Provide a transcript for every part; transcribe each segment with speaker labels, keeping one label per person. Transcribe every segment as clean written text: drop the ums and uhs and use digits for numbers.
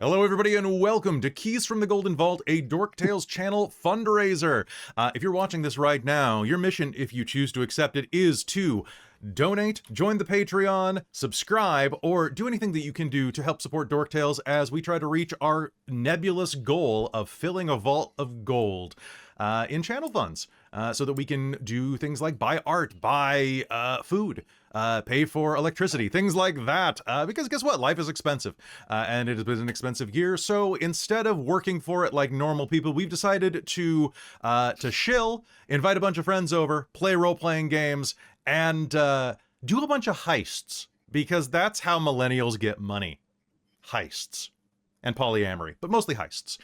Speaker 1: Hello, everybody, and welcome to Keys from the Golden Vault, a Dork Tales channel fundraiser. If you're watching this right now, your mission, if you choose to accept it, is to donate, join the Patreon, subscribe, or do anything that you can do to help support Dork Tales as we try to reach our nebulous goal of filling a vault of gold in channel funds, so that we can do things like buy art, buy food, pay for electricity, things like that, because guess what? Life is expensive, and it has been an expensive year, so instead of working for it like normal people, we've decided to shill, invite a bunch of friends over, play role-playing games, and do a bunch of heists, because that's how millennials get money. Heists. And polyamory, but mostly heists.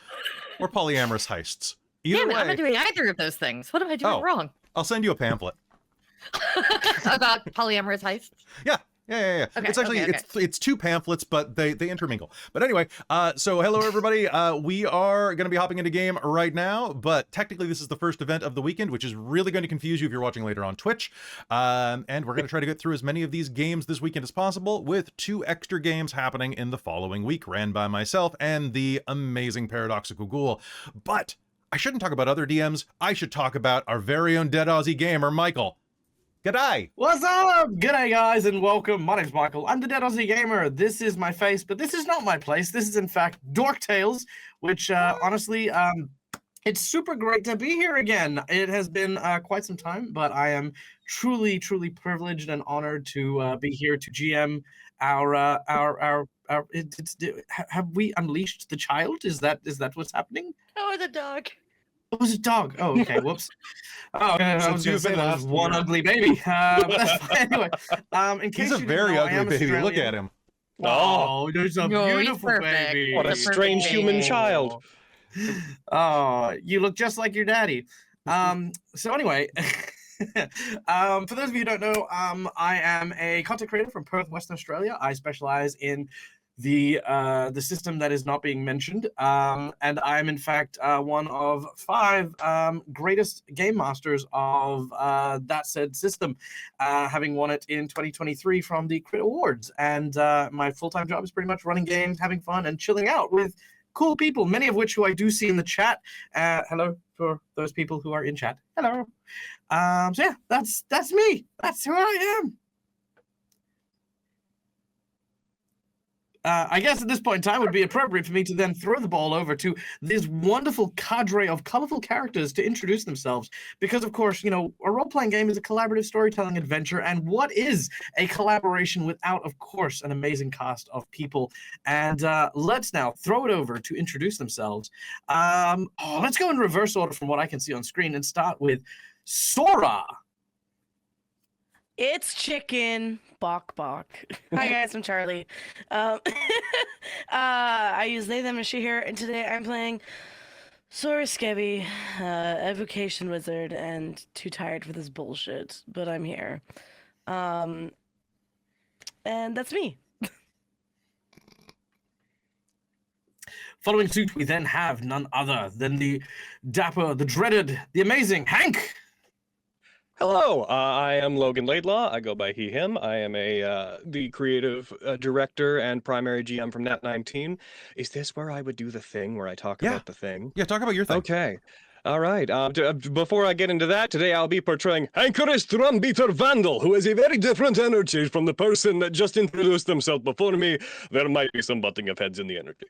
Speaker 1: Or polyamorous heists. Either way,
Speaker 2: I'm not doing either of those things. What am I doing wrong?
Speaker 1: I'll send you a pamphlet.
Speaker 2: About polyamorous heists?
Speaker 1: Yeah. Okay, it's actually, it's two pamphlets, but they intermingle. But anyway, so hello everybody. We are going to be hopping into game right now, but technically this is the first event of the weekend, which is really going to confuse you if you're watching later on Twitch. And we're going to try to get through as many of these games this weekend as possible, with 2 extra games happening in the following week, ran by myself and the amazing Paradoxical Ghoul. But I shouldn't talk about other DMs. I should talk about our very own Dead Aussie gamer, Michael. G'day!
Speaker 3: What's up? G'day guys and welcome. My name's Michael. I'm the Dead Aussie Gamer. This is my face, but this is not my place. This is in fact Dork Tales, which honestly, it's super great to be here again. It has been quite some time, but I am truly privileged and honored to be here to GM our have we unleashed the child? Is that what's happening?
Speaker 2: Oh, the dog.
Speaker 3: It was a dog. Oh, okay. Whoops. Oh, okay. I was going to say that was one ugly baby. But that's fine. Anyway, in case
Speaker 1: he's a very ugly baby.
Speaker 3: Australian.
Speaker 1: Look at him.
Speaker 3: Oh, there's a beautiful baby.
Speaker 4: What a strange human child.
Speaker 3: Oh, you look just like your daddy. So anyway, for those of you who don't know, I am a content creator from Perth, Western Australia. I specialize in the system that is not being mentioned, and I'm in fact one of 5 greatest game masters of that said system, having won it in 2023 from the Crit Awards. And my full-time job is pretty much running games, having fun, and chilling out with cool people, many of which who I do see in the chat. Hello for those people who are in chat. Hello. So yeah, that's me. That's who I am. I guess at this point in time it would be appropriate for me to then throw the ball over to this wonderful cadre of colorful characters to introduce themselves. Because, of course, you know, a role-playing game is a collaborative storytelling adventure. And what is a collaboration without, of course, an amazing cast of people? And let's now throw it over to introduce themselves. Let's go in reverse order from what I can see on screen and start with Saura.
Speaker 5: It's chicken. Bok. Hi guys, I'm Charlie. I use they, them, and she, her, and today I'm playing Saura Skevy, evocation wizard, and too tired for this bullshit, but I'm here. And that's me.
Speaker 3: Following suit, we then have none other than the dapper, the dreaded, the amazing Hank.
Speaker 4: Hello, I am Logan Laidlaw. I go by he, him. I am the creative director and primary GM from Nat19. Is this where I would do the thing where I talk about the thing?
Speaker 1: Yeah, talk about your thing.
Speaker 4: Okay. All right. Before I get into that, today I'll be portraying Hankerist Drumbeater Vandle, who has a very different energy from the person that just introduced themselves before me. There might be some butting of heads in the energy.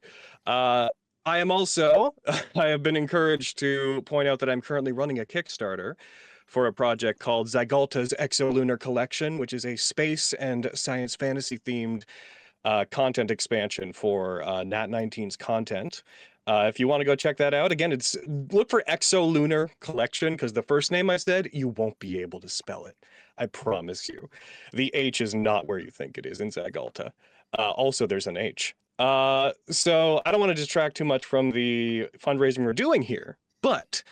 Speaker 4: I have been encouraged to point out that I'm currently running a Kickstarter for a project called Zygolta's Exolunar Collection, which is a space and science fantasy themed content expansion for Nat19's content. If you want to go check that out, again, look for Exolunar Collection, because the first name I said, you won't be able to spell it. I promise you. The H is not where you think it is in Zygolta. Also, there's an H. So I don't want to distract too much from the fundraising we're doing here, but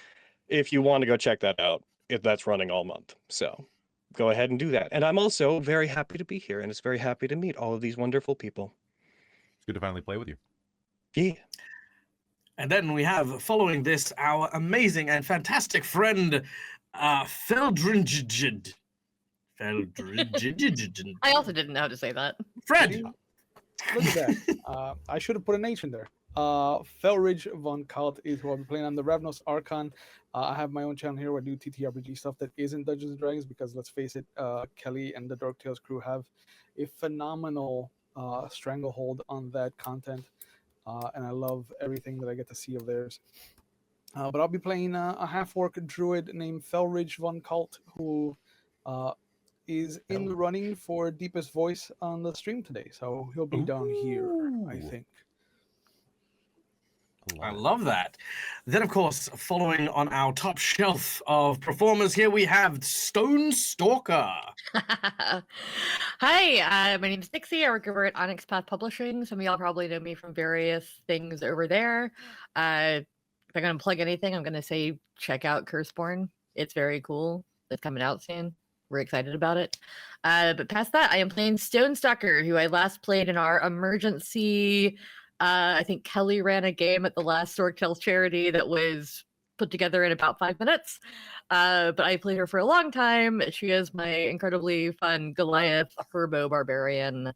Speaker 4: if you want to go check that out, that's running all month. So go ahead and do that. And I'm also very happy to be here, and it's very happy to meet all of these wonderful people.
Speaker 1: It's good to finally play with you.
Speaker 4: Yeah.
Speaker 3: And then we have, following this, our amazing and fantastic friend, Felridj.
Speaker 2: I also didn't know how to say that.
Speaker 3: Fred!
Speaker 6: Look at that. I should have put an H in there. Felridj von Kalt is who I'll be playing. I'm the Ravnos Archon. I have my own channel here where I do TTRPG stuff that isn't Dungeons and Dragons because let's face it, Kelly and the Dork Tales crew have a phenomenal stranglehold on that content, and I love everything that I get to see of theirs. But I'll be playing a half-orc druid named Felridj von Kalt, who is in the running for deepest voice on the stream today. So he'll be down here, I think.
Speaker 3: I love that. Then, of course, following on our top shelf of performers here, we have Stonestalker.
Speaker 2: Hi, my name is Dixie. I work over at Onyx Path Publishing. Some of y'all probably know me from various things over there. If I'm going to plug anything, I'm going to say check out Curseborn. It's very cool. It's coming out soon. We're excited about it. But past that, I am playing Stonestalker, who I last played in our emergency... I think Kelly ran a game at the last Dork Tales charity that was put together in about 5 minutes. But I played her for a long time. She is my incredibly fun Goliath Herbo Barbarian.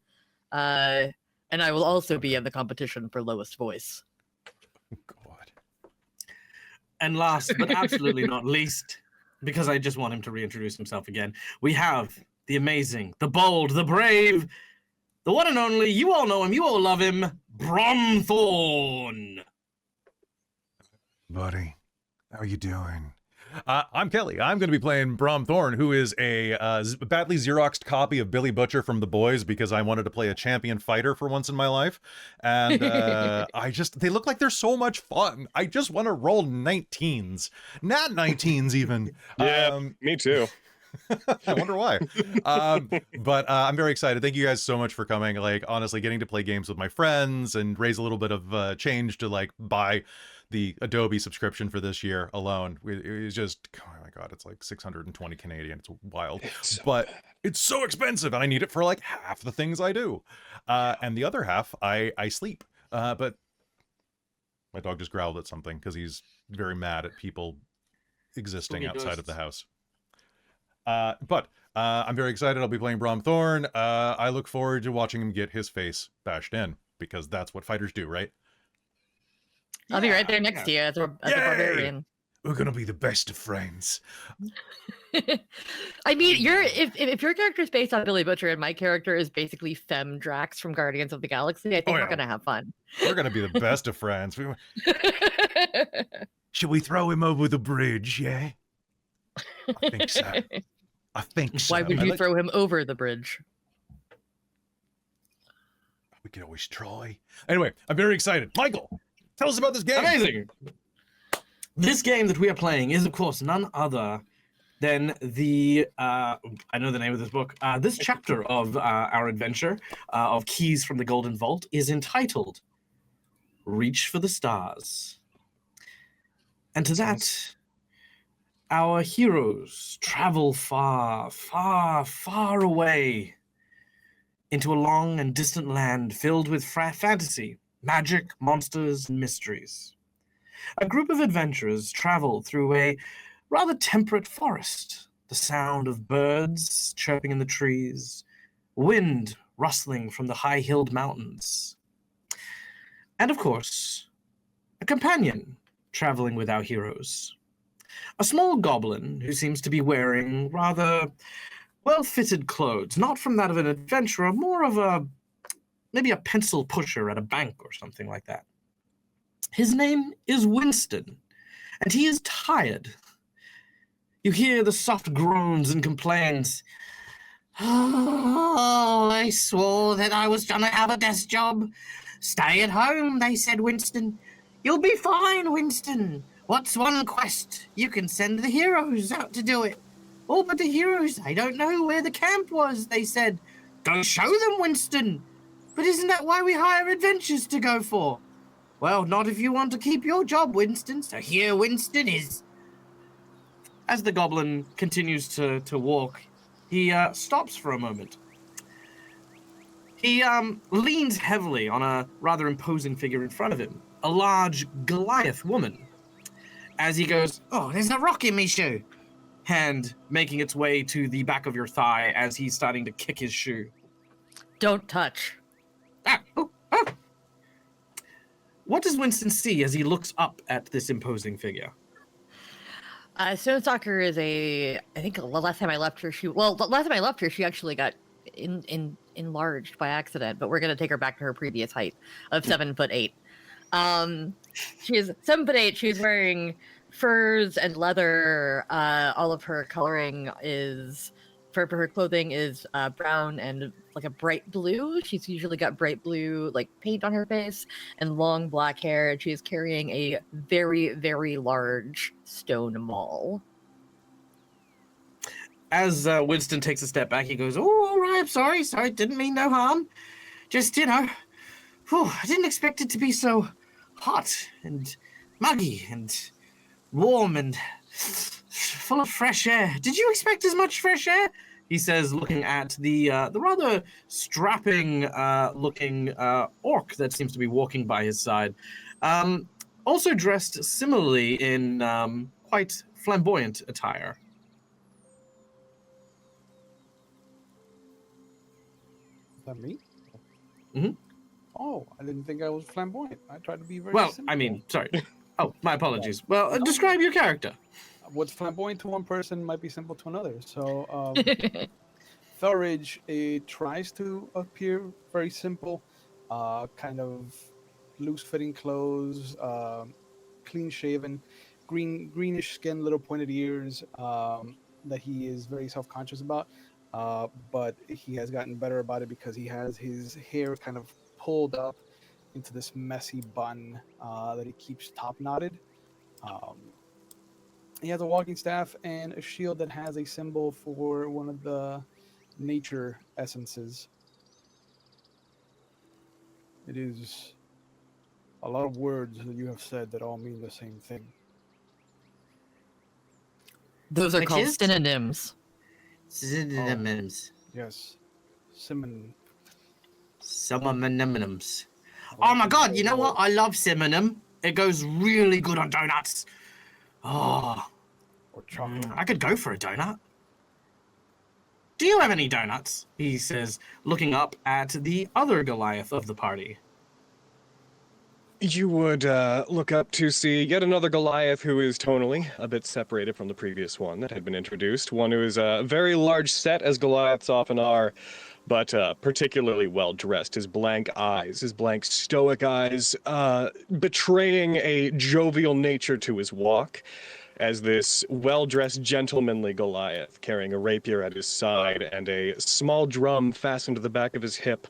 Speaker 2: And I will also be in the competition for lowest voice.
Speaker 1: God.
Speaker 3: And last but absolutely not least, because I just want him to reintroduce himself again, we have the amazing, the bold, the brave, the one and only, you all know him, you all love him, Brom Thorne.
Speaker 1: Buddy, how are you doing? I'm Kelly. I'm going to be playing Brom Thorne, who is a badly Xeroxed copy of Billy Butcher from The Boys because I wanted to play a champion fighter for once in my life. And they look like they're so much fun. I just want to roll 19s. Not 19s even.
Speaker 4: Yeah, me too.
Speaker 1: I wonder why. But I'm very excited. Thank you guys so much for coming. Like, honestly, getting to play games with my friends and raise a little bit of change to like buy the Adobe subscription for this year alone. It was just, oh my God, it's like 620 Canadian. It's wild, but it's so expensive and I need it for like half the things I do. And the other half, I sleep. But my dog just growled at something because he's very mad at people existing outside of the house. But I'm very excited. I'll be playing Brom Thorne. I look forward to watching him get his face bashed in because that's what fighters do, right?
Speaker 2: I'll be right there next to you as a barbarian.
Speaker 1: We're gonna be the best of friends.
Speaker 2: I mean, if your character is based on Billy Butcher and my character is basically Femme Drax from Guardians of the Galaxy, I think we're gonna have fun.
Speaker 1: We're gonna be the best of friends. Should we throw him over the bridge? Yeah, I think so. I think so.
Speaker 2: Why would you throw him over the bridge?
Speaker 1: We could always try. Anyway, I'm very excited. Michael, tell us about this game.
Speaker 3: Amazing. This game that we are playing is, of course, none other than the, I know the name of this book. This chapter of our adventure of Keys from the Golden Vault is entitled Reach for the Stars. And to that, our heroes travel far, far, far away into a long and distant land filled with fantasy, magic, monsters, and mysteries. A group of adventurers travel through a rather temperate forest, the sound of birds chirping in the trees, wind rustling from the high-hilled mountains. And of course, a companion traveling with our heroes. A small goblin who seems to be wearing rather well-fitted clothes, not from that of an adventurer, more of maybe a pencil pusher at a bank or something like that. His name is Winston, and he is tired. You hear the soft groans and complaints. Oh, I swore that I was gonna have a desk job. Stay at home, they said, Winston. You'll be fine, Winston. What's one quest? You can send the heroes out to do it. Oh, but the heroes, I don't know where the camp was, they said. Go show them, Winston. But isn't that why we hire adventures to go for? Well, not if you want to keep your job, Winston. So here Winston is. As the goblin continues to walk, he stops for a moment. He leans heavily on a rather imposing figure in front of him, a large Goliath woman. As he goes, oh, there's a rock in me shoe. Hand making its way to the back of your thigh as he's starting to kick his shoe.
Speaker 2: Don't touch.
Speaker 3: Ah, oh. what does Winston see as he looks up at this imposing figure?
Speaker 2: Stonestalker is I think the last time I left her, she actually got enlarged by accident, but we're going to take her back to her previous height of 7'8". She is 7'8". She's wearing furs and leather. All of her coloring is, for her clothing is brown and like a bright blue. She's usually got bright blue like paint on her face and long black hair. And she is carrying a very, very large stone maul.
Speaker 3: As Winston takes a step back, he goes, "Oh, all right, I'm sorry, didn't mean no harm. Just, I didn't expect it to be so hot and muggy and warm and full of fresh air. Did you expect as much fresh air?" He says, looking at the rather strapping looking orc that seems to be walking by his side. Also dressed similarly in quite flamboyant attire.
Speaker 6: Is that me?
Speaker 3: Mm-hmm.
Speaker 6: Oh, I didn't think I was flamboyant. I tried to be very
Speaker 3: Well,
Speaker 6: simple.
Speaker 3: I mean, sorry. Oh, my apologies. Well, describe your character.
Speaker 6: What's flamboyant to one person might be simple to another. So, Felridj tries to appear very simple, kind of loose-fitting clothes, clean-shaven, greenish skin, little pointed ears, that he is very self-conscious about. But he has gotten better about it because he has his hair kind of pulled up into this messy bun that he keeps top knotted. He has a walking staff and a shield that has a symbol for one of the nature essences. It is a lot of words that you have said that all mean the same thing.
Speaker 2: Those are
Speaker 3: Which
Speaker 2: called
Speaker 3: is?
Speaker 2: synonyms.
Speaker 3: Synonyms.
Speaker 6: Yes. Simon.
Speaker 3: Synonyms. Oh my god, you know what? I love cinnamon. It goes really good on donuts. Oh,
Speaker 6: Or chocolate.
Speaker 3: I could go for a donut. Do you have any donuts? He says, looking up at the other Goliath of the party.
Speaker 4: You would look up to see yet another Goliath who is tonally a bit separated from the previous one that had been introduced. One who is very large set, as Goliaths often are, but particularly well dressed. His blank eyes, his blank stoic eyes, betraying a jovial nature to his walk, as this well-dressed gentlemanly Goliath, carrying a rapier at his side and a small drum fastened to the back of his hip,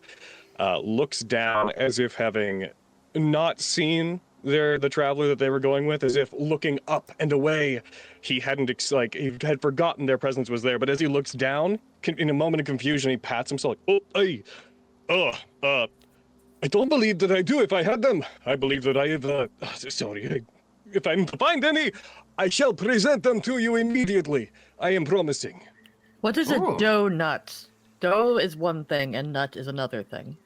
Speaker 4: looks down as if having not seen the traveler that they were going with, as if looking up and away, he hadn't he had forgotten their presence was there. But as he looks down, in a moment of confusion, he pats himself like, I don't believe that I do. If I had them, I believe that I have. If I'm to find any, I shall present them to you immediately. I am promising.
Speaker 2: What is a
Speaker 3: Oh.
Speaker 2: donut? Dough is one thing and nut is another thing.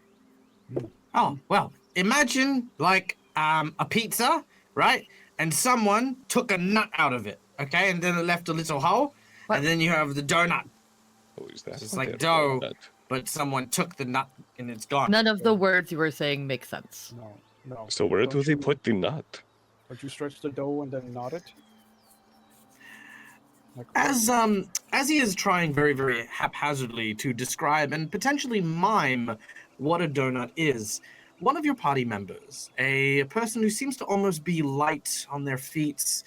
Speaker 3: Oh, well, imagine like a pizza, right? And someone took a nut out of it, okay? And then it left a little hole.
Speaker 2: What?
Speaker 3: And then you have the donut.
Speaker 4: Oh, is that
Speaker 3: It's
Speaker 4: what
Speaker 3: like
Speaker 4: they're
Speaker 3: dough,
Speaker 4: called?
Speaker 3: but someone took the nut and it's gone.
Speaker 2: None of the words you were saying make sense.
Speaker 6: No.
Speaker 4: So where do
Speaker 6: Don't
Speaker 4: they
Speaker 6: you-
Speaker 4: put the nut?
Speaker 6: Don't you stretch the dough and then knot it? Like,
Speaker 3: As he is trying very, very haphazardly to describe and potentially mime what a donut is, one of your party members, a person who seems to almost be light on their feet,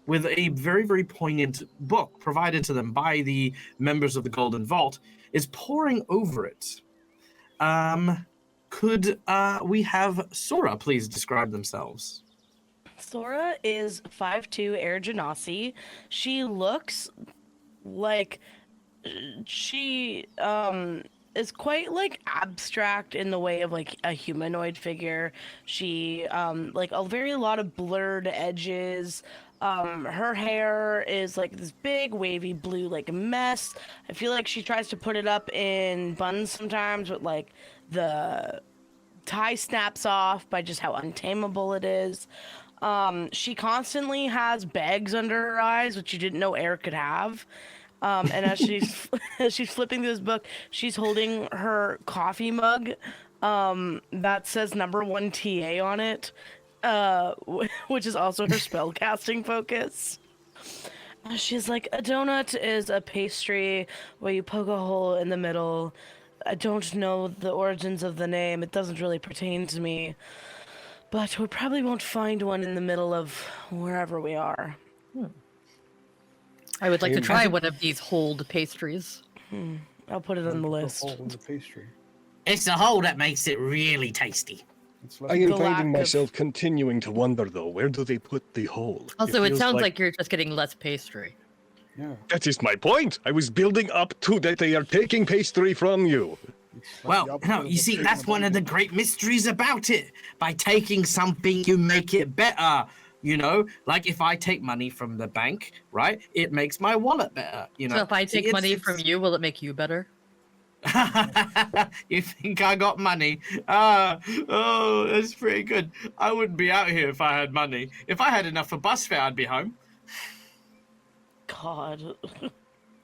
Speaker 3: with a very, very poignant book provided to them by the members of the Golden Vault, is poring over it. Could we have Saura please describe themselves?
Speaker 5: Saura is 5'2", Air Genasi. She looks like she is quite like abstract in the way of like a humanoid figure. She like a very lot of blurred edges. Her hair is like this big wavy blue like mess. I feel like she tries to put it up in buns sometimes, but like the tie snaps off by just how untamable it is. She constantly has bags under her eyes, which you didn't know Air could have. And as she's as she's flipping through this book, she's holding her coffee mug that says number 1 TA on it, which is also her spellcasting focus. She's like, a donut is a pastry where you poke a hole in the middle. I don't know the origins of the name. It doesn't really pertain to me. But we probably won't find one in the middle of wherever we are.
Speaker 2: I would like to try one of these hold pastries.
Speaker 5: I'll put it on the list.
Speaker 6: hole in the pastry.
Speaker 3: It's the hole that makes it really tasty.
Speaker 6: It's
Speaker 4: I
Speaker 6: less
Speaker 4: am
Speaker 5: The lack
Speaker 4: finding
Speaker 5: of-
Speaker 4: myself continuing to wonder, though, where do they put the hole?
Speaker 2: Also, it
Speaker 4: feels
Speaker 2: sounds like you're just getting less pastry.
Speaker 6: yeah.
Speaker 4: That is my point. I was building up to that they are taking pastry from you.
Speaker 6: It's like the
Speaker 3: Well,
Speaker 6: opposite
Speaker 3: no,
Speaker 6: of
Speaker 3: you see,
Speaker 6: pig
Speaker 3: that's
Speaker 6: on a
Speaker 3: one of the
Speaker 6: blanket.
Speaker 3: great mysteries about it. By taking something, you make it better. You know, like if I take money from the bank, right, it makes my wallet better. You know,
Speaker 2: So if I
Speaker 3: See,
Speaker 2: take money from you, will it make you better?
Speaker 3: you think I got money? Oh, that's pretty good. I wouldn't be out here if I had money. If I had enough for bus fare, I'd be home.
Speaker 5: God.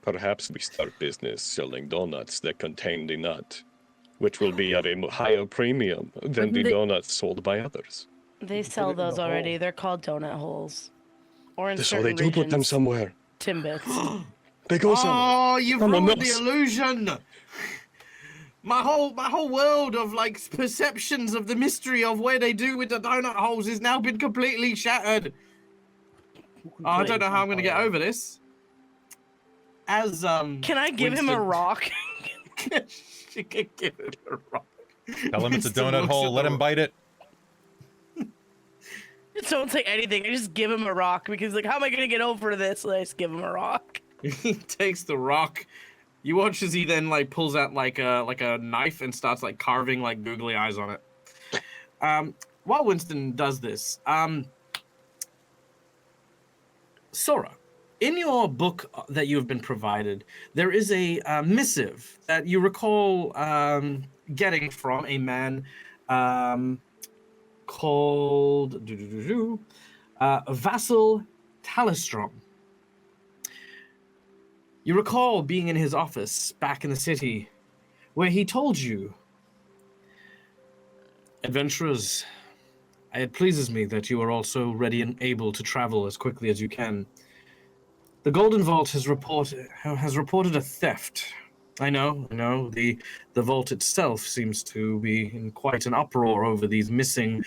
Speaker 4: Perhaps we start business selling donuts that contain the nut, which will be at a higher premium than the
Speaker 2: Wouldn't they-
Speaker 4: donuts sold by others.
Speaker 5: They
Speaker 6: put
Speaker 5: sell
Speaker 6: it in the
Speaker 5: those already.
Speaker 6: hole.
Speaker 5: They're called donut holes. Or in
Speaker 4: So
Speaker 5: certain
Speaker 4: they do put them
Speaker 5: regions,
Speaker 4: somewhere.
Speaker 5: Timbits.
Speaker 4: They go somewhere.
Speaker 3: Oh, you've
Speaker 4: I'm a
Speaker 3: ruined the
Speaker 4: nuts.
Speaker 3: illusion. My whole world of like perceptions of the mystery of where they do with the donut holes has now been completely shattered.
Speaker 6: Who
Speaker 3: Oh, I
Speaker 6: controls
Speaker 3: don't know how I'm gonna get
Speaker 6: empire?
Speaker 3: over this. As
Speaker 5: Can I give him a
Speaker 3: Winston-
Speaker 5: rock?
Speaker 3: She can give it a rock.
Speaker 1: Tell him it's a
Speaker 3: Winston
Speaker 1: donut
Speaker 3: looks
Speaker 1: hole.
Speaker 3: at
Speaker 1: Let
Speaker 3: the-
Speaker 1: him bite it.
Speaker 5: Just don't say anything. I just give him a rock because, like, how am I gonna get over this? I just give him a rock.
Speaker 3: He takes the rock. You watch as he then like pulls out like a knife and starts like carving like googly eyes on it. While Winston does this, Saura, in your book that you have been provided, there is a missive that you recall getting from a man called Vassal Talistrom. You recall being in his office back in the city, where he told you, "Adventurers, it pleases me that you are also ready and able to travel as quickly as you can. The Golden Vault has reported a theft. I know. The vault itself seems to be in quite an uproar over these missing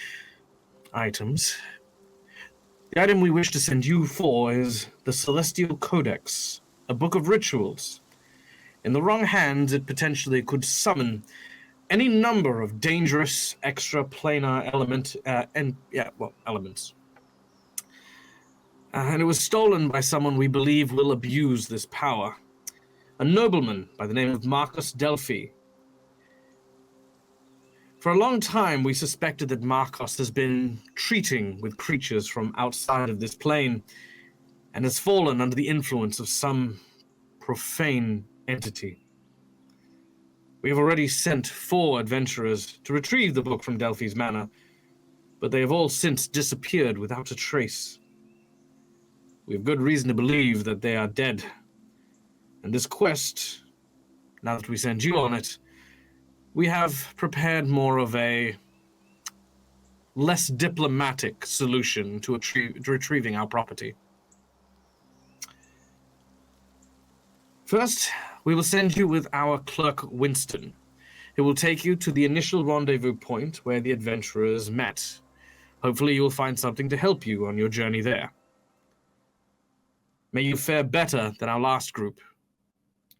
Speaker 3: items. The item we wish to send you for is the Celestial Codex, a book of rituals. In the wrong hands, it potentially could summon any number of dangerous extraplanar elements. And it was stolen by someone we believe will abuse this power. A nobleman by the name of Marcus Delphi. For a long time, we suspected that Marcos has been treating with creatures from outside of this plane and has fallen under the influence of some profane entity. We have already sent 4 adventurers to retrieve the book from Delphi's manor, but they have all since disappeared without a trace. We have good reason to believe that they are dead. And this quest, now that we send you on it, we have prepared more of a less diplomatic solution to retrieving our property. First, we will send you with our clerk Winston, who will take you to the initial rendezvous point where the adventurers met. Hopefully you will find something to help you on your journey there. May you fare better than our last group.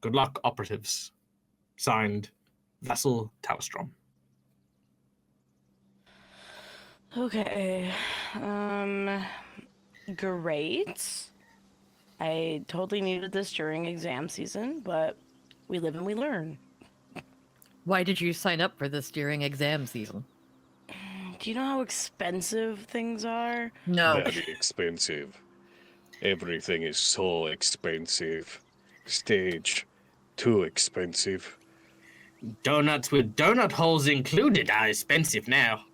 Speaker 3: Good luck, operatives. Signed, Vassal Talistrom.
Speaker 5: Okay. Great. I totally needed this during exam season, but we live and we learn.
Speaker 2: Why did you sign up for this during exam season?
Speaker 5: Do you know how expensive things are?
Speaker 2: No.
Speaker 4: Very expensive. Everything is so expensive. Stage, too expensive.
Speaker 3: Donuts with donut holes included are expensive now.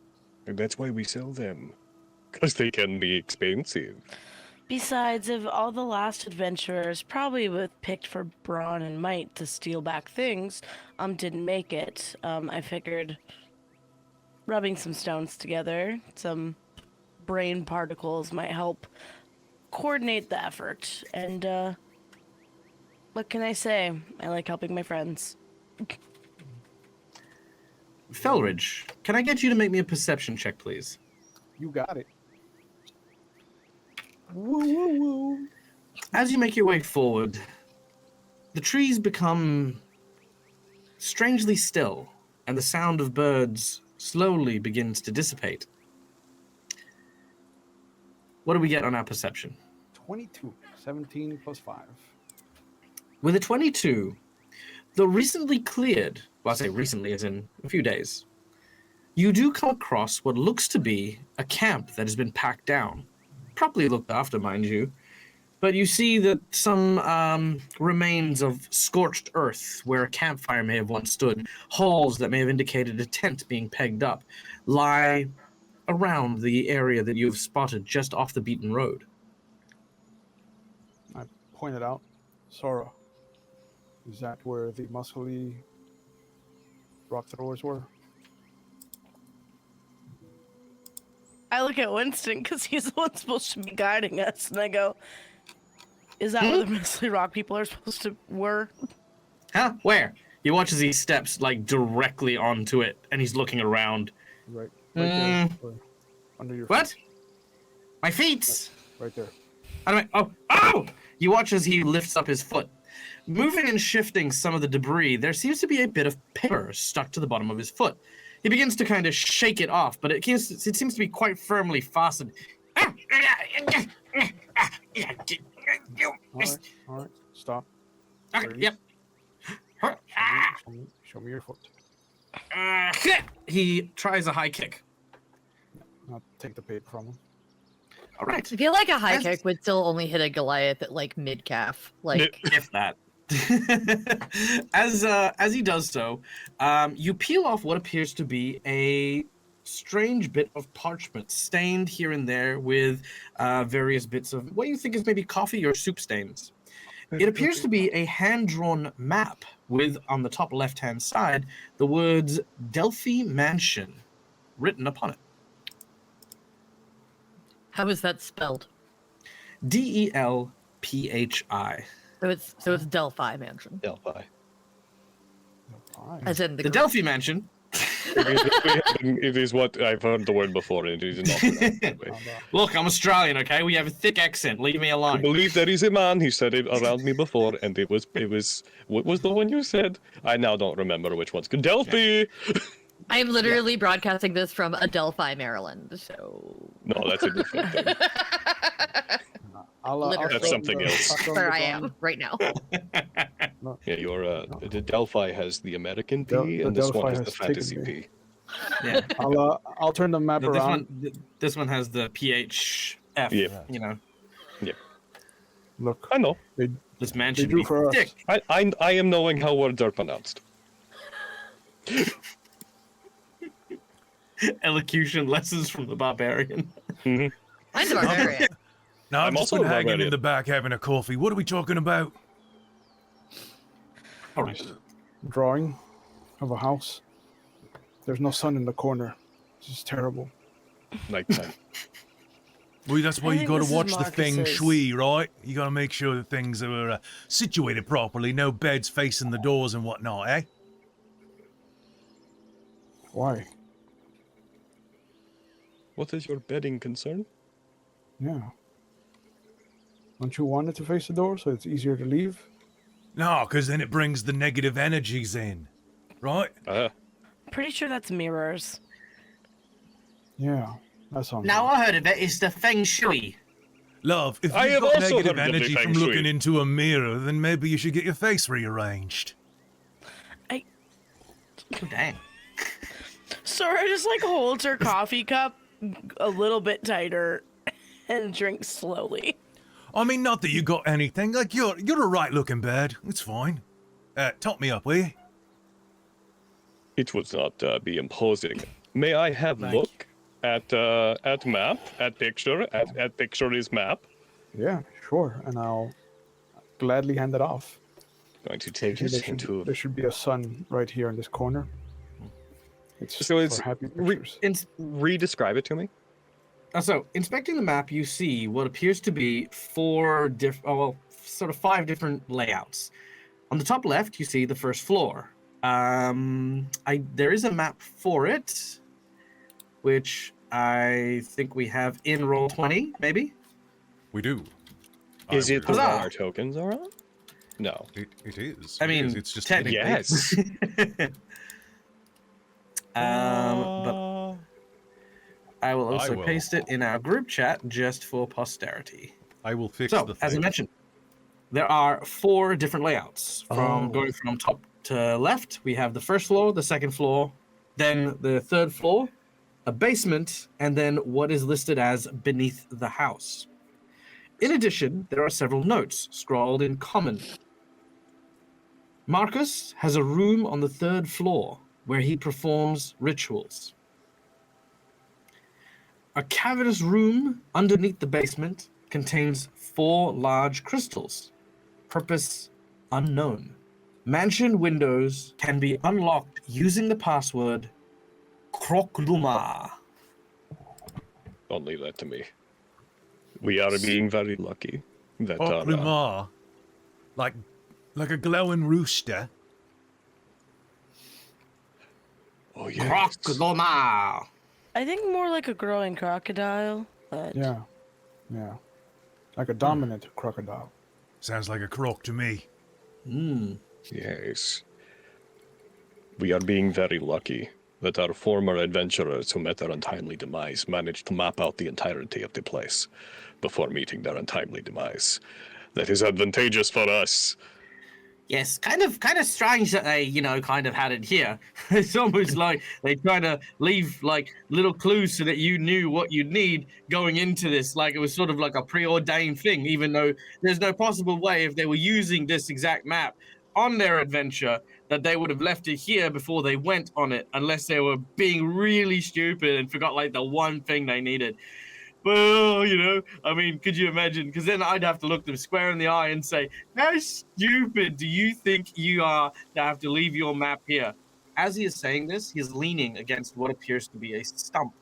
Speaker 4: And that's why we sell them. Because they can be expensive.
Speaker 5: Besides, if all the last adventurers, probably with picked for brawn and might to steal back things, didn't make it, I figured rubbing some stones together. Some brain particles might help coordinate the effort. And what can I say? I like helping my friends.
Speaker 3: Felridj, can I get you to make me a perception check, please?
Speaker 6: You got it. Woo, woo, woo.
Speaker 3: As you make your way forward, the trees become strangely still, and the sound of birds slowly begins to dissipate. What do we get on our perception?
Speaker 6: 22. 17 plus 5.
Speaker 3: With a 22, though recently cleared, well, I say recently as in a few days, you do come across what looks to be a camp that has been packed down. Properly looked after, mind you. But you see that some remains of scorched earth where a campfire may have once stood, holes that may have indicated a tent being pegged up, lie around the area that you've spotted just off the beaten road.
Speaker 6: I pointed out, Saura, is that where the muscly rock throwers were?
Speaker 5: I look at Winston because he's the one supposed to be guiding us, and I go, "Is that where the mostly rock people are supposed to were?"
Speaker 3: Huh? Where? You watch as he steps like directly onto it, and he's looking around.
Speaker 6: Right there. Or under your
Speaker 3: What?
Speaker 6: feet.
Speaker 3: My feet!
Speaker 6: Right there.
Speaker 3: How do I? Oh! Oh! You watch as he lifts up his foot. Moving and shifting some of the debris, there seems to be a bit of paper stuck to the bottom of his foot. He begins to kind of shake it off, but it seems to be quite firmly fastened.
Speaker 6: All right. Stop.
Speaker 3: Okay,
Speaker 6: Freeze.
Speaker 3: yep.
Speaker 6: Show me your foot.
Speaker 3: He tries a high kick.
Speaker 6: I'll take the paper from him.
Speaker 3: All right.
Speaker 2: I feel like a high
Speaker 3: As-
Speaker 2: kick would still only hit a Goliath at like mid calf. Like
Speaker 3: If that. As he does so, you peel off what appears to be a strange bit of parchment, stained here and there with various bits of what you think is maybe coffee or soup stains. It appears to be a hand-drawn map with, on the top left-hand side, the words Delphi Mansion written upon it.
Speaker 2: how is that spelled?
Speaker 3: Delphi.
Speaker 2: So it's Delphi Mansion.
Speaker 4: Delphi.
Speaker 6: Fine.
Speaker 2: As in
Speaker 3: The
Speaker 2: Greek.
Speaker 3: Delphi Mansion.
Speaker 4: It is what I've heard the word before, and it is not pronounced that way.
Speaker 3: Look, I'm Australian, okay? We have a thick accent. Leave me
Speaker 4: I
Speaker 3: alone.
Speaker 4: believe there is a man. He said it around me before, and it was. What was the one you said? I now don't remember which one's good. Delphi.
Speaker 2: I am literally broadcasting this from Adelphi, Maryland. So
Speaker 4: No, that's a different thing.
Speaker 6: I'll
Speaker 2: Literally.
Speaker 4: That's
Speaker 6: throw
Speaker 4: something
Speaker 6: the
Speaker 4: else.
Speaker 6: taco on
Speaker 2: where
Speaker 6: the
Speaker 2: I
Speaker 6: ground.
Speaker 2: am right now.
Speaker 4: Yeah, your the Delphi has the American P,
Speaker 6: The
Speaker 4: and this
Speaker 6: Delphi
Speaker 4: one has the
Speaker 6: has
Speaker 4: fantasy
Speaker 6: taken
Speaker 4: P.
Speaker 6: me.
Speaker 3: Yeah.
Speaker 6: I'll turn the map
Speaker 3: No,
Speaker 6: around.
Speaker 3: this one has the PHF.
Speaker 4: Yeah.
Speaker 3: You know,
Speaker 6: Look,
Speaker 4: I know.
Speaker 3: this
Speaker 6: they
Speaker 3: mansion
Speaker 6: drew
Speaker 3: be
Speaker 6: for us.
Speaker 3: thick.
Speaker 4: I am knowing how words are pronounced.
Speaker 3: Elocution lessons from the barbarian.
Speaker 2: I'm the barbarian.
Speaker 1: Now,
Speaker 4: I'm
Speaker 1: I'm just
Speaker 4: also
Speaker 1: been
Speaker 4: a
Speaker 1: hanging in
Speaker 4: barbarian.
Speaker 1: the back having a coffee. What are we talking about?
Speaker 3: All right.
Speaker 6: Drawing of a house. There's no sun in the corner. This is terrible.
Speaker 4: Nighttime.
Speaker 1: Well, that's why
Speaker 5: I
Speaker 1: you
Speaker 5: think
Speaker 1: got
Speaker 5: this
Speaker 1: to
Speaker 5: is
Speaker 1: watch the feng
Speaker 5: Marcus's.
Speaker 1: shui, right? You got to make sure that things are situated properly. No beds facing the doors and whatnot, eh?
Speaker 6: Why?
Speaker 4: What is your bedding concern?
Speaker 6: Yeah. Don't you want it to face the door so it's easier to leave?
Speaker 1: No, because then it brings the negative energies in, right?
Speaker 5: Pretty sure that's mirrors.
Speaker 6: Yeah, that sounds.
Speaker 3: Now
Speaker 6: right.
Speaker 3: I heard of it. It's the feng shui.
Speaker 1: Love, if
Speaker 4: I
Speaker 1: you've
Speaker 4: have
Speaker 1: got
Speaker 4: also
Speaker 1: negative
Speaker 4: heard of the
Speaker 1: energy
Speaker 4: feng
Speaker 1: from
Speaker 4: shui.
Speaker 1: looking into a mirror, then maybe you should get your face rearranged.
Speaker 3: Oh, dang.
Speaker 5: Sora just like holds her coffee cup a little bit tighter and drinks slowly.
Speaker 1: I mean, not that you got anything. Like, you're a right-looking bird. It's fine. Top me up, will you?
Speaker 4: It would not be imposing. May I have
Speaker 3: Thank
Speaker 4: look at map, at picture, at picture is map?
Speaker 6: Yeah, sure, and I'll gladly hand it off.
Speaker 4: Going to take
Speaker 6: There
Speaker 4: this
Speaker 6: should,
Speaker 4: into.
Speaker 6: there should be a sun right here in this corner. It's
Speaker 4: So it's
Speaker 6: for happy pictures.
Speaker 4: Re-describe it to me.
Speaker 3: So, inspecting the map, you see what appears to be five different layouts. On the top left, you see the first floor. There is a map for it, which I think we have in Roll20, maybe?
Speaker 1: We do.
Speaker 4: Is it the one
Speaker 3: Huzzah!
Speaker 4: our tokens are on? No.
Speaker 1: It is.
Speaker 3: I
Speaker 1: It
Speaker 3: mean,
Speaker 1: is. It's just
Speaker 3: technically.
Speaker 4: Yes.
Speaker 3: But I will also
Speaker 1: will.
Speaker 3: paste it in our group chat just for posterity.
Speaker 1: I will fix
Speaker 3: So,
Speaker 1: the
Speaker 3: as I
Speaker 1: thing.
Speaker 3: mentioned, there are 4 different layouts. Going from top to left, we have the first floor, the second floor, then the third floor, a basement, and then what is listed as beneath the house. In addition, there are several notes scrawled in common. Marcus has a room on the 3rd floor where he performs rituals. A cavernous room underneath the basement contains 4 large crystals. Purpose unknown. Mansion windows can be unlocked using the password Krokluma.
Speaker 4: Only that to me. We are being very lucky that
Speaker 1: Oh, Lumar. Like a glowing rooster.
Speaker 4: oh yes.
Speaker 3: Krokluma.
Speaker 5: I think more like a growing crocodile. But
Speaker 6: Yeah. Like a dominant crocodile.
Speaker 1: Sounds like a croc to me.
Speaker 4: Yes. We are being very lucky that our former adventurers who met their untimely demise managed to map out the entirety of the place before meeting their untimely demise. That is advantageous for us.
Speaker 3: Yes, kind of strange that they, kind of had it here. It's almost like they try to leave like little clues so that you knew what you'd need going into this. Like it was sort of like a preordained thing, even though there's no possible way if they were using this exact map on their adventure that they would have left it here before they went on it, unless they were being really stupid and forgot like the one thing they needed. Well, I mean, could you imagine? Because then I'd have to look them square in the eye and say, how stupid do you think you are to have to leave your map here? As he is saying this, he is leaning against what appears to be a stump.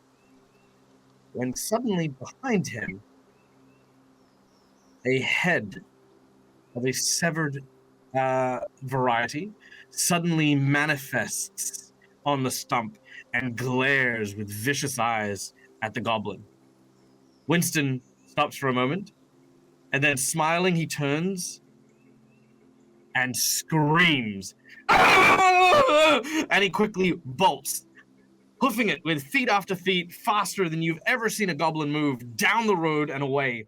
Speaker 3: When suddenly behind him, a head of a severed variety suddenly manifests on the stump and glares with vicious eyes at the goblin. Winston stops for a moment, and then smiling, he turns and screams. "Ah!" And he quickly bolts, hoofing it with feet after feet, faster than you've ever seen a goblin move, down the road and away.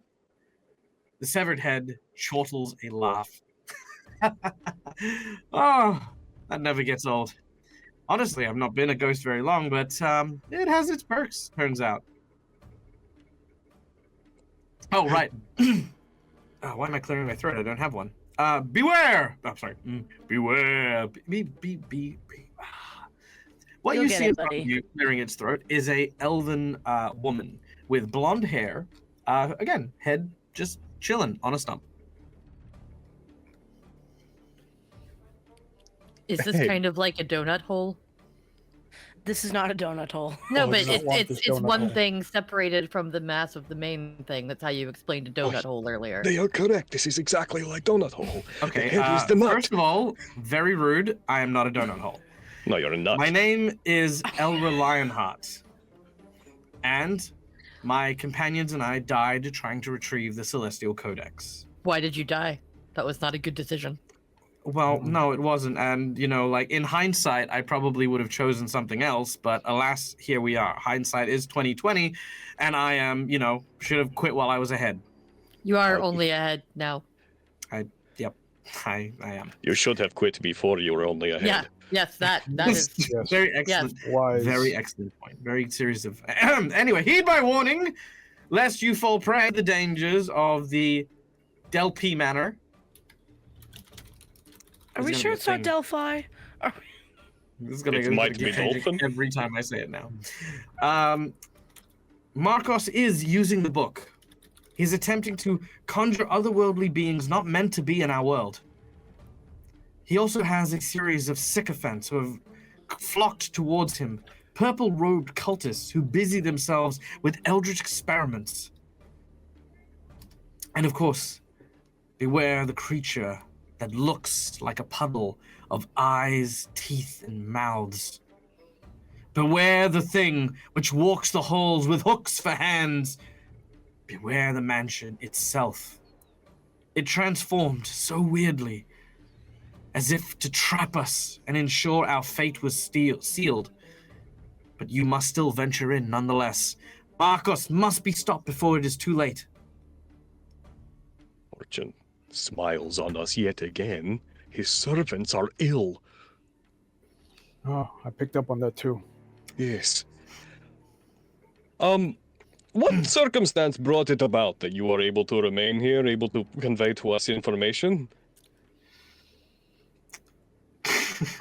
Speaker 3: The severed head chortles a laugh. Oh, that never gets old. Honestly, I've not been a ghost very long, but it has its perks, turns out. Oh, right. Why am I clearing my throat? I don't have one. Beware! Oh, sorry. Beware. What
Speaker 5: You'll
Speaker 3: you
Speaker 5: get
Speaker 3: see
Speaker 5: it,
Speaker 3: in front
Speaker 5: buddy.
Speaker 3: of you clearing its throat is a elven woman with blonde hair. Again, head just chilling on a stump.
Speaker 2: Is this
Speaker 4: Hey.
Speaker 2: kind of like a donut hole?
Speaker 5: This is not a donut hole.
Speaker 2: No,
Speaker 6: Oh, I
Speaker 2: but
Speaker 6: do not want this
Speaker 2: it's
Speaker 6: donut
Speaker 2: one
Speaker 6: hole.
Speaker 2: thing separated from the mass of the main thing. That's how you explained a donut hole earlier.
Speaker 4: They are correct. This is exactly like donut hole.
Speaker 3: Okay,
Speaker 4: The head is the nut.
Speaker 3: first of all, very rude. I am not a donut hole.
Speaker 4: No, you're not.
Speaker 3: My name is Elra Lionheart, and my companions and I died trying to retrieve the Celestial Codex.
Speaker 2: Why did you die? That was not a good decision.
Speaker 3: Well, no, it wasn't. And, like in hindsight, I probably would have chosen something else. But alas, here we are. Hindsight is 2020. And I am, should have quit while I was ahead.
Speaker 2: You are
Speaker 4: Oh.
Speaker 2: only ahead now.
Speaker 3: Yep, I am.
Speaker 4: You should have quit before you were only ahead.
Speaker 2: Yeah. Yes, that is.
Speaker 6: Yes.
Speaker 3: Very excellent.
Speaker 6: Wise.
Speaker 3: Very excellent point. Very serious of. Anyway, heed my warning, lest you fall prey to the dangers of the Delphi Manor.
Speaker 5: Are we
Speaker 3: There's
Speaker 5: sure
Speaker 3: gonna be a
Speaker 5: it's not
Speaker 3: thing.
Speaker 5: Delphi?
Speaker 3: This is gonna
Speaker 4: It
Speaker 3: go
Speaker 4: might be dolphin.
Speaker 3: every time I say it now. Marcos is using the book. He's attempting to conjure otherworldly beings not meant to be in our world. He also has a series of sycophants who have flocked towards him, purple-robed cultists who busy themselves with eldritch experiments. And of course, beware the creature that looks like a puddle of eyes, teeth, and mouths. Beware the thing which walks the halls with hooks for hands. Beware the mansion itself. It transformed so weirdly, as if to trap us and ensure our fate was sealed. But you must still venture in nonetheless. Marcos must be stopped before it is too late.
Speaker 4: Fortune smiles on us yet again. His servants are ill.
Speaker 6: Oh, I picked up on that too.
Speaker 4: Yes. What circumstance brought it about that you were able to remain here, able to convey to us information?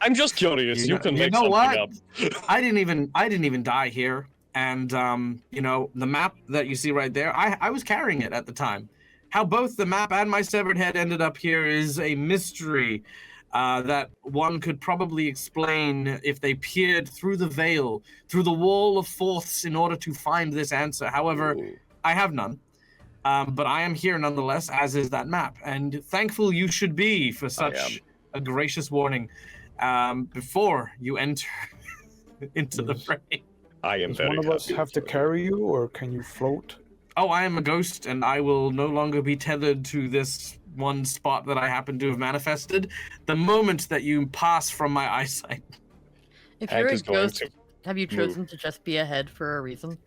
Speaker 4: I'm just curious. You can make something up.
Speaker 3: I didn't even die here. And the map that you see right there, I was carrying it at the time. How both the map and my severed head ended up here is a mystery that one could probably explain if they peered through the veil, through the wall of fourths in order to find this answer. However, I have none. But I am here nonetheless, as is that map. And thankful you should be for such a gracious warning before you enter into the fray.
Speaker 4: I am
Speaker 6: Does
Speaker 4: very
Speaker 6: one of us
Speaker 4: happy.
Speaker 6: have to carry you, or can you float?
Speaker 3: Oh, I am a ghost, and I will no longer be tethered to this one spot that I happen to have manifested. The moment that you pass from my eyesight.
Speaker 2: If
Speaker 4: Hank
Speaker 2: you're a
Speaker 4: is going
Speaker 2: ghost,
Speaker 4: to
Speaker 2: have you chosen to just be a head for a reason?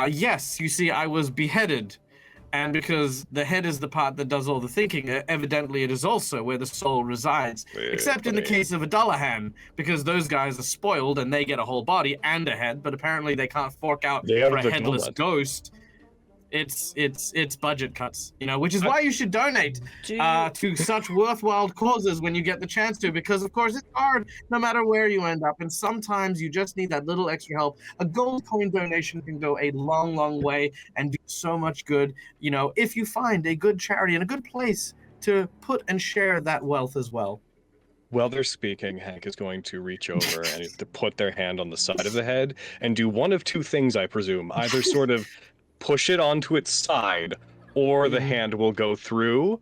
Speaker 3: Yes, you see, I was beheaded. And because the head is the part that does all the thinking, evidently it is also where the soul resides. Except in the case of a Dullahan, because those guys are spoiled and they get a whole body and a head, but apparently they can't fork out
Speaker 4: They are
Speaker 3: for a
Speaker 4: the
Speaker 3: headless
Speaker 4: nomad.
Speaker 3: ghost. It's budget cuts, which is why you should donate to such worthwhile causes when you get the chance to, because of course it's hard no matter where you end up, and sometimes you just need that little extra help. A gold coin donation can go a long, long way and do so much good, if you find a good charity and a good place to put and share that wealth as well.
Speaker 4: While they're speaking, Hank is going to reach over and to put their hand on the side of the head and do one of two things, I presume. Either sort of push it onto its side, or the hand will go through,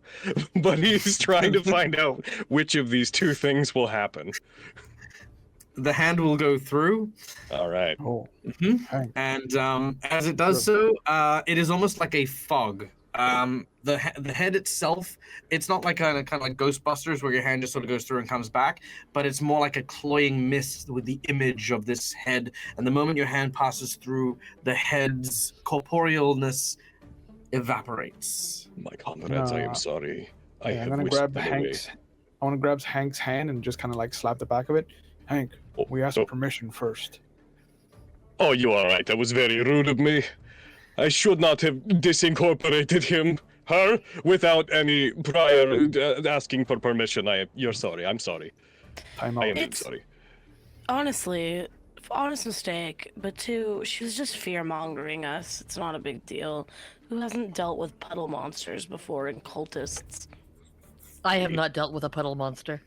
Speaker 4: but he's trying to find out which of these two things will happen.
Speaker 3: The hand will go through.
Speaker 4: All right.
Speaker 6: Oh,
Speaker 3: And as it does so, it is almost like a fog. The head itself, it's not like kind of like Ghostbusters where your hand just sort of goes through and comes back, but it's more like a cloying mist with the image of this head. And the moment your hand passes through, the head's corporealness evaporates.
Speaker 4: My comrades, I am sorry. I
Speaker 6: I'm
Speaker 4: have
Speaker 6: gonna
Speaker 4: whisked
Speaker 6: grab
Speaker 4: them away.
Speaker 6: I want to grab Hank's hand and just kind of like slap the back of it. Hank, we asked for permission first.
Speaker 4: Oh, you are right. That was very rude of me. I should not have disincorporated her, without any prior asking for permission. You're sorry. I'm sorry.
Speaker 6: Time
Speaker 4: I am
Speaker 6: out.
Speaker 4: indeed sorry.
Speaker 5: Honestly, honest mistake, but two, she was just fear-mongering us. It's not a big deal. Who hasn't dealt with puddle monsters before in cultists?
Speaker 2: I have not dealt with a puddle monster.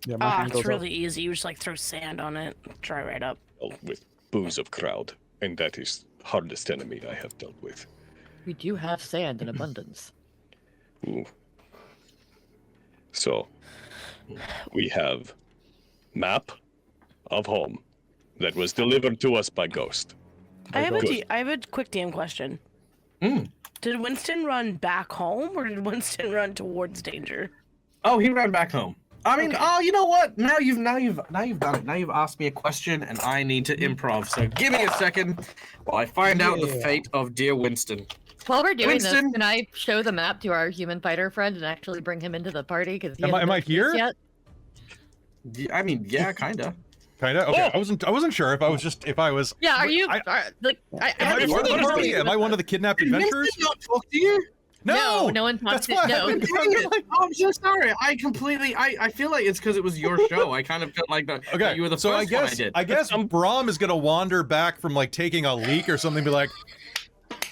Speaker 6: Yeah, my hand
Speaker 5: It's
Speaker 6: goes
Speaker 5: really easy. You just throw sand on it, dry right up.
Speaker 4: Well, with booze of crowd, and that is hardest enemy I have dealt with.
Speaker 2: We do have sand in abundance.
Speaker 4: Ooh. So, we have map of home that was delivered to us by Ghost.
Speaker 5: I have
Speaker 4: Good.
Speaker 5: I have a quick DM question. Did Winston run back home, or did Winston run towards danger?
Speaker 3: Oh, he ran back home. I mean, oh, you know what? Now you've done it. Now you've asked me a question, and I need to improv. So give me a second while I find out the fate of dear Winston.
Speaker 2: While we're doing
Speaker 3: Winston?
Speaker 2: this, can I show the map to our human fighter friend and actually bring him into the party? Because
Speaker 1: Am I here?
Speaker 2: Yet?
Speaker 3: I mean, yeah, kinda.
Speaker 1: Kinda. Okay. I wasn't sure if I was.
Speaker 2: Yeah, are you?
Speaker 1: I- Am I
Speaker 2: think
Speaker 1: part of the
Speaker 2: you're
Speaker 1: party? Am I one of the kidnapped adventurers?
Speaker 3: Winston not talk to you?
Speaker 2: No, no one talks
Speaker 1: That's
Speaker 2: to
Speaker 1: why
Speaker 2: no.
Speaker 1: I've been
Speaker 3: Dang it.
Speaker 1: like,
Speaker 3: Oh, I'm so sorry. I feel like it's because it was your show. I kind of felt like that.
Speaker 1: okay.
Speaker 3: that you were the
Speaker 1: so
Speaker 3: first one I did.
Speaker 1: I guess Brom is gonna wander back from like taking a leak or something. Be like,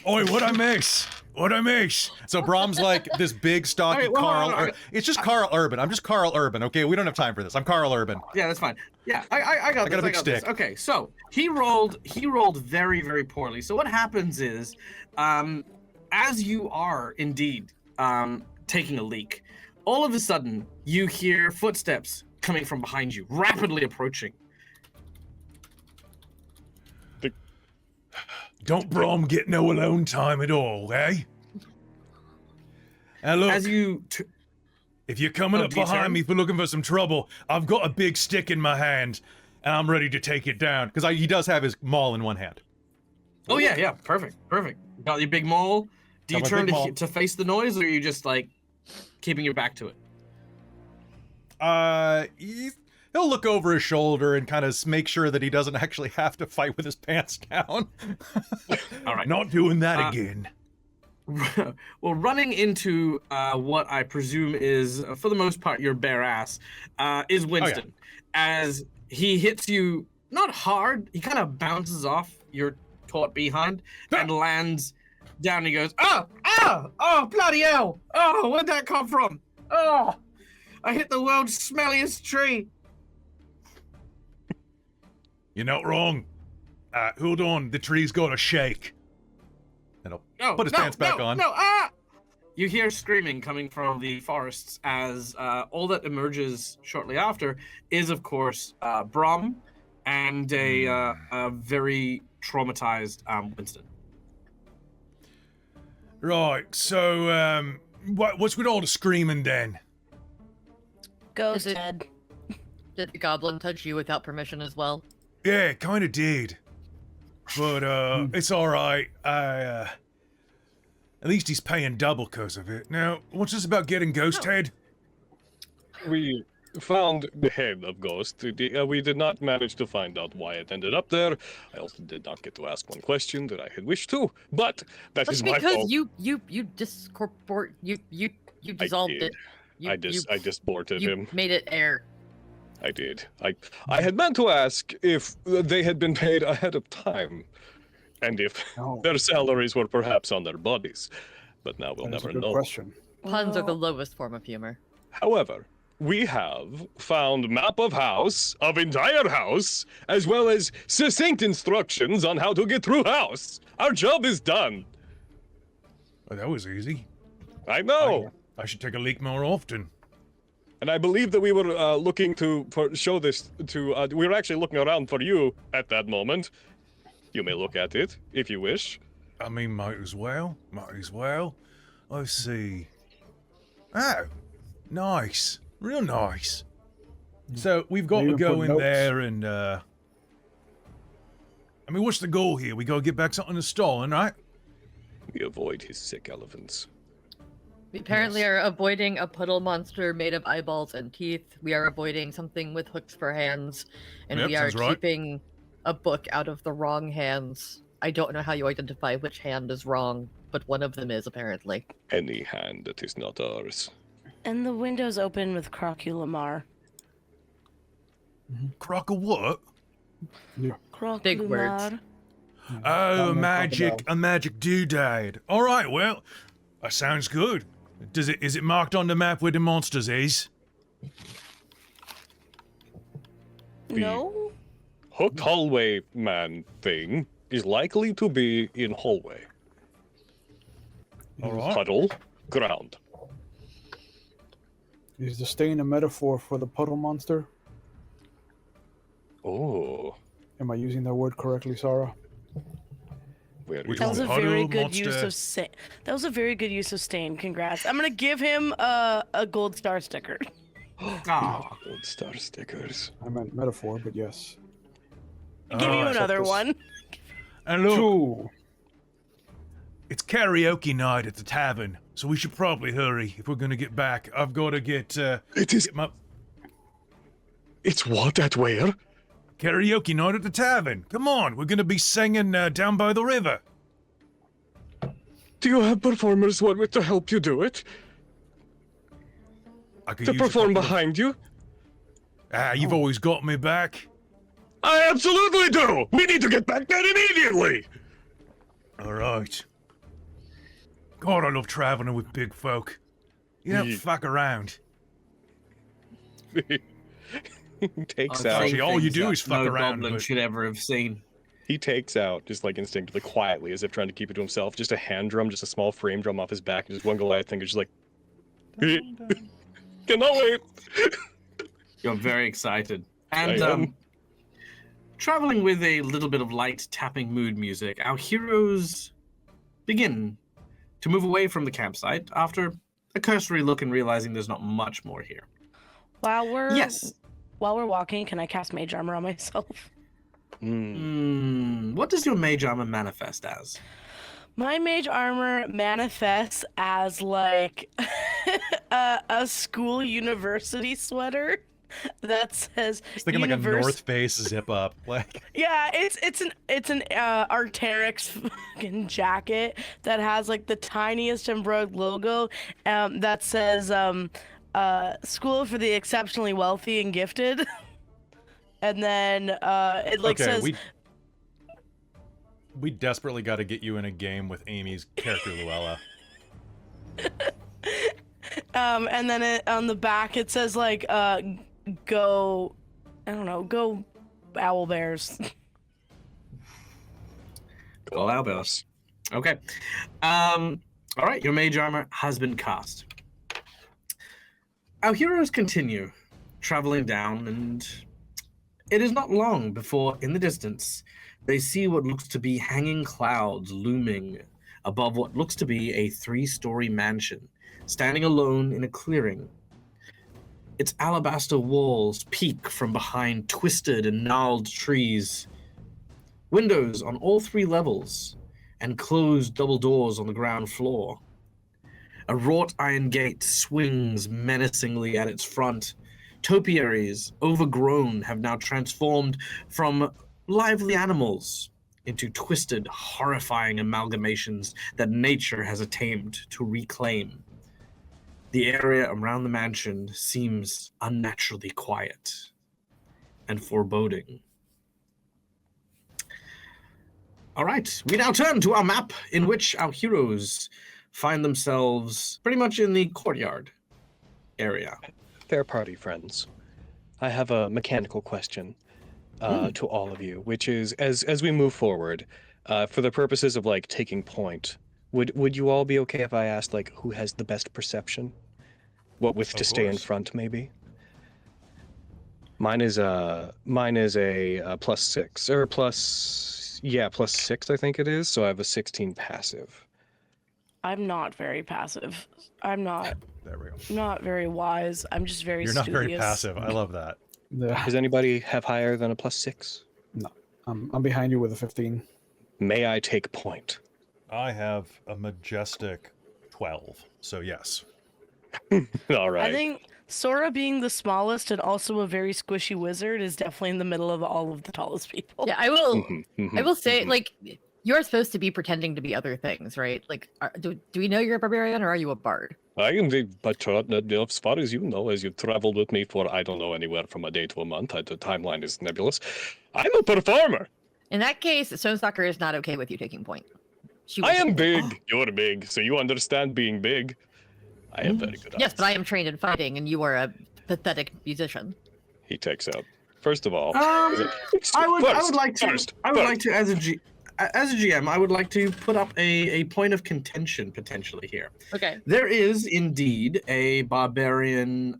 Speaker 1: "Oi, what I miss? What I miss? So Brom's like this big, stocky
Speaker 3: Okay, well,
Speaker 1: Carl.
Speaker 3: hold on,
Speaker 1: It's just Carl Urban. I'm just Carl Urban. Okay, we don't have time for this. I'm Carl Urban.
Speaker 3: Yeah, that's fine. Yeah, I got this.
Speaker 1: got a big
Speaker 3: this.
Speaker 1: stick.
Speaker 3: Okay, so he rolled very, very poorly. So what happens is, as you are indeed taking a leak, all of a sudden you hear footsteps coming from behind you, rapidly approaching.
Speaker 1: Don't Brom get no alone time at all, eh? And look,
Speaker 3: As you
Speaker 1: if you're coming up behind me for looking for some trouble, I've got a big stick in my hand, and I'm ready to take it down. Because he does have his maul in one hand.
Speaker 3: Oh yeah, perfect. Got your big maul. Do you
Speaker 1: Got my
Speaker 3: turn
Speaker 1: big maul.
Speaker 3: to face the noise, or are you just like keeping your back to it?
Speaker 1: He'll look over his shoulder and kind of make sure that he doesn't actually have to fight with his pants down.
Speaker 3: All right.
Speaker 1: Not doing that again.
Speaker 3: Well, running into what I presume is, for the most part, your bare ass, is Winston. As he hits you, not hard, he kind of bounces off your taut behind and lands down. He goes, oh, bloody hell! Oh, where'd that come from? Oh, I hit the world's smelliest tree.
Speaker 1: You're not wrong. Hold on, the tree's got a shake. And he'll put his pants back on.
Speaker 3: You hear screaming coming from the forests as all that emerges shortly after is, of course, Brom and a very traumatized Winston.
Speaker 1: Right, so, what's with all the screaming then?
Speaker 5: Ghost
Speaker 2: Is it-
Speaker 5: head.
Speaker 2: Did the goblin touch you without permission as well?
Speaker 1: Yeah, kind of did. But, it's alright. At least he's paying double because of it. Now, what's this about getting Ghost Head?
Speaker 4: We found the head of Ghost. We did not manage to find out why it ended up there. I also did not get to ask one question that I had wished to, but that
Speaker 2: That's
Speaker 4: is my
Speaker 2: because
Speaker 4: fault.
Speaker 2: you dissolved
Speaker 4: did.
Speaker 2: it.
Speaker 4: I just boarded
Speaker 2: You
Speaker 4: him.
Speaker 2: made it air.
Speaker 4: I did. I had meant to ask if they had been paid ahead of time, and if their salaries were perhaps on their bodies, but now we'll
Speaker 6: That's a
Speaker 4: never
Speaker 6: good
Speaker 4: know.
Speaker 6: question.
Speaker 2: Puns are the lowest form of humor.
Speaker 4: However, we have found map of house, of entire house, as well as succinct instructions on how to get through house. Our job is done.
Speaker 1: Oh, that was easy.
Speaker 4: I know.
Speaker 1: I should take a leak more often.
Speaker 4: And I believe that we were looking to show this to. We were actually looking around for you at that moment. You may look at it if you wish.
Speaker 1: I mean, might as well. Let's see. Oh, nice. Real nice. So we've got
Speaker 6: Maybe
Speaker 1: to go
Speaker 6: put
Speaker 1: in
Speaker 6: notes.
Speaker 1: there and, I mean, what's the goal here? We gotta get back something that's stolen, right?
Speaker 4: We avoid his sick elephants.
Speaker 2: We apparently are avoiding a puddle monster made of eyeballs and teeth. We are avoiding something with hooks for hands. And
Speaker 1: Yep,
Speaker 2: we are
Speaker 1: sounds right.
Speaker 2: keeping a book out of the wrong hands. I don't know how you identify which hand is wrong, but one of them is apparently.
Speaker 4: Any hand that is not ours.
Speaker 5: And the window's open with Croculamar.
Speaker 1: Crock of what?
Speaker 5: Croculamar.
Speaker 2: Big words.
Speaker 1: Oh, a
Speaker 6: make
Speaker 1: magic doodad. All right, well, that sounds good. Is it marked on the map where the monsters is?
Speaker 5: No?
Speaker 4: Hooked hallway man thing is likely to be in hallway.
Speaker 1: All right.
Speaker 4: Puddle, ground.
Speaker 6: Is the stain a metaphor for the puddle monster?
Speaker 4: Oh,
Speaker 6: Am I using that word correctly, Sarah?
Speaker 4: where
Speaker 1: Which
Speaker 4: is
Speaker 5: That was
Speaker 1: one?
Speaker 5: a very
Speaker 1: Puddle
Speaker 5: good use
Speaker 1: monster.
Speaker 5: of stain. That was a very good use of stain. Congrats. I'm gonna give him a gold star sticker.
Speaker 3: Ah,
Speaker 4: Gold star stickers.
Speaker 6: I meant metaphor, but yes.
Speaker 5: Give you
Speaker 1: Alright.
Speaker 5: another
Speaker 6: this-
Speaker 5: one.
Speaker 1: And look,
Speaker 6: Two.
Speaker 1: it's karaoke night at the tavern, so we should probably hurry if we're gonna get back. I've got to get
Speaker 4: It is.
Speaker 1: get my
Speaker 4: It's what at where?
Speaker 1: karaoke night at the tavern. Come on, we're gonna be singing down by the river.
Speaker 4: Do you have performers want me to help you do it?
Speaker 1: I could
Speaker 4: To
Speaker 1: use a
Speaker 4: perform
Speaker 1: couple of-
Speaker 4: behind you?
Speaker 1: You've always got me back.
Speaker 4: I absolutely do! We need to get back there immediately!
Speaker 1: All right. God, I love traveling with big folk. You don't fuck around.
Speaker 4: Takes
Speaker 3: I'll
Speaker 4: out.
Speaker 3: say
Speaker 1: Actually, all you
Speaker 3: things
Speaker 1: do
Speaker 3: that
Speaker 1: is fuck
Speaker 3: no
Speaker 1: around,
Speaker 3: goblin
Speaker 1: but-
Speaker 3: should ever have seen.
Speaker 4: He takes out, just like instinctively, quietly, as if trying to keep it to himself, just a hand drum, just a small frame drum off his back, and just one Goliath thing is just like, cannot wait.
Speaker 3: You're very excited.
Speaker 4: I
Speaker 3: And
Speaker 4: am.
Speaker 3: traveling with a little bit of light tapping mood music, our heroes begin to move away from the campsite after a cursory look and realizing there's not much more here.
Speaker 5: While we're
Speaker 3: Yes.
Speaker 5: walking, can I cast Mage Armor on myself?
Speaker 3: What does your mage armor manifest as?
Speaker 5: My Mage Armor manifests as like a school university sweater that says
Speaker 1: Just thinking like a North Face zip up. Like,
Speaker 5: Yeah, it's an Arc'teryx fucking jacket that has like the tiniest embroidered logo that says school for the exceptionally wealthy and gifted. And then it like
Speaker 1: okay,
Speaker 5: says
Speaker 1: we desperately got to get you in a game with Amy's character Luella.
Speaker 5: and then on the back it says like go Owl Bears.
Speaker 3: Go Albus. Okay. All right, your mage armor has been cast. Our heroes continue traveling down, and it is not long before, in the distance, they see what looks to be hanging clouds looming above what looks to be a 3-story mansion, standing alone in a clearing. Its alabaster walls peek from behind twisted and gnarled trees. Windows on all 3 levels, and closed double doors on the ground floor. A wrought iron gate swings menacingly at its front. Topiaries, overgrown, have now transformed from lively animals into twisted, horrifying amalgamations that nature has attained to reclaim. The area around the mansion seems unnaturally quiet and foreboding. All right, we now turn to our map, in which our heroes find themselves pretty much in the courtyard area.
Speaker 4: Fair party, friends. I have a mechanical question to all of you, which is, as we move forward, for the purposes of like taking point, would you all be okay if I asked like who has the best perception? What with to stay in
Speaker 1: course.
Speaker 4: front, maybe? Mine is a +6 or +6, I think it is. So I have a 16 passive.
Speaker 5: I'm not very passive. I'm not
Speaker 1: There we go.
Speaker 5: not very wise. I'm just very
Speaker 1: You're not very
Speaker 5: studious.
Speaker 1: passive. I love that.
Speaker 4: Does anybody have higher than a +6?
Speaker 6: I'm behind you with a 15.
Speaker 4: May I take point?
Speaker 1: I have a majestic 12. So yes.
Speaker 4: All right.
Speaker 5: I think Sora being the smallest and also a very squishy wizard is definitely in the middle of all of the tallest people.
Speaker 2: Yeah, I will.
Speaker 4: Mhm,
Speaker 2: I will say,
Speaker 4: mhm.
Speaker 2: like, you're supposed to be pretending to be other things, right? Like, do we know you're a barbarian or are you a bard?
Speaker 4: I am the, but as far as you know, as you've traveled with me for, I don't know, anywhere from a day to a month, the timeline is nebulous. I'm a performer.
Speaker 2: In that case, Stonestalker is not okay with you taking point. She
Speaker 4: I
Speaker 2: will
Speaker 4: am
Speaker 2: take point.
Speaker 4: big. You're big, so you understand being big. I have very good eyes.
Speaker 2: Yes, but I am trained in fighting, and you are a pathetic musician.
Speaker 4: He takes out. First of all,
Speaker 3: I would like to
Speaker 4: first.
Speaker 3: as a GM, I would like to put up a point of contention potentially here.
Speaker 2: Okay.
Speaker 3: There is indeed a barbarian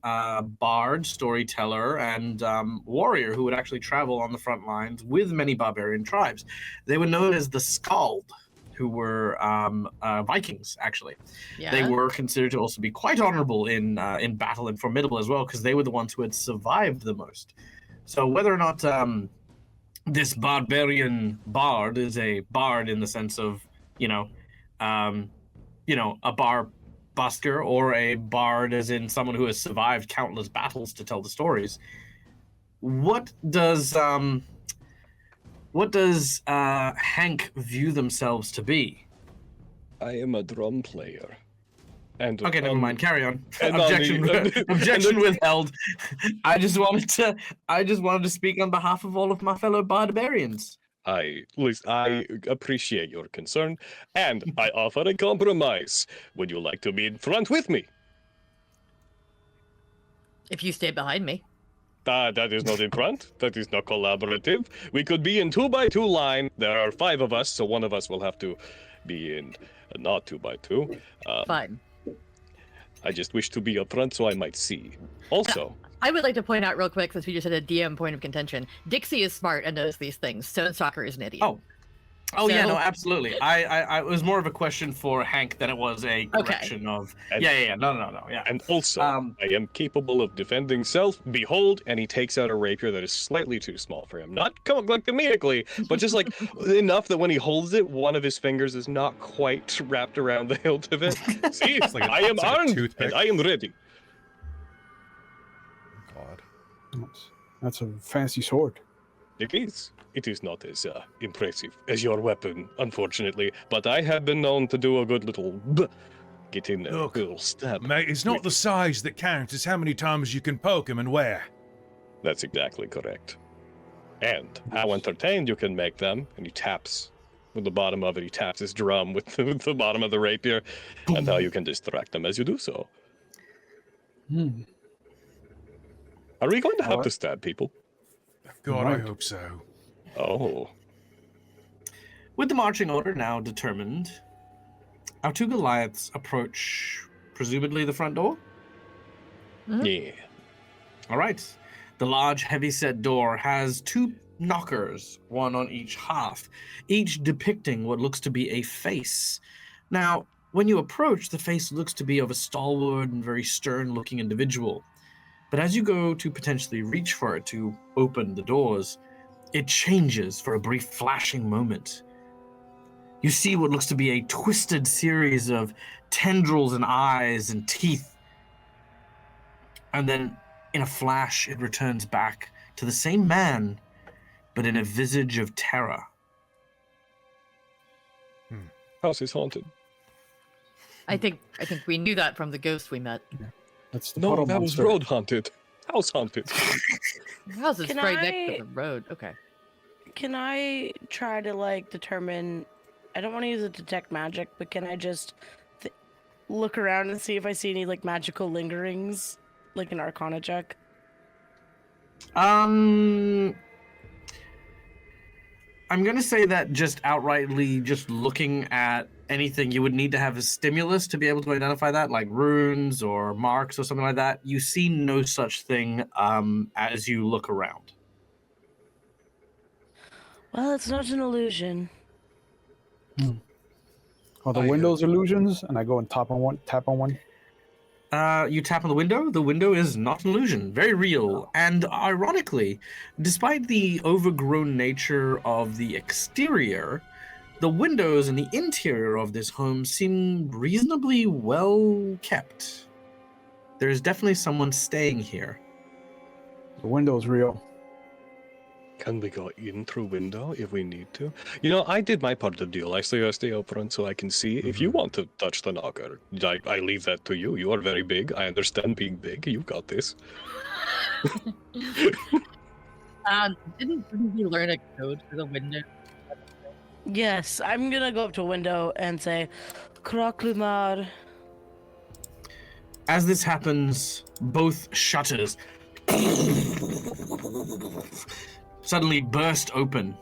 Speaker 3: bard, storyteller, and warrior who would actually travel on the front lines with many barbarian tribes. They were known as the Skald, who were Vikings, actually.
Speaker 2: Yeah.
Speaker 3: They were considered to also be quite honorable in battle and formidable as well, because they were the ones who had survived the most. So whether or not this barbarian bard is a bard in the sense of, a bar busker, or a bard as in someone who has survived countless battles to tell the stories, what does Hank view themselves to be?
Speaker 4: I am a drum player. And
Speaker 3: Okay, never mind. Carry on.
Speaker 4: and on the-
Speaker 3: Objection withheld. I just wanted to speak on behalf of all of my fellow barbarians.
Speaker 4: I appreciate your concern, and I offer a compromise. Would you like to be in front with me?
Speaker 2: If you stay behind me.
Speaker 4: That is not in front. That is not collaborative. We could be in 2x2 line. There are 5 of us, so one of us will have to be in not 2x2.
Speaker 2: Fine.
Speaker 4: I just wish to be up front so I might see. Also,
Speaker 2: I would like to point out real quick, since we just had a DM point of contention, Dixie is smart and knows these things. Stonestalker is an idiot.
Speaker 3: Oh yeah,
Speaker 2: So-
Speaker 3: no, absolutely. I it was more of a question for Hank than it was a correction of.
Speaker 4: And-
Speaker 3: Yeah. No, yeah.
Speaker 4: and also,
Speaker 3: Um,
Speaker 4: I am capable of defending self. Behold, and he takes out a rapier that is slightly too small for him. Not like comedically, but just like enough that when he holds it, one of his fingers is not quite wrapped around the hilt of it. See,
Speaker 1: like a-
Speaker 4: I am
Speaker 1: it's like a
Speaker 4: armed
Speaker 1: toothpick.
Speaker 4: and I am ready.
Speaker 1: God.
Speaker 6: That's a fancy sword.
Speaker 4: It is. It is not as impressive as your weapon, unfortunately, but I have been known to do a good little get in there,
Speaker 1: Look,
Speaker 4: little stab.
Speaker 1: Mate, it's not the size that counts, it's how many times you can poke him and where.
Speaker 4: That's exactly correct. And how entertained you can make them, and he taps with the bottom of it, he taps his drum with the bottom of the rapier, and how you can distract them as you do so.
Speaker 6: Hmm.
Speaker 4: Are we going to have
Speaker 6: What?
Speaker 4: to stab people?
Speaker 1: God,
Speaker 6: Right.
Speaker 1: I hope so.
Speaker 4: Oh.
Speaker 3: With the marching order now determined, our 2 Goliaths approach presumably the front door.
Speaker 4: Yeah.
Speaker 3: All right. The large, heavy-set door has 2 knockers, one on each half, each depicting what looks to be a face. Now, when you approach, the face looks to be of a stalwart and very stern-looking individual. But as you go to potentially reach for it to open the doors, it changes for a brief flashing moment. You see what looks to be a twisted series of tendrils and eyes and teeth. And then, in a flash, it returns back to the same man, but in a visage of terror.
Speaker 4: House is haunted.
Speaker 2: I think we knew that from the ghost we met.
Speaker 6: That's the
Speaker 4: No,
Speaker 6: puddle
Speaker 4: that was
Speaker 6: monster.
Speaker 4: road haunted. House haunted.
Speaker 2: The house is
Speaker 5: Can
Speaker 2: right next
Speaker 5: I-
Speaker 2: to the road. Okay.
Speaker 5: Can I try to like determine? I don't want to use it to detect magic, but can I just look around and see if I see any like magical lingerings, like an Arcana check?
Speaker 3: I'm gonna say that just outrightly, just looking at anything, you would need to have a stimulus to be able to identify that, like runes or marks or something like that. You see no such thing as you look around.
Speaker 5: Well, it's not an illusion.
Speaker 6: Oh, the
Speaker 4: I
Speaker 6: windows illusions, and I go and tap on one.
Speaker 3: You tap on the window. The window is not an illusion, very real. And ironically, despite the overgrown nature of the exterior, the windows and the interior of this home seem reasonably well kept. There's definitely someone staying here.
Speaker 6: The window's real.
Speaker 4: Can we go in through window if we need to? You know, I did my part of the deal. I stay up front so I can see. If you want to touch the knocker, I leave that to you. You are very big. I understand being big. You got this.
Speaker 2: Didn't we learn a code for the window?
Speaker 5: Yes, I'm gonna go up to a window and say, "Kroklimar."
Speaker 3: As this happens, both shutters suddenly burst open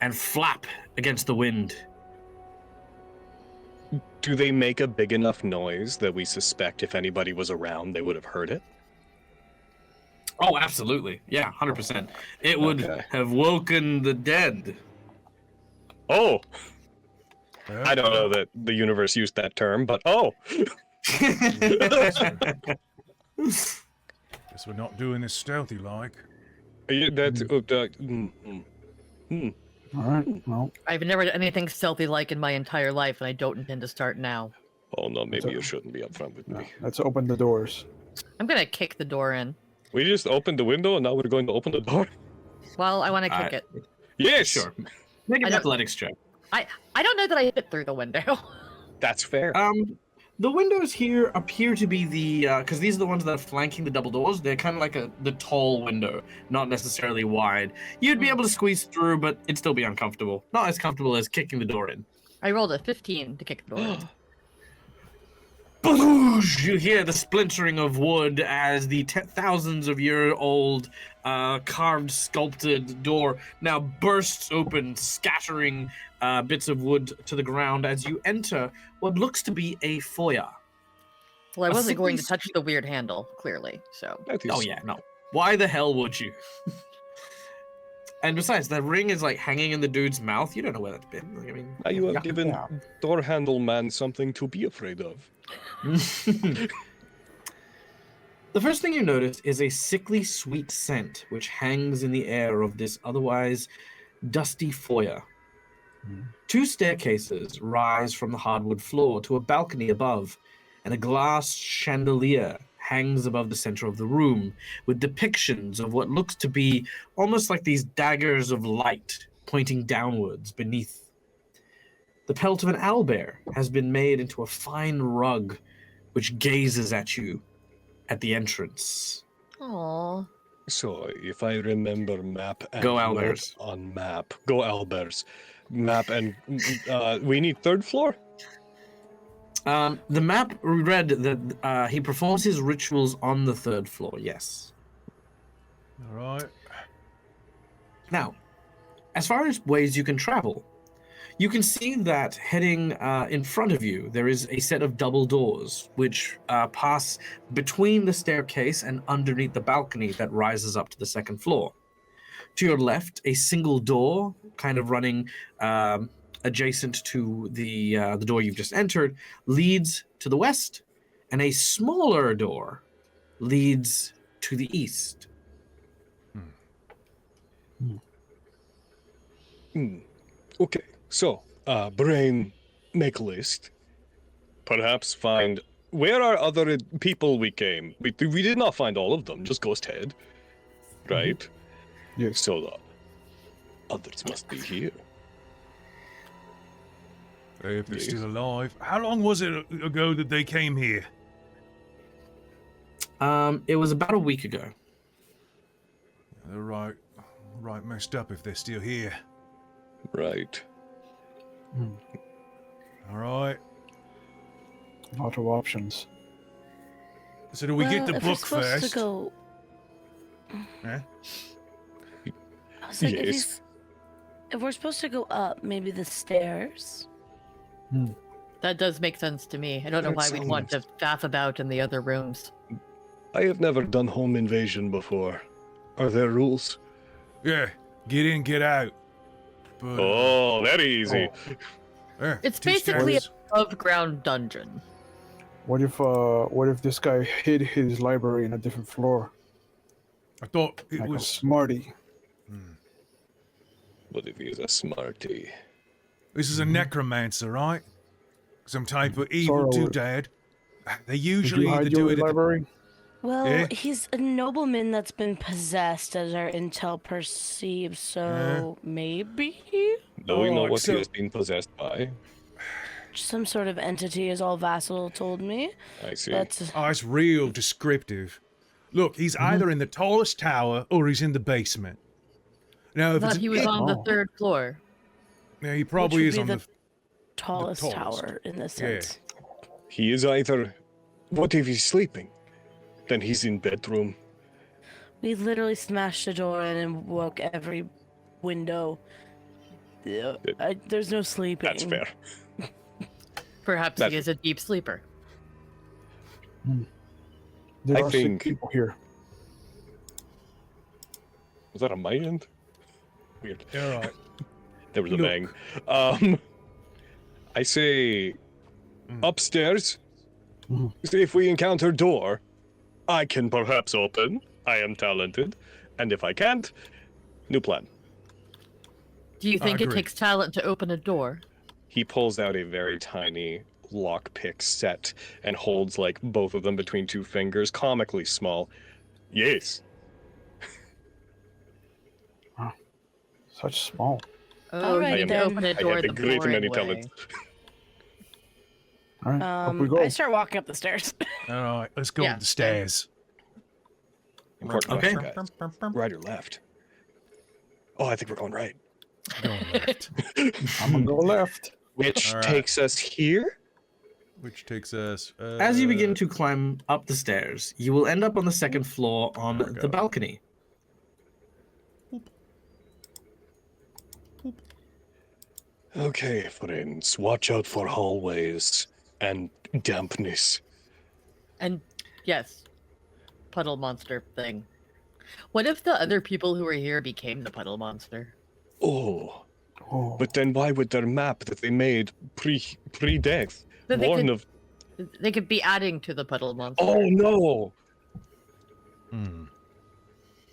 Speaker 3: and flap against the wind.
Speaker 4: Do they make a big enough noise that we suspect if anybody was around, they would have heard it?
Speaker 3: Oh, absolutely. Yeah, 100%. It would
Speaker 4: Okay.
Speaker 3: have woken the dead.
Speaker 4: Oh, I don't know that the universe used that term, but oh,
Speaker 1: Guess we're not doing this stealthy like.
Speaker 4: that's
Speaker 6: All right. Well,
Speaker 2: I've never done anything stealthy like in my entire life, and I don't intend to start now.
Speaker 4: Oh no, maybe you shouldn't be upfront with
Speaker 6: no,
Speaker 4: me.
Speaker 6: let's open the doors.
Speaker 2: I'm gonna kick the door in.
Speaker 4: We just opened the window and now we're going to open the door.
Speaker 2: Well, I want to kick it.
Speaker 4: Yes,
Speaker 3: Sure. Make
Speaker 2: I
Speaker 3: an
Speaker 2: don't-
Speaker 3: athletics check.
Speaker 2: I don't know that I fit through the window.
Speaker 4: That's fair.
Speaker 3: The windows here appear to be because these are the ones that are flanking the double doors. They're kind of like the tall window, not necessarily wide. You'd be able to squeeze through, but it'd still be uncomfortable. Not as comfortable as kicking the door in.
Speaker 2: I rolled a 15 to kick the door in.
Speaker 3: Boosh! You hear the splintering of wood as the thousands of year old carved, sculpted door now bursts open, scattering bits of wood to the ground as you enter what looks to be a foyer.
Speaker 2: Well, I
Speaker 3: A
Speaker 2: wasn't going to
Speaker 3: sickly
Speaker 2: touch the weird handle, clearly, so.
Speaker 4: That is-
Speaker 3: Oh yeah, no. Why the hell would you? And besides, the ring is like hanging in the dude's mouth. You don't know where that's been. Like, I mean,
Speaker 4: Now you have
Speaker 3: yeah.
Speaker 4: given door handle man something to be afraid of.
Speaker 3: The first thing you notice is a sickly sweet scent which hangs in the air of this otherwise dusty foyer. Two staircases rise from the hardwood floor to a balcony above, and a glass chandelier hangs above the center of the room with depictions of what looks to be almost like these daggers of light pointing downwards beneath. The pelt of an owlbear has been made into a fine rug which gazes at you at the entrance.
Speaker 2: Aww.
Speaker 4: So, if I remember map and
Speaker 3: Go
Speaker 4: note
Speaker 3: Owlbears.
Speaker 4: on map, go Owlbears. Map and we need third floor.
Speaker 3: The map read that he performs his rituals on the third floor, yes.
Speaker 1: All right.
Speaker 3: Now, as far as ways you can travel, you can see that heading in front of you, there is a set of double doors which pass between the staircase and underneath the balcony that rises up to the second floor. To your left, a single door, kind of running adjacent to the door you've just entered, leads to the west, and a smaller door leads to the east.
Speaker 4: Okay, so brain make a list. Perhaps find where are other people we came. We did not find all of them. Just Ghost Head, right?
Speaker 6: Yes.
Speaker 4: So the others must be here.
Speaker 1: If they're
Speaker 4: Yes.
Speaker 1: still alive. How long was it ago that they came here?
Speaker 3: It was about a week ago.
Speaker 1: They're right messed up if they're still here.
Speaker 4: Right.
Speaker 1: All right.
Speaker 6: A lot of options.
Speaker 1: So do we get the
Speaker 5: if we're
Speaker 1: book
Speaker 5: supposed
Speaker 1: first?
Speaker 5: To go...
Speaker 1: Eh?
Speaker 5: I was like,
Speaker 4: Yes.
Speaker 5: if we're supposed to go up, maybe the stairs.
Speaker 2: That does make sense to me. I don't know
Speaker 4: That
Speaker 2: why we'd want to faff about in the other rooms.
Speaker 4: I have never done home invasion before. Are there rules?
Speaker 1: Yeah. Get in, get out. But,
Speaker 4: Oh, very easy.
Speaker 1: yeah,
Speaker 2: It's
Speaker 1: two
Speaker 2: basically
Speaker 1: stairs.
Speaker 2: an above-ground dungeon.
Speaker 6: What if this guy hid his library in a different floor,
Speaker 1: I thought it
Speaker 6: like a
Speaker 1: was.
Speaker 6: smarty?
Speaker 4: What if he's a smarty?
Speaker 1: This is a necromancer, right? Some type of evil
Speaker 6: Sorrow.
Speaker 1: Dad. They
Speaker 6: Did
Speaker 1: usually
Speaker 6: you
Speaker 1: either
Speaker 6: hide
Speaker 1: do
Speaker 6: your
Speaker 1: it at the
Speaker 6: library?
Speaker 5: Well,
Speaker 1: Yeah.
Speaker 5: he's a nobleman that's been possessed, as our intel perceives, so maybe
Speaker 4: Do we know
Speaker 1: Oh,
Speaker 4: what
Speaker 1: so-
Speaker 4: he has been possessed by?
Speaker 5: some sort of entity, is all Vassal told me.
Speaker 4: I see.
Speaker 5: That's
Speaker 1: Oh, it's real descriptive. Look, he's either in the tallest tower or he's in the basement. Now,
Speaker 2: I
Speaker 1: if
Speaker 2: thought
Speaker 1: it's
Speaker 2: he was on the
Speaker 6: Oh.
Speaker 2: third floor.
Speaker 1: yeah, he probably
Speaker 5: would
Speaker 1: is
Speaker 5: be
Speaker 1: on
Speaker 5: the
Speaker 1: the.
Speaker 5: tallest
Speaker 1: tallest.
Speaker 5: tower in this sense.
Speaker 4: He is either. What if he's sleeping? Then he's in bedroom.
Speaker 5: We literally smashed the door in and woke every window. Yeah, there's no sleeping.
Speaker 4: That's fair.
Speaker 2: Perhaps
Speaker 4: That-
Speaker 2: he is a deep sleeper.
Speaker 6: There
Speaker 4: I
Speaker 6: are
Speaker 4: think-
Speaker 6: 6 people here.
Speaker 4: Was that on my end? Weird.
Speaker 1: All right.
Speaker 4: There was a
Speaker 1: Look.
Speaker 4: bang. I say upstairs. See if we encounter door, I can perhaps open. I am talented. And if I can't, new plan.
Speaker 2: Do you think it
Speaker 1: agree.
Speaker 2: takes talent to open a door?
Speaker 4: He pulls out a very tiny lockpick set and holds like both of them between two fingers, comically small. Yes.
Speaker 6: Such small.
Speaker 2: Oh,
Speaker 5: Alright
Speaker 2: you need to
Speaker 5: then.
Speaker 2: open a
Speaker 4: I
Speaker 2: door
Speaker 4: have a
Speaker 2: the
Speaker 4: great
Speaker 2: boring
Speaker 4: many
Speaker 2: way.
Speaker 4: talents.
Speaker 6: All right, up we go.
Speaker 5: I start walking up the stairs.
Speaker 1: All right, let's go
Speaker 2: Yeah,
Speaker 1: up the stairs.
Speaker 4: Important
Speaker 3: Okay.
Speaker 4: question, guys. Right or left? Oh, I think we're going right.
Speaker 1: Going left.
Speaker 6: I'm gonna go left.
Speaker 4: Which
Speaker 1: All right.
Speaker 4: takes us here?
Speaker 1: Which takes us...
Speaker 3: As you begin to climb up the stairs, you will end up on the second floor on
Speaker 1: There we
Speaker 3: the
Speaker 1: go.
Speaker 3: balcony.
Speaker 4: Okay, friends, watch out for hallways and dampness.
Speaker 2: And yes, puddle monster thing. What if the other people who were here became the puddle monster?
Speaker 4: Oh,
Speaker 6: Oh,
Speaker 4: but then why would their map that they made pre-death
Speaker 2: But they
Speaker 4: warn
Speaker 2: could-
Speaker 4: of?
Speaker 2: They could be adding to the puddle monster.
Speaker 4: Oh no!
Speaker 1: Hmm.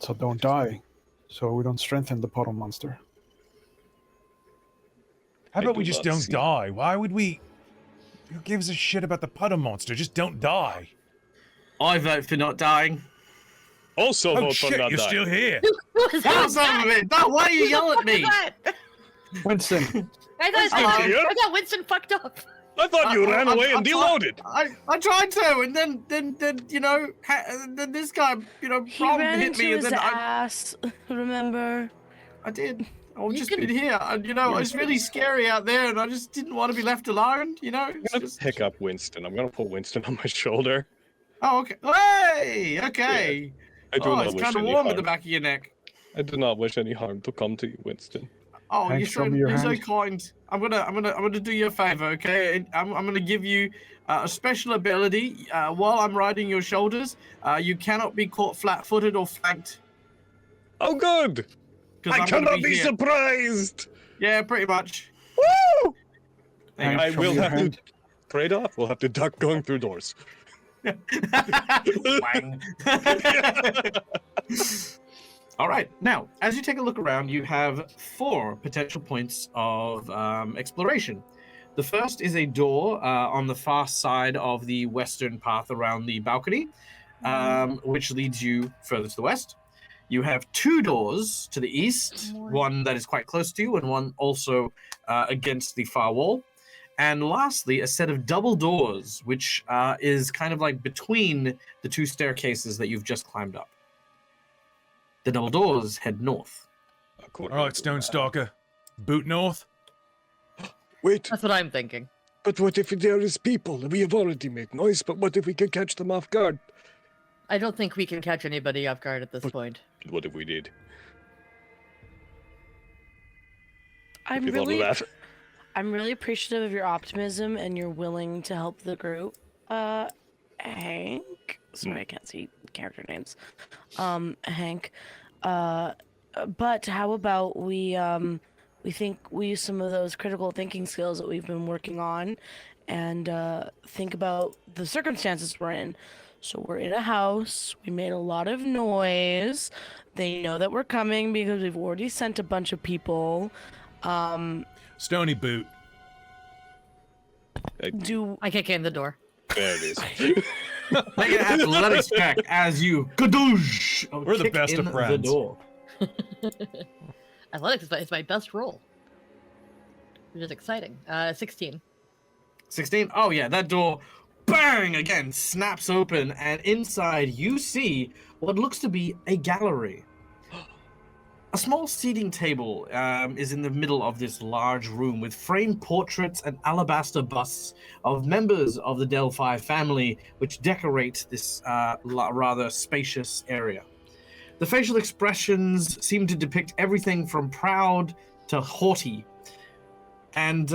Speaker 6: so don't die, so we don't strengthen the puddle monster.
Speaker 1: How
Speaker 4: I
Speaker 1: about we
Speaker 4: do
Speaker 1: just
Speaker 4: not
Speaker 1: don't
Speaker 4: see-
Speaker 1: die? Why would we... Who gives a shit about the puddle monster? Just don't die.
Speaker 3: I vote for not dying.
Speaker 4: Also
Speaker 1: Oh
Speaker 4: vote for
Speaker 1: shit,
Speaker 4: not
Speaker 1: you're
Speaker 4: dying.
Speaker 1: still here.
Speaker 2: What was
Speaker 3: Oh, son of a bitch! No, why do you yell at me?
Speaker 6: Winston,
Speaker 2: I thought Winston fucked up.
Speaker 4: I thought you ran away and deloaded.
Speaker 3: I tried to, and then you know, then this guy, you know,
Speaker 5: He
Speaker 3: Brom
Speaker 5: ran
Speaker 3: hit
Speaker 5: into
Speaker 3: me, and
Speaker 5: his
Speaker 3: then
Speaker 5: ass. Remember?
Speaker 3: I did. I've
Speaker 2: You
Speaker 3: just
Speaker 2: can-
Speaker 3: been here, and you know, it's really scary out there, and I just didn't want to be left alone. You know,
Speaker 4: I'm
Speaker 3: it's
Speaker 4: gonna
Speaker 3: just...
Speaker 4: pick up Winston. I'm gonna put Winston on my shoulder.
Speaker 3: Oh, okay. Hey, okay.
Speaker 4: I do
Speaker 3: Oh,
Speaker 4: not
Speaker 3: it's
Speaker 4: wish
Speaker 3: kind of
Speaker 4: any
Speaker 3: warm
Speaker 4: harm.
Speaker 3: at the back of your neck.
Speaker 4: I do not wish any harm to come to you, Winston.
Speaker 3: Oh,
Speaker 6: Hank,
Speaker 3: you're
Speaker 6: show me your
Speaker 3: you're so
Speaker 6: hand.
Speaker 3: kind. I'm gonna do you a favor, okay? I'm gonna give you a special ability. While I'm riding your shoulders, you cannot be caught flat-footed or flanked.
Speaker 4: Oh, good!
Speaker 3: 'Cause
Speaker 4: I
Speaker 3: I'm gonna
Speaker 4: cannot be
Speaker 3: here.
Speaker 4: surprised.
Speaker 3: Yeah, pretty much.
Speaker 4: Woo!
Speaker 3: There you
Speaker 6: Hank,
Speaker 4: I
Speaker 6: show
Speaker 4: will
Speaker 6: me your
Speaker 4: have to
Speaker 6: hand.
Speaker 4: trade off. We'll have to duck going through doors.
Speaker 3: go. Wang. All right. Now, as you take a look around, you have 4 potential points of exploration. The first is a door on the far side of the western path around the balcony, which leads you further to the west. You have 2 doors to the east, one that is quite close to you, and one also against the far wall. And lastly, a set of double doors, which is kind of like between the 2 staircases that you've just climbed up. The double doors head north.
Speaker 1: All right, Stonestalker. Boot north.
Speaker 4: Wait,
Speaker 2: That's what I'm thinking.
Speaker 4: but what if there is people? We have already made noise, but what if we can catch them off guard?
Speaker 2: I don't think we can catch anybody off guard at this point.
Speaker 4: What if we did?
Speaker 5: I'm
Speaker 4: People
Speaker 5: really,
Speaker 4: laugh.
Speaker 5: I'm really appreciative of your optimism and you're willing to help the group. Hank. Sorry, I can't see character names. Hank. But how about we think we use some of those critical thinking skills that we've been working on and think about the circumstances we're in. So we're in a house. We made a lot of noise. They know that we're coming because we've already sent a bunch of people.
Speaker 1: Stony boot.
Speaker 2: I kick in the door.
Speaker 4: There it is.
Speaker 3: Make an athletics check as you kadoosh.
Speaker 1: We're the
Speaker 3: kick
Speaker 1: best of
Speaker 3: in
Speaker 1: friends.
Speaker 3: The door.
Speaker 2: Athletics is my best roll, which is exciting. 16.
Speaker 3: 16. Oh yeah, that door, bang again, snaps open, and inside you see what looks to be a gallery. A small seating table is in the middle of this large room with framed portraits and alabaster busts of members of the Delphi family, which decorate this rather spacious area. The facial expressions seem to depict everything from proud to haughty. And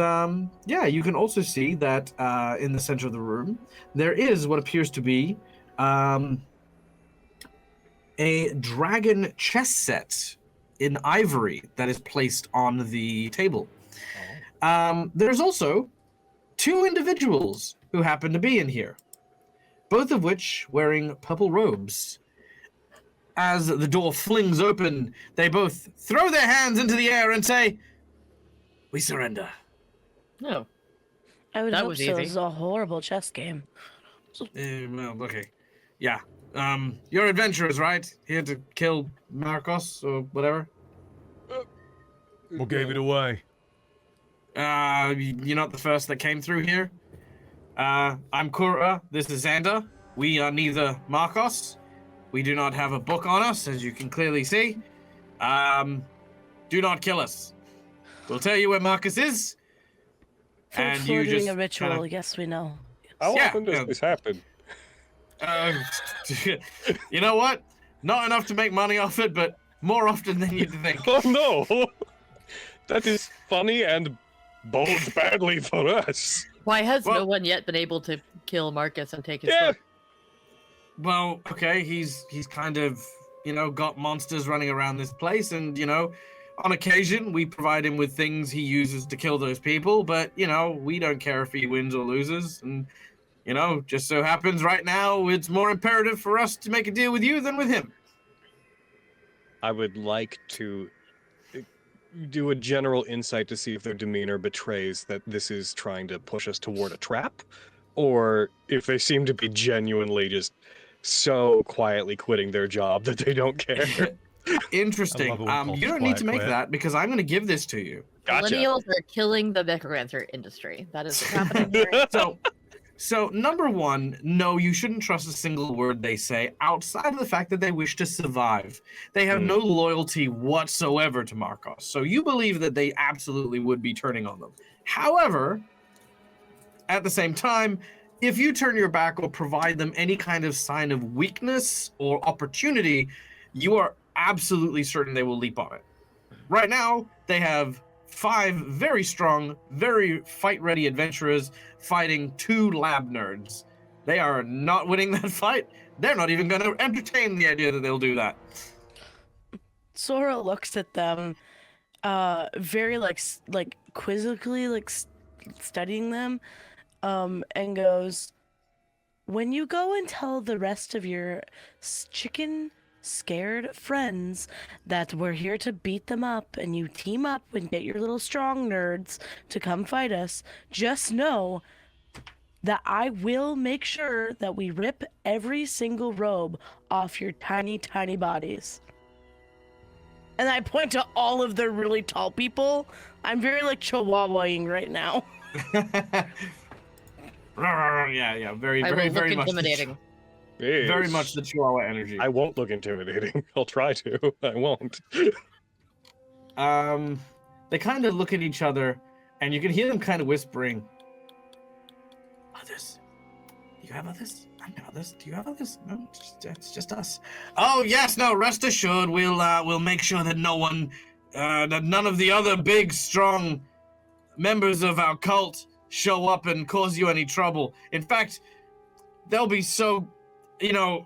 Speaker 3: yeah, you can also see that in the center of the room, there is what appears to be a dragon chess set in ivory that is placed on the table. There's also 2 individuals who happen to be in here, both of which wearing purple robes. As the door flings open, they both throw their hands into the air and say, "We surrender."
Speaker 2: No.
Speaker 5: I would
Speaker 2: That
Speaker 5: hope
Speaker 2: was
Speaker 5: so.
Speaker 2: easy.
Speaker 5: It's a horrible chess game.
Speaker 3: Well, okay. Yeah. You're adventurers, right? Here to kill Marcos or whatever?
Speaker 1: What gave it away?
Speaker 3: You're not the first that came through here? I'm Kura. This is Xander. We are neither Marcos. We do not have a book on us, as you can clearly see. Do not kill us. We'll tell you where Marcus is.
Speaker 5: For doing a ritual, yes, we know.
Speaker 4: How often does this happen?
Speaker 3: You know what? Not enough to make money off it, but more often than you'd think.
Speaker 4: Oh no! That is funny and bodes badly for us.
Speaker 2: Why has no one yet been able to kill Marcus and take his book?
Speaker 3: Well, okay, he's kind of, got monsters running around this place, and, on occasion we provide him with things he uses to kill those people, but, we don't care if he wins or loses, and, just so happens right now it's more imperative for us to make a deal with you than with him.
Speaker 4: I would like to do a general insight to see if their demeanor betrays that this is trying to push us toward a trap, or if they seem to be genuinely just so quietly quitting their job that they don't care.
Speaker 3: Interesting. You don't need to make that because I'm going to give this to you.
Speaker 4: Gotcha.
Speaker 2: Millennials are killing the necromancer industry. That is what's happening here.
Speaker 3: So number one, no, you shouldn't trust a single word they say outside of the fact that they wish to survive. They have no loyalty whatsoever to Marcos. So you believe that they absolutely would be turning on them. However, at the same time, if you turn your back or provide them any kind of sign of weakness or opportunity, you are absolutely certain they will leap on it. Right now, they have 5 very strong, very fight-ready adventurers fighting 2 lab nerds. They are not winning that fight. They're not even going to entertain the idea that they'll do that.
Speaker 5: Sora looks at them, very quizzically, studying them, and goes, "When you go and tell the rest of your chicken-scared friends that we're here to beat them up, and you team up and get your little strong nerds to come fight us, just know that I will make sure that we rip every single robe off your tiny, tiny bodies." And I point to all of the really tall people. I'm very chihuahuaing right now.
Speaker 3: Yeah, very much
Speaker 2: intimidating.
Speaker 3: Very much the Chihuahua energy.
Speaker 4: I won't look intimidating. I'll try to. I won't.
Speaker 3: They kind of look at each other, and you can hear them kind of whispering. Others? Do you have others? I know others. Do you have others? No, it's just us. Oh yes, no. Rest assured, we'll make sure that that none of the other big, strong members of our cult show up and cause you any trouble. In fact, they'll be so,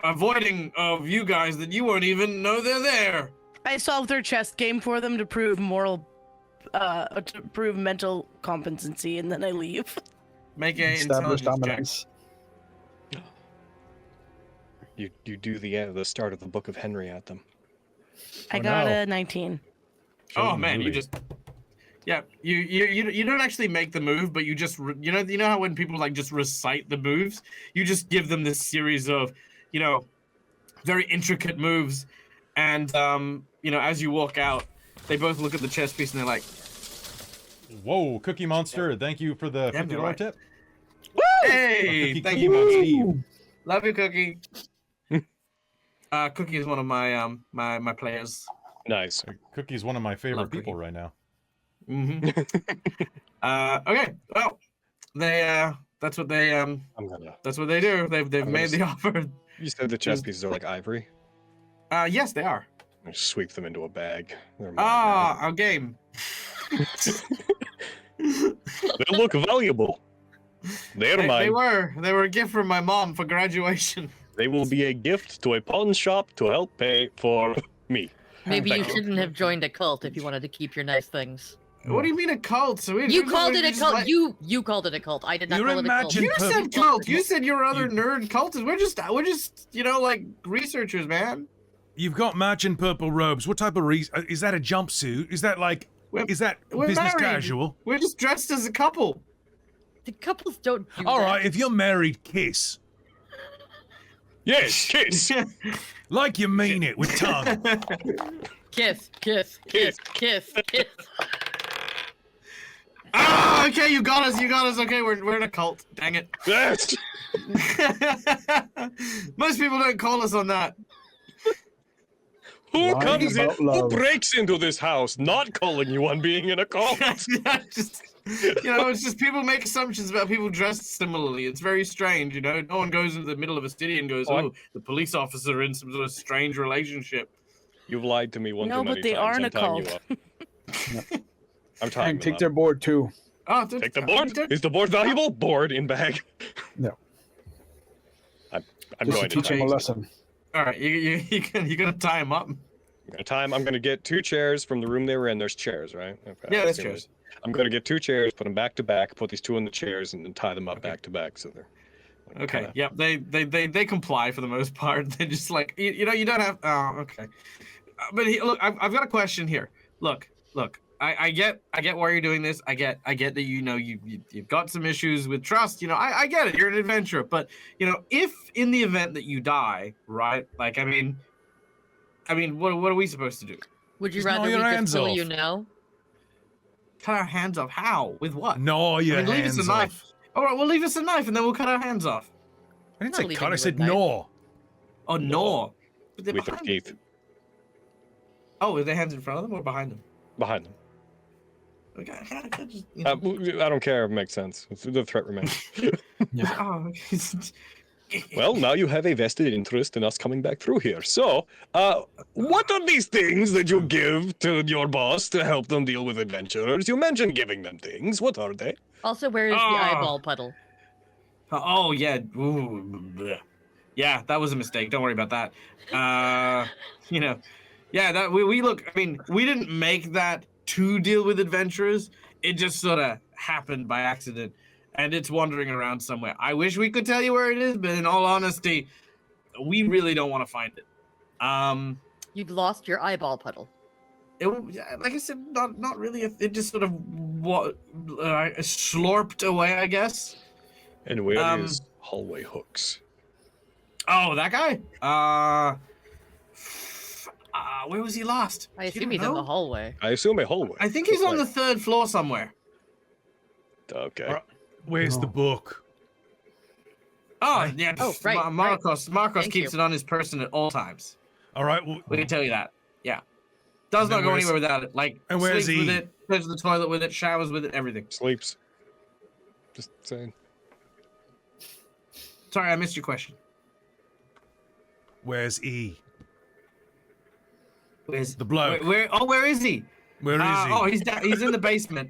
Speaker 3: avoiding of you guys that you won't even know they're there.
Speaker 5: I solved their chess game for them to prove mental competency, and then I leave.
Speaker 3: Make a
Speaker 6: Establish
Speaker 3: intelligence
Speaker 6: dominance.
Speaker 4: You do the start of the Book of Henry at them.
Speaker 5: I got a 19.
Speaker 3: Oh man, you just. Yeah, you don't actually make the move, but you just you know how when people just recite the moves, you just give them this series of very intricate moves, and as you walk out, they both look at the chess piece and they're like,
Speaker 1: Whoa, Cookie Monster! Thank you for the $50 tip.
Speaker 3: Woo! Hey, thank you, Steve. Love you, Cookie. Cookie is one of my my players.
Speaker 4: Nice.
Speaker 1: Cookie's one of my favorite
Speaker 3: Love
Speaker 1: people
Speaker 3: Cookie.
Speaker 1: right now.
Speaker 3: Mm-hmm. Okay. Well, they that's what they that's what they do. They've made the offer.
Speaker 4: You said the chess pieces are like ivory?
Speaker 3: Yes, they are.
Speaker 4: I sweep them into a bag. They're mine now.
Speaker 3: Our game.
Speaker 4: They look valuable. They're mine.
Speaker 3: They were a gift from my mom for graduation.
Speaker 4: They will be a gift to a pawn shop to help pay for me.
Speaker 2: Maybe
Speaker 4: Thank
Speaker 2: you shouldn't have joined a cult if you wanted to keep your nice things.
Speaker 3: What do you mean a cult? So
Speaker 2: You called it a cult. You called it a cult. I did not call it a cult.
Speaker 3: You said cult. You said your other nerd cultists. We're just researchers, man.
Speaker 1: You've got matching purple robes. What type of is that a jumpsuit? Is that
Speaker 3: We're
Speaker 1: business
Speaker 3: married.
Speaker 1: casual?
Speaker 3: We're just dressed as a couple.
Speaker 2: The couples don't do
Speaker 1: All
Speaker 2: that.
Speaker 1: right, if you're married, kiss.
Speaker 4: Yes, kiss.
Speaker 1: Like you mean it with tongue.
Speaker 2: Kiss, kiss, kiss, kiss, kiss.
Speaker 3: Ah, okay, you got us. Okay, we're in a cult. Dang it.
Speaker 4: Yes.
Speaker 3: Most people don't call us on that.
Speaker 4: Who
Speaker 6: Lying
Speaker 4: comes in?
Speaker 6: about
Speaker 4: Who
Speaker 6: love.
Speaker 4: breaks into this house? Not calling you on being in a cult.
Speaker 3: Just, it's just people make assumptions about people dressed similarly. It's very strange, No one goes into the middle of a city and goes, "Oh, the police officer in some sort of strange relationship."
Speaker 4: You've lied to me one
Speaker 5: No,
Speaker 4: too many
Speaker 5: but they
Speaker 4: times.
Speaker 5: are in
Speaker 4: I'm
Speaker 5: a
Speaker 4: tying you
Speaker 5: cult.
Speaker 4: up. I'm tying
Speaker 6: And
Speaker 4: them
Speaker 6: take
Speaker 4: up.
Speaker 6: their board too.
Speaker 3: Oh,
Speaker 4: Take the board. Is the board valuable? Board in bag.
Speaker 6: No.
Speaker 4: I'm
Speaker 6: Just
Speaker 4: going
Speaker 6: to
Speaker 4: to
Speaker 6: teach
Speaker 4: tie
Speaker 6: him a
Speaker 4: him.
Speaker 6: lesson.
Speaker 3: All right, you're gonna tie him up.
Speaker 4: I'm gonna get 2 chairs from the room they were in. There's chairs, right? Okay,
Speaker 3: Yeah,
Speaker 4: I
Speaker 3: that's
Speaker 4: assume
Speaker 3: chairs.
Speaker 4: I'm gonna get 2 chairs, put them back to back, put these 2 in the chairs, and then tie them up
Speaker 3: Okay.
Speaker 4: back to back. So they're
Speaker 3: Okay.
Speaker 4: kinda-
Speaker 3: Yep. They comply for the most part. They're just like you don't have. Oh, okay. But look, I've got a question here. Look. I get why you're doing this. I get that you've got some issues with trust. I get it. You're an adventurer, but if in the event that you die, right? Like I mean, what are we supposed to do?
Speaker 2: Would you
Speaker 1: Just gnaw
Speaker 2: rather we
Speaker 1: your
Speaker 2: just
Speaker 1: hands
Speaker 2: kill
Speaker 1: off.
Speaker 2: you now?
Speaker 3: Cut our hands off? How? With what?
Speaker 1: No, your
Speaker 3: leave us
Speaker 1: hands
Speaker 3: a knife.
Speaker 1: off.
Speaker 3: All right, we'll leave us a knife and then we'll cut our hands off.
Speaker 1: I didn't
Speaker 2: Not
Speaker 1: say
Speaker 2: leaving
Speaker 1: cut, I
Speaker 2: you
Speaker 1: said
Speaker 2: with knife.
Speaker 1: gnaw.
Speaker 3: Oh no! But they're
Speaker 4: with their
Speaker 3: behind
Speaker 4: teeth
Speaker 3: them. Oh, are their hands in front of them or behind them?
Speaker 4: behind them.
Speaker 3: Okay, I can't just,
Speaker 4: I don't care. It makes sense. The threat remains.
Speaker 3: Oh,
Speaker 4: Well, now you have a vested interest in us coming back through here. So, what are these things that you give to your boss to help them deal with adventurers? You mentioned giving them things. What are they?
Speaker 2: Also, where is the
Speaker 3: Ah.
Speaker 2: eyeball puddle?
Speaker 3: Oh yeah. Ooh, bleh. Yeah, that was a mistake. Don't worry about that. Yeah, that we look. I mean, we didn't make that to deal with adventurers. It just sort of happened by accident, and it's wandering around somewhere. I wish we could tell you where it is, but in all honesty, we really don't want to find it.
Speaker 2: You've lost your eyeball puddle.
Speaker 3: Like I said, not really. It just sort of slurped away, I guess.
Speaker 4: And where is hallway hooks?
Speaker 3: Oh, that guy. Where was he last?
Speaker 2: I
Speaker 3: You
Speaker 2: assume
Speaker 3: don't
Speaker 2: he's in the
Speaker 3: know?
Speaker 2: hallway.
Speaker 4: I assume a hallway.
Speaker 3: I think he's on the 3rd floor somewhere.
Speaker 4: Okay.
Speaker 1: Alright. Where's the book?
Speaker 3: Oh,
Speaker 1: Right.
Speaker 3: yeah.
Speaker 2: Oh, right,
Speaker 3: Marcos
Speaker 2: Thank
Speaker 3: keeps
Speaker 2: you.
Speaker 3: it on his person at all times.
Speaker 1: All right. Well,
Speaker 3: We can tell you that. Yeah. Does
Speaker 1: Then
Speaker 3: not go
Speaker 1: where's-
Speaker 3: anywhere without it. Like,
Speaker 1: and where's
Speaker 3: sleeps with
Speaker 1: he?
Speaker 3: it, goes to the toilet with it, showers with it, everything.
Speaker 4: Sleeps. Just saying.
Speaker 3: Sorry, I missed your question.
Speaker 1: where's E?
Speaker 3: Where's
Speaker 1: The bloke.
Speaker 3: where is he?
Speaker 1: Where is he?
Speaker 3: Oh, he's in the basement.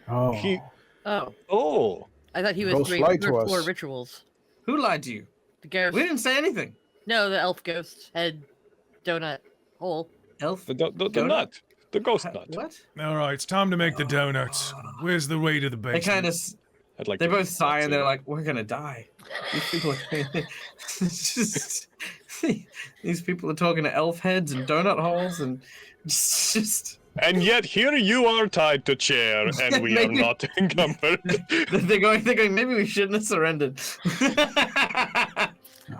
Speaker 6: Oh.
Speaker 4: He-
Speaker 2: Oh,
Speaker 4: Oh.
Speaker 2: I thought he was
Speaker 6: Ghost
Speaker 2: doing
Speaker 6: lied to
Speaker 2: floor
Speaker 6: us.
Speaker 2: rituals.
Speaker 3: Who lied to you?
Speaker 2: The ghost.
Speaker 3: We didn't say anything.
Speaker 2: No, the elf ghost head donut hole.
Speaker 3: Elf.
Speaker 4: The
Speaker 3: Donut?
Speaker 4: nut. The ghost nut.
Speaker 3: What?
Speaker 1: All right, it's time to make the donuts. Where's the way to the
Speaker 3: They
Speaker 1: basement?
Speaker 3: kind of.
Speaker 4: I'd like
Speaker 3: They
Speaker 4: to
Speaker 3: both
Speaker 4: eat
Speaker 3: sigh
Speaker 4: that
Speaker 3: and they're
Speaker 4: too.
Speaker 3: like, "We're gonna die." These people are it's just these people are talking to elf heads and donut holes and just
Speaker 4: And yet here you are tied to chair, and we are
Speaker 3: Maybe-
Speaker 4: not encumbered.
Speaker 3: they're going. Maybe we shouldn't have surrendered.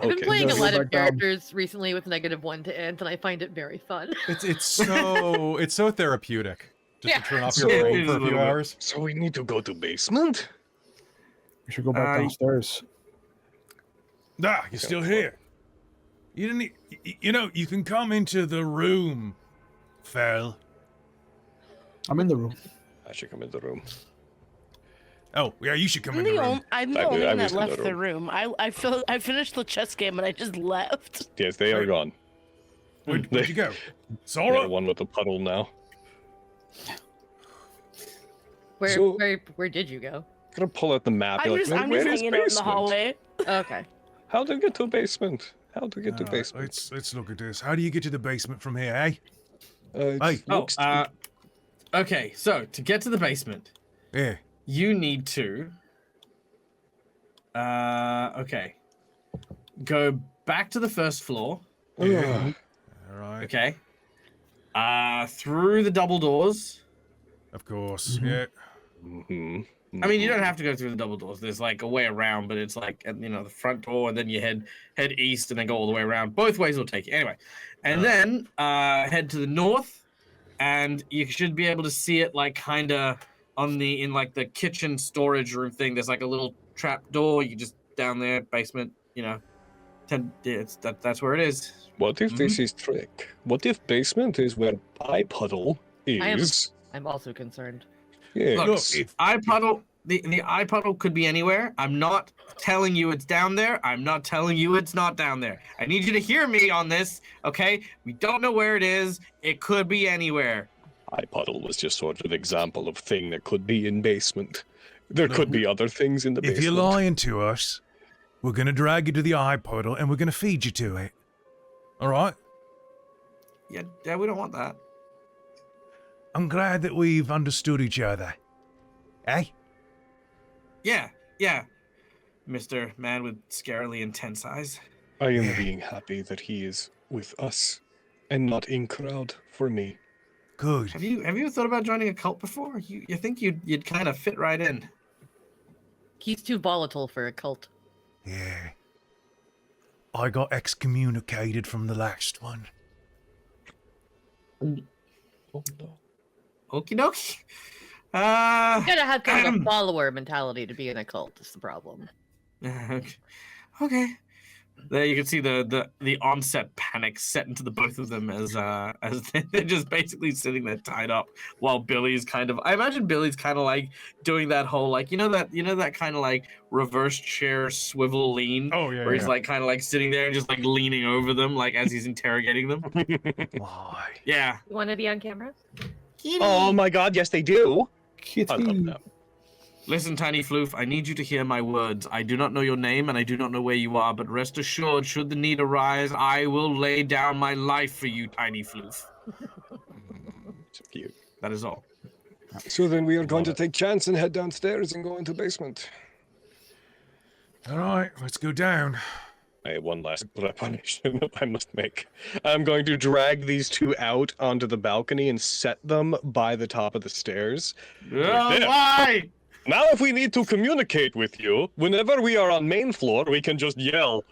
Speaker 2: I've been playing a
Speaker 6: Just
Speaker 2: lot
Speaker 6: go
Speaker 2: of
Speaker 6: back down.
Speaker 2: characters recently with -1 to int, and I find it very fun.
Speaker 1: It's so therapeutic. Just
Speaker 2: Yeah.
Speaker 1: to turn off your
Speaker 3: Yeah,
Speaker 1: brain
Speaker 3: it
Speaker 1: for
Speaker 3: is
Speaker 1: a
Speaker 3: a
Speaker 1: few
Speaker 3: little bit.
Speaker 1: hours.
Speaker 4: So we need to go to basement?
Speaker 6: We should go back downstairs.
Speaker 1: Ah, you're still here. You didn't. You can come into the room, Fel.
Speaker 6: I'm in the room.
Speaker 4: I should come in the room.
Speaker 1: Oh, yeah, you should come
Speaker 5: I'm
Speaker 1: in the room.
Speaker 5: the
Speaker 4: I
Speaker 5: only
Speaker 4: was
Speaker 5: one that
Speaker 4: in the
Speaker 5: left the room. I finished the chess game and I just left.
Speaker 4: Yes, they are gone.
Speaker 1: Where'd you go?
Speaker 4: The
Speaker 1: Sora?
Speaker 4: one with the puddle now.
Speaker 2: Where did you go?
Speaker 4: I'm gonna pull out the map.
Speaker 5: I'm
Speaker 4: You're
Speaker 5: just
Speaker 4: like, where is
Speaker 5: hanging out in the
Speaker 4: basement?
Speaker 5: hallway.
Speaker 2: Okay.
Speaker 4: How do we get to basement? How do we get to
Speaker 1: Alright,
Speaker 4: basement?
Speaker 1: let's look at this. How do you get to the basement from here, eh?
Speaker 4: It
Speaker 1: Hey.
Speaker 4: looks
Speaker 3: Okay. So to get to the basement,
Speaker 1: Yeah.
Speaker 3: you need to. Okay. Go back to the 1st floor.
Speaker 1: Yeah. All right.
Speaker 3: Okay. Through the double doors.
Speaker 1: Of course. Yeah.
Speaker 4: Mhm.
Speaker 3: I mean, you don't have to go through the double doors. There's like a way around, but it's like the front door, and then you head east, and then go all the way around. Both ways will take you anyway. And then head to the north, and you should be able to see it like kind of in like the kitchen storage room thing. There's like a little trap door. You just down there, basement. You know, that's where it is.
Speaker 4: What if this is trick? What if basement is where eye puddle is?
Speaker 2: I'm also concerned.
Speaker 4: Yes.
Speaker 1: Look,
Speaker 3: Eye puddle. The eye puddle could be anywhere. I'm not telling you it's down there. I'm not telling you it's not down there. I need you to hear me on this, okay? We don't know where it is. It could be anywhere.
Speaker 4: Eye puddle was just sort of an example of thing that could be in basement. There could be other things in the basement.
Speaker 1: if you're lying to us, we're going to drag you to the eye puddle and we're going to feed you to it. All right?
Speaker 3: Yeah, we don't want that.
Speaker 1: I'm glad that we've understood each other. Eh?
Speaker 3: Yeah. Mr. Man with scarily intense eyes.
Speaker 4: I am being happy that he is with us and not in crowd for me.
Speaker 1: Good.
Speaker 3: Have you thought about joining a cult before? You think you'd kind of fit right in?
Speaker 2: He's too volatile for a cult.
Speaker 1: Yeah. I got excommunicated from the last one.
Speaker 4: Oh no.
Speaker 3: Okie dokie.
Speaker 2: You gotta have kind of a follower mentality to be in a cult. Is the problem.
Speaker 3: Okay. There you can see the onset panic set into the both of them as they're just basically sitting there tied up while Billy's kind of, I imagine Billy's kind of like doing that whole like you know that kind of like reverse chair swivel lean where he's like kind of like sitting there and just like leaning over them like as he's interrogating them.
Speaker 1: Why?
Speaker 3: Yeah.
Speaker 2: You want to be on camera?
Speaker 4: Oh my god, yes they do.
Speaker 6: Kitty.
Speaker 4: I love that.
Speaker 3: Listen, Tiny Floof, I need you to hear my words. I do not know your name and I do not know where you are, but rest assured, should the need arise, I will lay down my life for you, Tiny Floof.
Speaker 4: So cute.
Speaker 3: That is all.
Speaker 4: So then we are going to take chance and head downstairs and go into basement.
Speaker 1: All right, let's go down.
Speaker 4: I have one last preparation I must make. I'm going to drag these two out onto the balcony and set them by the top of the stairs.
Speaker 3: Why?
Speaker 4: Now if we need to communicate with you, whenever we are on main floor, we can just yell.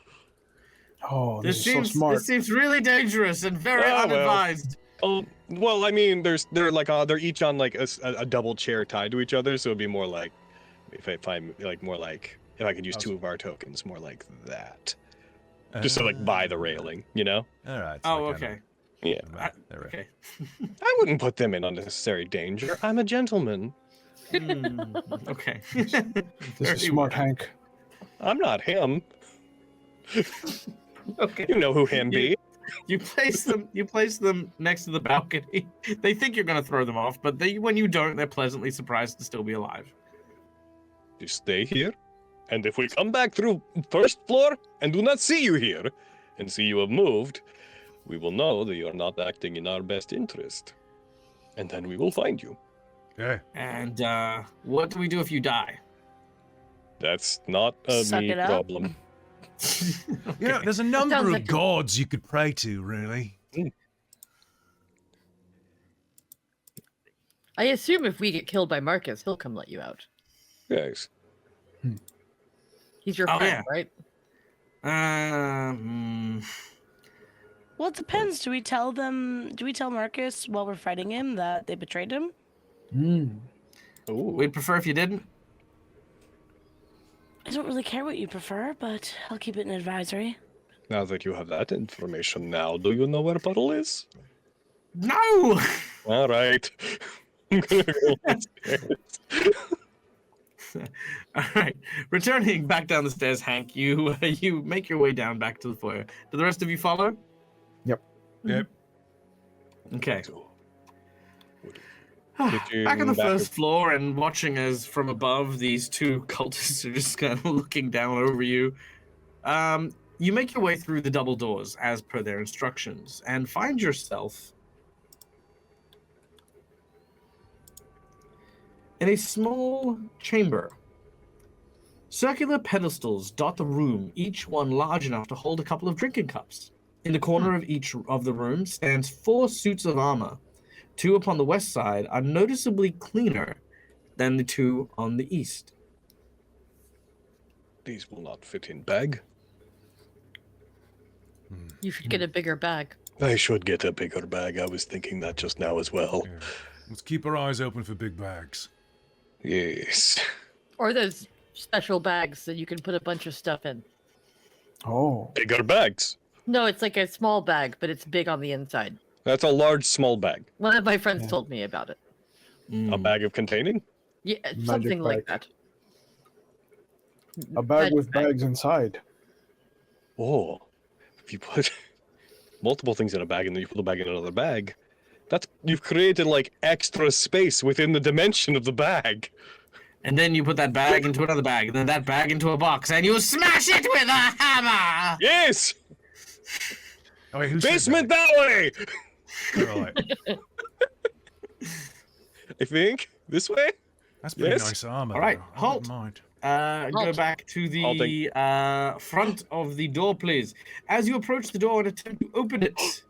Speaker 6: Oh, this is
Speaker 3: seems
Speaker 6: so smart.
Speaker 3: This seems really dangerous and very
Speaker 4: Oh, well.
Speaker 3: unadvised.
Speaker 4: Oh, well, I mean, they're each on like a double chair tied to each other, so it'd be more like, if I could use two of our tokens, more like that. Just so like by the railing, you know?
Speaker 1: All right.
Speaker 3: Oh, okay.
Speaker 4: Yeah.
Speaker 3: Okay.
Speaker 4: I wouldn't put them in unnecessary danger. I'm a gentleman.
Speaker 3: Okay.
Speaker 6: This is smart, Hank.
Speaker 4: I'm not him.
Speaker 3: Okay.
Speaker 4: You know who him be.
Speaker 3: You place them next to the balcony. They think you're gonna throw them off, but when you don't, they're pleasantly surprised to still be alive.
Speaker 4: You stay here, and if we come back through first floor and do not see you here, and see you have moved, we will know that you are not acting in our best interest. And then we will find you.
Speaker 1: Yeah.
Speaker 3: And what do we do if you die?
Speaker 4: That's not a
Speaker 5: Suck
Speaker 4: me
Speaker 5: it up.
Speaker 4: problem.
Speaker 1: You know, there's a number
Speaker 2: Sounds
Speaker 1: of
Speaker 2: like-
Speaker 1: gods you could pray to, really.
Speaker 2: I assume if we get killed by Marcus, he'll come let you out.
Speaker 4: Yes.
Speaker 2: He's your
Speaker 3: Oh,
Speaker 2: friend,
Speaker 3: yeah.
Speaker 2: right?
Speaker 5: Well, it depends. Do we tell Marcus while we're fighting him that they betrayed him?
Speaker 4: Ooh.
Speaker 3: We'd prefer if you didn't.
Speaker 5: I don't really care what you prefer, but I'll keep it an advisory.
Speaker 4: Now that you have that information now, do you know where Puddle is?
Speaker 3: No.
Speaker 4: All right. I'm gonna go upstairs.
Speaker 3: All right. Returning back down the stairs, Hank, you make your way down back to the foyer. Do the rest of you follow?
Speaker 1: Yep.
Speaker 3: Okay.
Speaker 4: you
Speaker 3: Back on the
Speaker 4: back
Speaker 3: first floor and watching as from above these two cultists are just kind of looking down over you. You make your way through the double doors as per their instructions and find yourself in a small chamber. Circular pedestals dot the room, each one large enough to hold a couple of drinking cups. In the corner of each of the rooms stands 4 suits of armor. 2 upon the west side are noticeably cleaner than the 2 on the east.
Speaker 4: These will not fit in bag.
Speaker 2: You should get a bigger bag.
Speaker 4: I should get a bigger bag. I was thinking that just now as well.
Speaker 1: Yeah. Let's keep our eyes open for big bags.
Speaker 4: Yes.
Speaker 2: Or those special bags that you can put a bunch of stuff in.
Speaker 6: Oh.
Speaker 4: Bigger bags.
Speaker 2: No, it's like a small bag, but it's big on the inside.
Speaker 4: That's a large, small bag.
Speaker 2: One of my friends
Speaker 6: Yeah.
Speaker 2: told me about it.
Speaker 4: A bag of containing?
Speaker 2: Yeah,
Speaker 6: Magic
Speaker 2: something like
Speaker 6: bag.
Speaker 2: that.
Speaker 6: A bag
Speaker 2: Magic
Speaker 6: with bags inside.
Speaker 4: Oh. If you put multiple things in a bag and then you put a bag in another bag, you've created like extra space within the dimension of the bag.
Speaker 3: And then you put that bag into another bag, and then that bag into a box, and you smash it with a hammer!
Speaker 4: Yes!
Speaker 1: Oh, wait, who said
Speaker 4: Basement that way!
Speaker 1: Right.
Speaker 4: I think. This way?
Speaker 1: That's pretty
Speaker 4: Yes.
Speaker 1: nice armor.
Speaker 3: All right,
Speaker 1: though. I
Speaker 3: halt.
Speaker 1: wouldn't mind.
Speaker 3: Go
Speaker 2: Halt.
Speaker 3: back to
Speaker 4: Halting.
Speaker 3: the front of the door, please. As you approach the door and attempt to open it,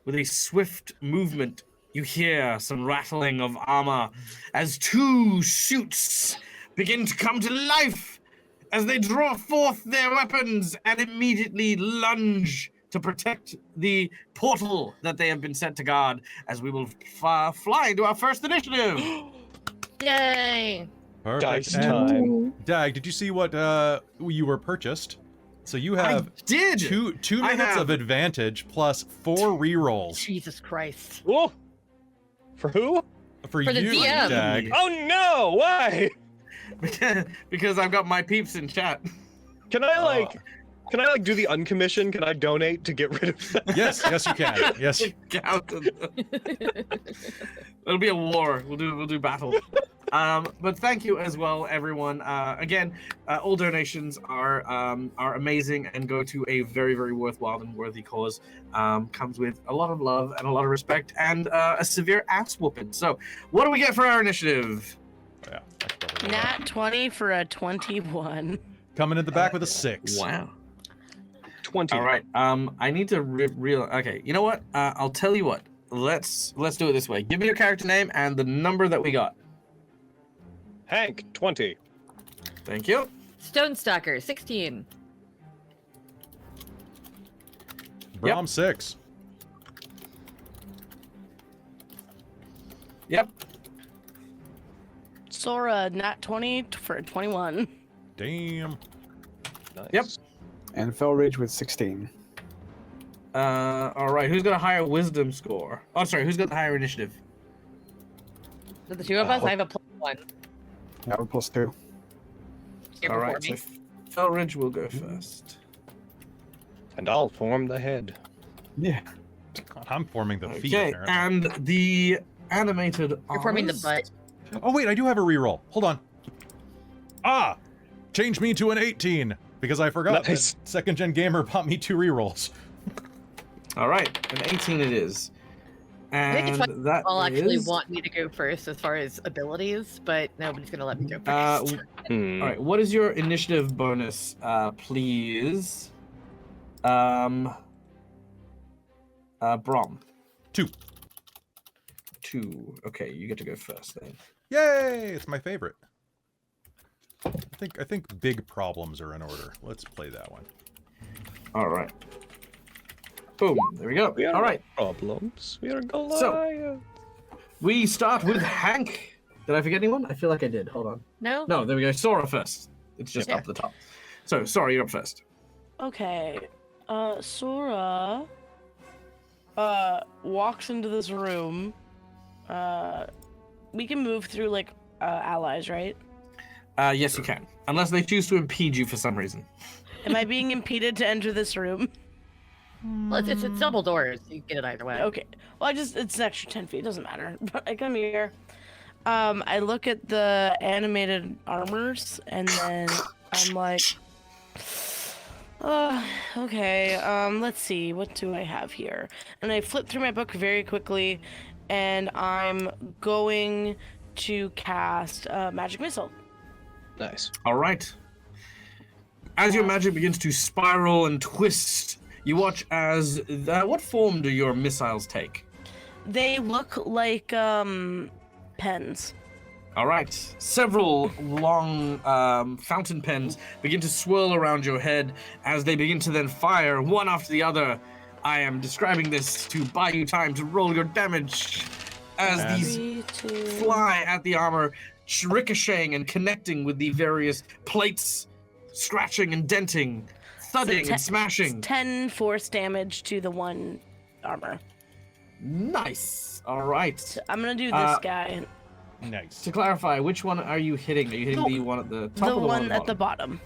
Speaker 3: with a swift movement, you hear some rattling of armor as two suits begin to come to life as they draw forth their weapons and immediately lunge to protect the portal that they have been sent to guard, as we will fly into our first initiative.
Speaker 2: Yay!
Speaker 1: Perfect.
Speaker 4: Dice
Speaker 1: And
Speaker 4: time.
Speaker 1: Dag, did you see what you were purchased? So you have
Speaker 3: I did.
Speaker 1: two
Speaker 3: I
Speaker 1: minutes
Speaker 3: have-
Speaker 1: of advantage plus 4 rerolls
Speaker 2: Jesus Christ.
Speaker 4: Oh! For who?
Speaker 1: for
Speaker 2: For the
Speaker 1: you,
Speaker 2: DM.
Speaker 1: Dag.
Speaker 4: Oh no! Why?
Speaker 3: Because I've got my peeps in chat.
Speaker 4: Can I do the uncommission? Can I donate to get rid of that?
Speaker 1: Yes, yes, you can. Yes.
Speaker 3: It'll be a war. We'll do battle. But thank you as well, everyone. Again, all donations are amazing and go to a very, very worthwhile and worthy cause. Comes with a lot of love and a lot of respect and a severe ass whooping. So, what do we get for our initiative?
Speaker 1: Yeah, I should probably do that.
Speaker 5: Nat 20 for a 21.
Speaker 1: Coming in the back with a 6.
Speaker 3: Wow.
Speaker 4: 20.
Speaker 3: All right. I need to Okay. You know what? I'll tell you what. Let's do it this way. Give me your character name and the number that we got.
Speaker 4: Hank, 20.
Speaker 3: Thank you.
Speaker 2: Stonestalker, 16.
Speaker 1: Brom 6.
Speaker 3: Yep.
Speaker 5: Saura, Nat 20 for a 21.
Speaker 1: Damn.
Speaker 4: Nice.
Speaker 3: Yep.
Speaker 6: And Felridj with 16.
Speaker 3: All right. Who's got a higher wisdom score? Oh, sorry. Who's got the higher initiative?
Speaker 2: So the two of us, I have a +1.
Speaker 6: Yeah, we're +2.
Speaker 2: Here
Speaker 3: All
Speaker 2: before
Speaker 3: right.
Speaker 2: me.
Speaker 3: So Felridj will go first.
Speaker 4: And I'll form the head.
Speaker 6: Yeah.
Speaker 1: God, I'm forming the feet,
Speaker 3: Okay.
Speaker 1: apparently.
Speaker 3: And the animated.
Speaker 2: You're forming the
Speaker 3: arms.
Speaker 2: butt.
Speaker 1: Oh, wait, I do have a reroll. Hold on. Ah! Change me to an 18, because I forgot
Speaker 4: Nice.
Speaker 1: that Second Gen Gamer bought me 2 rerolls.
Speaker 3: All right. An 18 it is.
Speaker 2: I think it's
Speaker 3: And that
Speaker 2: I'll actually
Speaker 3: is-
Speaker 2: want me to go first as far as abilities, but nobody's gonna let me go
Speaker 3: Uh,
Speaker 2: first.
Speaker 4: Hmm.
Speaker 3: All right. What is your initiative bonus, please? Brom.
Speaker 1: 2.
Speaker 3: 2. Okay, you get to go first then.
Speaker 1: Yay! It's my favorite. I think big problems are in order. Let's play that one.
Speaker 3: All right. Boom. There we go.
Speaker 4: We are
Speaker 3: All right.
Speaker 4: problems. We are Goliath.
Speaker 3: We start with Hank. Did I forget anyone? I feel like I did. Hold on.
Speaker 2: No?
Speaker 3: No, there we go. Sora first. It's just
Speaker 2: Yeah.
Speaker 3: up the top. So, Sora, you're up first.
Speaker 5: Okay. Sora walks into this room. We can move through like allies, right?
Speaker 3: Yes, you can. Unless they choose to impede you for some reason.
Speaker 5: Am I being impeded to enter this room?
Speaker 2: Well, it's double doors. You can get it either way.
Speaker 5: Okay. Well, it's an extra 10 feet. Doesn't matter. But I come here. I look at the animated armors, and then I'm like, okay. Let's see. What do I have here? And I flip through my book very quickly, and I'm going to cast Magic Missile.
Speaker 4: Nice.
Speaker 3: All right. As your magic begins to spiral and twist, you watch as... what form do your missiles take?
Speaker 5: They look like pens.
Speaker 3: All right. Several long fountain pens begin to swirl around your head as they begin to then fire one after the other. I am describing this to buy you time to roll your damage. as
Speaker 1: And-
Speaker 3: these
Speaker 5: 3, 2.
Speaker 3: fly at the armor, ricocheting and connecting with the various plates, scratching and denting, thudding
Speaker 5: te-
Speaker 3: and smashing.
Speaker 5: 10 force damage to the one armor.
Speaker 3: Nice. All right.
Speaker 5: So I'm gonna do this guy.
Speaker 1: Nice.
Speaker 3: To clarify, which one are you hitting? Are you hitting the one at the top
Speaker 5: The
Speaker 3: or the
Speaker 5: one
Speaker 3: at
Speaker 5: at the bottom.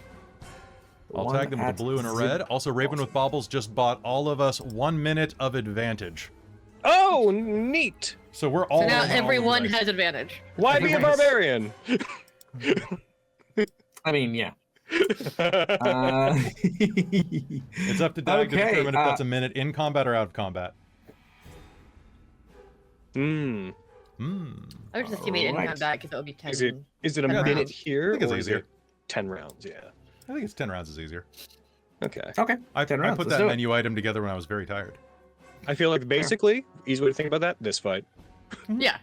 Speaker 1: I'll
Speaker 3: one
Speaker 1: tag them with a
Speaker 3: at
Speaker 1: blue and a
Speaker 3: the
Speaker 1: red. Also, Raven with Baubles just bought all of us 1 minute of advantage.
Speaker 4: Oh, neat.
Speaker 1: So we're all.
Speaker 2: So now
Speaker 1: in all
Speaker 2: everyone
Speaker 1: right.
Speaker 2: has advantage.
Speaker 4: Why be a
Speaker 3: Nice.
Speaker 4: barbarian?
Speaker 3: I mean, yeah.
Speaker 1: It's up to Dag to
Speaker 3: Okay,
Speaker 1: determine if that's a minute in combat or out of combat.
Speaker 4: Hmm.
Speaker 2: I would just estimate in
Speaker 3: Alright.
Speaker 2: combat because it would be 10.
Speaker 4: Is it a
Speaker 1: Yeah,
Speaker 4: minute
Speaker 2: rounds.
Speaker 4: here?
Speaker 1: I think it's
Speaker 4: or is
Speaker 1: easier.
Speaker 4: it 10 rounds, yeah.
Speaker 1: I think it's 10 rounds is easier.
Speaker 4: Okay.
Speaker 3: Okay.
Speaker 1: I
Speaker 3: 10
Speaker 1: put
Speaker 3: rounds, let's
Speaker 1: that
Speaker 3: do it.
Speaker 1: menu item together when I was very tired.
Speaker 4: I feel like basically, easy way to think about that, this fight.
Speaker 2: Yeah.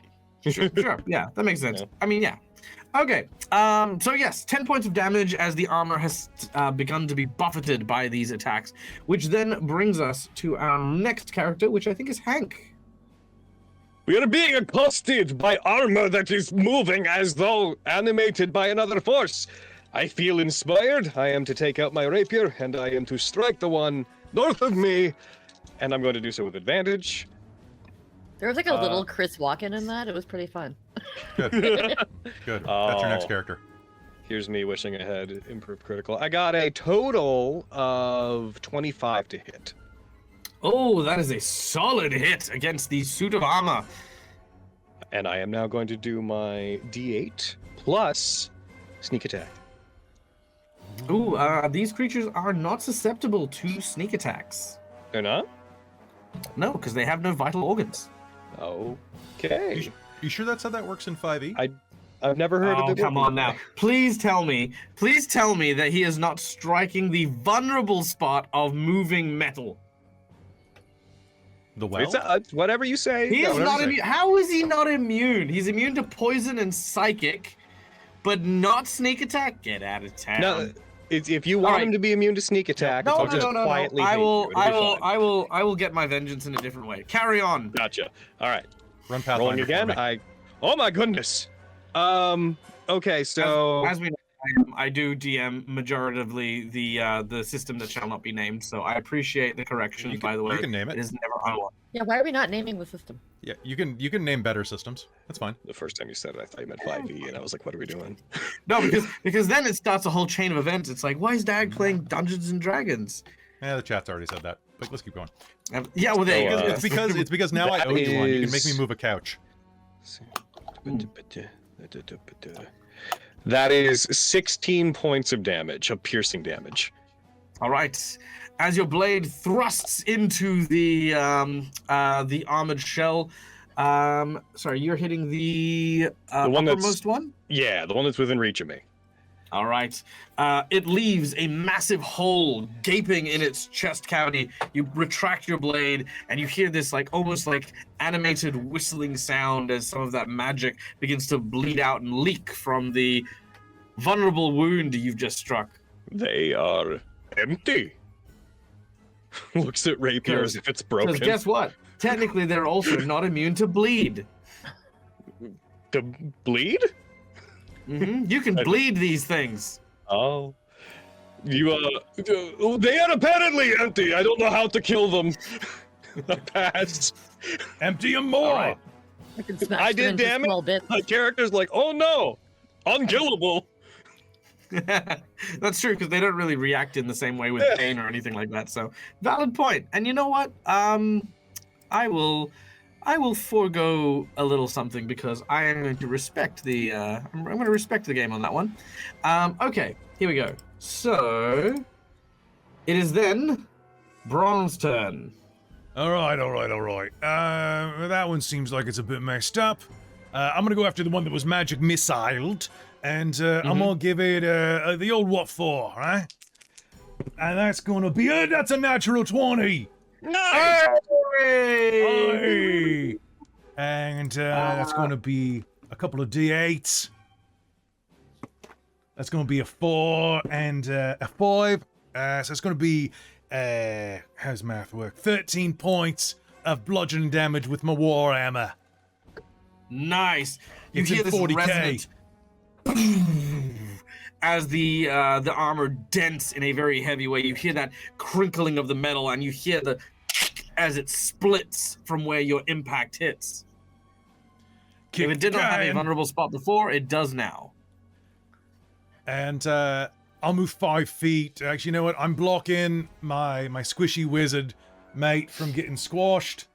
Speaker 3: Sure. Yeah, that makes sense.
Speaker 4: Yeah.
Speaker 3: I mean, yeah. Okay. So yes, 10 points of damage as the armor has begun to be buffeted by these attacks, which then brings us to our next character, which I think is Hank.
Speaker 4: We are being accosted by armor that is moving as though animated by another force. I feel inspired. I am to take out my rapier, and I am to strike the one north of me, and I'm going to do so with advantage.
Speaker 2: There was like a little Chris Walken in that. It was pretty fun.
Speaker 1: Good. Good. That's your next
Speaker 4: Oh.
Speaker 1: character.
Speaker 4: Here's me wishing I had improved critical. I got a total of 25 to hit.
Speaker 3: Oh, that is a solid hit against the suit of armor.
Speaker 4: And I am now going to do my D8 plus sneak attack.
Speaker 3: Ooh, these creatures are not susceptible to sneak attacks.
Speaker 4: They're not?
Speaker 3: No, because they have no vital organs.
Speaker 4: Okay.
Speaker 1: You sure that's how that works in 5e?
Speaker 4: I've never heard of
Speaker 3: Oh,
Speaker 4: it.
Speaker 3: come
Speaker 4: working
Speaker 3: on now.
Speaker 4: that way.
Speaker 3: Please tell me that he is not striking the vulnerable spot of moving metal.
Speaker 1: The well?
Speaker 4: It's whatever you say.
Speaker 3: He
Speaker 4: Yeah,
Speaker 3: is
Speaker 4: whatever
Speaker 3: not
Speaker 4: you say.
Speaker 3: immune. How is he not immune? He's immune to poison and psychic, but not sneak attack. Get out of town.
Speaker 4: No, if you want
Speaker 3: Alright.
Speaker 4: him to be immune to sneak attack,
Speaker 3: no,
Speaker 4: I'll
Speaker 3: no,
Speaker 4: just
Speaker 3: no, no,
Speaker 4: quietly
Speaker 3: no. I
Speaker 4: hate
Speaker 3: will,
Speaker 4: you. It'll
Speaker 3: I
Speaker 4: be
Speaker 3: will,
Speaker 4: fine.
Speaker 3: I will get my vengeance in a different way. Carry on.
Speaker 4: Gotcha. All right.
Speaker 1: Run Pathfinder
Speaker 4: Rolling
Speaker 1: for
Speaker 4: again.
Speaker 1: me.
Speaker 4: Oh my goodness. Okay, so
Speaker 3: As we know, I do DM majoritively the system that shall not be named, so I appreciate the correction. By the way,
Speaker 1: you can name
Speaker 3: it
Speaker 1: it.
Speaker 3: is never unwanted.
Speaker 2: Yeah, why are we not naming the system?
Speaker 1: Yeah, you can name better systems. That's fine.
Speaker 4: the first time you said it, I thought you meant 5e, and I was like, what are we doing?
Speaker 3: No, because then it starts a whole chain of events. It's like, why is Dag playing Dungeons and Dragons?
Speaker 1: Yeah, the chat's already said that. But let's keep going.
Speaker 3: Yeah, well, there you
Speaker 4: So,
Speaker 3: go.
Speaker 1: It's because now I
Speaker 4: that
Speaker 1: owe you one. You can make me
Speaker 4: is-
Speaker 1: move a couch.
Speaker 4: That is 16 points of damage, of piercing damage.
Speaker 3: All right. As your blade thrusts into the armored shell, sorry, you're hitting the
Speaker 4: one that's-
Speaker 3: uppermost one.
Speaker 4: Yeah, the one that's within reach of me.
Speaker 3: All right. It leaves a massive hole gaping in its chest cavity. You retract your blade, and you hear this almost like animated whistling sound as some of that magic begins to bleed out and leak from the vulnerable wound you've just struck.
Speaker 4: They are empty. Looks at rapier as if it's broken.
Speaker 3: Because guess what? Technically, they're also not immune to bleed.
Speaker 4: To bleed?
Speaker 3: You can bleed these things.
Speaker 4: Oh. You, they are apparently empty. I don't know how to kill them. I passed.
Speaker 1: Empty them more.
Speaker 3: All right.
Speaker 2: I can smash
Speaker 4: I
Speaker 2: them
Speaker 4: did
Speaker 2: into
Speaker 4: damage.
Speaker 2: small bits.
Speaker 4: My character's like, oh no, unkillable.
Speaker 3: That's true, because they don't really react in the same way with pain or anything like that. So, valid point. And you know what? I will forego a little something because I am going to respect the. I'm going to respect the game on that one. Okay, here we go. So, it is then Brom's turn.
Speaker 1: All right. That one seems like it's a bit messed up. I'm gonna go after the one that was magic missiled, and I'm gonna give it the old what for, right? And that's gonna be that's a natural 20.
Speaker 4: Nice.
Speaker 1: Hey! And that's gonna be a couple of d8s. That's gonna be a 4 and a 5. So it's gonna be how's math work? 13 points of bludgeoning damage with my war hammer.
Speaker 3: Nice. You
Speaker 1: It's
Speaker 3: hear
Speaker 1: in
Speaker 3: this
Speaker 1: 40K.
Speaker 3: resonant as the armor dents in a very heavy way. You hear that crinkling of the metal, and you hear the as it splits from where your impact hits.
Speaker 1: Kick
Speaker 3: If it did not have a
Speaker 1: can.
Speaker 3: vulnerable spot before, it does now.
Speaker 1: And I'll move 5 feet. Actually, you know what? I'm blocking my squishy wizard mate from getting squashed.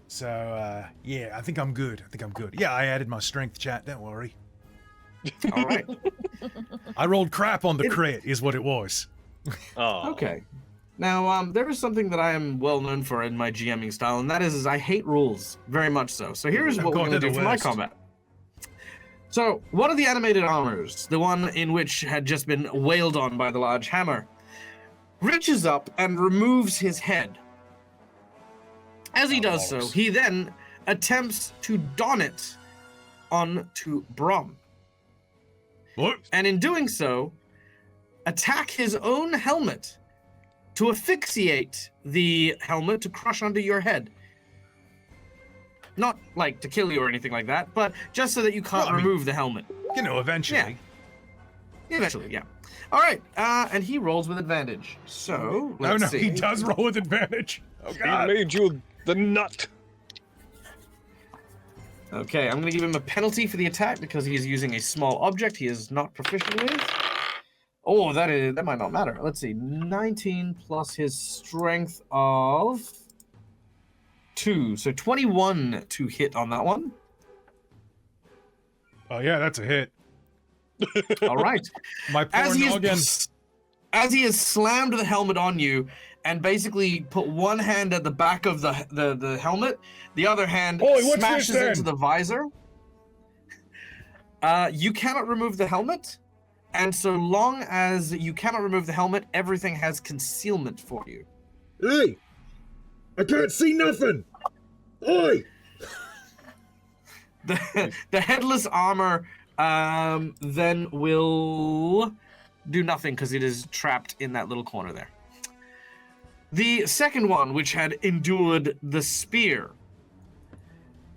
Speaker 1: So, yeah, I think I'm good. Yeah, I added my strength, chat. Don't worry.
Speaker 3: All right.
Speaker 1: I rolled crap on the crit, is what it was.
Speaker 4: Oh.
Speaker 3: Okay. Now, there is something that I am well known for in my GMing style, and that is I hate rules, very much so. So here's what we're going to do for my combat. So, one of the animated armors, the one in which had just been wailed on by the large hammer, reaches up and removes his head. As he does so, he then attempts to don it onto Brom.
Speaker 1: What?
Speaker 3: And in doing so, attack his own helmet to asphyxiate the helmet to crush under your head. Not like to kill you or anything like that, but just so that you can't remove the helmet.
Speaker 1: You know, eventually.
Speaker 3: Yeah. Eventually, yeah. All right, and he rolls with advantage. So, let's see.
Speaker 1: He does roll with advantage. Oh, God.
Speaker 4: He made you the nut.
Speaker 3: Okay, I'm going to give him a penalty for the attack because he is using a small object he is not proficient with. Oh, that might not matter. Let's see. 19 plus his strength of 2. So 21 to hit on that one.
Speaker 1: Oh, yeah, that's a hit.
Speaker 3: All right.
Speaker 1: My poor noggin.
Speaker 3: As he has slammed the helmet on you and basically put one hand at the back of the helmet, the other hand smashes into the visor. You cannot remove the helmet. And so long as you cannot remove the helmet, everything has concealment for you.
Speaker 7: Hey! I can't see nothing! Oi!
Speaker 3: The headless armor then will do nothing because it is trapped in that little corner there. The second one, which had endured the spear,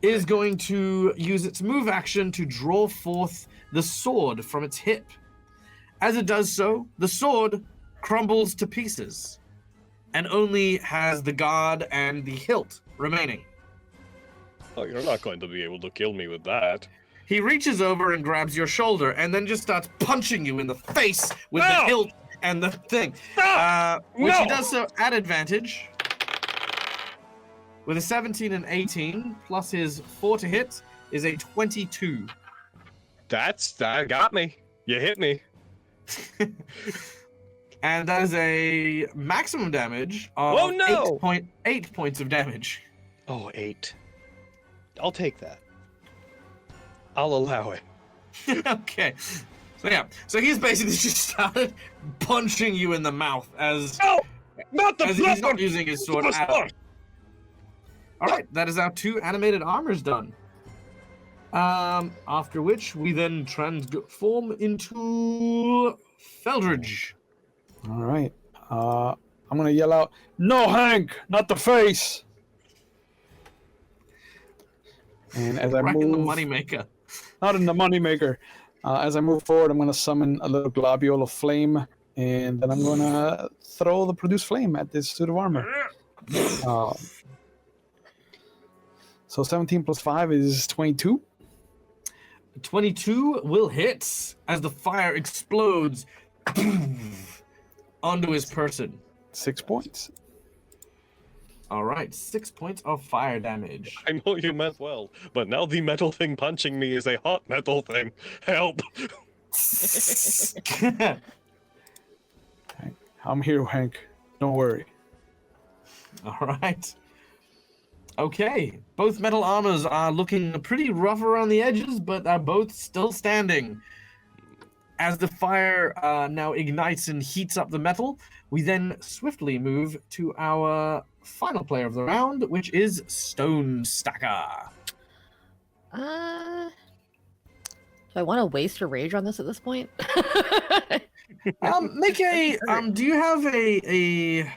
Speaker 3: is going to use its move action to draw forth the sword from its hip. As it does so, the sword crumbles to pieces and only has the guard and the hilt remaining.
Speaker 4: Oh, you're not going to be able to kill me with that.
Speaker 3: He reaches over and grabs your shoulder and then just starts punching you in the face with the hilt and the thing. Which he does so at advantage. With a 17 and 18, plus his 4 to hit, is a 22.
Speaker 4: That got me. You hit me.
Speaker 3: And that is a maximum damage of 8 points of damage.
Speaker 4: Oh, 8. I'll take that. I'll allow it.
Speaker 3: Okay. So yeah. So he's basically just started punching you in the mouth as
Speaker 4: not the
Speaker 3: he's not using his sword at all. Alright, that is our 2 animated armors done. After which we then transform into Felridj.
Speaker 6: All right. I'm gonna yell out, "No, Hank, not the face!" And as I
Speaker 3: Right
Speaker 6: move,
Speaker 3: in the moneymaker.
Speaker 6: not in the moneymaker. As I move forward, I'm gonna summon a little globule of flame, and then I'm gonna throw the produce flame at this suit of armor. So 17 plus 5 is 22.
Speaker 3: 22 will hit as the fire explodes onto his person.
Speaker 6: 6 points.
Speaker 3: All right, 6 points of fire damage.
Speaker 4: I know you meant well, but now the metal thing punching me is a hot metal thing. Help!
Speaker 6: I'm here, Hank. Don't worry.
Speaker 3: All right. Okay, both metal armors are looking pretty rough around the edges, but are both still standing. As the fire now ignites and heats up the metal, we then swiftly move to our final player of the round, which is Stonestalker.
Speaker 2: Do I want to waste a rage on this at this point?
Speaker 3: Make a do you have a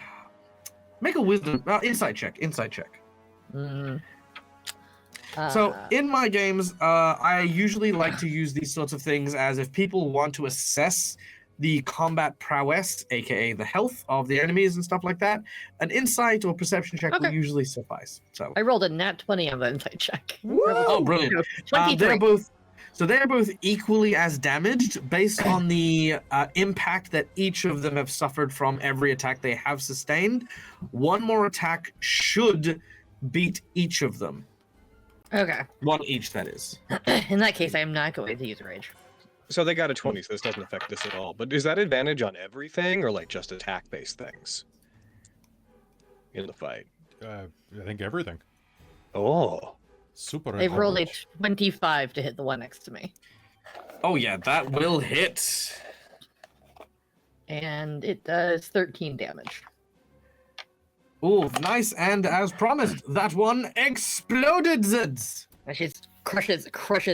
Speaker 3: make a wisdom insight check. So in my games, I usually like to use these sorts of things as if people want to assess the combat prowess, aka the health of the enemies and stuff like that. An insight or perception check will
Speaker 2: Okay.
Speaker 3: usually suffice. So
Speaker 2: I rolled a nat 20 on the insight check.
Speaker 3: oh, brilliant!
Speaker 2: 23.
Speaker 3: They're both equally as damaged based on the impact that each of them have suffered from every attack they have sustained. One more attack should beat each of them.
Speaker 2: Okay.
Speaker 3: One each, that is.
Speaker 2: In that case, I am not going to use rage.
Speaker 4: So they got a 20, so this doesn't affect this at all. But is that advantage on everything, or like just attack-based things in the fight?
Speaker 1: I think everything.
Speaker 4: Oh.
Speaker 1: Super.
Speaker 2: They've rolled a
Speaker 1: advantage.
Speaker 2: 25 to hit the one next to me.
Speaker 3: Oh yeah, that will hit.
Speaker 2: And it does 13 damage.
Speaker 3: Oh, nice, and as promised, that one exploded.
Speaker 2: And she crushes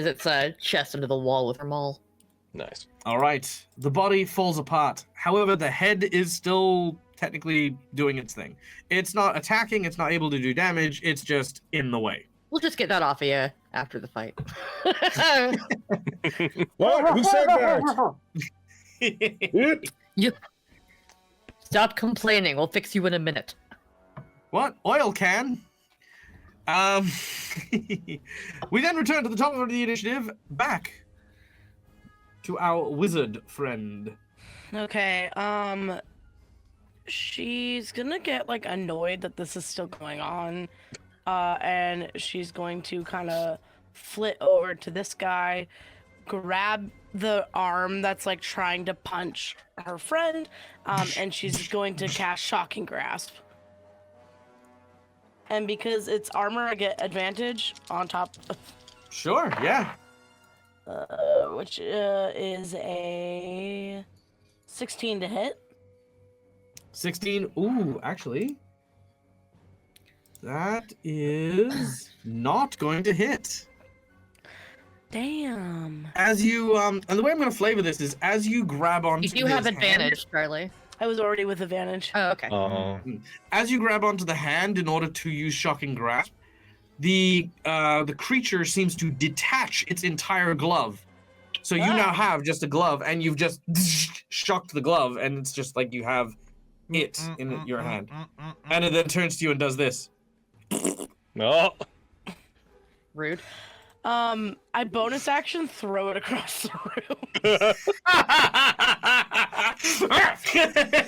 Speaker 2: its chest into the wall with her maul.
Speaker 4: Nice.
Speaker 3: All right, the body falls apart. However, the head is still technically doing its thing. It's not attacking, it's not able to do damage, it's just in the way.
Speaker 2: We'll just get that off of you after the fight.
Speaker 7: What? Who said that? What?
Speaker 2: You stop complaining. We'll fix you in a minute.
Speaker 3: What? Oil can? We then return to the top of the initiative, back to our wizard friend.
Speaker 5: Okay, she's gonna get like annoyed that this is still going on, and she's going to kind of flit over to this guy, grab the arm that's like trying to punch her friend, and she's going to cast Shocking Grasp. And because it's armor, I get advantage on top of,
Speaker 3: Sure, yeah.
Speaker 5: which is a 16 to hit.
Speaker 3: 16. Ooh, actually, that is not going to hit.
Speaker 5: Damn.
Speaker 3: As you and the way I'm going to flavor this is as you grab onto
Speaker 2: You do have
Speaker 3: his
Speaker 2: advantage, Charlie.
Speaker 5: I was already with advantage.
Speaker 2: Oh, okay.
Speaker 3: As you grab onto the hand in order to use Shocking Grasp, the creature seems to detach its entire glove. So you now have just a glove, and you've just shocked the glove, and it's just like you have it in your hand. And it then turns to you and does this.
Speaker 4: No.
Speaker 2: Rude.
Speaker 5: I bonus action throw it across the room.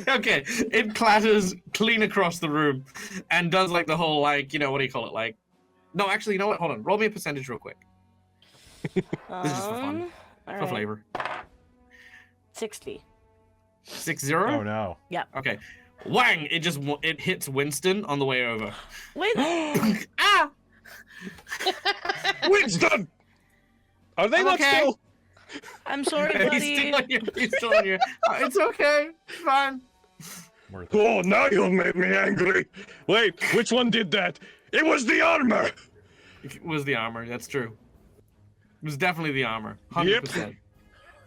Speaker 3: Okay, it clatters clean across the room and does like the whole like, what do you call it? Like, no, actually, you know what? Hold on. Roll me a percentage real quick. This is just for fun.
Speaker 5: All
Speaker 3: For
Speaker 5: right.
Speaker 3: flavor.
Speaker 5: 60.
Speaker 3: 6-0?
Speaker 1: Oh no.
Speaker 3: Okay. Wang! It hits Winston on the way over.
Speaker 5: Wait.
Speaker 3: Ah!
Speaker 4: Winston! Are they
Speaker 3: I'm
Speaker 4: not
Speaker 3: okay.
Speaker 4: still?
Speaker 5: I'm sorry, buddy.
Speaker 3: He's still on you. It's okay. It's fine.
Speaker 1: Worth it.
Speaker 4: Oh, now you've made me angry. Wait, which one did that? It was the armor.
Speaker 3: It was the armor. That's true. It was definitely the armor.
Speaker 4: Yep.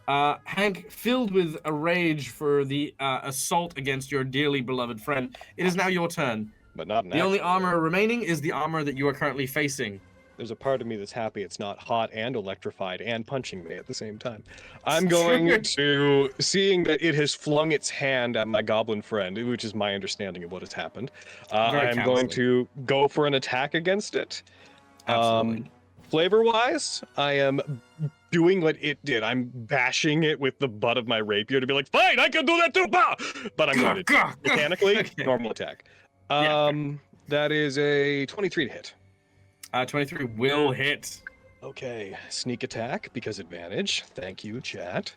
Speaker 3: 100%. Hank, filled with a rage for the assault against your dearly beloved friend, it is now your turn.
Speaker 4: But not an
Speaker 3: The only
Speaker 4: actual
Speaker 3: armor remaining is the armor that you are currently facing.
Speaker 4: There's a part of me that's happy it's not hot and electrified and punching me at the same time. I'm going to, seeing that it has flung its hand at my goblin friend, which is my understanding of what has happened,
Speaker 3: Very
Speaker 4: I'm going
Speaker 3: counseling.
Speaker 4: to go for an attack against it.
Speaker 3: Absolutely.
Speaker 4: Flavor-wise, I am doing what it did. I'm bashing it with the butt of my rapier to be like, fine, I can do that too, bah! But I'm going to mechanically,
Speaker 3: Okay.
Speaker 4: normal attack.
Speaker 3: Yeah,
Speaker 4: That is a 23 to hit.
Speaker 3: 23 will hit.
Speaker 4: Okay, sneak attack because advantage. Thank you, chat.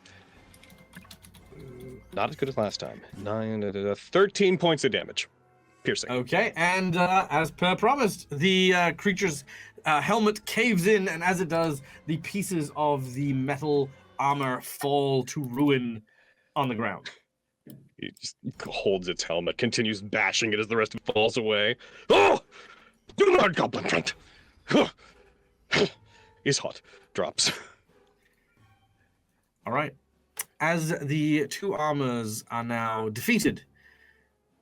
Speaker 4: Not as good as last time. 13 points of damage. Piercing.
Speaker 3: Okay, and as per promised, the creature's helmet caves in, and as it does, the pieces of the metal armor fall to ruin on the ground.
Speaker 4: It just holds its helmet, continues bashing it as the rest of it falls away. Oh! Do not, goblin friend! He's hot. Drops.
Speaker 3: All right. As the two armors are now defeated,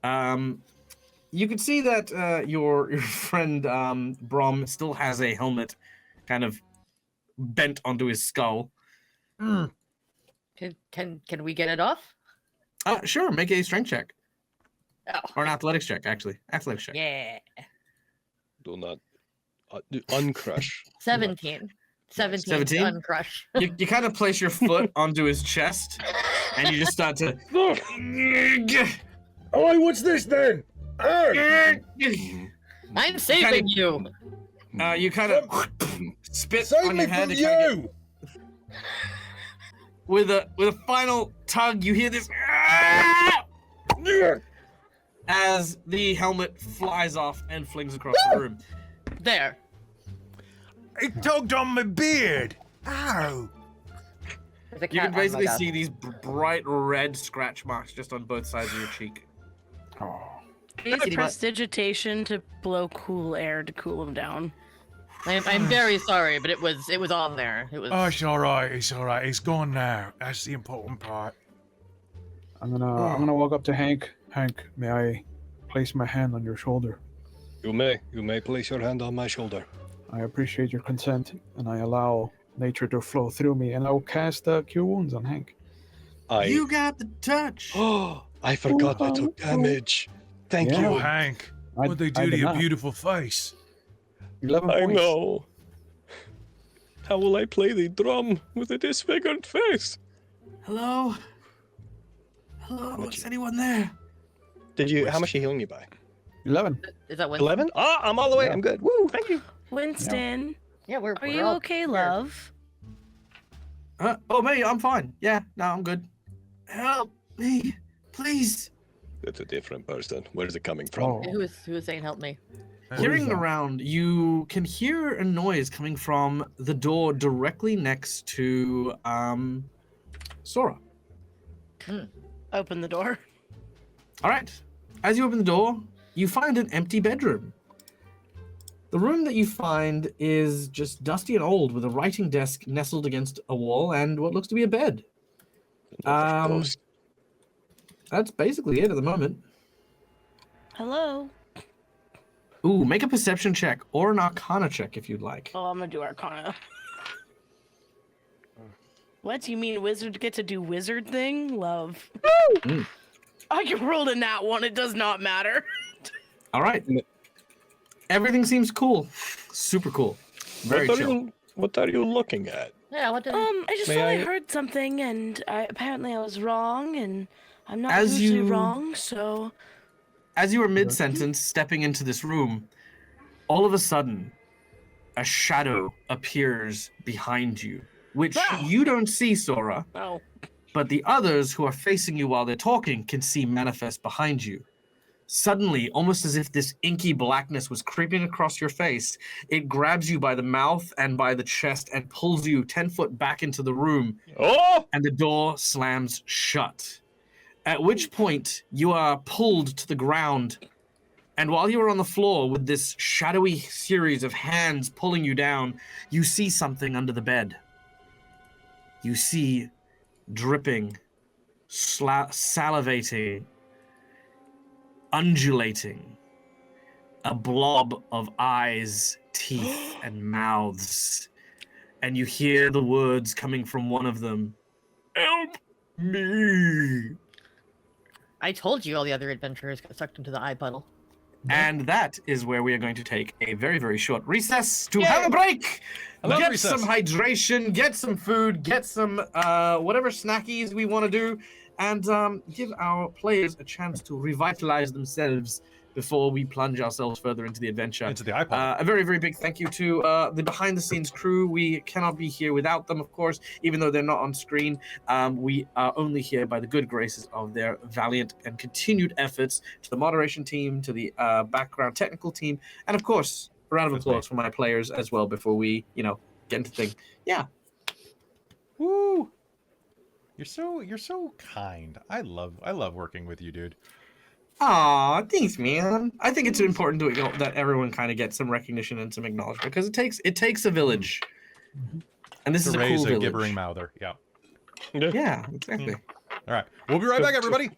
Speaker 3: you can see that your friend Brom still has a helmet kind of bent onto his skull.
Speaker 2: Can we get it off?
Speaker 3: Sure, make a strength check.
Speaker 2: Oh.
Speaker 3: Or an athletics check, actually. Athletics check.
Speaker 2: Yeah.
Speaker 4: Do not uncrush.
Speaker 2: 17. 17
Speaker 3: 17?
Speaker 2: uncrush.
Speaker 3: You kind of place your foot onto his chest, and you just start to.
Speaker 7: Oh, what's this then?
Speaker 2: I'm saving you.
Speaker 3: You kind of spit
Speaker 7: Save
Speaker 3: on
Speaker 7: me
Speaker 3: your head.
Speaker 7: from
Speaker 3: and kinda
Speaker 7: you!
Speaker 3: with a final tug, you hear this as the helmet flies off and flings across the room.
Speaker 2: There.
Speaker 1: It tugged on my beard. Ow.
Speaker 2: There's a
Speaker 3: You
Speaker 2: cat
Speaker 3: can
Speaker 2: on my
Speaker 3: basically
Speaker 2: desk.
Speaker 3: see these bright red scratch marks just on both sides of your cheek.
Speaker 7: Oh.
Speaker 5: Use
Speaker 3: Pretty much.
Speaker 5: prestidigitation to blow cool air to cool him down.
Speaker 2: I'm very sorry, but it was on there. It was.
Speaker 1: Oh, it's all right. It's all right. It's gone now. That's the important part.
Speaker 6: I'm gonna walk up to Hank. Hank, may I place my hand on your shoulder?
Speaker 4: You may place your hand on my shoulder.
Speaker 6: I appreciate your consent, and I allow nature to flow through me, and I will cast Cure Wounds on Hank.
Speaker 3: You got the touch.
Speaker 4: Oh, I forgot I took damage. Thank
Speaker 6: Yeah.
Speaker 1: Oh,
Speaker 4: you.
Speaker 1: Hank.
Speaker 6: I-
Speaker 1: What'd they
Speaker 6: I
Speaker 1: do to
Speaker 6: did
Speaker 1: your
Speaker 6: not.
Speaker 1: beautiful face?
Speaker 6: 11
Speaker 4: I
Speaker 6: points.
Speaker 4: know. How will I play the drum with a disfigured face?
Speaker 3: Hello? Hello? Is anyone there?
Speaker 4: Did you? How much are you healing me by?
Speaker 6: 11.
Speaker 2: Is that when?
Speaker 4: 11? Ah, I'm all the way.
Speaker 6: Yeah.
Speaker 4: I'm good. Woo! Thank you.
Speaker 5: Winston,
Speaker 2: Yeah, we're.
Speaker 5: are you okay, love?
Speaker 3: Oh, me, I'm fine. Yeah, no, I'm good. Help me, please.
Speaker 4: That's a different person. Where's it coming from?
Speaker 6: Oh.
Speaker 2: Who is saying help me?
Speaker 3: Hearing
Speaker 6: that?
Speaker 3: around, you can hear a noise coming from the door directly next to Saura.
Speaker 5: Open the door.
Speaker 3: All right. As you open the door, you find an empty bedroom. The room that you find is just dusty and old, with a writing desk nestled against a wall and what looks to be a bed.
Speaker 4: Close.
Speaker 3: That's basically it at the moment.
Speaker 5: Hello.
Speaker 3: Ooh, make a perception check or an arcana check if you'd like.
Speaker 5: Oh, I'm gonna do Arcana. What? You mean wizard get to do wizard thing? Love.
Speaker 3: Mm.
Speaker 5: I can roll a nat one. It does not matter.
Speaker 3: All right. Everything seems cool. Super cool. Very chill.
Speaker 4: What are you looking at?
Speaker 2: Yeah. What did?
Speaker 5: I just
Speaker 4: May
Speaker 5: thought I
Speaker 4: I-
Speaker 5: heard something, and apparently I was wrong, and I'm not
Speaker 3: As
Speaker 5: usually
Speaker 3: you-
Speaker 5: wrong, so.
Speaker 3: As you were mid-sentence stepping into this room, all of a sudden, a shadow appears behind you, which you don't see, Sora,
Speaker 5: Oh.
Speaker 3: but the others who are facing you while they're talking can see manifest behind you. Suddenly, almost as if this inky blackness was creeping across your face, it grabs you by the mouth and by the chest and pulls you 10 foot back into the room,
Speaker 4: Oh!
Speaker 3: and the door slams shut. At which point, you are pulled to the ground, and while you are on the floor with this shadowy series of hands pulling you down, you see something under the bed. You see dripping, salivating, undulating, a blob of eyes, teeth, and mouths. And you hear the words coming from one of them, "Help me!"
Speaker 2: I told you all the other adventurers got sucked into the eye puddle.
Speaker 3: And that is where we are going to take a very, very short recess to have a break.
Speaker 1: I love
Speaker 3: Get
Speaker 1: recess.
Speaker 3: some hydration, get some food, get some whatever snackies we want to do, and give our players a chance to revitalize themselves before we plunge ourselves further into the adventure.
Speaker 1: Into the iPod.
Speaker 3: A very, very big thank you to the behind-the-scenes crew. We cannot be here without them, of course, even though they're not on screen. We are only here by the good graces of their valiant and continued efforts. To the moderation team, to the background technical team, and of course, a round of
Speaker 1: That's
Speaker 3: applause for my players as well before we, get into things. Yeah.
Speaker 1: Woo! You're so kind. I love working with you, dude.
Speaker 3: Aw, thanks, man. I think it's important that everyone kind of gets some recognition and some acknowledgement because it takes a village, and this
Speaker 1: To
Speaker 3: is a
Speaker 1: raise
Speaker 3: cool
Speaker 1: a
Speaker 3: village.
Speaker 1: gibbering mouther. Yeah.
Speaker 3: Yeah, exactly.
Speaker 1: All right. We'll be right back, everybody.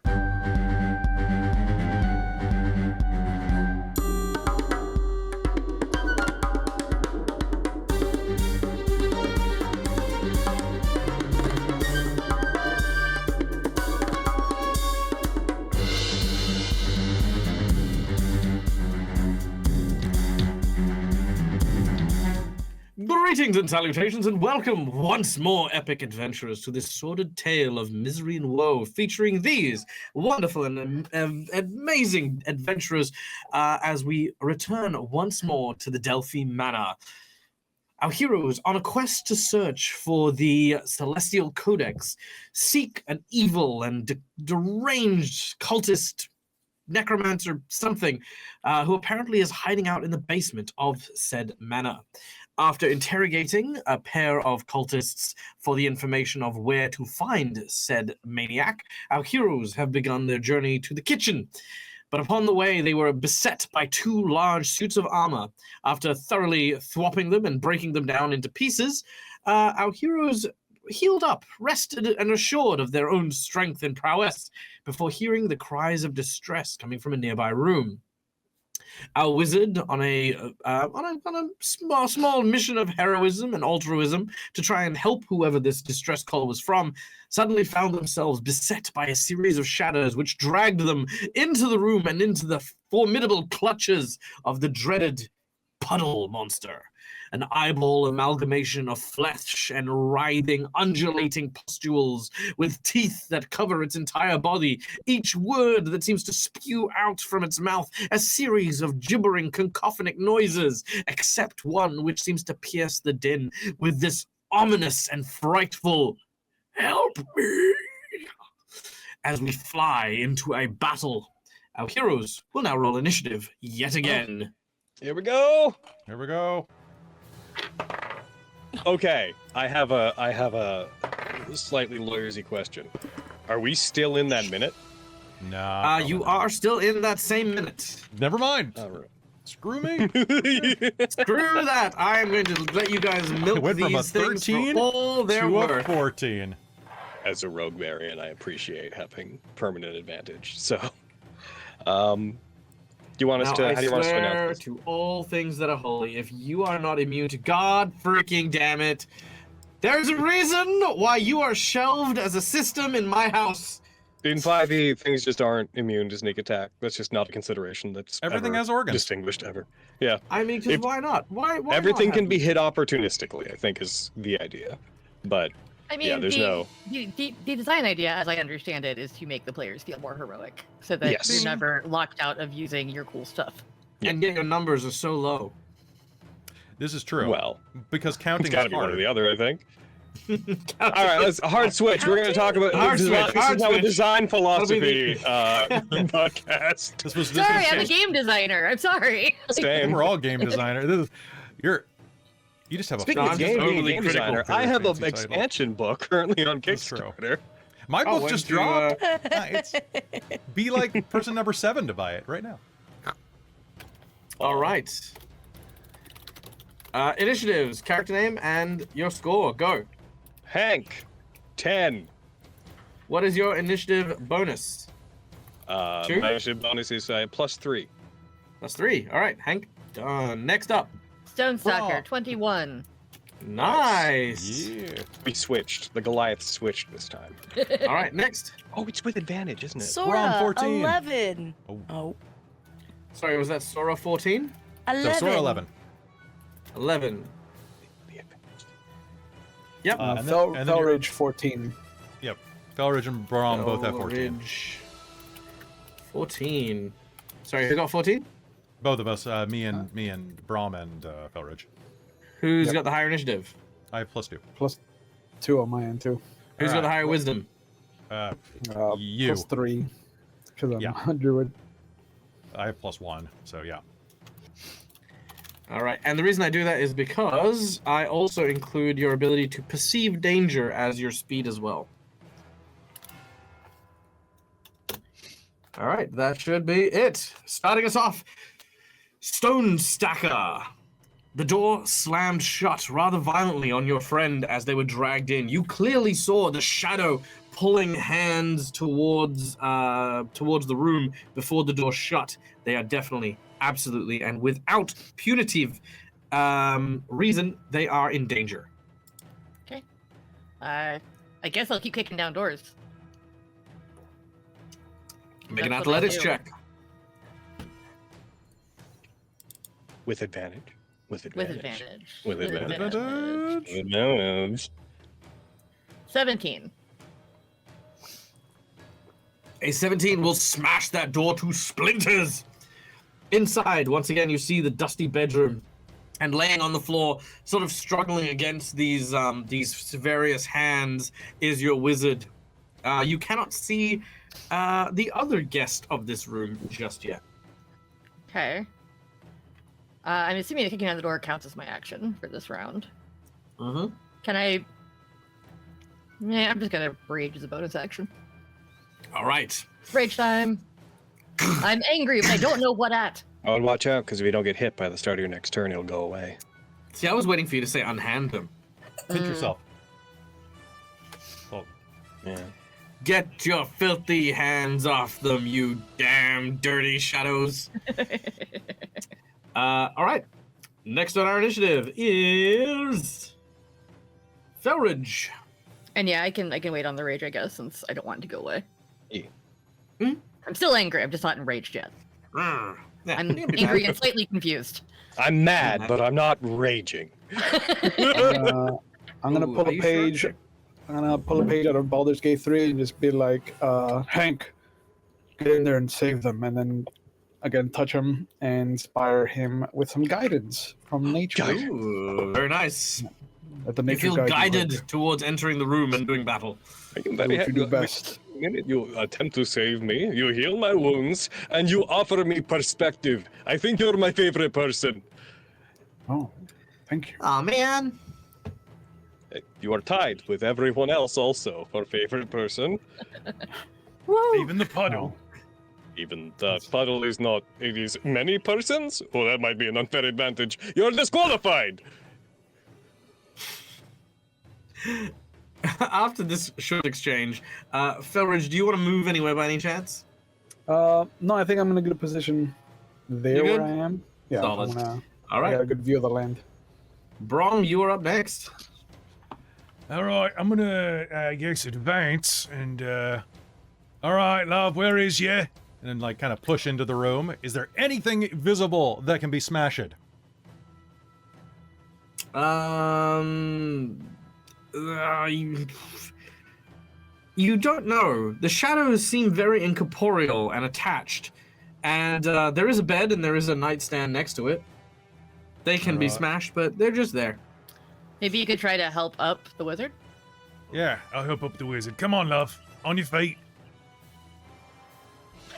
Speaker 3: Greetings and salutations, and welcome once more, epic adventurers, to this sordid tale of misery and woe, featuring these wonderful and amazing adventurers as we return once more to the Delphi Manor. Our heroes, on a quest to search for the Celestial Codex, seek an evil and deranged cultist, necromancer, something, who apparently is hiding out in the basement of said manor. After interrogating a pair of cultists for the information of where to find said maniac, our heroes have begun their journey to the kitchen. But upon the way, they were beset by two large suits of armor. After thoroughly thwopping them and breaking them down into pieces, our heroes healed up, rested, and assured of their own strength and prowess before hearing the cries of distress coming from a nearby room. Our wizard, on a small mission of heroism and altruism to try and help whoever this distress call was from, suddenly found themselves beset by a series of shadows which dragged them into the room and into the formidable clutches of the dreaded puddle monster. An eyeball amalgamation of flesh and writhing, undulating pustules with teeth that cover its entire body, each word that seems to spew out from its mouth a series of gibbering, cacophonic noises, except one which seems to pierce the din with this ominous and frightful, "Help me!" As we fly into a battle, our heroes will now roll initiative yet again.
Speaker 4: Here we go.
Speaker 1: Here we go.
Speaker 4: Okay, I have a slightly lawyersy question. Are we still in that minute?
Speaker 1: Nah.
Speaker 3: You are still in that same minute.
Speaker 1: Never mind.
Speaker 4: All right.
Speaker 1: Screw me.
Speaker 3: Screw that! I am going to let you guys milk
Speaker 1: Went from a
Speaker 3: these things
Speaker 1: 13
Speaker 3: for all they're
Speaker 1: to a
Speaker 3: worth.
Speaker 1: 14.
Speaker 4: As a rogue variant, I appreciate having permanent advantage. So, do you want us
Speaker 3: Now,
Speaker 4: to?
Speaker 3: I
Speaker 4: How do you want us to
Speaker 3: swear
Speaker 4: announce this?
Speaker 3: to all things that are holy, if you are not immune to God freaking damn it, there's a reason why you are shelved as a system in my house.
Speaker 4: In 5e, things just aren't immune to sneak attack. That's just not a consideration. That's
Speaker 1: Everything
Speaker 4: ever
Speaker 1: has organs.
Speaker 4: distinguished ever. Yeah,
Speaker 3: I mean, because
Speaker 4: If-
Speaker 3: why not? Why
Speaker 4: everything
Speaker 3: not
Speaker 4: can
Speaker 3: have
Speaker 4: be
Speaker 3: them?
Speaker 4: hit opportunistically, I think, is the idea. But
Speaker 2: I mean,
Speaker 4: yeah, there's no.
Speaker 2: the design idea, as I understand it, is to make the players feel more heroic, so that
Speaker 4: Yes.
Speaker 2: you're never locked out of using your cool stuff.
Speaker 4: Yeah.
Speaker 3: And yet your numbers are so low.
Speaker 1: This is true.
Speaker 4: Well,
Speaker 1: because
Speaker 4: it's
Speaker 1: counting
Speaker 4: got to
Speaker 1: is
Speaker 4: be one or
Speaker 1: hard.
Speaker 4: the other, I think. All right, let's hard switch. We're going to talk about
Speaker 3: Hard
Speaker 4: design.
Speaker 3: switch,
Speaker 4: This
Speaker 3: hard
Speaker 4: is now a
Speaker 3: switch.
Speaker 4: design
Speaker 3: That'll be
Speaker 4: philosophy podcast.
Speaker 1: This was
Speaker 2: Sorry, I'm a game designer. I'm sorry.
Speaker 4: Same.
Speaker 1: We're all game designer. You just have a
Speaker 4: Speaking
Speaker 3: No,
Speaker 4: of
Speaker 3: I'm just
Speaker 4: being
Speaker 3: overly
Speaker 4: game
Speaker 3: critical
Speaker 4: designer,
Speaker 1: for a
Speaker 4: I have an
Speaker 1: fancy title.
Speaker 4: expansion book currently on
Speaker 1: That's true.
Speaker 4: Kickstarter.
Speaker 1: My book
Speaker 3: when
Speaker 1: just
Speaker 3: to,
Speaker 1: dropped. It's be like person number 7 to buy it right now.
Speaker 3: All right. Initiatives, character name, and your score. Go.
Speaker 4: Hank, 10.
Speaker 3: What is your initiative bonus?
Speaker 4: My
Speaker 3: Two?
Speaker 4: initiative bonus is +3.
Speaker 3: That's 3. All right, Hank. Done. Next up.
Speaker 2: Stonestalker,
Speaker 1: Brom.
Speaker 2: 21.
Speaker 3: Nice.
Speaker 1: Yeah.
Speaker 4: We switched. The Goliath switched this time.
Speaker 3: All right, next.
Speaker 4: Oh, it's with advantage, isn't it?
Speaker 5: Sora,
Speaker 1: 14.
Speaker 5: 11.
Speaker 1: Oh.
Speaker 5: Oh,
Speaker 3: Sorry, was that Sora 14?
Speaker 5: 11.
Speaker 1: So Sora 11.
Speaker 3: 11. Yep.
Speaker 1: and then you're-
Speaker 6: Felridj 14.
Speaker 1: Yep. Felridj and Brom both have 14.
Speaker 3: Felridj, 14. Sorry, who got 14?
Speaker 1: Both of us, me and Brom and Felridj.
Speaker 3: Who's
Speaker 6: Yep.
Speaker 3: got the higher initiative?
Speaker 1: I have +2.
Speaker 6: Plus 2 on my end, too.
Speaker 3: Who's got the
Speaker 1: Alright.
Speaker 3: higher wisdom?
Speaker 1: You.
Speaker 6: Plus 3. Because I'm
Speaker 1: Yeah.
Speaker 6: a druid.
Speaker 1: I have +1, so yeah.
Speaker 3: All right, and the reason I do that is because I also include your ability to perceive danger as your speed as well. All right, that should be it. Starting us off, Stonestalker. The door slammed shut rather violently on your friend as they were dragged in. You clearly saw the shadow pulling hands towards the room before the door shut. They are definitely, absolutely, and without punitive reason, they are in danger.
Speaker 2: Okay. I guess I'll keep kicking down doors.
Speaker 3: Make an
Speaker 2: That's what I
Speaker 3: athletics
Speaker 2: do.
Speaker 3: check.
Speaker 4: With advantage. With
Speaker 2: With
Speaker 4: advantage.
Speaker 2: advantage.
Speaker 4: With advantage.
Speaker 1: Advantage.
Speaker 4: Advantage.
Speaker 2: 17.
Speaker 3: A 17 will smash that door to splinters. Inside, once again, you see the dusty bedroom, and laying on the floor, sort of struggling against these various hands, is your wizard. You cannot see the other guest of this room just yet.
Speaker 2: Okay. I'm assuming that kicking out the door counts as my action for this round.
Speaker 3: Mm-hmm.
Speaker 2: Can I? Yeah, I'm just gonna rage as a bonus action.
Speaker 3: All right.
Speaker 2: Rage time. I'm angry, but I don't know what at.
Speaker 4: I would watch out, because if you don't get hit by the start of your next turn, it'll go away.
Speaker 3: See, I was waiting for you to say unhand them.
Speaker 1: Pinch yourself. Oh,
Speaker 4: Yeah.
Speaker 3: Get your filthy hands off them, you damn dirty shadows. All right. Next on our initiative is Felridj.
Speaker 2: And yeah, I can wait on the rage, I guess, since I don't want it to go away.
Speaker 4: Yeah.
Speaker 2: I'm still angry. I'm just not enraged yet.
Speaker 3: Yeah,
Speaker 2: I'm
Speaker 3: you can be
Speaker 2: angry
Speaker 3: mad.
Speaker 2: and slightly confused.
Speaker 4: I'm mad, but I'm not raging.
Speaker 6: I'm gonna
Speaker 3: Ooh,
Speaker 6: pull
Speaker 3: are
Speaker 6: a
Speaker 3: you
Speaker 6: page.
Speaker 3: sure?
Speaker 6: I'm gonna pull a page out of Baldur's Gate 3 and just be like, Hank, get in there and save them, and then again touch him and inspire him with some guidance from nature.
Speaker 3: Ooh, very nice.
Speaker 6: Let the
Speaker 3: You
Speaker 6: nature
Speaker 3: feel
Speaker 6: guide
Speaker 3: guided
Speaker 6: you.
Speaker 3: towards entering the room and doing battle.
Speaker 6: Do what you do best.
Speaker 4: You attempt to save me, you heal my wounds, and you offer me perspective. I think you're my favorite person.
Speaker 6: Oh, thank you.
Speaker 3: Oh man.
Speaker 4: You are tied with everyone else also for favorite person.
Speaker 1: even the puddle.
Speaker 4: Even the puddle is not. It is many persons? Oh, that might be an unfair advantage. You're disqualified!
Speaker 3: After this short exchange, Felridj, do you want to move anywhere by any chance?
Speaker 6: No, I think I'm gonna get a position there
Speaker 3: You
Speaker 6: where
Speaker 3: good?
Speaker 6: I am. Yeah,
Speaker 3: Solid.
Speaker 6: I
Speaker 3: All
Speaker 6: got
Speaker 3: right.
Speaker 6: a good view of the land.
Speaker 3: Brom, you are up next.
Speaker 1: All right, I'm gonna, I guess, advance and, all right, love, where is you? And then, like, kind of push into the room. Is there anything visible that can be smashed?
Speaker 3: You don't know. The shadows seem very incorporeal and attached. And there is a bed and there is a nightstand next to it. They can be smashed, but they're just there.
Speaker 2: Maybe you could try to help up the wizard.
Speaker 1: Yeah, I'll help up the wizard. Come on, love. On your feet.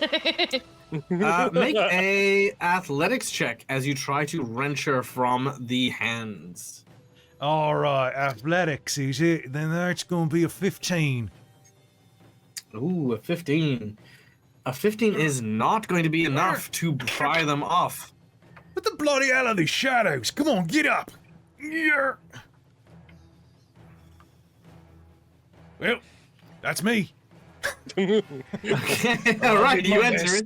Speaker 3: Make a athletics check as you try to wrench her from the hands.
Speaker 1: All right, athletics, is it? Then that's gonna be a 15.
Speaker 3: Ooh, a 15. A 15 is not going to be enough to pry them off.
Speaker 1: What the bloody hell are these shadows? Come on, get up. Yeah. Well, that's me.
Speaker 3: Okay, all right, you enter it.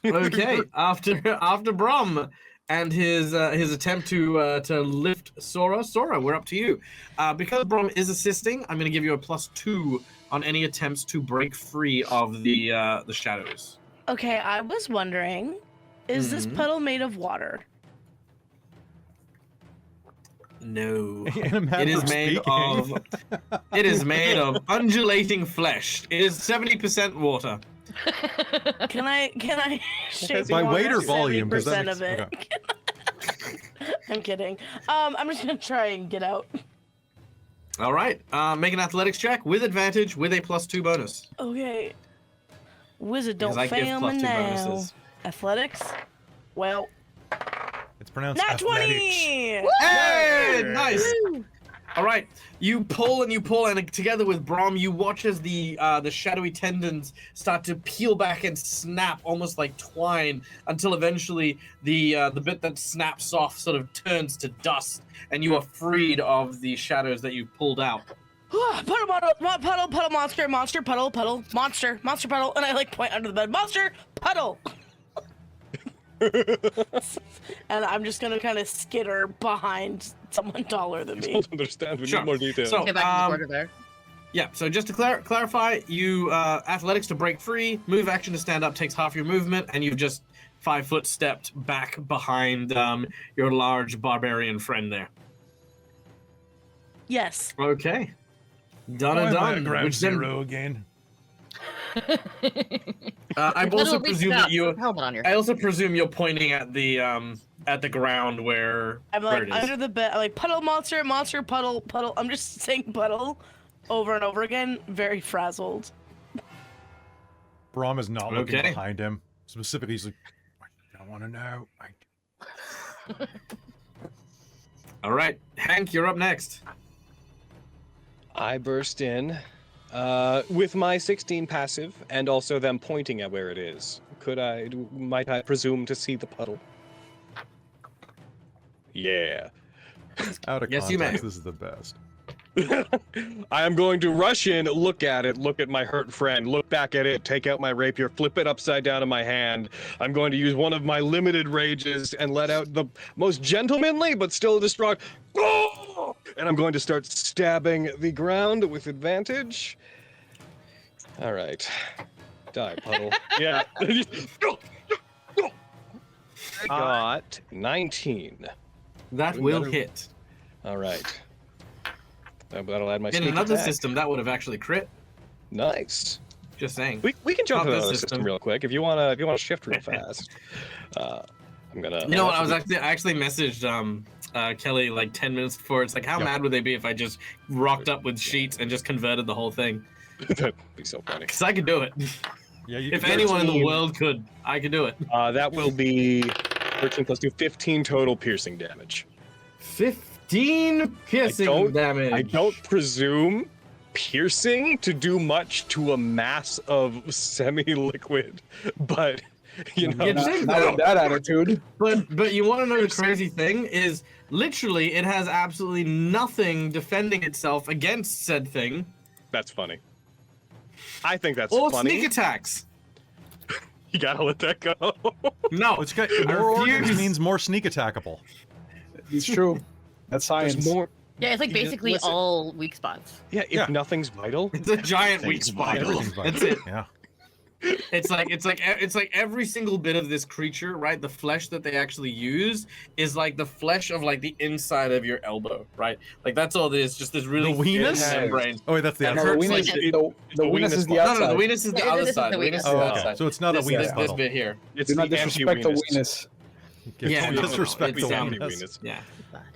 Speaker 3: Okay, after Brom and his attempt to lift Saura. Saura, we're up to you. Because Brom is assisting, I'm going to give you a +2 on any attempts to break free of the shadows.
Speaker 5: Okay, I was wondering, is this
Speaker 3: Mhm.
Speaker 5: puddle made of water?
Speaker 3: No.
Speaker 1: In a manner
Speaker 3: It is
Speaker 1: of
Speaker 3: made
Speaker 1: speaking.
Speaker 3: of undulating flesh. It is 70% water.
Speaker 5: Can I shape
Speaker 1: By
Speaker 5: water
Speaker 1: weight or volume? 'Cause that
Speaker 5: 70% of it?
Speaker 1: okay.
Speaker 5: I'm kidding. I'm just gonna try and get out.
Speaker 3: All right. Make an athletics check with advantage with a +2 bonus.
Speaker 5: Okay. Wizard, don't
Speaker 3: Because I give
Speaker 5: fail me
Speaker 3: +2
Speaker 5: now.
Speaker 3: bonuses.
Speaker 5: Athletics. Well,
Speaker 1: It's pronounced
Speaker 5: nat
Speaker 1: athletics.
Speaker 5: 20.
Speaker 3: Hey, nice. All right, you pull, and together with Brom, you watch as the shadowy tendons start to peel back and snap, almost like twine, until eventually the bit that snaps off sort of turns to dust, and you are freed of the shadows that you pulled out.
Speaker 5: Puddle, monster, puddle, monster, puddle, and I like point under the bed, monster, puddle. And I'm just gonna kind of skitter behind someone taller than
Speaker 4: I
Speaker 5: me.
Speaker 4: don't understand. We
Speaker 3: Sure.
Speaker 4: need more detail.
Speaker 3: So-
Speaker 2: Get back to the border there.
Speaker 3: Yeah, so just to clarify, you athletics to break free, move action to stand up takes half your movement, and you've just 5-foot stepped back behind your large barbarian friend there.
Speaker 5: Yes.
Speaker 3: Okay. Done and done. Which then,
Speaker 1: again.
Speaker 3: I also presume that you.
Speaker 2: Helmet on your
Speaker 3: I also presume you're pointing at the ground where.
Speaker 5: I'm
Speaker 3: where
Speaker 5: like
Speaker 3: it is.
Speaker 5: under the bed. I'm like puddle monster, monster puddle, puddle. I'm just saying puddle over and over again. Very frazzled.
Speaker 1: Brom is not looking
Speaker 3: Okay.
Speaker 1: behind him. Specifically, he's like, I don't want to know.
Speaker 3: All right, Hank, you're up next.
Speaker 4: I burst in with my 16 passive and also them pointing at where it is. Might I presume to see the puddle? Yeah.
Speaker 1: Out of
Speaker 3: Yes, you may.
Speaker 1: context, this is the best.
Speaker 4: I am going to rush in, look at it, look at my hurt friend, look back at it, take out my rapier, flip it upside down in my hand. I'm going to use one of my limited rages and let out the most gentlemanly but still distraught, "Oh!" And I'm going to start stabbing the ground with advantage. All right. Die, puddle. Yeah. I got 19.
Speaker 3: That will hit.
Speaker 4: All right. That'll add my
Speaker 3: In
Speaker 4: sneak
Speaker 3: another
Speaker 4: attack.
Speaker 3: system, that would have actually crit.
Speaker 4: Nice.
Speaker 3: Just saying.
Speaker 4: We can jump
Speaker 3: Not
Speaker 4: to
Speaker 3: this
Speaker 4: another
Speaker 3: system.
Speaker 4: system real quick if you wanna shift real fast. I'm gonna.
Speaker 3: You know what? I actually messaged Kelly like 10 minutes before. It's like, how mad would they be if I just rocked up with sheets and just converted the whole thing?
Speaker 4: That'd be so funny.
Speaker 3: Because I could do it.
Speaker 1: Yeah, you
Speaker 3: If
Speaker 1: can-
Speaker 3: anyone in the world could, I could do it.
Speaker 4: That will be 13 plus 2, 15 total piercing damage.
Speaker 3: 15 piercing damage.
Speaker 4: I don't presume piercing to do much to a mass of semi-liquid, but you know.
Speaker 3: You'd think
Speaker 6: Not
Speaker 3: so.
Speaker 6: with that attitude.
Speaker 3: But you want to know the crazy thing is literally it has absolutely nothing defending itself against said thing
Speaker 4: That's funny. I think that's
Speaker 3: or
Speaker 4: funny.
Speaker 3: sneak attacks.
Speaker 4: You gotta let that go.
Speaker 3: No,
Speaker 1: It's got,
Speaker 3: I
Speaker 1: more organs
Speaker 3: refuse.
Speaker 1: means more sneak attackable.
Speaker 6: It's true. That's science.
Speaker 4: There's more.
Speaker 2: Yeah, it's like
Speaker 4: Yeah,
Speaker 2: basically
Speaker 4: listen.
Speaker 2: all weak spots.
Speaker 4: Yeah, if
Speaker 1: Yeah.
Speaker 4: nothing's vital.
Speaker 3: It's a giant weak
Speaker 4: Things
Speaker 3: spot.
Speaker 4: vital.
Speaker 1: Everything's vital.
Speaker 3: That's it.
Speaker 1: Yeah.
Speaker 3: It's like every single bit of this creature, right? The flesh that they actually use is like the flesh of like the inside of your elbow, right? Like that's all it is, just this really
Speaker 1: The weenus?
Speaker 3: thin membrane.
Speaker 1: Oh wait, that's the
Speaker 3: That
Speaker 6: No,
Speaker 1: outside.
Speaker 6: the
Speaker 3: hurts
Speaker 6: weenus,
Speaker 3: like
Speaker 6: the weenus is the
Speaker 3: No,
Speaker 6: outside.
Speaker 3: no, the weenus is the
Speaker 2: Yeah,
Speaker 3: other
Speaker 2: this is
Speaker 3: side.
Speaker 2: the
Speaker 3: The weenus is
Speaker 2: weenus.
Speaker 3: the
Speaker 1: Oh,
Speaker 3: outside.
Speaker 1: okay. So it's not a
Speaker 3: This
Speaker 1: weenus
Speaker 3: this
Speaker 1: puddle.
Speaker 3: bit here.
Speaker 4: It's
Speaker 6: Do not
Speaker 4: the
Speaker 6: disrespect the
Speaker 4: anti-weenus.
Speaker 6: weenus.
Speaker 3: Yeah, no,
Speaker 1: disrespect
Speaker 3: it's
Speaker 1: the
Speaker 3: down.
Speaker 1: weenus.
Speaker 3: Yeah.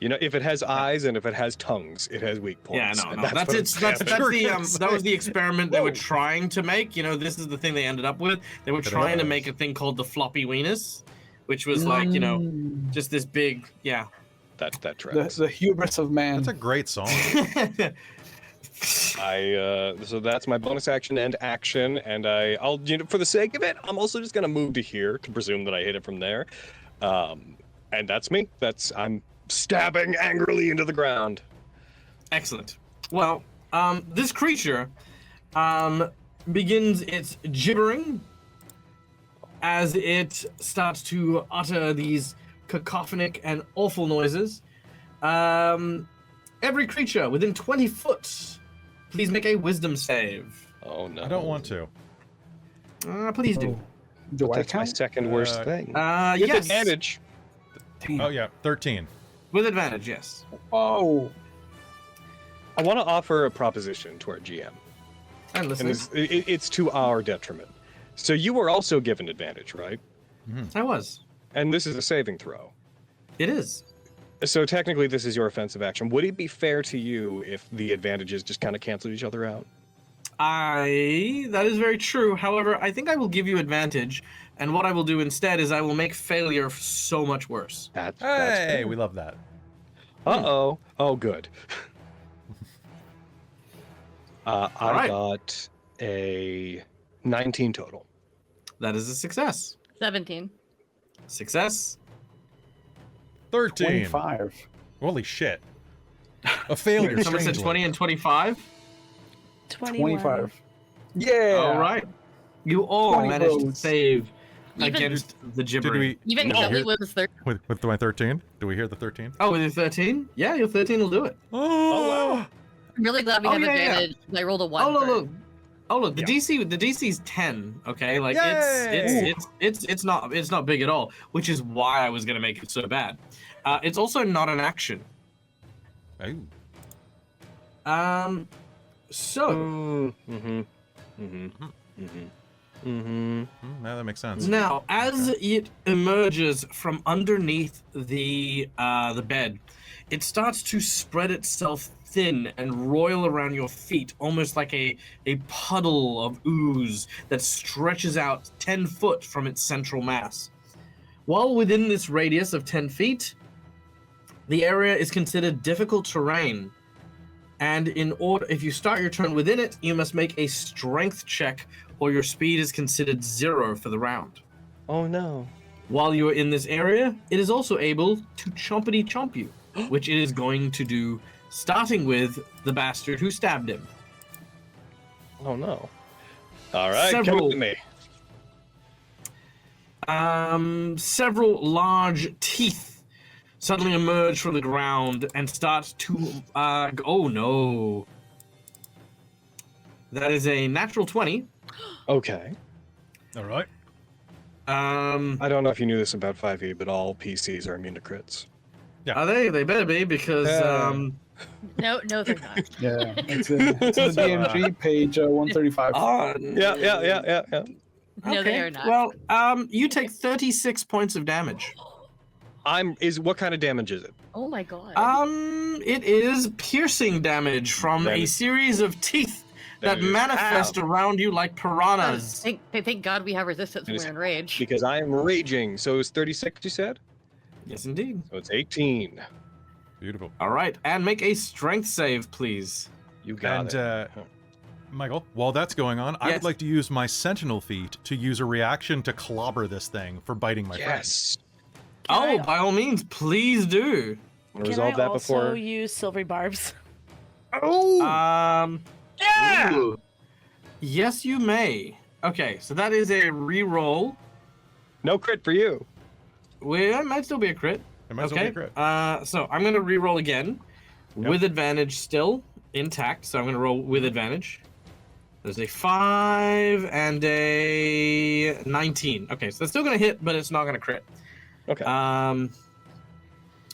Speaker 4: You know, if it has eyes and if it has tongues, it has weak
Speaker 3: Yeah,
Speaker 4: points.
Speaker 3: no,
Speaker 4: and
Speaker 3: no. That's
Speaker 4: what
Speaker 3: it.
Speaker 4: it's
Speaker 3: That's
Speaker 4: damaging.
Speaker 3: the that was the experiment they were trying to make. You know, this is the thing they ended up with. They were
Speaker 1: But it
Speaker 3: trying to
Speaker 1: is.
Speaker 3: make a thing called the floppy weenus, which was like, you know, just this big, yeah.
Speaker 4: that
Speaker 6: The,
Speaker 4: tracks.
Speaker 6: the hubris of man.
Speaker 1: That's a great song.
Speaker 4: So that's my bonus action and action, and I'll for the sake of it, I'm also just gonna move to here to presume that I hit it from there, and that's me. I'm stabbing angrily into the ground.
Speaker 3: Excellent. Well, this creature begins its gibbering as it starts to utter these cacophonic and awful noises. Every creature within 20 foot, please make a wisdom save.
Speaker 4: Oh no!
Speaker 1: I don't want to.
Speaker 3: Please do.
Speaker 6: Do I
Speaker 4: That's my
Speaker 6: count?
Speaker 4: second worst
Speaker 1: Uh,
Speaker 4: thing. With
Speaker 3: Yes.
Speaker 4: advantage.
Speaker 6: Damn.
Speaker 1: Oh yeah, 13.
Speaker 3: With advantage, yes.
Speaker 6: Oh.
Speaker 4: I want to offer a proposition to our GM,
Speaker 3: And
Speaker 4: and
Speaker 3: listen,
Speaker 4: it's to our detriment. So you were also given advantage, right?
Speaker 3: I was.
Speaker 4: And this is a saving throw.
Speaker 3: It is.
Speaker 4: So technically, this is your offensive action. Would it be fair to you if the advantages just kind of canceled each other out?
Speaker 3: That is very true. However, I think I will give you advantage, and what I will do instead is I will make failure so much worse.
Speaker 4: That's
Speaker 1: Hey, we love that.
Speaker 4: Uh-oh. Oh, good. I
Speaker 3: right.
Speaker 4: got a 19 total.
Speaker 3: That is a success.
Speaker 2: 17.
Speaker 3: Success.
Speaker 1: 13.
Speaker 6: 25.
Speaker 1: Holy shit. A failure.
Speaker 3: Someone said
Speaker 1: strangely.
Speaker 3: 20 and 25.
Speaker 6: 25. Yeah.
Speaker 3: All right. You all
Speaker 6: 20
Speaker 3: managed to
Speaker 6: roads.
Speaker 3: save
Speaker 2: Even-
Speaker 3: against the
Speaker 1: Did
Speaker 3: gibbering.
Speaker 1: we
Speaker 2: Even
Speaker 1: No,
Speaker 2: Kelly
Speaker 1: here-
Speaker 2: was 13.
Speaker 1: with my 13? Do we hear the 13?
Speaker 3: Oh, with your 13? Yeah, your 13 will do it.
Speaker 1: Oh,
Speaker 2: I'm really glad we
Speaker 3: Oh,
Speaker 2: have
Speaker 3: yeah, yeah.
Speaker 2: advantage. I rolled a 1.
Speaker 3: Oh, no,
Speaker 2: for-
Speaker 3: no. Oh look, the
Speaker 4: Yeah.
Speaker 3: DC's 10. Okay, like
Speaker 1: Yay!
Speaker 3: it's not big at all, which is why I was gonna make it so bad. It's also not an action.
Speaker 1: Ooh.
Speaker 3: So
Speaker 1: Now that makes sense.
Speaker 3: now, as it emerges from underneath the bed, it starts to spread itself thin and roil around your feet, almost like a puddle of ooze that stretches out 10 foot from its central mass. While within this radius of 10 feet, the area is considered difficult terrain. And if you start your turn within it, you must make a strength check, or your speed is considered 0 for the round.
Speaker 4: Oh no.
Speaker 3: While you are in this area, it is also able to chompity chomp you, which it is going to do, starting with the bastard who stabbed him.
Speaker 4: Oh no. All right,
Speaker 3: Several-
Speaker 4: come with me.
Speaker 3: Several large teeth suddenly emerge from the ground and start to. Oh no. That is a natural 20.
Speaker 4: Okay.
Speaker 1: All right.
Speaker 4: I don't know if you knew this about 5e, but all PCs are immune to crits.
Speaker 3: Are they? They better be, because
Speaker 2: No, they're not.
Speaker 6: Yeah, it's in the DMG page 135.
Speaker 4: Yeah.
Speaker 2: No, they
Speaker 3: okay.
Speaker 2: are not.
Speaker 3: Well, you take 36 points of damage.
Speaker 4: What kind of damage is it?
Speaker 2: Oh my god.
Speaker 3: It is piercing damage from
Speaker 4: That
Speaker 3: a
Speaker 4: is-
Speaker 3: series of teeth that
Speaker 4: that is-
Speaker 3: manifest around you like piranhas.
Speaker 2: Thank God we have resistance when
Speaker 4: It is-
Speaker 2: we're in rage.
Speaker 4: Because I am raging. So it's 36, you said?
Speaker 3: Yes, indeed.
Speaker 4: So it's 18.
Speaker 1: Beautiful.
Speaker 3: All right, and make a strength save, please.
Speaker 4: You got
Speaker 1: And
Speaker 4: it.
Speaker 1: Michael, while that's going on, I
Speaker 3: Yes.
Speaker 1: would like to use my Sentinel feat to use a reaction to clobber this thing for biting my friend.
Speaker 4: Yes.
Speaker 3: Oh, by all means, please do.
Speaker 4: We'll
Speaker 5: Can
Speaker 4: resolve
Speaker 5: I
Speaker 4: that
Speaker 5: also
Speaker 4: before.
Speaker 5: use silvery barbs?
Speaker 3: Yeah. Ooh. Yes, you may. Okay, so that is a re-roll.
Speaker 4: No crit for you.
Speaker 3: Well, it might still be a crit.
Speaker 1: It might as well
Speaker 3: Okay.
Speaker 1: be a crit.
Speaker 3: So I'm gonna re-roll again,
Speaker 1: Yep.
Speaker 3: with advantage still intact. So I'm gonna roll with advantage. There's a 5 and a 19. Okay, so that's still gonna hit, but it's not gonna crit.
Speaker 4: Okay.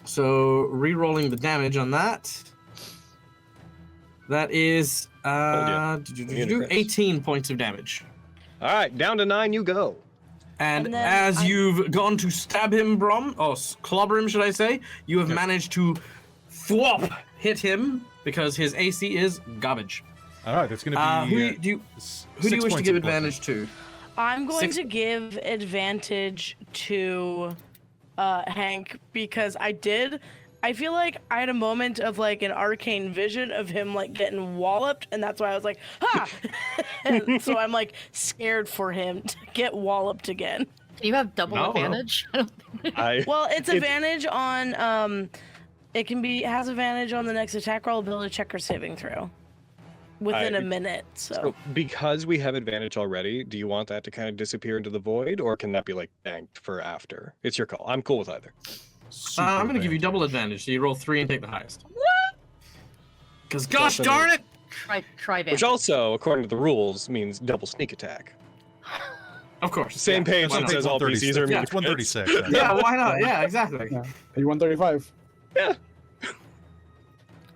Speaker 3: So re-rolling the damage on that. That is
Speaker 4: crits.
Speaker 3: 18 points of damage.
Speaker 4: All right, down to 9 you go.
Speaker 3: And
Speaker 5: And then
Speaker 3: as you've gone to stab him, Brom, or clobber him, should I say, you have managed to hit him because his AC is garbage.
Speaker 1: All right, that's going to be.
Speaker 3: Who do you
Speaker 1: s-
Speaker 3: wish
Speaker 1: 6
Speaker 3: to
Speaker 1: points
Speaker 3: give
Speaker 1: of poison.
Speaker 3: advantage to?
Speaker 5: I'm going
Speaker 3: 6
Speaker 5: to give advantage to Hank because I feel like I had a moment of like an arcane vision of him like getting walloped, and that's why I was like, ha! And so I'm like scared for him to get walloped again.
Speaker 2: Do you have double
Speaker 3: No.
Speaker 2: advantage? I don't think.
Speaker 5: Well, it's advantage on it has advantage on the next attack roll, ability check, or saving throw within a minute.
Speaker 4: So because we have advantage already, do you want that to kind of disappear into the void, or can that be like banked for after? It's your call. I'm cool with either.
Speaker 1: Super
Speaker 3: I'm going to give you double advantage, so you roll 3 and take the highest. Because gosh darn it!
Speaker 2: Try
Speaker 4: Which also, according to the rules, means double sneak attack.
Speaker 3: Of course.
Speaker 4: Same
Speaker 3: yeah.
Speaker 4: page
Speaker 3: Why
Speaker 4: that
Speaker 3: not?
Speaker 4: says all PCs are immune
Speaker 1: It's
Speaker 4: to crits.
Speaker 1: 136. then.
Speaker 3: Yeah, why not? Yeah, exactly.
Speaker 6: Yeah. Page 135.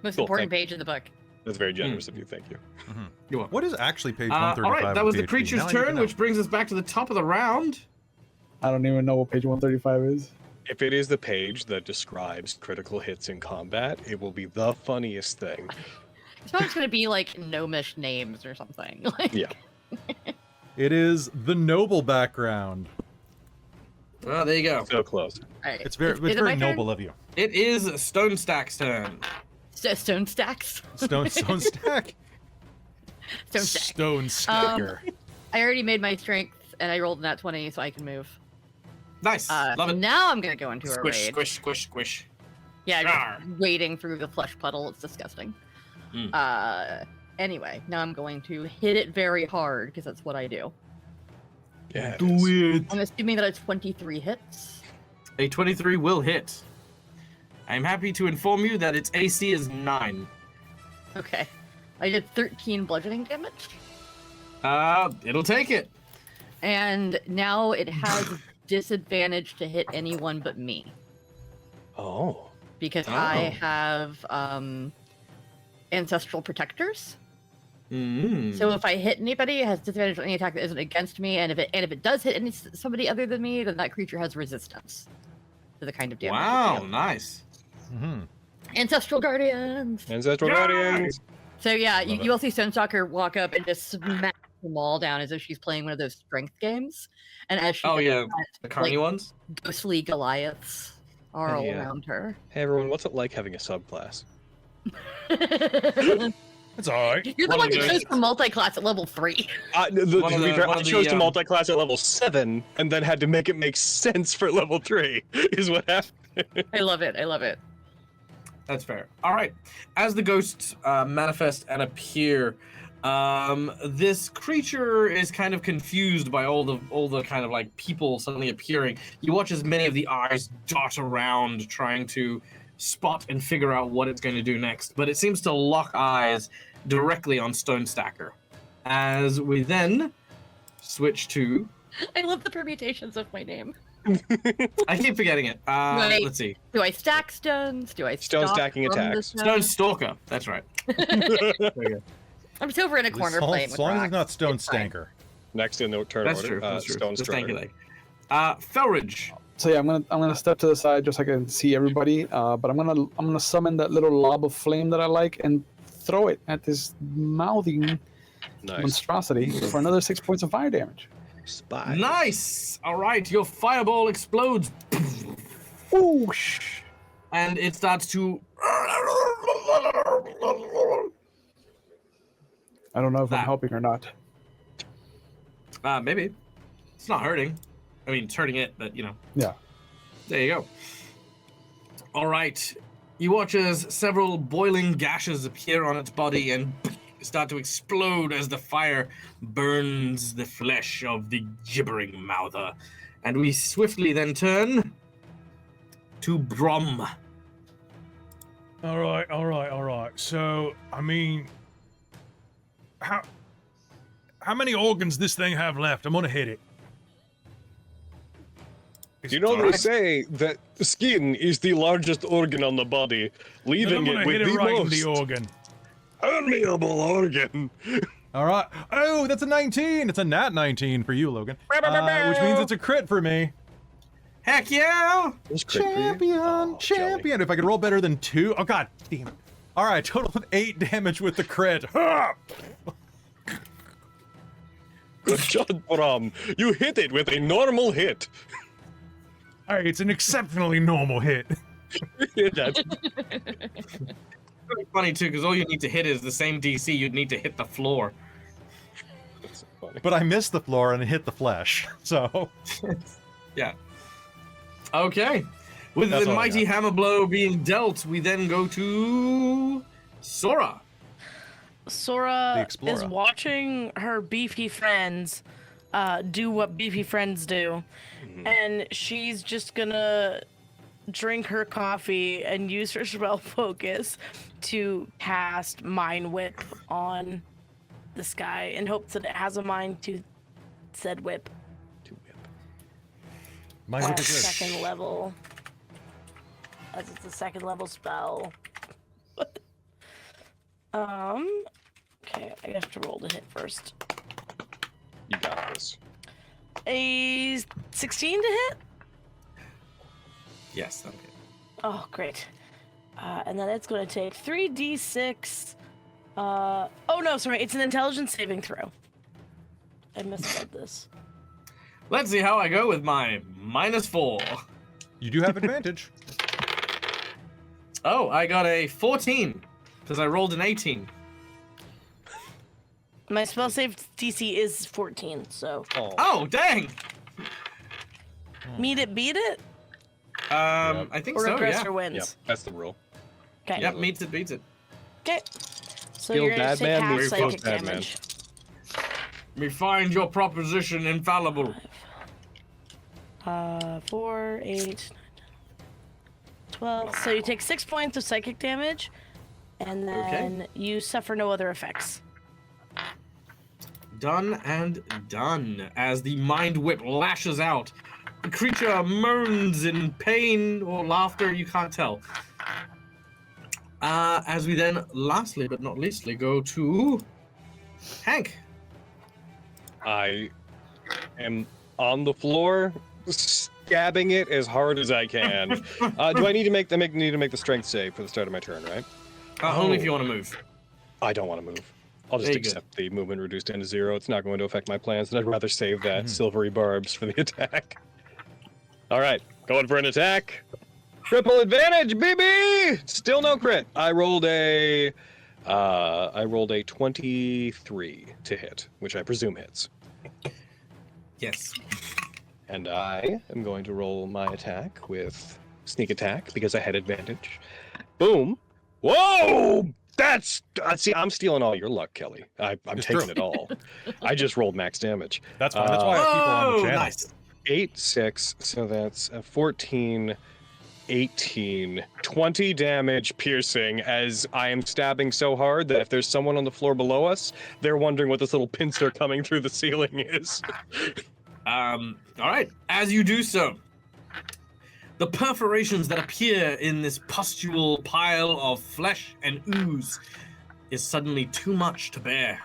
Speaker 2: Most
Speaker 4: Cool,
Speaker 2: important
Speaker 4: thank
Speaker 2: page in the book.
Speaker 4: That's very generous of you. Thank you.
Speaker 3: You're welcome.
Speaker 1: What is actually page
Speaker 3: All
Speaker 1: 135?
Speaker 3: right, that was
Speaker 1: of
Speaker 3: the
Speaker 1: PHP?
Speaker 3: creature's
Speaker 1: Now I need to
Speaker 3: turn,
Speaker 1: know.
Speaker 3: which brings us back to the top of the round.
Speaker 6: I don't even know what page 135 is.
Speaker 4: If it is the page that describes critical hits in combat, it will be the funniest thing.
Speaker 2: It's probably going to be like gnomish names or something. Like,
Speaker 4: Yeah.
Speaker 1: It is the noble background.
Speaker 3: Well, there you go.
Speaker 4: So close.
Speaker 2: all right.
Speaker 1: It's very,
Speaker 2: Is
Speaker 1: it's
Speaker 2: it
Speaker 1: very
Speaker 2: my turn?
Speaker 1: noble of you.
Speaker 3: It is Stonestack's turn.
Speaker 2: Stone stacks.
Speaker 1: Stone stack.
Speaker 2: Stone stack.
Speaker 1: Stone stacker.
Speaker 2: I already made my strength and I rolled that 20, so I can move.
Speaker 3: Nice. Love it.
Speaker 2: Now I'm gonna go into a
Speaker 3: Squish,
Speaker 2: raid.
Speaker 3: squish, squish, squish.
Speaker 2: Yeah,
Speaker 3: Rawr.
Speaker 2: just wading through the flesh puddle. It's disgusting. Anyway, now I'm going to hit it very hard because that's what I do.
Speaker 4: Yeah.
Speaker 3: Do it.
Speaker 2: I'm assuming that it's 23 hits.
Speaker 3: A 23 will hit. I'm happy to inform you that its AC is 9.
Speaker 2: Okay. I did 13 bludgeoning damage.
Speaker 3: It'll take it.
Speaker 2: And now it has disadvantage to hit anyone but me.
Speaker 4: Oh.
Speaker 2: Because I have ancestral protectors. So if I hit anybody, it has disadvantage on any attack that isn't against me, and if it does hit somebody other than me, then that creature has resistance to the kind of damage.
Speaker 3: Wow, nice.
Speaker 2: Ancestral guardians.
Speaker 4: Ancestral guardians.
Speaker 2: So yeah, you will see Stonestalker walk up and just smack them all down as if she's playing one of those strength games, and as she does that,
Speaker 3: the carny ones.
Speaker 2: ghostly Goliaths are all
Speaker 4: Yeah.
Speaker 2: around her.
Speaker 4: Hey everyone, what's it like having a subclass?
Speaker 1: It's all right.
Speaker 2: You're the
Speaker 3: One
Speaker 2: one
Speaker 3: of
Speaker 2: that
Speaker 3: those-
Speaker 2: chose for multi-class at level 3.
Speaker 4: I chose to multi-class at level 7, and then had to make it make sense for level 3, is what happened.
Speaker 2: I love it. I love it.
Speaker 3: That's fair. All right. As the ghosts manifest and appear, this creature is kind of confused by all the kind of like people suddenly appearing. You watch as many of the eyes dart around, trying to spot and figure out what it's going to do next. But it seems to lock eyes directly on Stonestalker. As we then switch to.
Speaker 2: I love the permutations of my name.
Speaker 3: I keep forgetting it.
Speaker 2: Wait.
Speaker 3: Let's see.
Speaker 2: Do I stack stones? Do I
Speaker 4: Stone
Speaker 2: stalk
Speaker 4: stacking
Speaker 2: from the
Speaker 4: attacks.
Speaker 2: stone?
Speaker 3: Stonestalker. That's right.
Speaker 2: I'm just over in a corner playing
Speaker 1: As
Speaker 2: with
Speaker 1: long as
Speaker 2: rocks.
Speaker 1: it's not Stone
Speaker 2: It's fine.
Speaker 1: Stanker.
Speaker 4: Next in the turn
Speaker 3: That's
Speaker 4: order,
Speaker 3: true. That's true.
Speaker 4: Stone
Speaker 3: Just thank you,
Speaker 4: Strider.
Speaker 3: Lake. Felridj.
Speaker 6: So yeah, I'm gonna step to the side just so I can see everybody. But I'm gonna summon that little lob of flame that I like and throw it at this mouthing
Speaker 4: Nice.
Speaker 6: monstrosity for another 6 points of fire damage.
Speaker 4: Spy.
Speaker 3: Nice. All right, your fireball explodes,
Speaker 6: Whoosh!
Speaker 3: and it starts to.
Speaker 6: I don't know if
Speaker 3: That.
Speaker 6: I'm helping or not.
Speaker 3: Maybe. It's not hurting. I mean, it's hurting it, but you know.
Speaker 6: Yeah.
Speaker 3: There you go. All right. You watch as several boiling gashes appear on its body and start to explode as the fire burns the flesh of the gibbering mouther. And we swiftly then turn to Brom.
Speaker 7: All right. So, I mean, how many organs this thing have left? I'm gonna hit it.
Speaker 4: You know they
Speaker 3: Alright.
Speaker 4: say that skin is the largest organ on the body,
Speaker 7: Then
Speaker 4: leaving
Speaker 7: I'm gonna
Speaker 4: it with
Speaker 7: hit it
Speaker 4: the
Speaker 7: right in
Speaker 4: most
Speaker 7: the organ.
Speaker 4: permeable organ.
Speaker 1: All right. Oh, that's a 19. It's a nat 19 for you, Logan. Which means it's a crit for me.
Speaker 3: Heck yeah!
Speaker 1: Champion. If I could roll better than 2. Oh, god damn it. All right, total of 8 damage with the crit.
Speaker 4: Good job, Brom. You hit it with a normal hit.
Speaker 7: Hey, it's an exceptionally normal hit.
Speaker 4: That's
Speaker 3: Very funny too, because all you need to hit is the same DC you'd need to hit the floor.
Speaker 4: funny.
Speaker 1: But I missed the floor and hit the flesh. So,
Speaker 3: Yeah. Okay. With
Speaker 1: That's
Speaker 3: the
Speaker 1: all I
Speaker 3: mighty
Speaker 1: got.
Speaker 3: hammer blow being dealt, we then go to Saura.
Speaker 1: The
Speaker 5: Sora
Speaker 1: Explorer.
Speaker 5: is watching her beefy friends do what beefy friends do. And she's just gonna drink her coffee and use her spell focus to cast Mind Whip on this guy in hopes that it has a mind to said whip
Speaker 1: my
Speaker 5: at
Speaker 1: whip is good.
Speaker 5: second level. As it's a second level spell. Okay, I have to roll to hit first.
Speaker 4: You got this.
Speaker 5: A 16 to hit?
Speaker 3: Yes, okay.
Speaker 5: Oh, great. And then it's going to take 3d6. Oh, no, sorry. It's an intelligence saving throw. I misspelled this.
Speaker 3: Let's see how I go with my -4.
Speaker 1: You do have advantage.
Speaker 3: Oh, I got a 14 because I rolled an 18.
Speaker 5: My spell save DC is 14, so.
Speaker 3: Oh, dang!
Speaker 5: Meet it, beat it?
Speaker 3: I think
Speaker 5: Or
Speaker 3: so,
Speaker 5: aggressor
Speaker 3: yeah.
Speaker 5: wins.
Speaker 4: Yep, that's the rule.
Speaker 5: Okay.
Speaker 3: Yep, meets it, beats it.
Speaker 5: Okay. So
Speaker 4: Feel
Speaker 5: you're going
Speaker 4: bad,
Speaker 5: to take
Speaker 4: man?
Speaker 5: half
Speaker 4: Very
Speaker 5: psychic
Speaker 4: bad, man.
Speaker 5: damage.
Speaker 3: We find your proposition infallible.
Speaker 5: 4, 8, 9, 10, 12. So you take 6 points of psychic damage, and then you suffer no other effects.
Speaker 3: Done and done. As the mind whip lashes out, the creature moans in pain or laughter, you can't tell. As we then, lastly but not leastly, go to Hank.
Speaker 4: I am on the floor, stabbing it as hard as I can. Do I need to make the strength save for the start of my turn, right?
Speaker 3: Only if you want to move.
Speaker 4: I don't want to move. I'll just
Speaker 3: Very good.
Speaker 4: accept the movement reduced down to 0. It's not going to affect my plans, and I'd rather save that silvery barbs for the attack. All right, going for an attack. Triple advantage, baby! Still no crit. I rolled a 23 to hit, which I presume hits.
Speaker 3: Yes.
Speaker 4: And I am going to roll my attack with sneak attack because I had advantage. Boom! Whoa! That's see, I'm stealing all your luck, Kelly. I'm
Speaker 1: It's
Speaker 4: taking
Speaker 1: true.
Speaker 4: it all. I just rolled max damage.
Speaker 1: That's fine. That's why I have people on the channel.
Speaker 3: Nice.
Speaker 4: 8, 6, so that's 14, 18, 20 damage piercing as I am stabbing so hard that if there's someone on the floor below us, they're wondering what this little pincer coming through the ceiling is.
Speaker 3: All right. As you do so, the perforations that appear in this pustule pile of flesh and ooze is suddenly too much to bear.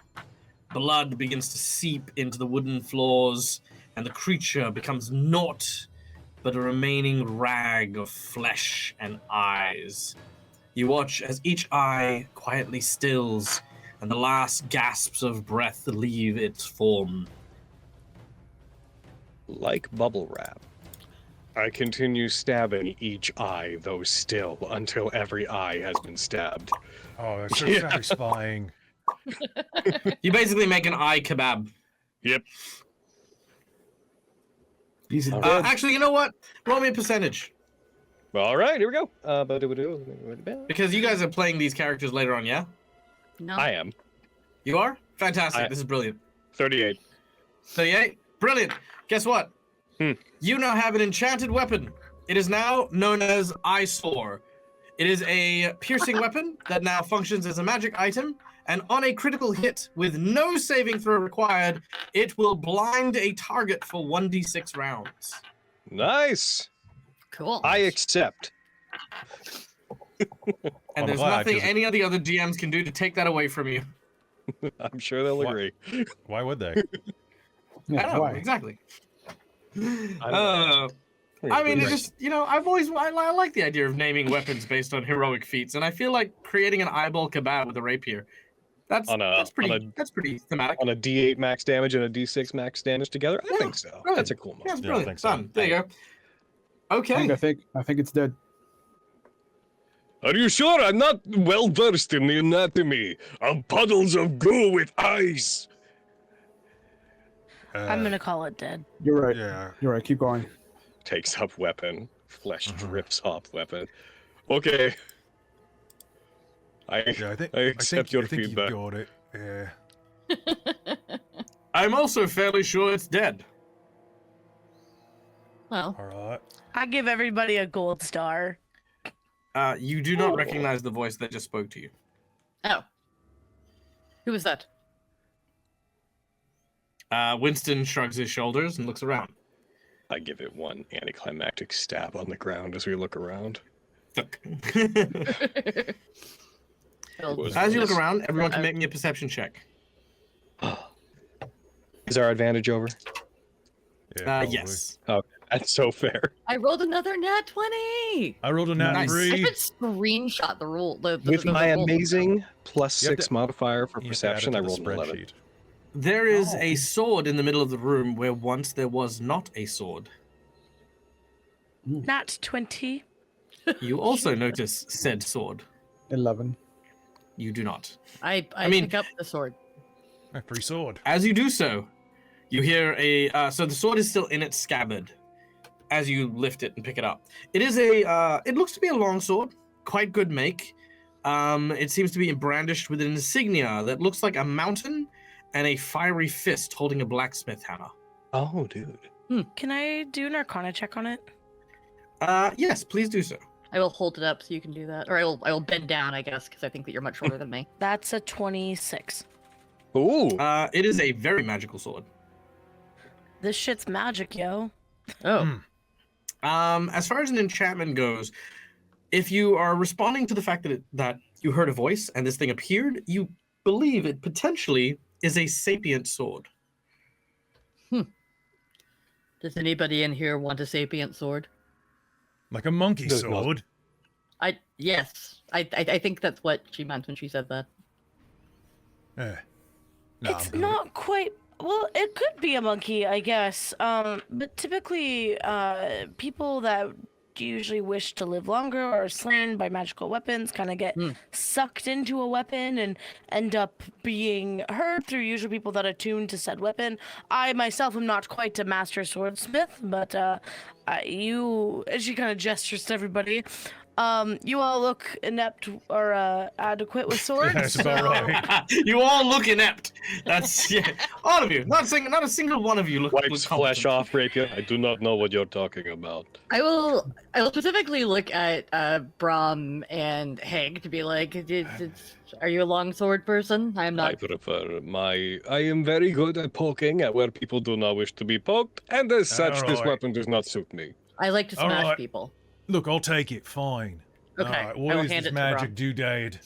Speaker 3: Blood begins to seep into the wooden floors, and the creature becomes naught but a remaining rag of flesh and eyes. You watch as each eye quietly stills, and the last gasps of breath leave its form.
Speaker 4: Like bubble wrap, I continue stabbing each eye, though still, until every eye has been stabbed.
Speaker 7: Oh, that's so
Speaker 4: Yeah.
Speaker 7: satisfying.
Speaker 3: You basically make an eye kebab.
Speaker 4: Yep.
Speaker 6: He's
Speaker 4: All
Speaker 6: dead.
Speaker 3: Actually, you know what? Roll me a percentage.
Speaker 4: All right, here we go.
Speaker 3: Because you guys are playing these characters later on, yeah?
Speaker 2: No.
Speaker 4: I am.
Speaker 3: You are? Fantastic.
Speaker 4: I-
Speaker 3: This is brilliant.
Speaker 4: 38.
Speaker 3: 38? Brilliant. Guess what?
Speaker 4: Hmm.
Speaker 3: You now have an enchanted weapon. It is now known as Eyesore. It is a piercing weapon that now functions as a magic item, and on a critical hit with no saving throw required, it will blind a target for 1d6 rounds.
Speaker 4: Nice.
Speaker 2: Cool.
Speaker 4: I accept.
Speaker 3: And
Speaker 1: I'm
Speaker 3: there's
Speaker 1: glad,
Speaker 3: nothing
Speaker 1: 'cause
Speaker 3: any of the other GMs can do to take that away from you.
Speaker 4: I'm sure they'll
Speaker 1: What?
Speaker 4: agree.
Speaker 1: Why would they?
Speaker 3: I
Speaker 6: Yeah,
Speaker 3: know,
Speaker 6: why?
Speaker 3: exactly.
Speaker 4: I'm-
Speaker 3: I mean, it's just, I like the idea of naming weapons based on heroic feats, and I feel like creating an eyeball kebab with a rapier. That's pretty thematic.
Speaker 4: on a D8 max damage and a D6 max damage together. I
Speaker 3: Yeah,
Speaker 4: think so.
Speaker 3: brilliant.
Speaker 4: That's a cool
Speaker 3: Yeah,
Speaker 4: moment.
Speaker 3: it's
Speaker 1: Yeah, I
Speaker 3: brilliant.
Speaker 1: think so.
Speaker 3: Done. There you go. Okay.
Speaker 6: I think it's dead.
Speaker 4: Are you sure? I'm not well versed in the anatomy of puddles of goo with eyes.
Speaker 5: I'm gonna call it dead.
Speaker 6: You're right.
Speaker 7: Yeah.
Speaker 6: You're right. Keep going.
Speaker 4: Takes up weapon. Flesh
Speaker 1: Uh-huh.
Speaker 4: drips off weapon. Okay.
Speaker 7: Yeah,
Speaker 4: I accept your
Speaker 7: I think
Speaker 4: feedback.
Speaker 7: You got it. Yeah.
Speaker 3: I'm also fairly sure it's dead.
Speaker 2: Well,
Speaker 7: All right.
Speaker 5: I give everybody a gold star.
Speaker 3: You do not recognize the voice that just spoke to you.
Speaker 2: oh. Who was that?
Speaker 3: Winston shrugs his shoulders and looks around.
Speaker 4: I give it one anticlimactic stab on the ground as we look around.
Speaker 3: As you look around, everyone can make me a perception check.
Speaker 4: Is our advantage over?
Speaker 7: Yeah, probably.
Speaker 3: Yes.
Speaker 4: That's so fair.
Speaker 2: I rolled another nat 20.
Speaker 7: I rolled a nat
Speaker 3: Nice.
Speaker 2: I
Speaker 7: 3.
Speaker 2: could screenshot the rule.
Speaker 4: With
Speaker 2: the
Speaker 4: my
Speaker 2: roll.
Speaker 4: amazing plus
Speaker 1: You have
Speaker 4: 6
Speaker 1: to-
Speaker 4: modifier for
Speaker 1: You have to add it
Speaker 4: perception,
Speaker 1: to
Speaker 4: I
Speaker 1: the
Speaker 4: rolled an 11.
Speaker 1: spreadsheet.
Speaker 3: There is a sword in the middle of the room where once there was not a sword.
Speaker 5: Not 20.
Speaker 3: You also notice said sword.
Speaker 6: 11.
Speaker 3: You do not.
Speaker 2: I
Speaker 3: mean-
Speaker 2: pick up the sword.
Speaker 7: A free sword.
Speaker 3: As you do so, you hear so the sword is still in its scabbard as you lift it and pick it up. It is it looks to be a long sword, quite good make. It seems to be brandished with an insignia that looks like a mountain and a fiery fist holding a blacksmith hammer.
Speaker 4: Oh, dude.
Speaker 5: Can I do an Arcana check on it?
Speaker 3: Yes, please do so.
Speaker 2: I will hold it up so you can do that, or I will bend down, I guess, because I think that you're much shorter than me.
Speaker 5: That's a 26.
Speaker 4: Ooh.
Speaker 3: It is a very magical sword.
Speaker 5: This shit's magic, yo.
Speaker 2: Oh,
Speaker 3: As far as an enchantment goes, if you are responding to the fact that you heard a voice and this thing appeared, you believe it potentially is a sapient sword.
Speaker 2: does anybody in here want a sapient sword?
Speaker 7: Like a monkey
Speaker 4: Does not.
Speaker 7: sword.
Speaker 2: Yes. I think that's what she meant when she said that.
Speaker 7: No,
Speaker 5: It's
Speaker 7: I'm good.
Speaker 5: not quite. Well, it could be a monkey, I guess. But typically, people that usually wish to live longer or are slain by magical weapons kind of get sucked into a weapon and end up being hurt through usually people that are tuned to said weapon. I myself am not quite a master swordsmith, but you, as she kind of gestures to everybody, you all look inept or adequate with swords.
Speaker 7: That's about right.
Speaker 3: You all look inept. That's all of you. Not a single one of you look.
Speaker 4: Wipes flesh off, rapier. I do not know what you're talking about.
Speaker 2: I will specifically look at Brom and Hank to be like, are you a longsword person? I am
Speaker 4: I
Speaker 2: not.
Speaker 4: prefer I am very good at poking at where people do not wish to be poked, and as such, this
Speaker 7: Alright.
Speaker 4: weapon does not suit me.
Speaker 2: I like to smash
Speaker 7: Alright.
Speaker 2: people.
Speaker 7: Look, I'll take it. Fine.
Speaker 2: Okay,
Speaker 7: Alright,
Speaker 2: I
Speaker 7: what
Speaker 2: will
Speaker 7: is
Speaker 2: hand
Speaker 7: this
Speaker 2: it to Brom.
Speaker 7: magic doodad?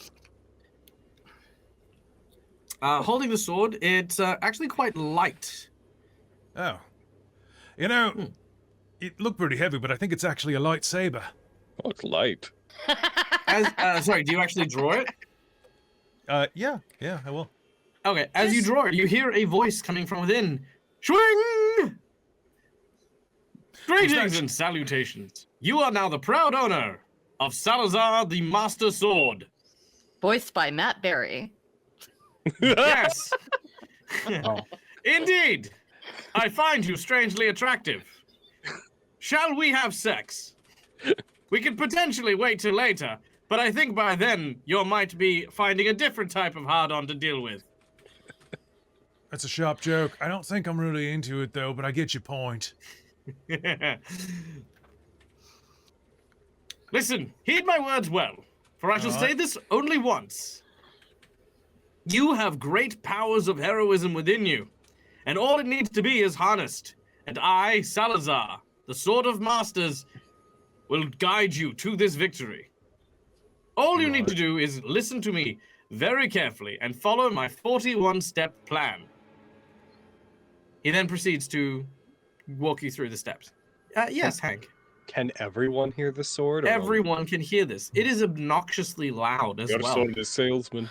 Speaker 3: Holding the sword, it's actually quite light.
Speaker 7: Oh. You know, it looked pretty heavy, but I think it's actually a lightsaber.
Speaker 4: Oh, it's light.
Speaker 3: Sorry, do you actually draw it?
Speaker 7: Yeah, I will.
Speaker 3: Okay, as you draw it, you hear a voice coming from within. Swing! Greetings and salutations. You are now the proud owner of Salazar the Master Sword.
Speaker 2: Voiced by Matt Berry.
Speaker 3: Yes.
Speaker 6: Oh.
Speaker 3: Indeed. I find you strangely attractive. Shall we have sex? We could potentially wait till later, but I think by then you might be finding a different type of hard-on to deal with.
Speaker 7: That's a sharp joke. I don't think I'm really into it, though, but I get your point.
Speaker 3: Listen, heed my words well, for I shall say this only once. You have great powers of heroism within you, and all it needs to be is harnessed. And I, Salazar, the Sword of Masters, will guide you to this victory. All you need to do is listen to me very carefully and follow my 41-step plan. He then proceeds to walk you through the steps. Yes, Hank.
Speaker 4: Can everyone hear the sword? or only-
Speaker 3: Everyone can hear this. It is obnoxiously loud as
Speaker 4: Your
Speaker 3: well.
Speaker 4: sword is salesman.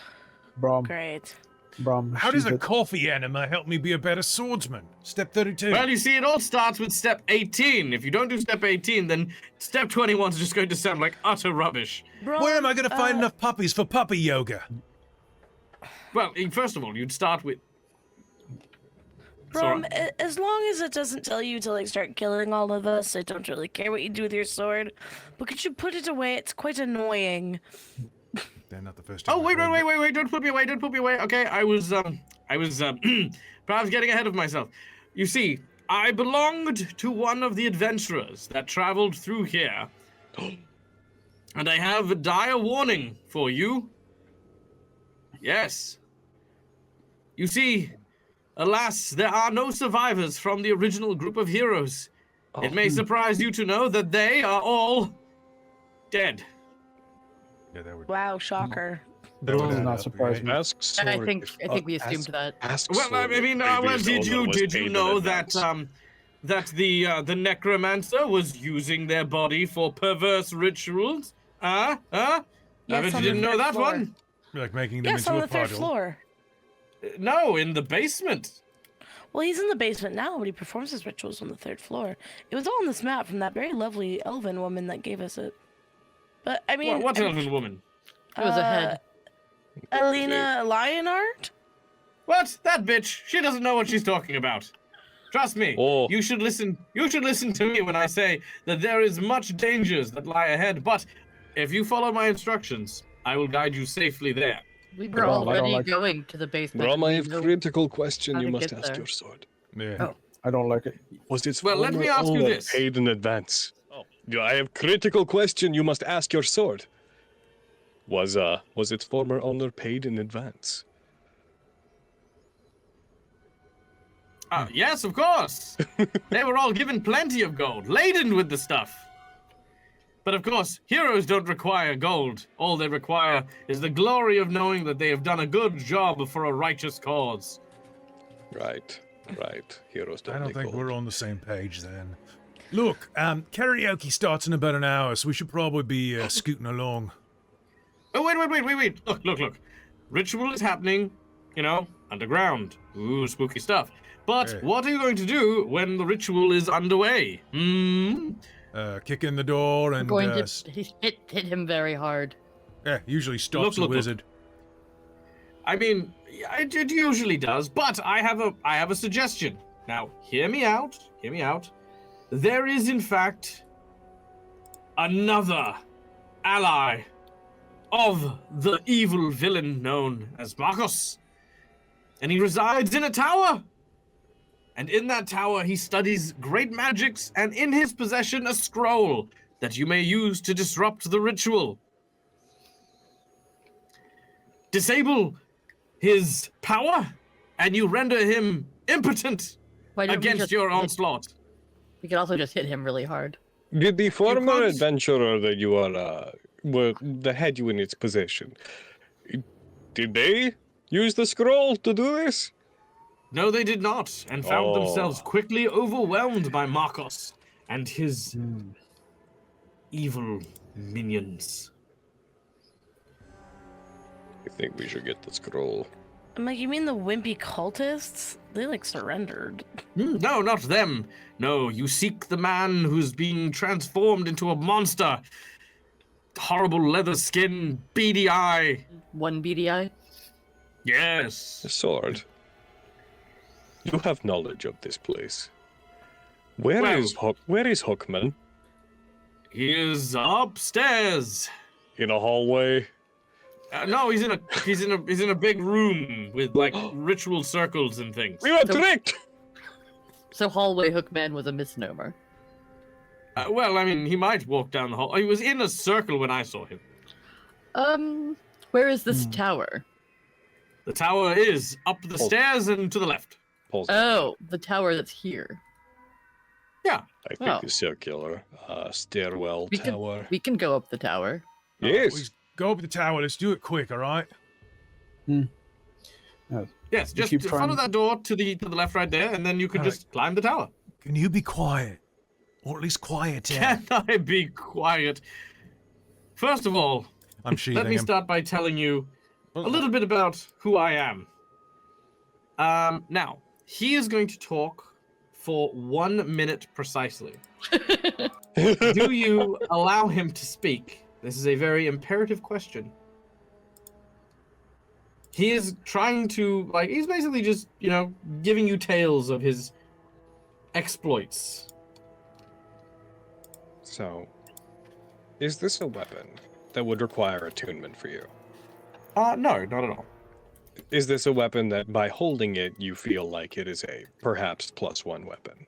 Speaker 6: Brom,
Speaker 5: Great.
Speaker 6: Brom.
Speaker 7: How does
Speaker 6: she's
Speaker 7: a coffee enema help me be a better swordsman? Step 32.
Speaker 3: Well, you see, it all starts with step 18. If you don't do step 18, then step 21 is just going to sound like utter rubbish.
Speaker 7: Where am I going to find enough puppies for puppy yoga?
Speaker 3: Well, first of all, you'd start with...
Speaker 5: Brom,
Speaker 3: Sora.
Speaker 5: as long as it doesn't tell you to like start killing all of us, I don't really care what you do with your sword. But could you put it away? It's quite annoying.
Speaker 7: They're not the first time.
Speaker 3: Oh,
Speaker 7: I've
Speaker 3: wait,
Speaker 7: heard
Speaker 3: wait, don't put me away, don't put me away. Okay, I was perhaps getting ahead of myself. You see, I belonged to one of the adventurers that traveled through here. And I have a dire warning for you. Yes. You see, alas, there are no survivors from the original group of heroes. It may surprise you to know that they are all dead.
Speaker 7: Yeah, that would.
Speaker 5: Wow, shocker.
Speaker 7: That
Speaker 6: Does
Speaker 7: would add
Speaker 6: not
Speaker 7: up,
Speaker 6: surprise
Speaker 7: right?
Speaker 6: me.
Speaker 4: Ask sword.
Speaker 2: I think we assumed
Speaker 4: ask,
Speaker 2: that.
Speaker 4: Ask
Speaker 3: Well, I
Speaker 4: sword
Speaker 3: mean,
Speaker 4: if
Speaker 3: well,
Speaker 4: previous
Speaker 3: did
Speaker 4: owner was
Speaker 3: you
Speaker 4: paid in
Speaker 3: know that
Speaker 4: advance.
Speaker 3: that the necromancer was using their body for perverse rituals? I bet you
Speaker 5: on the
Speaker 3: didn't know
Speaker 5: third
Speaker 3: that
Speaker 5: floor.
Speaker 3: one.
Speaker 7: Like making them
Speaker 5: Yes,
Speaker 7: into
Speaker 5: on
Speaker 7: a
Speaker 5: the third
Speaker 7: puddle.
Speaker 5: floor.
Speaker 3: No, in the basement.
Speaker 5: Well, he's in the basement now, but he performs his rituals on the third floor. It was all on this map from that very lovely elven woman that gave us it. But I mean,
Speaker 3: What elven woman?
Speaker 2: It was a head.
Speaker 5: Alina Lionart?
Speaker 3: What? That bitch? She doesn't know what she's talking about. Trust me.
Speaker 4: Oh.
Speaker 3: You should listen. You should listen to me when I say that there is much dangers that lie ahead. But if you follow my instructions, I will guide you safely there.
Speaker 2: We were
Speaker 6: Brom, I don't
Speaker 2: already
Speaker 6: like-
Speaker 2: going to the basement.
Speaker 4: Brom, I
Speaker 2: We
Speaker 4: have
Speaker 2: know-
Speaker 4: critical question.
Speaker 2: how
Speaker 4: You
Speaker 2: to
Speaker 4: must
Speaker 2: get
Speaker 4: ask
Speaker 2: there.
Speaker 4: your sword.
Speaker 7: Yeah.
Speaker 2: Oh.
Speaker 6: I don't like it.
Speaker 4: Was its
Speaker 3: Well, let me
Speaker 4: former
Speaker 3: ask you
Speaker 4: owner
Speaker 3: this.
Speaker 4: paid in advance? Oh, yeah, I have critical question. You must ask your sword. Was its former owner paid in advance?
Speaker 3: Yes, of course. They were all given plenty of gold, laden with the stuff. But of course, heroes don't require gold. All they require is the glory of knowing that they have done a good job for a righteous cause.
Speaker 4: Right. Heroes don't
Speaker 7: I don't
Speaker 4: need
Speaker 7: think
Speaker 4: gold.
Speaker 7: we're on the same page then. Look, karaoke starts in about an hour, so we should probably be scooting along.
Speaker 3: Oh, wait. Look. Ritual is happening, underground. Ooh, spooky stuff. But
Speaker 7: Hey.
Speaker 3: what are you going to do when the ritual is underway?
Speaker 7: Kick in the door and
Speaker 2: Going to hit him very hard.
Speaker 7: usually stops
Speaker 3: Look.
Speaker 7: the wizard.
Speaker 3: I mean, it usually does, but I have a suggestion. Now, hear me out. There is, in fact, another ally of the evil villain known as Marcos. And he resides in a tower. And in that tower, he studies great magics, and in his possession, a scroll that you may use to disrupt the ritual. Disable his power, and you render him impotent
Speaker 2: Why don't we
Speaker 3: against
Speaker 2: just
Speaker 3: your
Speaker 2: hit-
Speaker 3: onslaught.
Speaker 2: We could also just hit him really hard.
Speaker 4: Did the former
Speaker 3: could-
Speaker 4: adventurer that you are, that had you in its possession, did they use the scroll to do this?
Speaker 3: No, they did not, and found themselves quickly overwhelmed by Marcos and his evil minions.
Speaker 4: I think we should get the scroll.
Speaker 5: I'm like, you mean the wimpy cultists? They surrendered.
Speaker 3: No, not them. No, you seek the man who's being transformed into a monster. Horrible leather skin, beady eye.
Speaker 2: One BDI.
Speaker 3: Yes.
Speaker 4: The sword. You have knowledge of this place. Where
Speaker 3: Well-
Speaker 4: is Hookman?
Speaker 3: He is upstairs.
Speaker 4: In a hallway?
Speaker 3: No, he's in a big room with ritual circles and things.
Speaker 4: We were tricked!
Speaker 2: So hallway hookman was a misnomer.
Speaker 3: Well, I mean, he might walk down the hall. He was in a circle when I saw him.
Speaker 2: Where is this tower?
Speaker 3: The tower is up the stairs and to the left.
Speaker 4: Pulls
Speaker 2: Oh, the tower that's here.
Speaker 3: Yeah.
Speaker 4: I think
Speaker 2: Oh.
Speaker 4: the circular stairwell
Speaker 2: We
Speaker 4: tower.
Speaker 2: can, we can go up the tower.
Speaker 4: Yes.
Speaker 7: We go up the tower. Let's do it quick, all right?
Speaker 3: Yes, just
Speaker 6: keep
Speaker 3: follow
Speaker 6: trying-
Speaker 3: that door to the left right there, and then you can just climb the tower.
Speaker 7: Can you be quiet? Or at least quiet,
Speaker 3: Can I be quiet? First of all,
Speaker 7: I'm sheathing
Speaker 3: let me
Speaker 7: him.
Speaker 3: start by telling you a little bit about who I am. Now, he is going to talk for 1 minute precisely. Do you allow him to speak? This is a very imperative question. He is trying to, he's basically just, giving you tales of his exploits.
Speaker 4: So, is this a weapon that would require attunement for you?
Speaker 3: No, not at all.
Speaker 4: Is this a weapon that by holding it, you feel like it is a perhaps +1 weapon?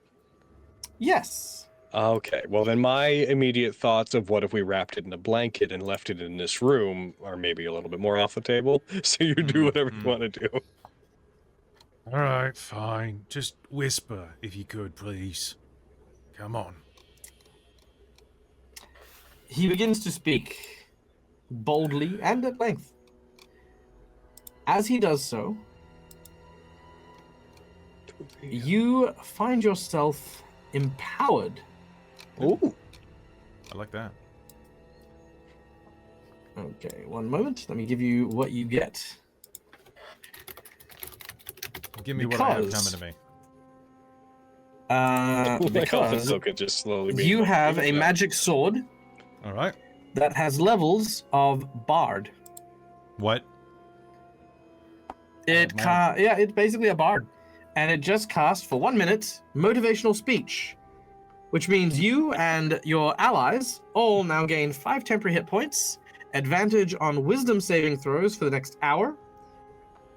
Speaker 3: Yes.
Speaker 4: Okay, well then my immediate thoughts of what if we wrapped it in a blanket and left it in this room are maybe a little bit more off the table. So you do whatever you want to do.
Speaker 7: All right, fine. Just whisper, if you could, please. Come on.
Speaker 3: He begins to speak boldly and at length. As he does so, you find yourself empowered.
Speaker 1: Ooh. I like that.
Speaker 3: Okay, 1 moment. Let me give you what you get.
Speaker 1: Give me what I have
Speaker 3: Because-
Speaker 1: coming to me.
Speaker 3: Because
Speaker 4: Could just slowly be
Speaker 3: you have a magic sword
Speaker 1: All right.
Speaker 3: that has levels of bard.
Speaker 1: What?
Speaker 3: It's basically a bard, and it just casts for 1 minute motivational speech, which means you and your allies all now gain 5 temporary hit points, advantage on wisdom saving throws for the next hour,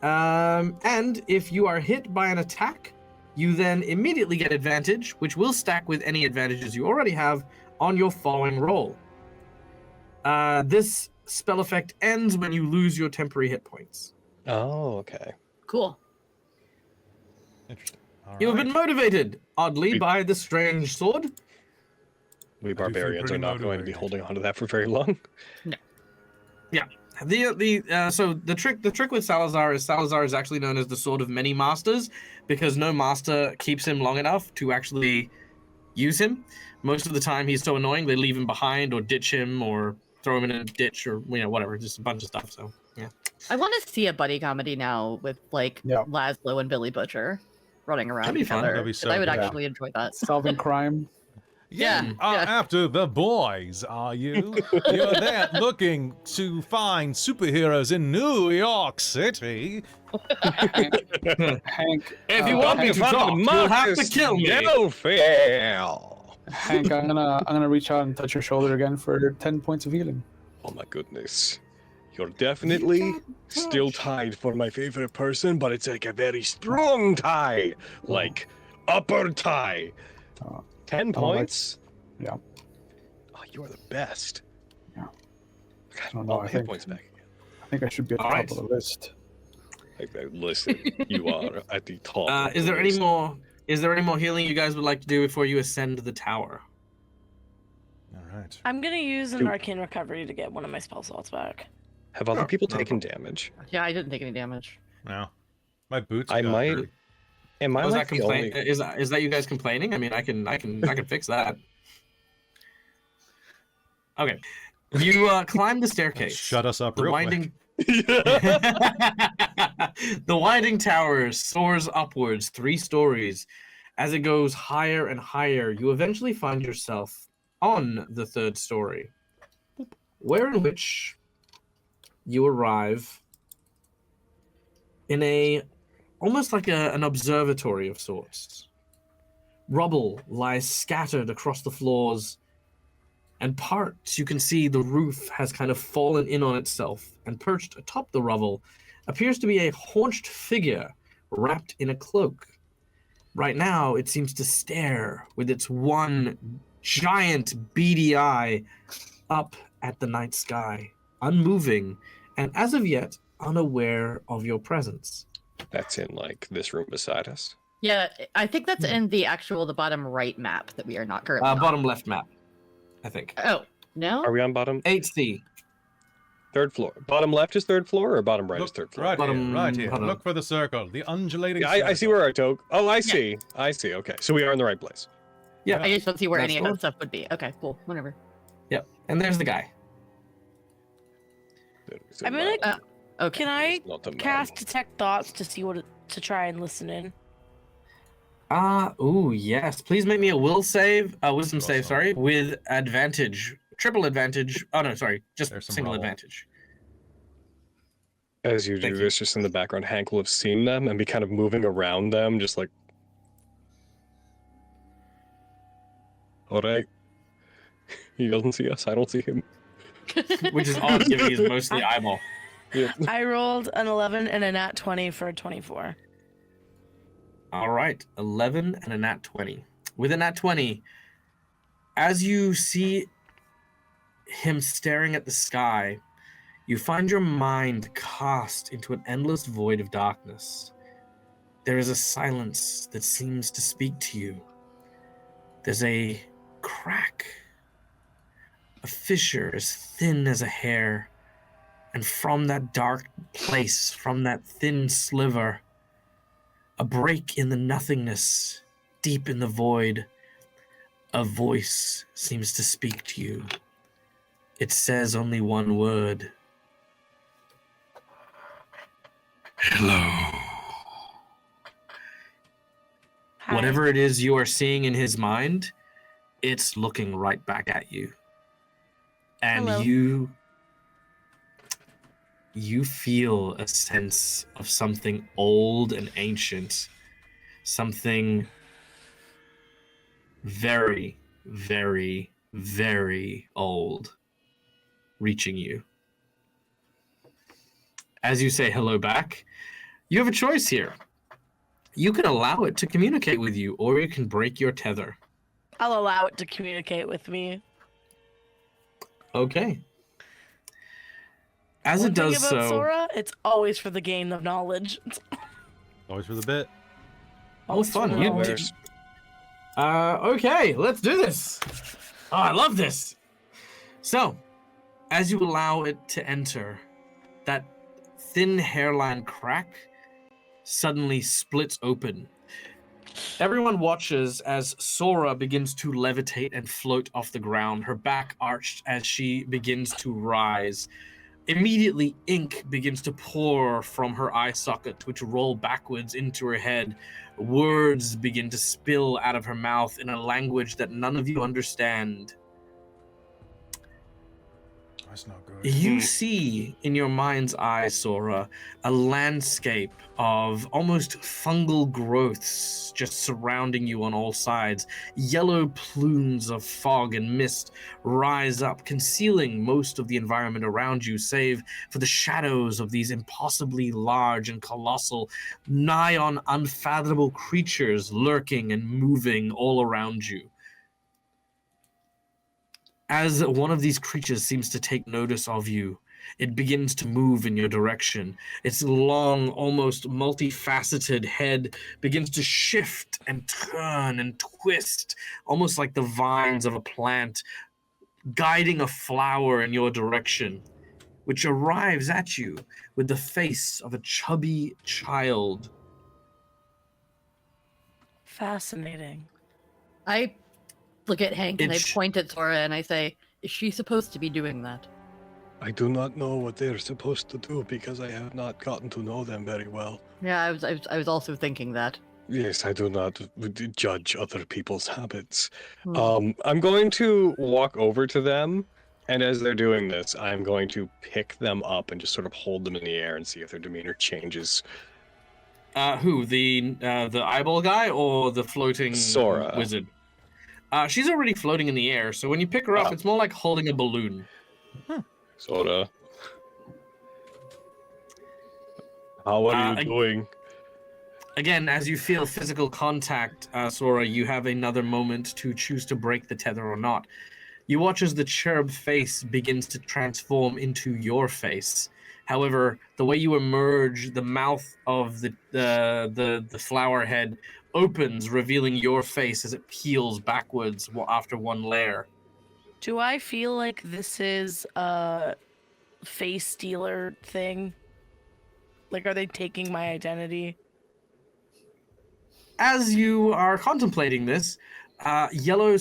Speaker 3: and if you are hit by an attack, you then immediately get advantage, which will stack with any advantages you already have on your following roll. This spell effect ends when you lose your temporary hit points.
Speaker 4: Oh, okay.
Speaker 2: Cool.
Speaker 1: Interesting.
Speaker 3: You have been motivated, oddly,
Speaker 4: We-
Speaker 3: by the strange sword.
Speaker 4: We
Speaker 7: feel
Speaker 4: barbarians
Speaker 7: pretty
Speaker 4: are not going to be
Speaker 7: motivated.
Speaker 4: holding on to that for very long.
Speaker 3: So the trick with Salazar is actually known as the Sword of Many Masters, because no master keeps him long enough to actually use him. Most of the time, he's so annoying they leave him behind or ditch him or throw him in a ditch or whatever, just a bunch of stuff. So yeah.
Speaker 2: I want to see a buddy comedy now with like
Speaker 6: Yeah.
Speaker 2: Laszlo and Billy Butcher running around
Speaker 3: That'd be fun.
Speaker 2: together.
Speaker 1: That'd be
Speaker 2: 'cause
Speaker 1: so
Speaker 2: I would
Speaker 1: good.
Speaker 2: actually enjoy that.
Speaker 6: Solving crime.
Speaker 2: Yeah, yeah.
Speaker 1: After the boys, are you? You're there looking to find superheroes in New York City.
Speaker 6: Hank,
Speaker 3: If you want me to talk, you'll have to kill me.
Speaker 6: Hank, I'm gonna reach out and touch your shoulder again for 10 points of healing.
Speaker 4: Oh my goodness. You're definitely still tied for my favorite person, but it's like a very strong tie. Like upper tie. 10 points?
Speaker 6: Yeah.
Speaker 4: Oh, you are the best.
Speaker 6: Yeah.
Speaker 4: I got
Speaker 6: don't know,
Speaker 4: all
Speaker 6: I
Speaker 4: hit
Speaker 6: think-
Speaker 4: points back.
Speaker 6: I think I should be at the
Speaker 3: All
Speaker 6: top
Speaker 3: right.
Speaker 6: of the list.
Speaker 4: Listen, you are at the top. of
Speaker 3: Is
Speaker 4: the
Speaker 3: there any
Speaker 4: list.
Speaker 3: more? Is there any more healing you guys would like to do before you ascend the tower?
Speaker 1: All right.
Speaker 5: I'm gonna use an
Speaker 4: Dude.
Speaker 5: arcane recovery to get one of my spell slots back.
Speaker 4: Have other
Speaker 3: Oh,
Speaker 4: people
Speaker 3: no
Speaker 4: taken damage?
Speaker 2: Yeah, I didn't take any damage.
Speaker 1: No. My boots.
Speaker 4: I
Speaker 1: got
Speaker 4: might.
Speaker 1: hurt.
Speaker 4: Am I
Speaker 3: Was
Speaker 4: like
Speaker 3: that
Speaker 4: the
Speaker 3: complain?
Speaker 4: only?
Speaker 3: Is that you guys complaining? I mean, I can fix that. Okay, you climb the staircase.
Speaker 1: Shut us up
Speaker 3: The
Speaker 1: real
Speaker 3: winding.
Speaker 1: quick.
Speaker 3: The winding tower soars upwards 3 stories. As it goes higher and higher, you eventually find yourself on the 3rd story, where in which you arrive in a almost like an observatory of sorts. Rubble lies scattered across the floors, and parts you can see the roof has kind of fallen in on itself, and perched atop the rubble appears to be a haunched figure wrapped in a cloak. Right now, it seems to stare with its one giant beady eye up at the night sky, unmoving, and as of yet, unaware of your presence.
Speaker 4: That's in like this room beside us.
Speaker 2: Yeah, I think that's in the bottom right map that we are not currently on.
Speaker 3: Bottom left map, I think.
Speaker 2: Oh, no?
Speaker 4: Are we on bottom?
Speaker 3: 8C.
Speaker 4: 3rd floor. Bottom left is 3rd floor, or bottom right is
Speaker 1: Look,
Speaker 4: 3rd floor?
Speaker 1: right
Speaker 3: Bottom-
Speaker 1: here, right here.
Speaker 3: hold on.
Speaker 1: Look for the circle, the undulating.
Speaker 4: Yeah, I see
Speaker 1: circle.
Speaker 4: where I took. Oh, I see. I see. Okay, so we are in the right place.
Speaker 3: Yeah,
Speaker 2: I just don't see where
Speaker 3: That's
Speaker 2: any of
Speaker 3: cool.
Speaker 2: that stuff would be. Okay, cool. Whatever.
Speaker 3: Yep. And there's the guy.
Speaker 5: I'm gonna
Speaker 2: Okay.
Speaker 5: Can I
Speaker 4: It's not a man.
Speaker 5: cast detect thoughts to see to try and listen in?
Speaker 3: Ooh, yes. Please make me a wisdom save,
Speaker 1: Awesome.
Speaker 3: sorry, with advantage. Triple advantage. Oh, no, sorry. Just
Speaker 1: There's some
Speaker 3: single
Speaker 1: rubble.
Speaker 3: advantage.
Speaker 4: As you do
Speaker 3: Thank you.
Speaker 4: this, just in the background, Hank will have seen them and be kind of moving around them, just like. All right. He doesn't see us. I don't see him.
Speaker 3: Which is odd, given he's mostly eyeball.
Speaker 4: Yeah.
Speaker 5: I rolled an 11 and a nat 20 for a 24.
Speaker 3: All right. 11 and a nat 20. With a nat 20, as you see him staring at the sky, you find your mind cast into an endless void of darkness. There is a silence that seems to speak to you. There's a crack, a fissure as thin as a hair, and from that dark place, from that thin sliver, a break in the nothingness, deep in the void, a voice seems to speak to you. It says only one word. Hello.
Speaker 5: Hi.
Speaker 3: Whatever it is you are seeing in his mind, it's looking right back at you. And
Speaker 5: Hello.
Speaker 3: you feel a sense of something old and ancient, something very, very, very old reaching you. As you say hello back, you have a choice here. You can allow it to communicate with you, or you can break your tether.
Speaker 5: I'll allow it to communicate with me.
Speaker 3: Okay. As
Speaker 5: One
Speaker 3: it does
Speaker 5: thing
Speaker 3: so,
Speaker 5: about Sora, it's always for the gain of knowledge.
Speaker 1: Always for the bit.
Speaker 3: Oh, fun. You
Speaker 4: Where's-
Speaker 3: okay, let's do this. Oh, I love this. So, as you allow it to enter, that thin hairline crack suddenly splits open. Everyone watches as Saura begins to levitate and float off the ground, her back arched as she begins to rise. Immediately, ink begins to pour from her eye socket, which roll backwards into her head. Words begin to spill out of her mouth in a language that none of you understand.
Speaker 7: That's not good.
Speaker 3: You see in your mind's eye, Saura, a landscape of almost fungal growths just surrounding you on all sides. Yellow plumes of fog and mist rise up, concealing most of the environment around you, save for the shadows of these impossibly large and colossal, nigh on unfathomable creatures lurking and moving all around you. As one of these creatures seems to take notice of you, it begins to move in your direction. Its long, almost multifaceted head begins to shift and turn and twist, almost like the vines of a plant, guiding a flower in your direction, which arrives at you with the face of a chubby child.
Speaker 5: Fascinating.
Speaker 2: I look at Hank and I
Speaker 3: It's-
Speaker 2: point at Sora and I say, "Is she supposed to be doing that?"
Speaker 4: I do not know what they're supposed to do because I have not gotten to know them very well.
Speaker 2: Yeah, I was also thinking that.
Speaker 4: Yes, I do not judge other people's habits.
Speaker 2: Hmm.
Speaker 4: I'm going to walk over to them, and as they're doing this, I'm going to pick them up and just sort of hold them in the air and see if their demeanor changes.
Speaker 3: Who? The eyeball guy or the floating
Speaker 4: Saura.
Speaker 3: wizard? She's already floating in the air, so when you pick her up,
Speaker 4: Oh.
Speaker 3: it's more like holding a balloon.
Speaker 4: Sorta. How are you
Speaker 3: I-
Speaker 4: doing?
Speaker 3: Again, as you feel physical contact, Sora, you have another moment to choose to break the tether or not. You watch as the cherub face begins to transform into your face. However, the way you emerge, the mouth of the flower head opens, revealing your face as it peels backwards after one layer.
Speaker 5: Do I feel like this is a face stealer thing? Like, are they taking my identity?
Speaker 3: As you are contemplating this, yellow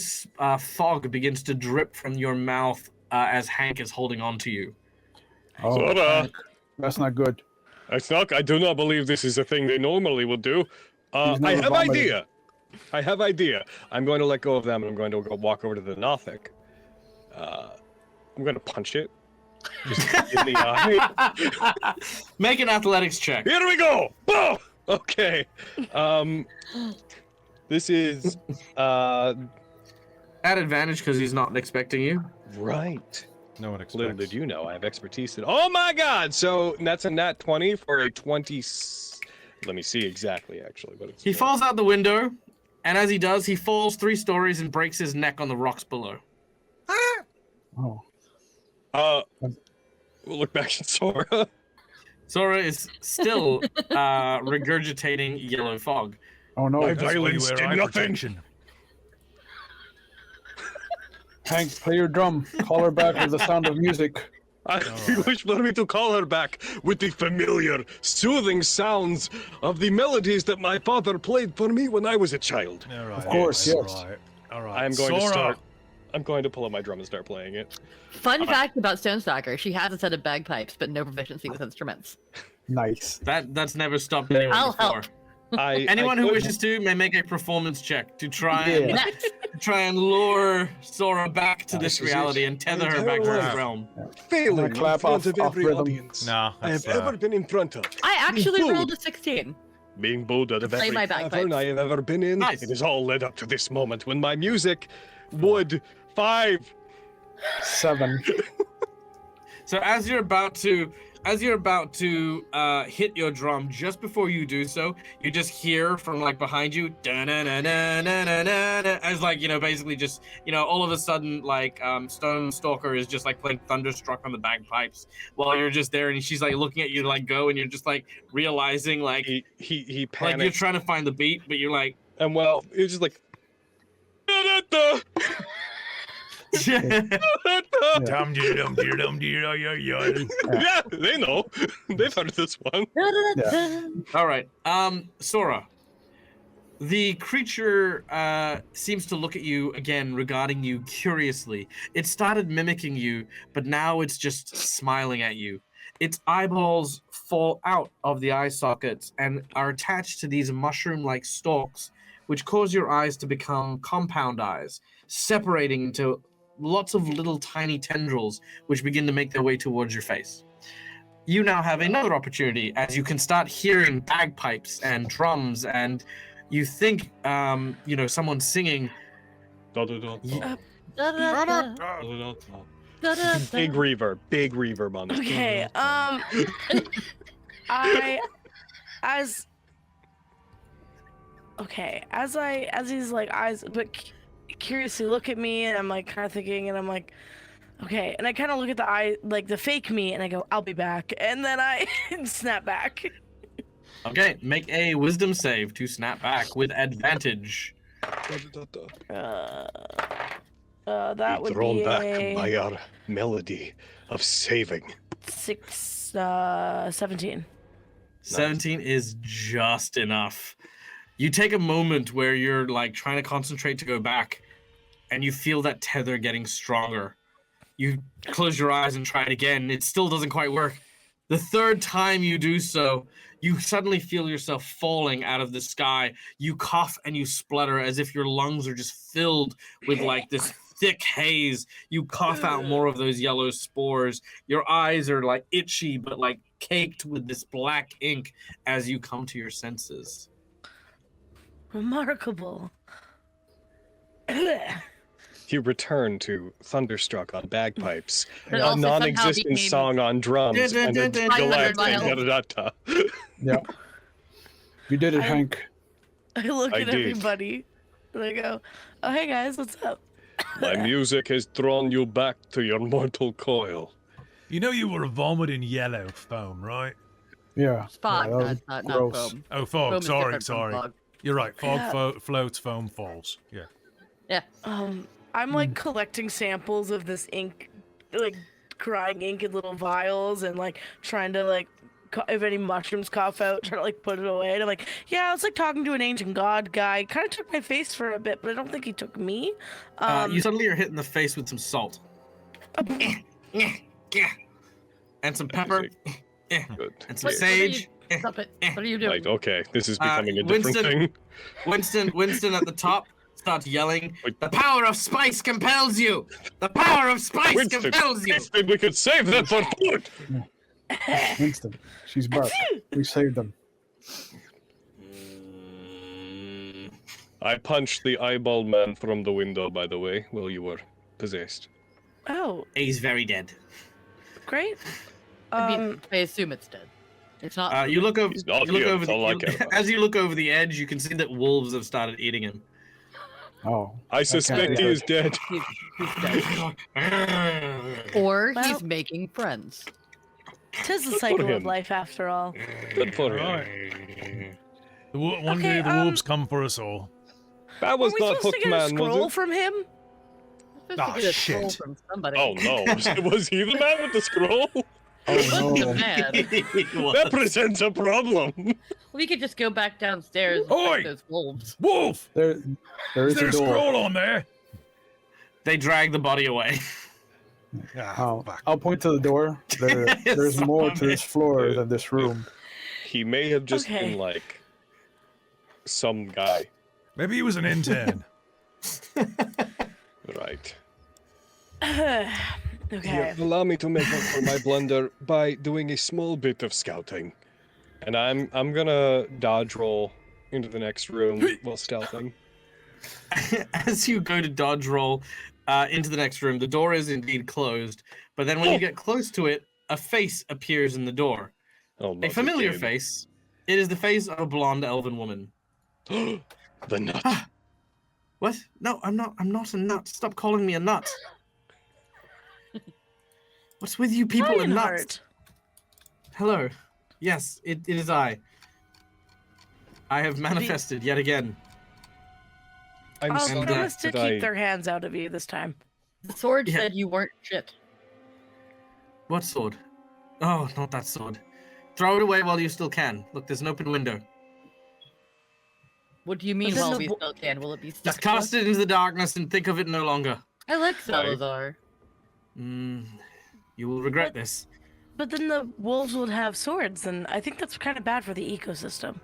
Speaker 3: fog begins to drip from your mouth as Hank is holding on to you.
Speaker 6: Oh,
Speaker 4: Sora.
Speaker 6: Hank, that's not good.
Speaker 4: I do not believe this is a thing they normally would do.
Speaker 6: He's
Speaker 4: I
Speaker 6: never
Speaker 4: have
Speaker 6: vomited.
Speaker 4: idea. I have idea. I'm going to let go of them and I'm going to go walk over to the Nothic. I'm going to punch it. Just in the eye.
Speaker 3: Make an athletics check.
Speaker 4: Here we go! Boom! Okay. This is
Speaker 3: At advantage because he's not expecting you.
Speaker 4: right.
Speaker 1: No one
Speaker 4: Little
Speaker 1: expects.
Speaker 4: did you know, I have expertise in. Oh my god! So that's a nat 20 for a 20. Let me see exactly, actually. But it's
Speaker 3: He falls out the window, and as he does, he falls 3 stories and breaks his neck on the rocks below.
Speaker 6: Oh,
Speaker 4: We'll look back at Sora.
Speaker 3: Sora is still regurgitating yellow fog.
Speaker 6: oh no.
Speaker 4: My
Speaker 7: That's why you
Speaker 4: violence
Speaker 7: wear
Speaker 4: did
Speaker 7: eye
Speaker 4: nothing.
Speaker 7: protection.
Speaker 6: Hank, play your drum. Call her back with the sound of music.
Speaker 4: You wish for me to call her back with the familiar, soothing sounds of the melodies that my father played for me when I was a child.
Speaker 7: All right,
Speaker 6: Of course,
Speaker 7: all
Speaker 6: yes.
Speaker 7: right, all right.
Speaker 4: I'm going to
Speaker 7: Sora,
Speaker 4: start. I'm going to pull up my drum and start playing it.
Speaker 2: Fun fact about Stonestalker: she has a set of bagpipes, but no proficiency with instruments.
Speaker 6: Nice.
Speaker 3: That's never stopped anyone
Speaker 2: I'll
Speaker 3: before.
Speaker 2: help.
Speaker 3: Anyone
Speaker 4: I
Speaker 3: who
Speaker 4: could-
Speaker 3: wishes to may make a performance check to try
Speaker 6: Yeah.
Speaker 3: and lure Sora back to this
Speaker 4: This is
Speaker 3: reality
Speaker 4: it.
Speaker 3: and tether her back to
Speaker 4: Terrible.
Speaker 3: this realm.
Speaker 4: failing in
Speaker 6: clap
Speaker 4: front
Speaker 6: off-
Speaker 4: of
Speaker 6: off
Speaker 4: every
Speaker 6: rhythm.
Speaker 4: audience
Speaker 1: No,
Speaker 4: I have
Speaker 1: that's,
Speaker 4: ever been in front of.
Speaker 2: I actually
Speaker 4: Food.
Speaker 2: rolled a 16.
Speaker 4: Being booed out of
Speaker 2: Play
Speaker 4: every
Speaker 2: my
Speaker 4: tavern
Speaker 2: bagpipes.
Speaker 4: I have ever been in.
Speaker 3: Nice.
Speaker 4: It has all led up to this moment when my music would 5.
Speaker 6: 7.
Speaker 3: So as you're about to as you're about to hit your drum, just before you do so, you just hear from like behind you, as like, basically just, all of a sudden, like Stonestalker is just like playing Thunderstruck on the bagpipes while you're just there, and she's like looking at you to like go, and you're just like realizing like
Speaker 4: he panics.
Speaker 3: like you're trying to find the beat, but you're like,
Speaker 4: and well, it's just like.
Speaker 7: Dum dee dum dee dum dee dum
Speaker 4: Yeah, they know. They've heard this one.
Speaker 3: All right. Saura. The creature seems to look at you again, regarding you curiously. It started mimicking you, but now it's just smiling at you. Its eyeballs fall out of the eye sockets and are attached to these mushroom-like stalks, which cause your eyes to become compound eyes, separating into lots of little tiny tendrils, which begin to make their way towards your face. You now have another opportunity, as you can start hearing bagpipes and drums, and you think, someone's singing.
Speaker 4: Big reverb on this.
Speaker 5: Okay, as he's like eyes, but curiously look at me, and I'm like kind of thinking, and I'm like, okay, and I kind of look at the eye, like the fake me, and I go, I'll be back, and then I snap back.
Speaker 3: Okay, make a wisdom save to snap back with advantage.
Speaker 5: That would
Speaker 4: Thrown
Speaker 5: be
Speaker 4: back
Speaker 5: a
Speaker 4: by our melody of saving.
Speaker 5: 17.
Speaker 3: 17 is just enough. You take a moment where you're like trying to concentrate to go back, and you feel that tether getting stronger. You close your eyes and try it again. It still doesn't quite work. The third time you do so, you suddenly feel yourself falling out of the sky. You cough and you splutter as if your lungs are just filled with like this thick haze. You cough out more of those yellow spores. Your eyes are like itchy, but like caked with this black ink as you come to your senses.
Speaker 5: Remarkable.
Speaker 4: You return to Thunderstruck on bagpipes,
Speaker 2: But
Speaker 4: a
Speaker 2: also somehow
Speaker 4: non-existent
Speaker 2: became
Speaker 4: song on drums, and a
Speaker 2: Violent.
Speaker 4: da-da-da-da.
Speaker 6: Yeah. You did it,
Speaker 5: I-
Speaker 6: Hank.
Speaker 5: I look
Speaker 4: I
Speaker 5: at
Speaker 4: did.
Speaker 5: everybody, and I go, oh, hey guys, what's up?
Speaker 4: My music has drawn you back to your mortal coil.
Speaker 7: You know you were vomiting yellow foam, right?
Speaker 6: Yeah.
Speaker 2: Fog,
Speaker 6: Yeah, that was
Speaker 2: not
Speaker 6: gross.
Speaker 2: foam.
Speaker 7: Oh, fog.
Speaker 2: Foam is
Speaker 7: Sorry,
Speaker 2: different from
Speaker 7: sorry.
Speaker 2: fog.
Speaker 7: You're right. Fog
Speaker 5: Yeah.
Speaker 7: floats, foam falls. Yeah.
Speaker 5: I'm like collecting samples of this ink, like crying ink in little vials, and like trying to like, if any mushrooms cough out, trying to like put it away. And I'm like, yeah, I was like talking to an ancient god guy. Kind of took my face for a bit, but I don't think he took me.
Speaker 3: You suddenly are hit in the face with some salt. And some pepper.
Speaker 4: Good.
Speaker 3: And some
Speaker 2: What-
Speaker 3: sage.
Speaker 2: Stop it. What are you doing?
Speaker 4: Right, okay, this is becoming a different
Speaker 3: Winston,
Speaker 4: thing.
Speaker 3: Winston at the top starts yelling,
Speaker 4: Wait.
Speaker 3: "The power of spice compels you! The power of spice
Speaker 4: Winston,
Speaker 3: compels you!"
Speaker 4: Winston, we could save them for food!
Speaker 6: Winston, she's back. We saved them.
Speaker 4: I punched the eyeball man from the window, by the way, while you were possessed.
Speaker 5: Oh,
Speaker 3: He's very dead.
Speaker 5: great.
Speaker 2: I mean, I assume it's dead. It's not.
Speaker 3: You look over.
Speaker 4: He's not
Speaker 3: You look
Speaker 4: here,
Speaker 3: over
Speaker 4: that's all I care about.
Speaker 3: as you look over the edge, you can see that wolves have started eating him.
Speaker 6: Oh.
Speaker 4: I suspect he is dead.
Speaker 2: He's dead. Or
Speaker 5: Well-
Speaker 2: he's making friends.
Speaker 5: Tis the
Speaker 4: for
Speaker 5: cycle
Speaker 4: him.
Speaker 5: of life, after all.
Speaker 4: Good for him.
Speaker 7: Right. One
Speaker 5: Okay,
Speaker 7: day the wolves come for us all.
Speaker 4: That
Speaker 5: Were
Speaker 4: was
Speaker 5: we
Speaker 4: not
Speaker 5: supposed to
Speaker 4: Hook
Speaker 5: get a
Speaker 4: Man,
Speaker 5: scroll
Speaker 4: was it?
Speaker 5: from him?
Speaker 2: Supposed
Speaker 7: Ah,
Speaker 2: to get a scroll
Speaker 7: shit.
Speaker 2: from somebody.
Speaker 4: Oh no, was he the man with the scroll?
Speaker 6: Oh
Speaker 2: Wasn't
Speaker 6: no.
Speaker 2: a man.
Speaker 4: That presents a problem.
Speaker 2: We could just go back downstairs and
Speaker 7: Oi!
Speaker 2: fight those wolves.
Speaker 7: Wolf!
Speaker 6: There
Speaker 7: Is
Speaker 6: is
Speaker 7: there
Speaker 6: a
Speaker 7: a
Speaker 6: door.
Speaker 7: scroll on there?
Speaker 3: They drag the body away.
Speaker 7: Ah, fuck.
Speaker 6: I'll point to the door. There's more to this floor than this room.
Speaker 4: He may have just
Speaker 5: Okay.
Speaker 4: been like some guy.
Speaker 7: Maybe he was an intern.
Speaker 4: Right.
Speaker 5: Okay.
Speaker 4: Allow me to make up for my blunder by doing a small bit of scouting. And I'm gonna dodge roll into the next room while stealthing.
Speaker 3: As you go to dodge roll into the next room, the door is indeed closed. But then when you get close to it, a face appears in the door.
Speaker 4: Oh,
Speaker 3: A
Speaker 4: not
Speaker 3: familiar
Speaker 4: again.
Speaker 3: face. It is the face of a blonde elven woman.
Speaker 4: The nut.
Speaker 3: What? No, I'm not a nut. Stop calling me a nut. What's with you people and nuts?
Speaker 5: Lionheart.
Speaker 3: Hello. Yes, it is I. I have manifested yet again.
Speaker 4: I'm
Speaker 5: I'll
Speaker 4: sorry
Speaker 5: promise to
Speaker 4: that
Speaker 5: keep
Speaker 4: I-
Speaker 5: their hands out of you this time.
Speaker 2: The sword
Speaker 3: Yeah.
Speaker 2: said you weren't shit.
Speaker 3: What sword? Oh, not that sword. Throw it away while you still can. Look, there's an open window.
Speaker 2: What do you mean
Speaker 5: then
Speaker 2: while
Speaker 5: the
Speaker 2: we
Speaker 5: wo-
Speaker 2: still can? Will it be stuck?
Speaker 3: Just
Speaker 2: to us?
Speaker 3: cast it into the darkness and think of it no longer.
Speaker 2: I like Salazar.
Speaker 3: You will regret this.
Speaker 5: But then the wolves would have swords, and I think that's kind of bad for the ecosystem.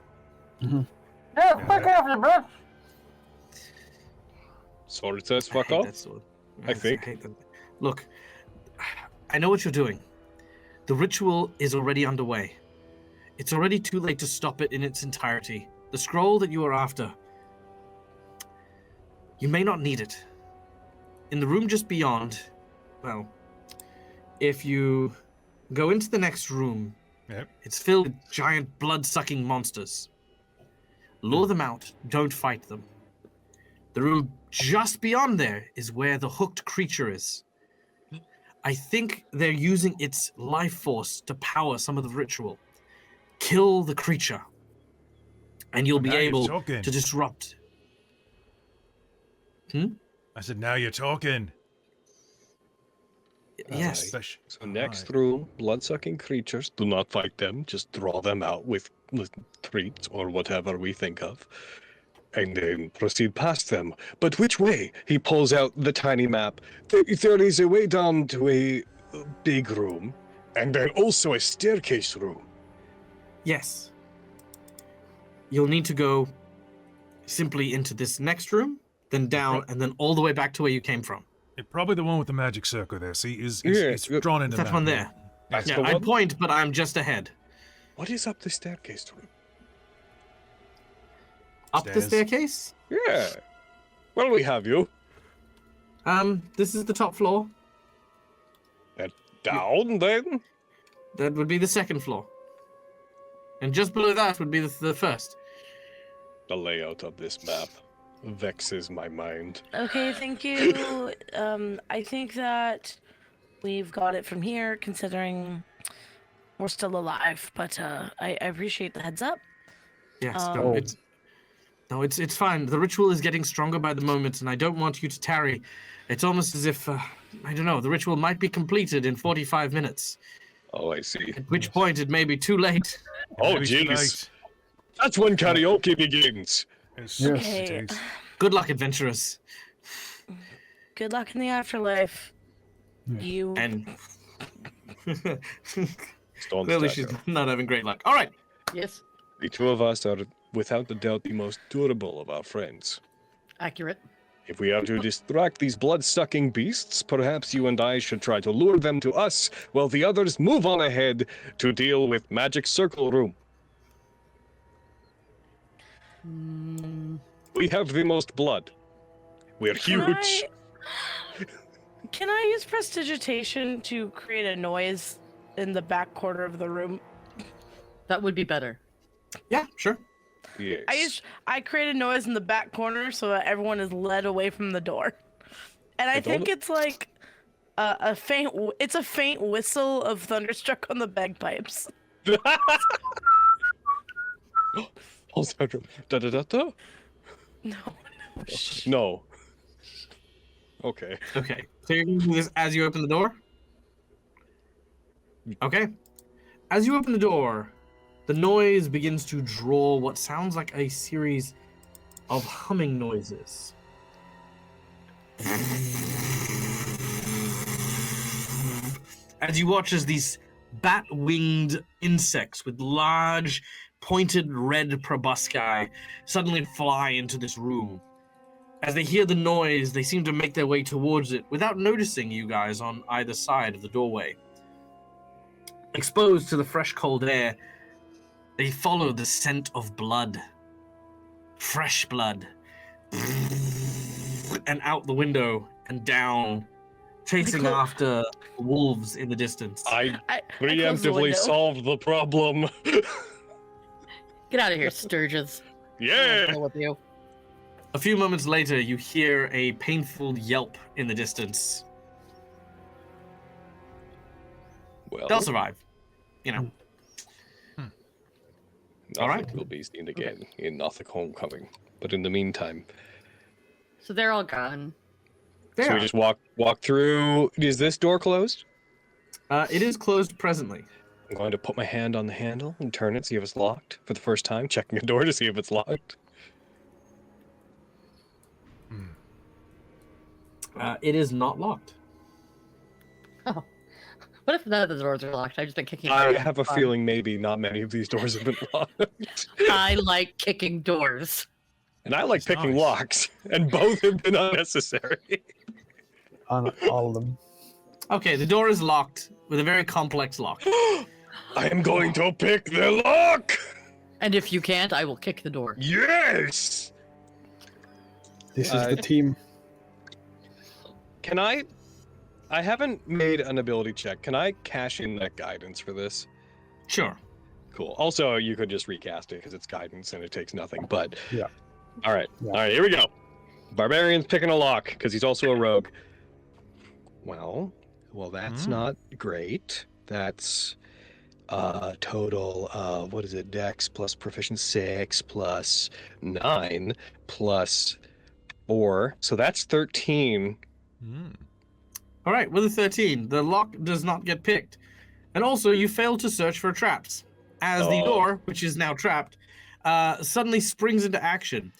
Speaker 4: Sword says
Speaker 3: I
Speaker 4: fuck
Speaker 3: hate
Speaker 4: off.
Speaker 3: that sword.
Speaker 4: I think.
Speaker 3: hate that. Look, I know what you're doing. The ritual is already underway. It's already too late to stop it in its entirety. The scroll that you are after, you may not need it. In the room just beyond, well, if you go into the next room,
Speaker 1: Yep.
Speaker 3: it's filled with giant blood-sucking monsters. Lure them out, don't fight them. The room just beyond there is where the hooked creature is. I think they're using its life force to power some of the ritual. Kill the creature, and you'll be
Speaker 7: Now you're
Speaker 3: able
Speaker 7: talking.
Speaker 3: to disrupt.
Speaker 7: I said, now you're talking.
Speaker 3: Yes.
Speaker 7: Fish.
Speaker 4: So next
Speaker 7: Alright.
Speaker 4: room, blood-sucking creatures. Do not fight them. Just draw them out with treats or whatever we think of. And then proceed past them. But which way? He pulls out the tiny map. There is a way down to a big room. And then also a staircase room.
Speaker 3: Yes. You'll need to go simply into this next room, then down, and then all the way back to where you came from.
Speaker 7: Probably the one with the magic circle there. See, is
Speaker 4: Yeah,
Speaker 7: drawn into
Speaker 3: That one there.
Speaker 4: That's
Speaker 3: Yeah,
Speaker 4: the
Speaker 3: I
Speaker 4: one?
Speaker 3: point, but I'm just ahead.
Speaker 4: What is up the staircase room?
Speaker 3: Up the
Speaker 1: Stairs.
Speaker 3: staircase?
Speaker 4: Yeah. Well, we have you.
Speaker 3: This is the top floor.
Speaker 4: Down, then?
Speaker 3: That would be the second floor. And just below that would be the first.
Speaker 4: The layout of this map vexes my mind.
Speaker 5: Okay, thank you. I think that we've got it from here, considering we're still alive. But I appreciate the heads up.
Speaker 3: Yes,
Speaker 5: Oh.
Speaker 3: it's fine. The ritual is getting stronger by the moment, and I don't want you to tarry. It's almost as if I don't know. The ritual might be completed in 45 minutes.
Speaker 4: Oh, I see.
Speaker 3: At which point it may be too late.
Speaker 4: Oh,
Speaker 7: Maybe too
Speaker 4: jeez.
Speaker 7: late.
Speaker 4: That's when karaoke begins.
Speaker 7: Yes,
Speaker 6: Yes.
Speaker 7: it
Speaker 5: Okay.
Speaker 7: is.
Speaker 3: Good luck, adventurers.
Speaker 5: Good luck in the afterlife. You.
Speaker 3: And
Speaker 4: Stonestalker.
Speaker 3: clearly she's not having great luck. All right.
Speaker 2: Yes,
Speaker 4: The two of us are, without a doubt, the most durable of our friends.
Speaker 2: accurate.
Speaker 4: If we are to distract these blood-sucking beasts, perhaps you and I should try to lure them to us, while the others move on ahead to deal with Magic Circle Room. We have the most blood. We're huge.
Speaker 5: Can I use prestidigitation to create a noise in the back corner of the room?
Speaker 2: That would be better.
Speaker 3: Yeah, sure.
Speaker 4: Yes.
Speaker 5: I create a noise in the back corner so that everyone is led away from the door, and I
Speaker 4: Hey,
Speaker 5: think
Speaker 4: don't-
Speaker 5: it's like a faint. It's a faint whistle of thunderstruck on the bagpipes.
Speaker 4: Da-da-da-da?
Speaker 5: No, no. Shh.
Speaker 4: No. Okay.
Speaker 3: Okay. So you're going to do this as you open the door? Okay. As you open the door, the noise begins to draw what sounds like a series of humming noises. As you watch as these bat-winged insects with large, pointed red proboscis suddenly fly into this room. As they hear the noise, they seem to make their way towards it without noticing you guys on either side of the doorway. Exposed to the fresh, cold air, they follow the scent of blood. Fresh blood. And out the window and down chasing
Speaker 5: clo-
Speaker 3: after wolves in the distance.
Speaker 4: I
Speaker 5: I close the
Speaker 4: preemptively
Speaker 5: window.
Speaker 4: solved the problem.
Speaker 2: Get out of here, Sturges. I don't wanna
Speaker 4: Yeah.
Speaker 2: deal with you.
Speaker 3: A few moments later, you hear a painful yelp in the distance.
Speaker 4: Well,
Speaker 3: They'll survive. You know. All right.
Speaker 4: nothing will be seen again in Norfolk Homecoming. But in the meantime,
Speaker 2: So they're all gone.
Speaker 3: They
Speaker 4: so we
Speaker 3: are.
Speaker 4: just walk through. Is this door closed?
Speaker 3: It is closed presently.
Speaker 4: I'm going to put my hand on the handle and turn it, see if it's locked for the first time, checking a door to see if it's locked.
Speaker 3: It is not locked.
Speaker 2: Oh. What if none of the doors are locked? I've just been kicking
Speaker 4: I
Speaker 2: doors.
Speaker 4: have a
Speaker 2: Fun.
Speaker 4: feeling maybe not many of these doors have been locked.
Speaker 2: I like kicking doors.
Speaker 4: And I like
Speaker 7: That's
Speaker 4: picking
Speaker 7: nice.
Speaker 4: locks, and both have been unnecessary.
Speaker 6: On all of them.
Speaker 3: Okay, the door is locked with a very complex lock.
Speaker 4: I am going to pick the lock!
Speaker 2: And if you can't, I will kick the door.
Speaker 4: Yes!
Speaker 6: This is the team.
Speaker 4: Can I haven't made an ability check. Can I cash in that guidance for this?
Speaker 3: Sure.
Speaker 4: Cool. Also, you could just recast it because it's guidance and it takes nothing, but...
Speaker 6: Yeah.
Speaker 4: All right.
Speaker 6: Yeah.
Speaker 4: All right, here we go. Barbarian's picking a lock because he's also a rogue. Well, that's not great. That's total of, what is it, Dex plus proficiency 6 plus 9 plus 4. So that's 13.
Speaker 3: All right, with a 13, the lock does not get picked. And also, you fail to search for traps, as the
Speaker 4: Oh.
Speaker 3: door, which is now trapped, suddenly springs into action.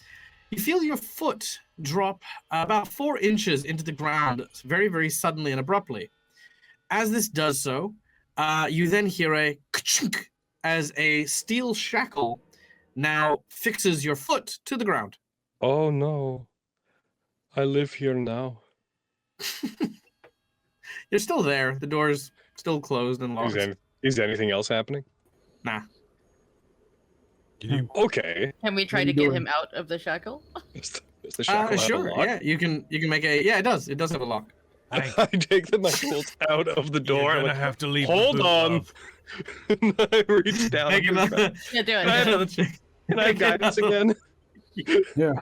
Speaker 3: You feel your foot drop about 4 inches into the ground very, very suddenly and abruptly. As this does so, you then hear a ka-chunk as a steel shackle now fixes your foot to the ground.
Speaker 4: Oh no. I live here now.
Speaker 3: You're still there. The door's still closed and locked.
Speaker 4: Is anything else happening?
Speaker 3: Nah.
Speaker 4: Okay.
Speaker 2: Can we try
Speaker 6: What are
Speaker 2: to
Speaker 6: you
Speaker 2: get
Speaker 6: doing?
Speaker 2: him out of the shackle?
Speaker 4: Does the shackle have a
Speaker 3: Sure.
Speaker 4: lock?
Speaker 3: Yeah, you can make a. Yeah, it does. It does have a lock.
Speaker 4: I take the knuckles out of the door.
Speaker 7: You're
Speaker 4: I'm
Speaker 7: gonna
Speaker 4: like,
Speaker 7: have to leave.
Speaker 4: Hold
Speaker 7: the boot,
Speaker 4: on.
Speaker 7: love.
Speaker 4: and I reach down.
Speaker 3: Make
Speaker 4: and
Speaker 3: another.
Speaker 2: Yeah, do
Speaker 3: Make
Speaker 2: it.
Speaker 3: another check.
Speaker 4: Can I have guidance again?
Speaker 6: Yeah.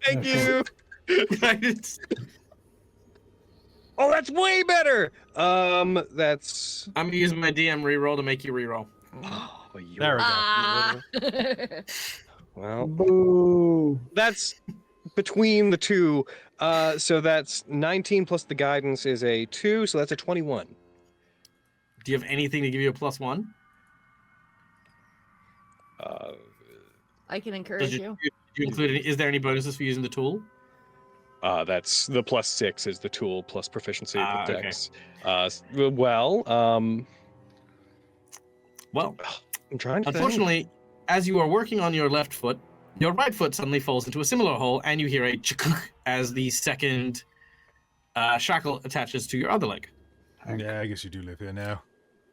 Speaker 4: Thank
Speaker 6: Yeah,
Speaker 4: you.
Speaker 3: Guidance.
Speaker 4: Oh, that's way better. That's.
Speaker 3: I'm gonna use my DM reroll to make you reroll.
Speaker 4: Oh,
Speaker 7: There we go.
Speaker 2: Ah.
Speaker 4: Well,
Speaker 6: Boo.
Speaker 4: that's between the two. So that's 19 plus the guidance is a 2, so that's a 21.
Speaker 3: Do you have anything to give you a +1?
Speaker 2: I can
Speaker 3: Does
Speaker 2: encourage
Speaker 3: you,
Speaker 2: you.
Speaker 3: you include any, is there any bonuses for using the tool?
Speaker 4: That's the +6 is the tool plus proficiency with
Speaker 3: Okay.
Speaker 4: Dex. Well,
Speaker 3: Well,
Speaker 4: I'm trying to think.
Speaker 3: unfortunately, as you are working on your left foot, your right foot suddenly falls into a similar hole, and you hear a chuk as the second shackle attaches to your other leg.
Speaker 7: Yeah, I guess you do live here now.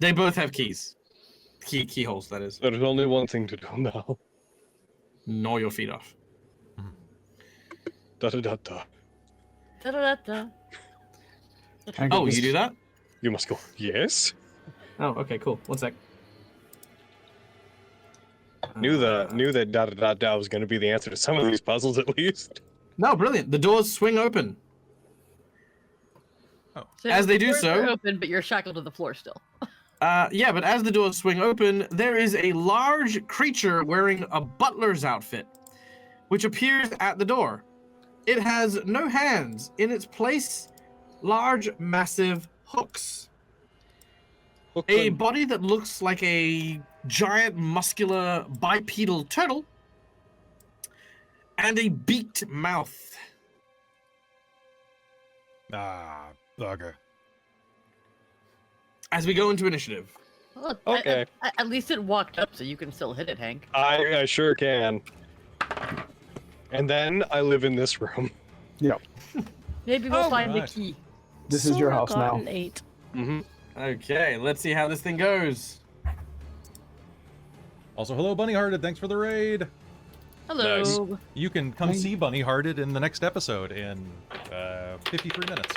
Speaker 3: They both have keys. Keyholes, that is.
Speaker 4: There's only one thing to do now.
Speaker 3: Gnaw your feet off.
Speaker 4: Da da da da.
Speaker 2: Da-da-da-da.
Speaker 6: Can I get
Speaker 3: Oh,
Speaker 6: this?
Speaker 3: you do that?
Speaker 4: You must go. Yes.
Speaker 3: Oh, okay, cool. One sec.
Speaker 4: Knew that da da da da was going to be the answer to some of these puzzles at least.
Speaker 3: No, brilliant. The doors swing open.
Speaker 2: So
Speaker 3: As they
Speaker 2: the
Speaker 3: do
Speaker 2: doors are
Speaker 3: so-
Speaker 2: open, but you're shackled to the floor still.
Speaker 3: Yeah, but as the doors swing open, there is a large creature wearing a butler's outfit, which appears at the door. It has no hands. In its place, large, massive hooks. A body that looks like a giant, muscular, bipedal turtle, and a beaked mouth.
Speaker 7: Ah, bugger.
Speaker 3: As we go into initiative.
Speaker 2: Well,
Speaker 4: Okay.
Speaker 2: At least it walked up, so you can still hit it, Hank.
Speaker 4: I sure can. And then I live in this room.
Speaker 6: Yeah.
Speaker 2: Maybe we'll
Speaker 7: Oh,
Speaker 2: find the
Speaker 7: right.
Speaker 2: key.
Speaker 6: This is your
Speaker 5: Sora
Speaker 6: house
Speaker 5: got
Speaker 6: now.
Speaker 5: an 8.
Speaker 4: Mm-hmm.
Speaker 3: Okay, let's see how this thing goes.
Speaker 1: Also, hello, Bunny Hearted. Thanks for the raid.
Speaker 2: Hello.
Speaker 4: Nice.
Speaker 1: You can come
Speaker 6: Thank-
Speaker 1: see Bunny Hearted in the next episode in 53 minutes.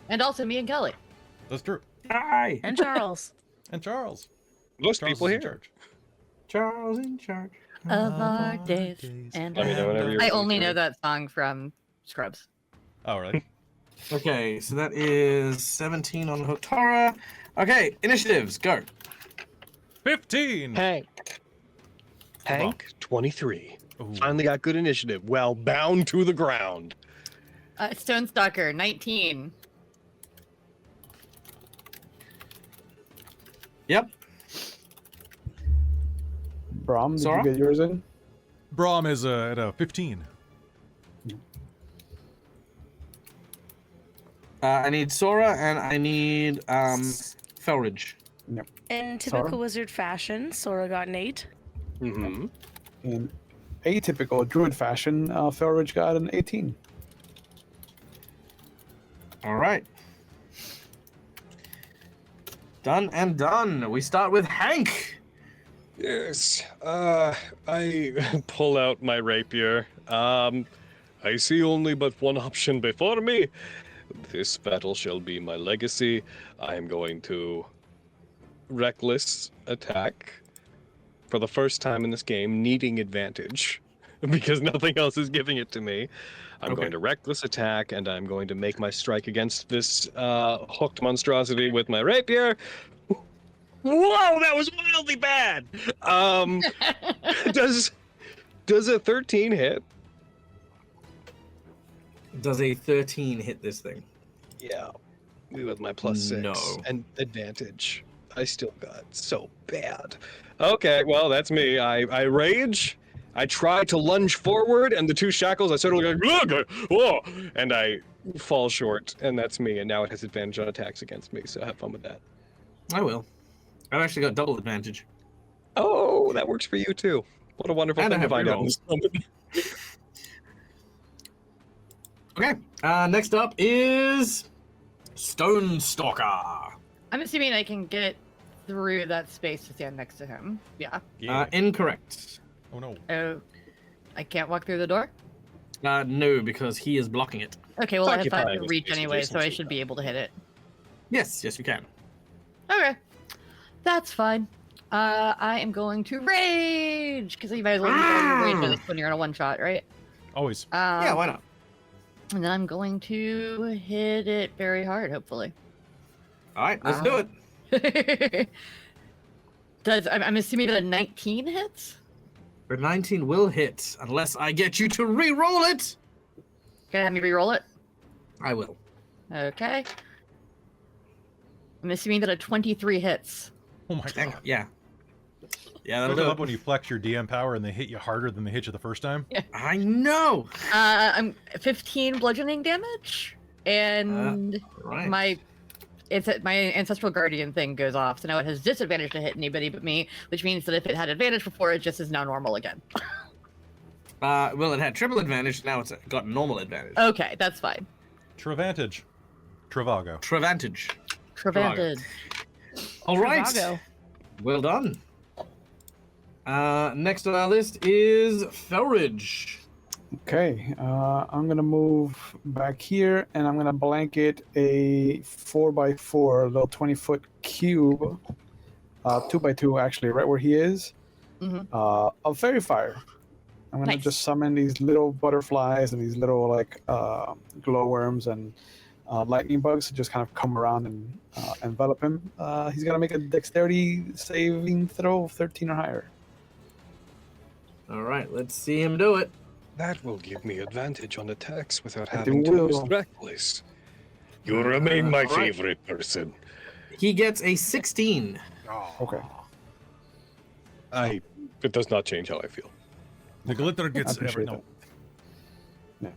Speaker 2: And also me and Kelly.
Speaker 1: That's true.
Speaker 3: Hi.
Speaker 5: And Charles.
Speaker 1: And Charles.
Speaker 4: Most
Speaker 1: Charles
Speaker 4: people
Speaker 1: is in
Speaker 4: here.
Speaker 1: charge.
Speaker 3: Charles in charge.
Speaker 2: Of our days. And
Speaker 4: Let me know whenever you're
Speaker 2: I
Speaker 4: ready
Speaker 2: only
Speaker 4: for
Speaker 2: know
Speaker 4: it.
Speaker 2: that song from Scrubs.
Speaker 1: Oh, really?
Speaker 3: Okay, so that is 17 on Hotara. Okay, initiatives, go.
Speaker 1: 15.
Speaker 4: Hank. Hank, 23.
Speaker 1: Ooh.
Speaker 4: Finally got good initiative. Well, bound to the ground.
Speaker 2: Stonestalker, 19.
Speaker 3: Yep.
Speaker 6: Brom, did
Speaker 3: Saura?
Speaker 6: you get yours in?
Speaker 1: Brom is at a 15.
Speaker 3: I need Saura and I need Felridj.
Speaker 5: In typical
Speaker 6: Saura?
Speaker 5: wizard fashion, Sora got an 8.
Speaker 4: Mm-hmm.
Speaker 6: In atypical druid fashion, Felridj got an 18.
Speaker 3: All right. Done and done. We start with Hank.
Speaker 4: Yes. I pull out my rapier. I see only but one option before me. This battle shall be my legacy. I am going to reckless attack for the first time in this game, needing advantage because nothing else is giving it to me. I'm
Speaker 3: Okay.
Speaker 4: going to reckless attack, and I'm going to make my strike against this hooked monstrosity with my rapier. Whoa, that was wildly bad. Does a 13 hit?
Speaker 3: Does a 13 hit this thing?
Speaker 4: Yeah, with my +6
Speaker 3: No.
Speaker 4: and advantage. I still got so bad. Okay, well that's me. I rage. I try to lunge forward, and the two shackles. I suddenly go, whoa, and I fall short, and that's me. And now it has advantage on attacks against me. So have fun with that.
Speaker 3: I will. I've actually got double advantage.
Speaker 4: Oh, that works for you too. What a wonderful
Speaker 3: And I
Speaker 4: thing to
Speaker 3: have
Speaker 4: find out. in
Speaker 3: rerolls.
Speaker 4: this moment.
Speaker 3: Okay. Next up is Stonestalker.
Speaker 2: I'm assuming I can get through that space to stand next to him. Yeah.
Speaker 1: Yeah.
Speaker 3: Incorrect.
Speaker 1: Oh, no.
Speaker 2: Oh, I can't walk through the door?
Speaker 3: No, because he is blocking it.
Speaker 2: Okay, well, I have 5
Speaker 4: Occupying
Speaker 2: to
Speaker 4: a
Speaker 2: reach
Speaker 4: space
Speaker 2: anyway, so I
Speaker 4: adjacent to
Speaker 2: should
Speaker 4: that.
Speaker 2: be able to hit it.
Speaker 3: Yes, you can.
Speaker 2: Okay. That's fine. I am going to rage! Because you might as well use all your rage on this when you're in a one-shot, right?
Speaker 1: Always.
Speaker 3: Yeah, why not?
Speaker 2: And then I'm going to hit it very hard, hopefully.
Speaker 3: All right, let's do it.
Speaker 2: I'm assuming that a 19 hits?
Speaker 3: For 19 will hit, unless I get you to re-roll it.
Speaker 2: Can I have me re-roll it?
Speaker 3: I will.
Speaker 2: Okay. I'm assuming that a 23 hits.
Speaker 1: Oh, my God.
Speaker 3: Yeah. Yeah,
Speaker 1: I
Speaker 3: that'll do
Speaker 1: love
Speaker 3: it.
Speaker 1: when you flex your DM power and they hit you harder than they hit you the first time.
Speaker 3: I know.
Speaker 2: I'm 15 bludgeoning damage, and
Speaker 3: Right.
Speaker 2: my ancestral guardian thing goes off, so now it has disadvantage to hit anybody but me, which means that if it had advantage before, it just is now normal again.
Speaker 3: Well, it had triple advantage. Now it's got normal advantage.
Speaker 2: Okay, that's fine.
Speaker 1: Trevantage. Travago.
Speaker 3: Trevantage.
Speaker 2: Prevented.
Speaker 3: All right.
Speaker 5: Travago.
Speaker 3: Well done. Next on our list is Felridj.
Speaker 6: Okay, I'm gonna move back here, and I'm gonna blanket a 4x4, little 20-foot cube, 2x2 actually, right where he is,
Speaker 2: Mhm.
Speaker 6: of fairy fire. I'm gonna
Speaker 2: Nice.
Speaker 6: just summon these little butterflies and these little like glowworms and lightning bugs to just kind of come around and envelop him. He's gonna make a dexterity saving throw of 13 or higher.
Speaker 3: All right, let's see him do it.
Speaker 4: That will give me advantage on attacks without
Speaker 6: I
Speaker 4: having
Speaker 6: do
Speaker 4: to use
Speaker 6: will.
Speaker 4: reckless. You remain my
Speaker 3: Alright.
Speaker 4: favorite person.
Speaker 3: He gets a 16.
Speaker 6: Okay.
Speaker 4: It does not change how I feel.
Speaker 1: The glitter gets
Speaker 6: I appreciate
Speaker 1: no.
Speaker 6: Yeah.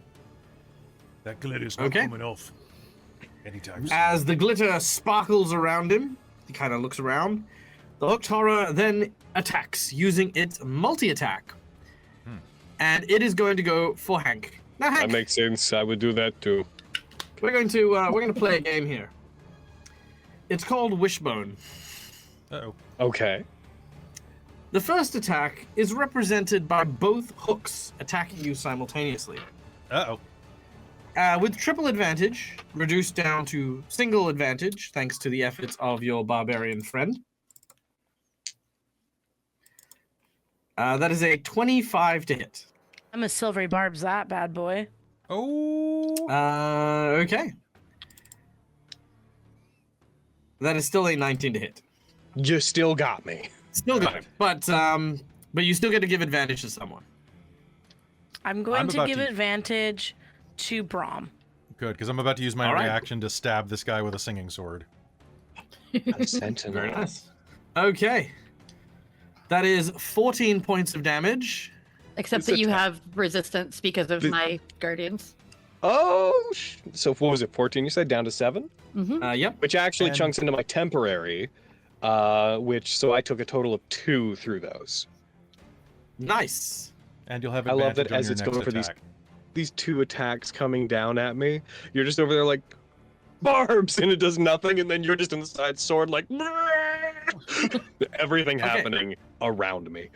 Speaker 1: That glitter's not
Speaker 3: Okay.
Speaker 1: coming off anytime soon.
Speaker 3: As the glitter sparkles around him, he kind of looks around. The hooked horror then attacks using its multi-attack. And it is going to go for Hank. Now,
Speaker 4: That
Speaker 3: Hank,
Speaker 4: makes sense. I would do that too.
Speaker 3: we're going to play a game here. It's called Wishbone.
Speaker 1: Uh-oh.
Speaker 4: Okay.
Speaker 3: The first attack is represented by both hooks attacking you simultaneously.
Speaker 1: Uh-oh.
Speaker 3: with triple advantage, reduced down to single advantage, thanks to the efforts of your barbarian friend. That is a 25 to hit.
Speaker 5: I'm a silvery barbs that bad boy.
Speaker 1: Oh.
Speaker 3: Okay. That is still a 19 to hit.
Speaker 4: You still got me.
Speaker 3: Still good, but you still get to give advantage to someone.
Speaker 5: I'm going to
Speaker 1: about
Speaker 5: give
Speaker 1: to-
Speaker 5: advantage to Brom.
Speaker 1: Good, because I'm about to use my
Speaker 3: All right.
Speaker 1: reaction to stab this guy with a singing sword.
Speaker 4: A sentinel.
Speaker 3: Very nice. Okay. That is 14 points of damage.
Speaker 2: Except
Speaker 4: It's
Speaker 2: that you
Speaker 4: attack.
Speaker 2: have resistance because of
Speaker 4: The-
Speaker 2: my guardians.
Speaker 4: Oh, so what was it? 14? You said down to 7,
Speaker 2: Mm-hmm.
Speaker 3: Yep.
Speaker 4: which actually
Speaker 1: And-
Speaker 4: chunks into my temporary. So I took a total of 2 through those.
Speaker 3: Nice.
Speaker 1: And you'll have
Speaker 4: I love
Speaker 1: advantage
Speaker 4: that
Speaker 1: on
Speaker 4: as
Speaker 1: your
Speaker 4: it's
Speaker 1: next
Speaker 4: going for these
Speaker 1: attack.
Speaker 4: these 2 attacks coming down at me. You're just over there like barbs, and it does nothing, and then you're just in the side sword like everything
Speaker 3: Okay.
Speaker 4: happening around me.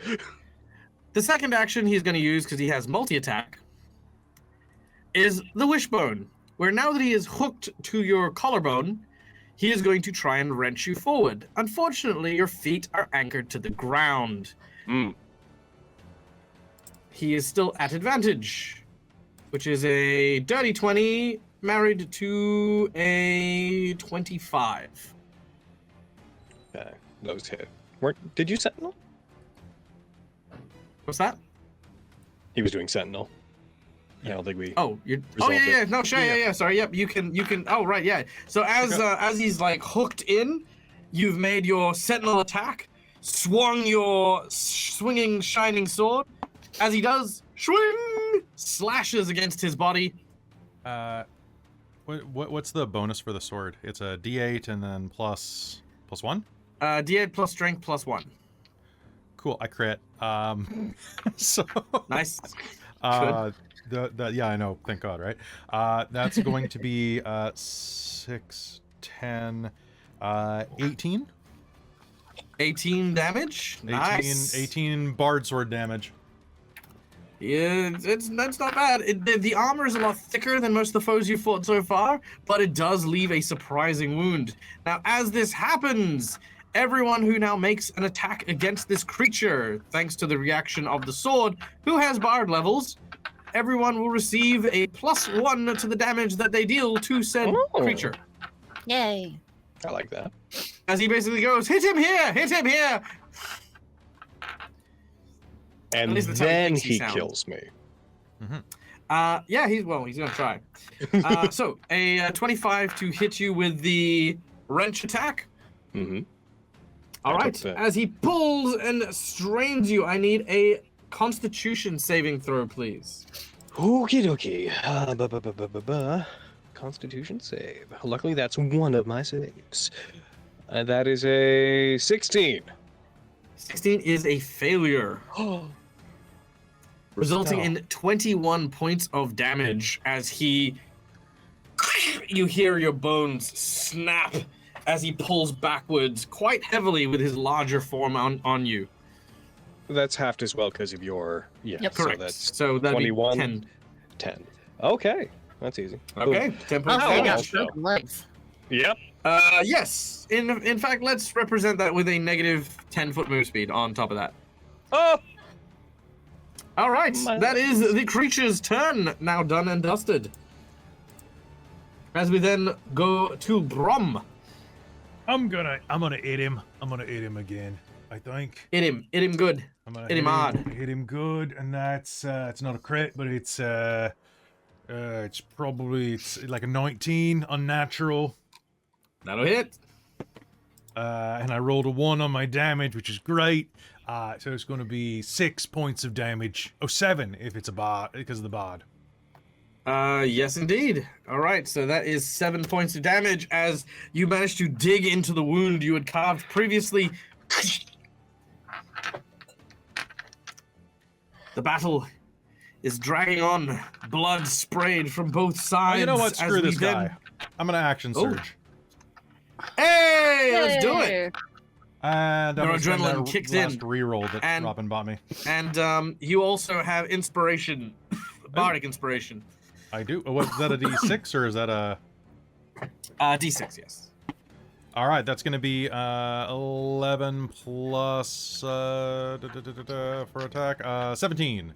Speaker 3: The second action he's going to use, because he has multi-attack, is the wishbone, where now that he is hooked to your collarbone, he is going to try and wrench you forward. Unfortunately, your feet are anchored to the ground.
Speaker 4: Mm.
Speaker 3: He is still at advantage, which is a dirty 20 married to a 25.
Speaker 4: Okay, those hit. Did you sentinel?
Speaker 3: What's that?
Speaker 4: He was doing sentinel. I don't think we.
Speaker 3: Oh, you're. Oh
Speaker 4: Resolved
Speaker 3: yeah,
Speaker 4: it.
Speaker 3: yeah. No, sure, yeah. Sorry, yep. You can. Oh right, yeah. So as he's like hooked in, you've made your sentinel attack, swung your swinging shining sword. As he does, swing, slashes against his body.
Speaker 1: What's the bonus for the sword? It's a D8 and then plus 1.
Speaker 3: D8 plus strength plus 1.
Speaker 1: Cool, I crit. So
Speaker 3: Nice.
Speaker 1: yeah, I know. Thank God, right? That's going to be 6, 10, 18.
Speaker 3: 18 damage.
Speaker 1: 18,
Speaker 3: Nice.
Speaker 1: 18 bard sword damage.
Speaker 3: Yeah, that's not bad. The armor is a lot thicker than most of the foes you've fought so far, but it does leave a surprising wound. Now, as this happens, everyone who now makes an attack against this creature, thanks to the reaction of the sword, who has bard levels, everyone will receive a +1 to the damage that they deal to said
Speaker 4: Oh.
Speaker 3: creature.
Speaker 2: Yay.
Speaker 4: I like that.
Speaker 3: As he basically goes, hit him here, hit him here.
Speaker 4: And
Speaker 3: least that's how
Speaker 4: then
Speaker 3: Dixie
Speaker 4: he
Speaker 3: sounds.
Speaker 4: kills me.
Speaker 3: Yeah, he's gonna try. So a 25 to hit you with the wrench attack.
Speaker 4: Mm-hmm.
Speaker 3: All
Speaker 4: I
Speaker 3: right.
Speaker 4: took that.
Speaker 3: As he pulls and strains you, I need a Constitution saving throw, please.
Speaker 4: Okie dokie. Constitution save. Luckily, that's one of my saves. That is a 16.
Speaker 3: 16 is a failure, resulting
Speaker 4: No.
Speaker 3: in 21 points of damage as he. You hear your bones snap as he pulls backwards quite heavily with his larger form on you.
Speaker 4: That's halved as well because of your. Yeah,
Speaker 2: Yep.
Speaker 3: Correct.
Speaker 4: So that's
Speaker 3: So that'd
Speaker 4: 21.
Speaker 3: be 10.
Speaker 4: 10. Okay. That's easy.
Speaker 3: Okay,
Speaker 4: Boom.
Speaker 3: 10
Speaker 2: Oh,
Speaker 3: points
Speaker 2: we
Speaker 3: of
Speaker 2: got
Speaker 3: damage.
Speaker 2: broken legs.
Speaker 4: Yep.
Speaker 3: Yes. In fact, let's represent that with a negative 10-foot move speed on top of that.
Speaker 4: Oh!
Speaker 3: All right,
Speaker 4: My
Speaker 3: that is the creature's turn. Now done and dusted. As we then go to Brom.
Speaker 7: I'm gonna hit him. I'm gonna hit him again. I think.
Speaker 3: Hit him good.
Speaker 7: I'm gonna
Speaker 3: Hit him hard.
Speaker 7: Hit him good, and that's it's not a crit, but it's probably like a 19, unnatural.
Speaker 3: That'll hit.
Speaker 7: And I rolled a 1 on my damage, which is great. So it's going to be 6 points of damage. Oh, 7 if it's a bard, because of the bard.
Speaker 3: Yes, indeed. All right, so that is 7 points of damage as you manage to dig into the wound you had carved previously. The battle is dragging on, blood sprayed from both sides.
Speaker 1: Oh, you know what?
Speaker 3: as
Speaker 1: Screw
Speaker 3: we
Speaker 1: this
Speaker 3: then-
Speaker 1: guy. I'm gonna action
Speaker 3: Oh.
Speaker 1: surge.
Speaker 3: Hey, let's do it.
Speaker 2: Yay.
Speaker 1: And I'm
Speaker 3: Your
Speaker 1: gonna spend
Speaker 3: adrenaline
Speaker 1: that
Speaker 3: kicks
Speaker 1: last
Speaker 3: in,
Speaker 1: reroll that
Speaker 3: and-
Speaker 1: Robin bought me.
Speaker 3: And you also have inspiration, bardic inspiration.
Speaker 1: I do. Was that a D6 or is that a...
Speaker 3: D6, yes.
Speaker 1: All right, that's going to be 11 plus for attack, 17.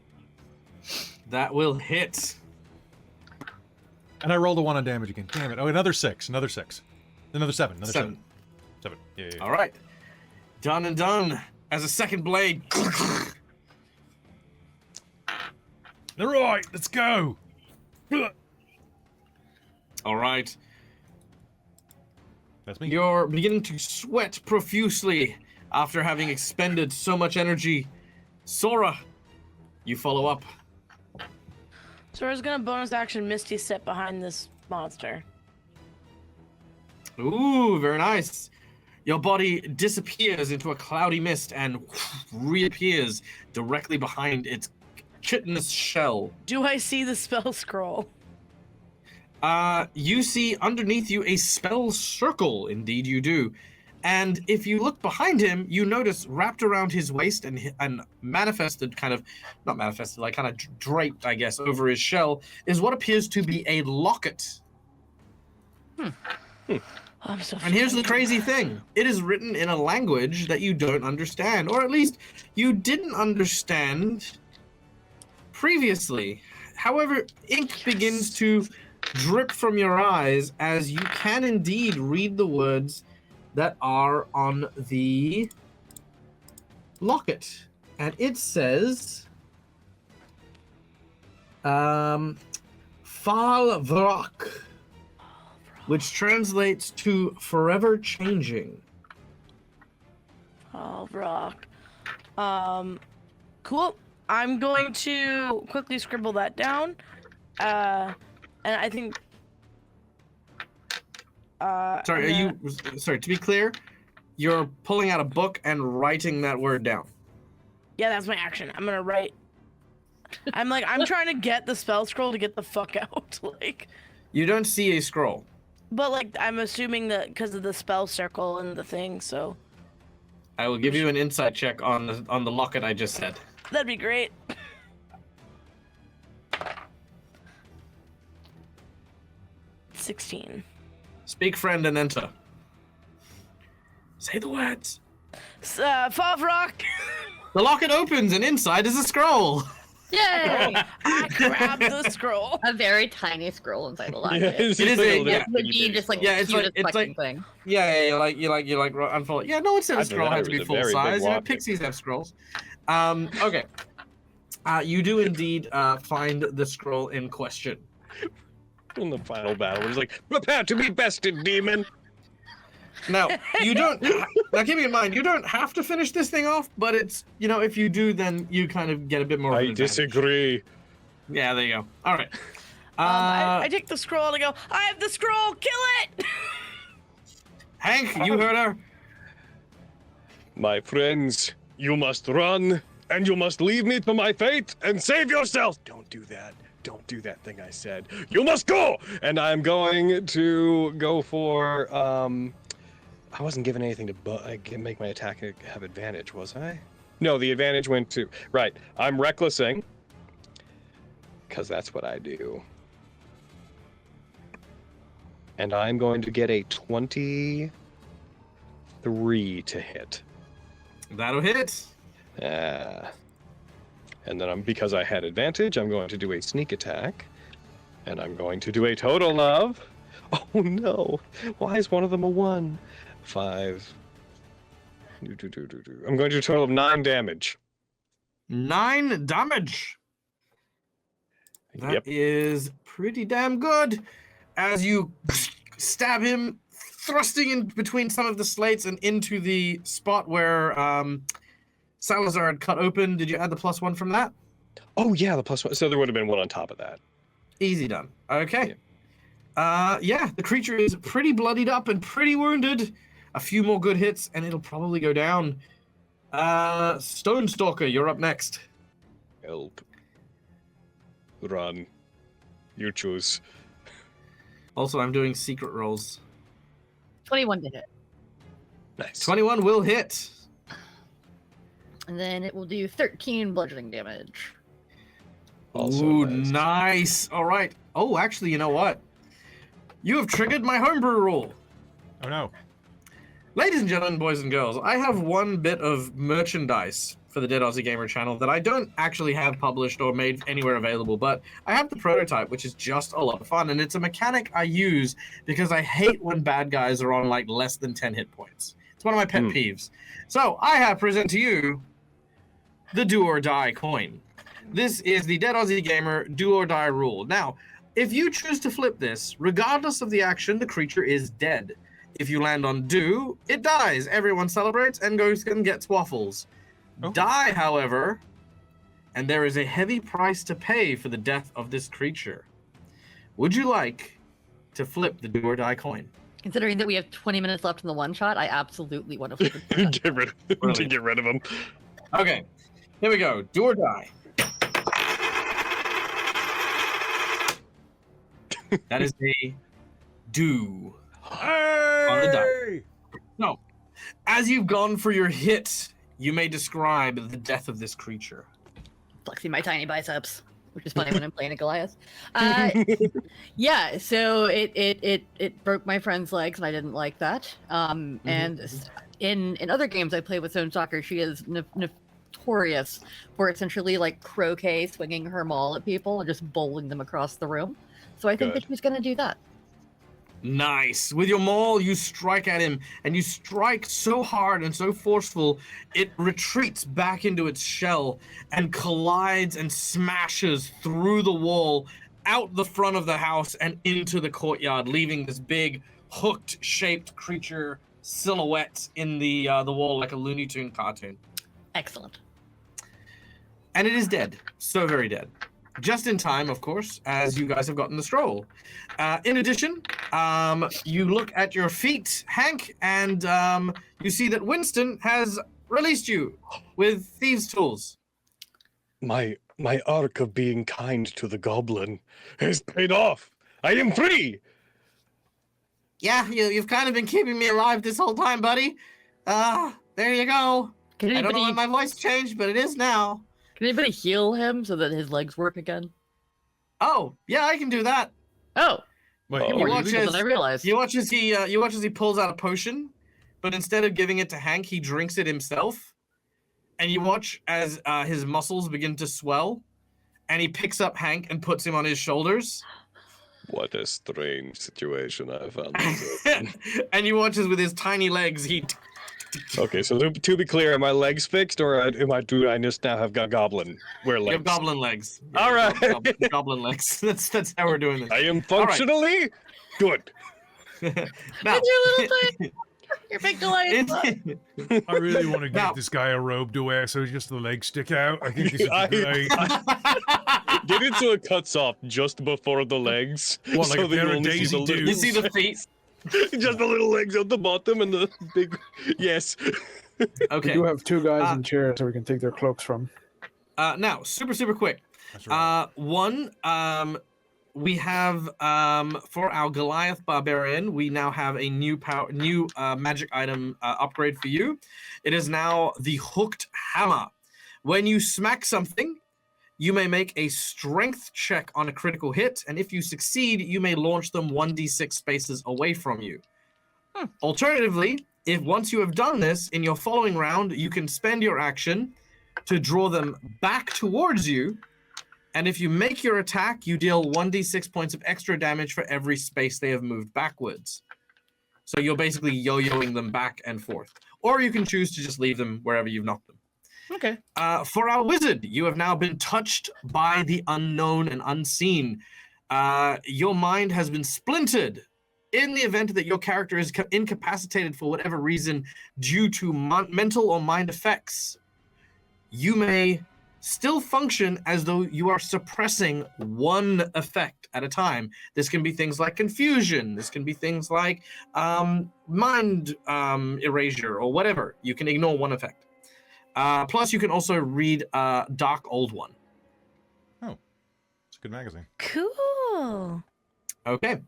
Speaker 3: That will hit.
Speaker 1: And I rolled a 1 on damage again. Damn it. Oh, another 6. Another 6. Another 7. Another 7. 7. Yeah.
Speaker 3: All right. Done and done. As a second blade.
Speaker 7: All right, let's go.
Speaker 3: All right.
Speaker 1: That's me.
Speaker 3: You're beginning to sweat profusely after having expended so much energy. Saura, you follow up.
Speaker 5: Sora's gonna bonus action Misty Step behind this monster.
Speaker 3: Ooh, very nice. Your body disappears into a cloudy mist and reappears directly behind its chitinous shell.
Speaker 5: Do I see the spell scroll?
Speaker 3: You see underneath you a spell circle. Indeed, you do. And if you look behind him, you notice wrapped around his waist and manifested, kind of, not manifested, like kind of draped, I guess, over his shell, is what appears to be a locket.
Speaker 5: I'm so
Speaker 3: And here's the crazy thing. It is written in a language that you don't understand, or at least you didn't understand previously. However, ink begins to drip from your eyes as you can indeed read the words that are on the locket. And it says, Falvrak, which translates to forever changing.
Speaker 5: Oh, rock. Cool. I'm going to quickly scribble that down. And I think.
Speaker 3: Sorry, sorry, to be clear, you're pulling out a book and writing that word down.
Speaker 5: Yeah, that's my action. I'm gonna write. I'm trying to get the spell scroll to get the fuck out. Like.
Speaker 3: You don't see a scroll.
Speaker 5: But like, I'm assuming that because of the spell circle and the thing, so.
Speaker 3: I will give you an insight check on the locket I just said.
Speaker 5: That'd be great. 16.
Speaker 3: Speak, friend, and enter. Say the words.
Speaker 5: Favrock.
Speaker 3: The locket opens, and inside is a scroll.
Speaker 2: Yay!
Speaker 5: I grabbed the scroll.
Speaker 2: A very tiny scroll inside the locket.
Speaker 4: it's
Speaker 3: It is
Speaker 4: like
Speaker 3: a-
Speaker 4: little
Speaker 3: yeah.
Speaker 2: Would be just like
Speaker 3: Yeah,
Speaker 2: the
Speaker 3: it's like-
Speaker 2: cutest
Speaker 3: it's
Speaker 2: fucking
Speaker 3: like-
Speaker 2: thing.
Speaker 3: Yeah, you like unfold it. Yeah, no one said a
Speaker 4: I
Speaker 3: scroll
Speaker 4: thought
Speaker 3: had
Speaker 4: it
Speaker 3: to be
Speaker 4: was a
Speaker 3: full
Speaker 4: very big
Speaker 3: size. You know,
Speaker 4: locket.
Speaker 3: pixies have scrolls. Okay. You do indeed find the scroll in question.
Speaker 4: In the final battle, it was like, prepare to be bested, demon.
Speaker 3: Now, you don't. Now, keep in mind, you don't have to finish this thing off, but it's, you know, if you do, then you kind of get a bit more. of
Speaker 4: I
Speaker 3: an advantage.
Speaker 4: disagree.
Speaker 3: Yeah, there you go. All right.
Speaker 5: I take the scroll and I go, I have the scroll, kill it!
Speaker 3: Hank, you heard her.
Speaker 4: My friends, you must run, and you must leave me to my fate and save yourself. Don't do that. Don't do that thing I said. You must go! And I'm going to go for, I wasn't given anything to make my attack have advantage, was I? No, the advantage went to, right, I'm recklessing, because that's what I do. And I'm going to get a 23 to hit.
Speaker 3: That'll hit.
Speaker 4: And then because I had advantage, I'm going to do a sneak attack. And I'm going to do a total of... Oh no! Why is one of them a 1? 5... I'm going to do a total of 9 damage.
Speaker 3: 9 damage. That is pretty damn good. As you stab him, thrusting in between some of the slates and into the spot where Salazar had cut open. Did you add the +1 from that?
Speaker 4: Oh yeah, the +1. So there would have been 1 on top of that.
Speaker 3: Easy done. Okay. Yeah, the creature is pretty bloodied up and pretty wounded. A few more good hits, and it'll probably go down. Stonestalker, you're up next.
Speaker 4: Help. Run. You choose.
Speaker 3: Also, I'm doing secret rolls.
Speaker 2: 21 to hit.
Speaker 4: Nice.
Speaker 3: 21 will hit.
Speaker 2: And then it will do 13 bludgeoning damage.
Speaker 4: Also
Speaker 3: Ooh,
Speaker 4: nice.
Speaker 3: nice. All right. Oh, actually, you know what? You have triggered my homebrew rule.
Speaker 1: Oh no.
Speaker 3: Ladies and gentlemen, boys and girls, I have one bit of merchandise for the Dead Aussie Gamer channel that I don't actually have published or made anywhere available, but I have the prototype, which is just a lot of fun, and it's a mechanic I use because I hate when bad guys are on like less than 10 hit points. It's one of my pet peeves. So I have present to you the Do or Die coin. This is the Dead Aussie Gamer Do or Die rule. Now, if you choose to flip this, regardless of the action, the creature is dead. If you land on do, it dies. Everyone celebrates and goes and gets waffles.
Speaker 1: Oh.
Speaker 3: Die, however, and there is a heavy price to pay for the death of this creature. Would you like to flip the do or die coin?
Speaker 2: Considering that we have 20 minutes left in the one shot, I absolutely want to flip it.
Speaker 4: get rid to get rid of him.
Speaker 3: Okay, here we go. Do or die. That is a do. On the die. So, as you've gone for your hit, you may describe the death of this creature.
Speaker 2: Flexing my tiny biceps, which is funny when I'm playing a Goliath. Yeah, so it broke my friend's legs, and I didn't like that. And in other games I play with Stonestalker, she is notorious for essentially like croquet, swinging her maul at people and just bowling them across the room. So I think that she's going to do that.
Speaker 3: Nice. With your maul, you strike at him, and you strike so hard and so forceful, it retreats back into its shell and collides and smashes through the wall, out the front of the house, and into the courtyard, leaving this big hooked-shaped creature silhouette in the wall like a Looney Tune cartoon.
Speaker 2: Excellent.
Speaker 3: And it is dead. So very dead. Just in time, of course, as you guys have gotten the stroll. In addition, you look at your feet, Hank, and you see that Winston has released you with thieves' tools.
Speaker 4: My arc of being kind to the goblin has paid off. I am free.
Speaker 3: Yeah, you've kind of been keeping me alive this whole time, buddy. There you go. I don't know when my voice changed, but it is now.
Speaker 2: Can anybody heal him so that his legs work again?
Speaker 3: Oh, yeah, I can do that.
Speaker 2: Oh.
Speaker 1: Wait,
Speaker 2: More useful than I realized.
Speaker 3: You watch as he pulls out a potion, but instead of giving it to Hank, he drinks it himself. And you watch as his muscles begin to swell, and he picks up Hank and puts him on his shoulders.
Speaker 4: What a strange situation I found myself in.
Speaker 3: And you watch as with his tiny legs, he...
Speaker 4: Okay, so to be clear, are my legs fixed, or do I just now have got goblin legs?
Speaker 3: You have goblin legs. Yeah,
Speaker 4: all right.
Speaker 3: Goblin legs. That's how we're doing this.
Speaker 4: I am functionally good.
Speaker 3: Now,
Speaker 2: Your big Goliath.
Speaker 7: I really want to give this guy a robe to wear so just the legs stick out. I think this is great.
Speaker 4: Get it so it cuts off just before the legs.
Speaker 7: What, like
Speaker 4: so
Speaker 7: a pair of
Speaker 4: only see
Speaker 7: Daisy
Speaker 4: the little-
Speaker 3: you see the feet.
Speaker 4: Just the little legs at the bottom and the big. Yes.
Speaker 3: Okay.
Speaker 6: We do have two guys in chairs so we can take their cloaks from.
Speaker 3: Now, super quick.
Speaker 1: That's right.
Speaker 3: We have for our Goliath Barbarian, we now have a new magic item upgrade for you. It is now the Hooked Hammer. When you smack something, you may make a strength check on a critical hit, and if you succeed, you may launch them 1d6 spaces away from you. Alternatively, if once you have done this, in your following round, you can spend your action to draw them back towards you, and if you make your attack, you deal 1d6 points of extra damage for every space they have moved backwards. So you're basically yo-yoing them back and forth. Or you can choose to just leave them wherever you've knocked them.
Speaker 2: Okay.
Speaker 3: For our wizard, you have now been touched by the unknown and unseen. Your mind has been splintered. In the event that your character is incapacitated for whatever reason due to mental or mind effects, you may still function as though you are suppressing one effect at a time. This can be things like confusion. This can be things like mind erasure or whatever. You can ignore one effect. Plus, you can also read Dark Old One.
Speaker 1: Oh, it's a good magazine.
Speaker 5: Cool.
Speaker 3: Okay.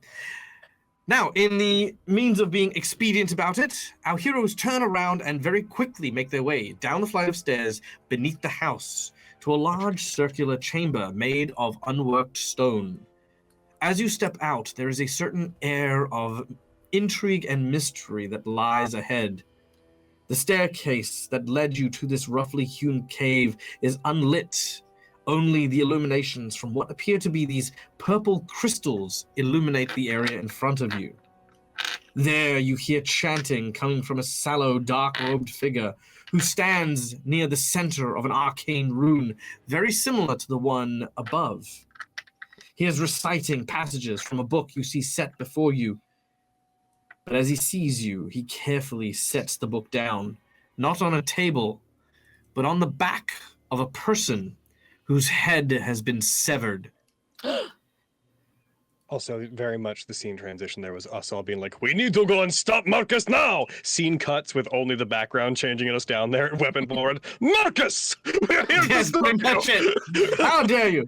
Speaker 3: Now, in the means of being expedient about it, our heroes turn around and very quickly make their way down the flight of stairs beneath the house to a large circular chamber made of unworked stone. As you step out, there is a certain air of intrigue and mystery that lies ahead. The staircase that led you to this roughly hewn cave is unlit. Only the illuminations from what appear to be these purple crystals illuminate the area in front of you. There you hear chanting coming from a sallow, dark-robed figure who stands near the center of an arcane rune, very similar to the one above. He is reciting passages from a book you see set before you. But as he sees you, he carefully sets the book down, not on a table, but on the back of a person whose head has been severed.
Speaker 4: Also, very much the scene transition there was us all being like, we need to go and stop Marcus now! Scene cuts with only the background changing us down there, weapon forward. Marcus! We're here to stop you!
Speaker 3: How dare you!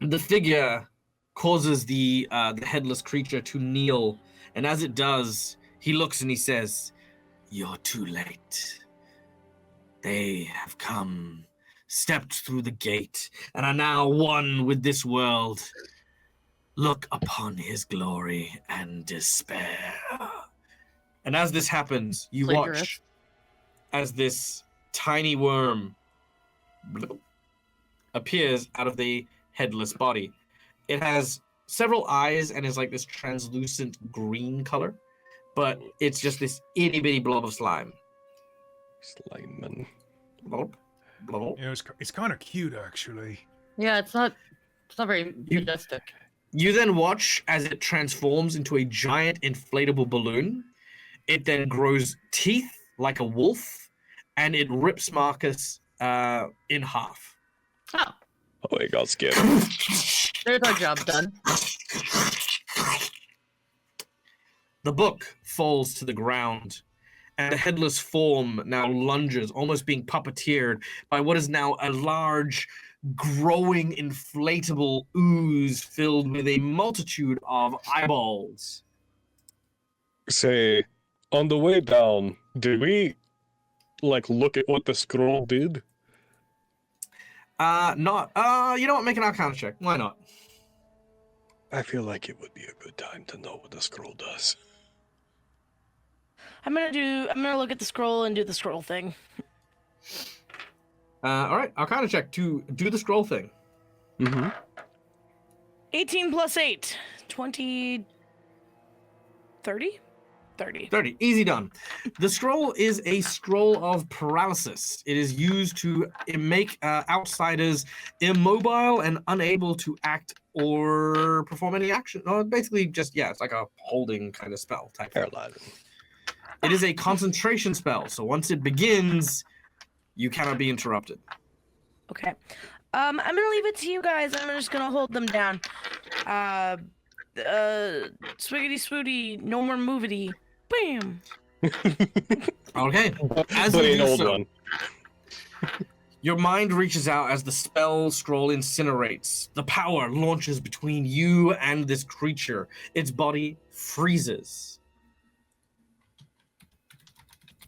Speaker 3: The figure causes the headless creature to kneel, and as it does, he looks and he says, "You're too late. They have come, stepped through the gate, and are now one with this world. Look upon his glory and despair." And as this happens, you watch as this tiny worm appears out of the headless body. It has several eyes and is like this translucent green color, but it's just this itty bitty blob of slime.
Speaker 4: Slimeman.
Speaker 3: Blob, blob.
Speaker 7: Yeah, it's kind of cute, actually.
Speaker 2: Yeah, it's not very majestic.
Speaker 3: You then watch as it transforms into a giant inflatable balloon. It then grows teeth like a wolf, and it rips Marcus in half.
Speaker 2: Oh,
Speaker 4: Oh, he got scared.
Speaker 2: there's our job done.
Speaker 3: The book falls to the ground, and a headless form now lunges, almost being puppeteered by what is now a large, growing, inflatable ooze filled with a multitude of eyeballs.
Speaker 4: Say, on the way down, did we, look at what the scroll did?
Speaker 3: You know what? Make an Arcana check. Why not?
Speaker 4: I feel like it would be a good time to know what the scroll does.
Speaker 5: I'm gonna look at the scroll and do the scroll thing.
Speaker 3: All right, Arcana check to do the scroll thing.
Speaker 4: Mm-hmm.
Speaker 5: 18 plus 8. 20. 30? 30.
Speaker 3: 30. Easy done. The scroll is a scroll of paralysis. It is used to make outsiders immobile and unable to act or perform any action. No, basically just, it's like a holding kind of spell type thing.
Speaker 4: Paralyzing.
Speaker 3: It is a concentration spell, so once it begins, you cannot be interrupted.
Speaker 5: Okay. I'm gonna leave it to you guys. I'm just gonna hold them down. Swiggity swooty, no more movity. Bam!
Speaker 3: Okay. As
Speaker 4: But
Speaker 3: you
Speaker 4: an
Speaker 3: do
Speaker 4: old
Speaker 3: so,
Speaker 4: one.
Speaker 3: your mind reaches out as the spell scroll incinerates. The power launches between you and this creature. Its body freezes.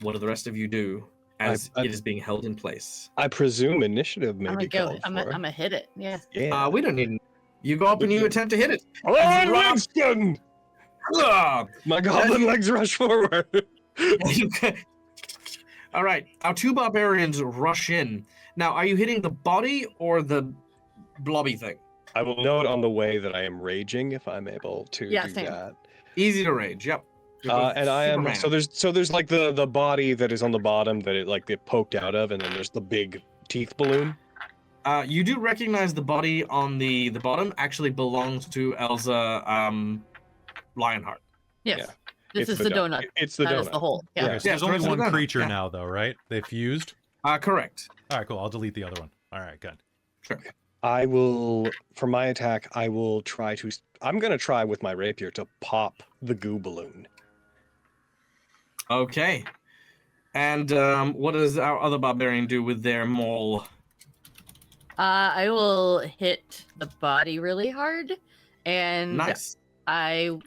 Speaker 3: What do the rest of you do as it is being held in place?
Speaker 4: I presume initiative may
Speaker 2: I'm
Speaker 4: be
Speaker 2: gonna go.
Speaker 4: called
Speaker 2: I'm
Speaker 4: for.
Speaker 2: gonna hit it. Yeah.
Speaker 4: Yeah.
Speaker 3: We don't need. You go up and you attempt to hit it.
Speaker 4: On,
Speaker 3: Rob-
Speaker 4: Winston!
Speaker 3: Ugh.
Speaker 4: My goblin legs rush forward.
Speaker 3: All right, our two barbarians rush in. Now, are you hitting the body or the blobby thing?
Speaker 4: I will note on the way that I am raging if I'm able to do
Speaker 2: Same.
Speaker 4: that.
Speaker 3: Easy to rage. Yep. You're both
Speaker 4: And I am
Speaker 3: Superman.
Speaker 4: so there's like the body that is on the bottom that it get poked out of, and then there's the big teeth balloon.
Speaker 3: You do recognize the body on the bottom actually belongs to Elsa Lionheart.
Speaker 2: Yes.
Speaker 4: Yeah.
Speaker 2: This
Speaker 4: It's
Speaker 2: is the donut.
Speaker 4: It's the
Speaker 2: That
Speaker 4: donut.
Speaker 2: is the hole. Yeah.
Speaker 1: Okay, so there's
Speaker 3: Yeah,
Speaker 1: only
Speaker 3: so
Speaker 1: one
Speaker 3: it's a donut,
Speaker 1: creature
Speaker 3: yeah.
Speaker 1: now, though, right? They fused?
Speaker 3: Correct.
Speaker 1: All right, cool. I'll delete the other one. All right, good.
Speaker 3: Sure.
Speaker 4: I will, for my attack, I will try to. I'm gonna try with my rapier to pop the goo balloon.
Speaker 3: Okay. And what does our other barbarian do with their maul?
Speaker 2: I will hit the body really hard, and
Speaker 3: Nice.
Speaker 2: I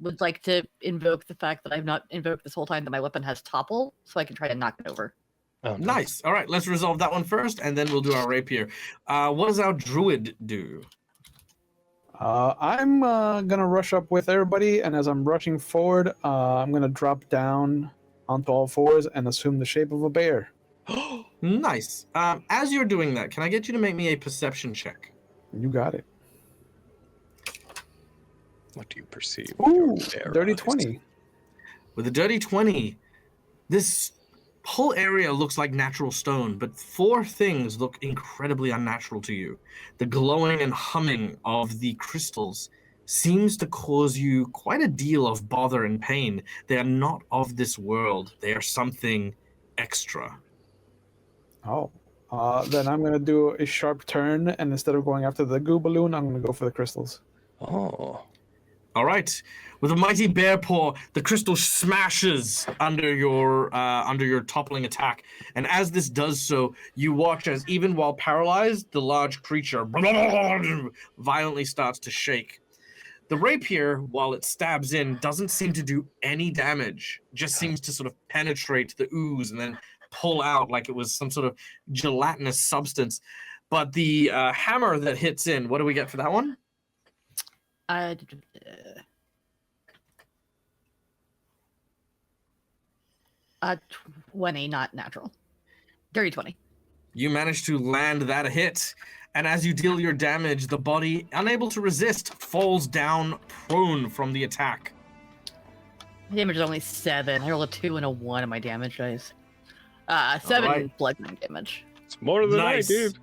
Speaker 2: would like to invoke the fact that I've not invoked this whole time that my weapon has topple, so I can try to knock it over.
Speaker 4: Oh,
Speaker 3: Nice. All right, let's resolve that one first, and then we'll do our rapier. What does our druid do?
Speaker 6: I'm gonna rush up with everybody, and as I'm rushing forward, I'm gonna drop down onto all fours and assume the shape of a bear.
Speaker 3: Nice. As you're doing that, can I get you to make me a perception check?
Speaker 6: You got it.
Speaker 4: What do you perceive? with your
Speaker 6: Ooh,
Speaker 4: bare
Speaker 6: dirty
Speaker 4: eyes?
Speaker 6: 20.
Speaker 3: With a dirty 20, this whole area looks like natural stone, but 4 things look incredibly unnatural to you. The glowing and humming of the crystals seems to cause you quite a deal of bother and pain. They are not of this world. They are something extra.
Speaker 6: Oh. Then I'm gonna do a sharp turn, and instead of going after the goo balloon, I'm gonna go for the crystals.
Speaker 4: Oh.
Speaker 3: All right. With a mighty bear paw, the crystal smashes under your toppling attack. And as this does so, you watch as, even while paralyzed, the large creature violently starts to shake. The rapier, while it stabs in, doesn't seem to do any damage. Just seems to sort of penetrate the ooze and then pull out like it was some sort of gelatinous substance. But the hammer that hits in, what do we get for that one?
Speaker 2: 20, not natural. Dirty 20.
Speaker 3: You manage to land that hit, and as you deal your damage, the body, unable to resist, falls down prone from the attack.
Speaker 2: My damage is only 7. I roll a 2 and a 1 on my damage dice. 7
Speaker 3: Alright.
Speaker 2: bludgeoning damage.
Speaker 4: It's more than
Speaker 3: Nice.
Speaker 4: I did.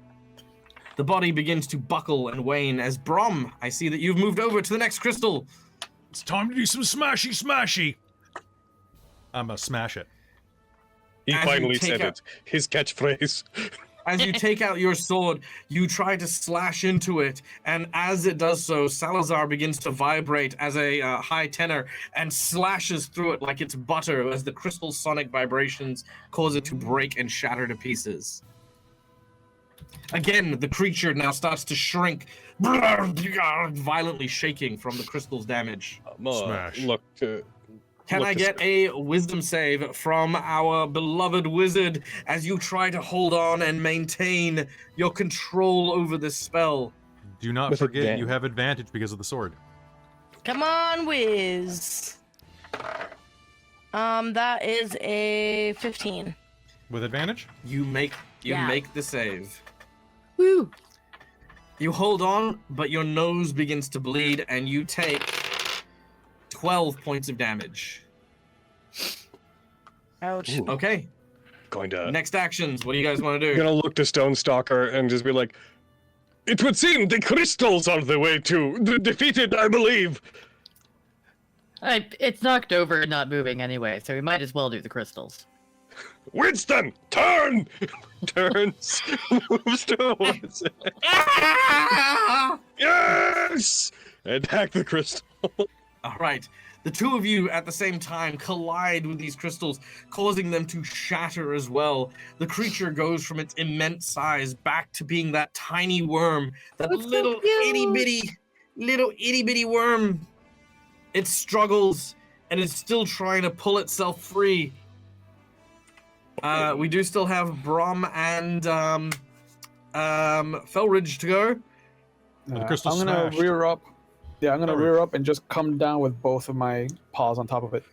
Speaker 3: The body begins to buckle and wane as Brom, I see that you've moved over to the next crystal.
Speaker 7: It's time to do some smashy smashy. I'm gonna smash it.
Speaker 4: He
Speaker 3: As you
Speaker 4: finally
Speaker 3: take
Speaker 4: said
Speaker 3: out-
Speaker 4: it. His catchphrase.
Speaker 3: As you take out your sword, you try to slash into it, and as it does so, Salazar begins to vibrate as a high tenor and slashes through it like it's butter as the crystal sonic vibrations cause it to break and shatter to pieces. Again, the creature now starts to shrink, violently shaking from the crystal's damage.
Speaker 7: Smash.
Speaker 4: Look,
Speaker 3: Can
Speaker 4: look
Speaker 3: I
Speaker 4: to
Speaker 3: get a wisdom save from our beloved wizard as you try to hold on and maintain your control over this spell?
Speaker 1: Do not
Speaker 4: With
Speaker 1: forget
Speaker 4: advantage.
Speaker 1: you have advantage because of the sword.
Speaker 5: Come on, Wiz. That is a 15.
Speaker 1: With advantage?
Speaker 3: You make
Speaker 2: Yeah.
Speaker 3: the save.
Speaker 2: Woo!
Speaker 3: You hold on, but your nose begins to bleed, and you take 12 points of damage.
Speaker 5: Ouch.
Speaker 4: Ooh.
Speaker 3: Okay,
Speaker 4: going to
Speaker 3: next actions. What do you guys want to do?
Speaker 4: gonna look to Stonestalker and just be like, "It would seem the crystals are the way to defeat it, I believe."
Speaker 2: It's knocked over and not moving anyway, so we might as well do the crystals.
Speaker 4: Winston, turn! Turns, moves towards it. Yes! Attack the crystal.
Speaker 3: All right. The two of you at the same time collide with these crystals, causing them to shatter as well. The creature goes from its immense size back to being that tiny worm, that
Speaker 2: It's so
Speaker 3: little
Speaker 2: cute.
Speaker 3: itty bitty worm. It struggles and is still trying to pull itself free. We do still have Brom and Felridj to go.
Speaker 1: the crystal
Speaker 6: I'm gonna
Speaker 1: smashed.
Speaker 6: rear up. Yeah, I'm gonna
Speaker 1: Alright.
Speaker 6: rear up and just come down with both of my paws on top of it.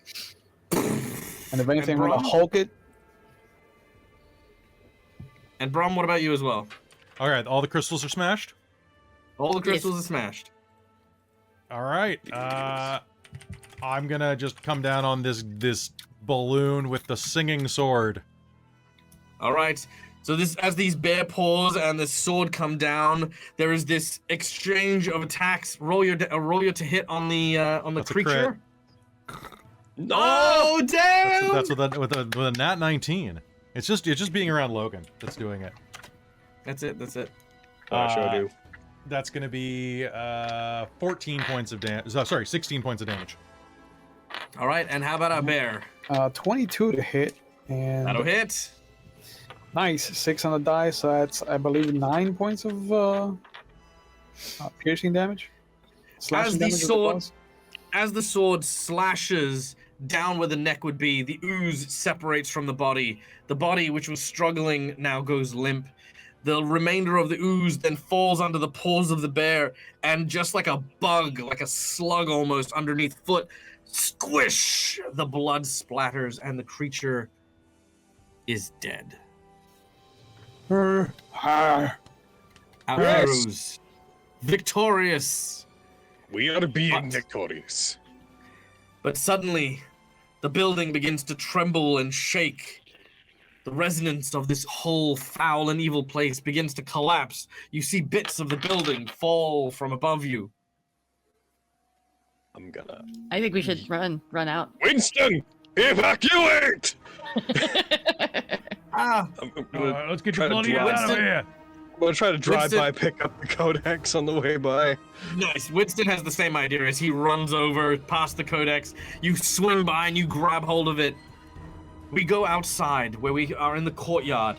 Speaker 6: And if anything, I'm
Speaker 3: Brom?
Speaker 6: gonna Hulk it.
Speaker 3: And Brom, what about you as well?
Speaker 1: All right, all the crystals are smashed.
Speaker 3: All the crystals are smashed.
Speaker 1: All right. I'm gonna just come down on this balloon with the singing sword.
Speaker 3: All right. So this, as these bear paws and the sword come down, there is this exchange of attacks. Roll your to hit on the
Speaker 1: That's a
Speaker 3: creature.
Speaker 4: No!
Speaker 3: Oh damn!
Speaker 1: That's with a nat 19. It's just being around Logan that's doing it.
Speaker 3: That's it.
Speaker 4: I sure do.
Speaker 1: That's gonna be 14 points of damage. Sorry, 16 points of damage.
Speaker 3: All right. And how about our bear?
Speaker 6: 22 to hit, and
Speaker 3: That'll hit.
Speaker 6: nice 6 on the die. So that's, I believe, 9 points of piercing damage. Slashing
Speaker 3: the
Speaker 6: damage with
Speaker 3: sword-
Speaker 6: claws.
Speaker 3: As the sword slashes down where the neck would be, the ooze separates from the body. The body, which was struggling, now goes limp. The remainder of the ooze then falls under the paws of the bear, and just like a bug, like a slug almost underneath foot, squish! The blood splatters, and the creature is dead. Out arrows, victorious.
Speaker 4: We are being
Speaker 3: But-
Speaker 4: victorious.
Speaker 3: But suddenly, the building begins to tremble and shake. The resonance of this whole foul and evil place begins to collapse. You see bits of the building fall from above you.
Speaker 4: I'm gonna.
Speaker 2: I think we should run out.
Speaker 4: Winston, evacuate!
Speaker 3: Ah,
Speaker 4: I'm
Speaker 7: All
Speaker 4: gonna,
Speaker 7: right, let's get
Speaker 4: try
Speaker 7: the
Speaker 4: to
Speaker 7: bloody hell
Speaker 4: drive-
Speaker 7: out of here.
Speaker 4: I'm gonna try to drive
Speaker 3: Winston-
Speaker 4: by, pick up the codex on the way by.
Speaker 3: nice. Winston has the same idea as he runs over past the codex. You swing by and you grab hold of it. We go outside where we are in the courtyard.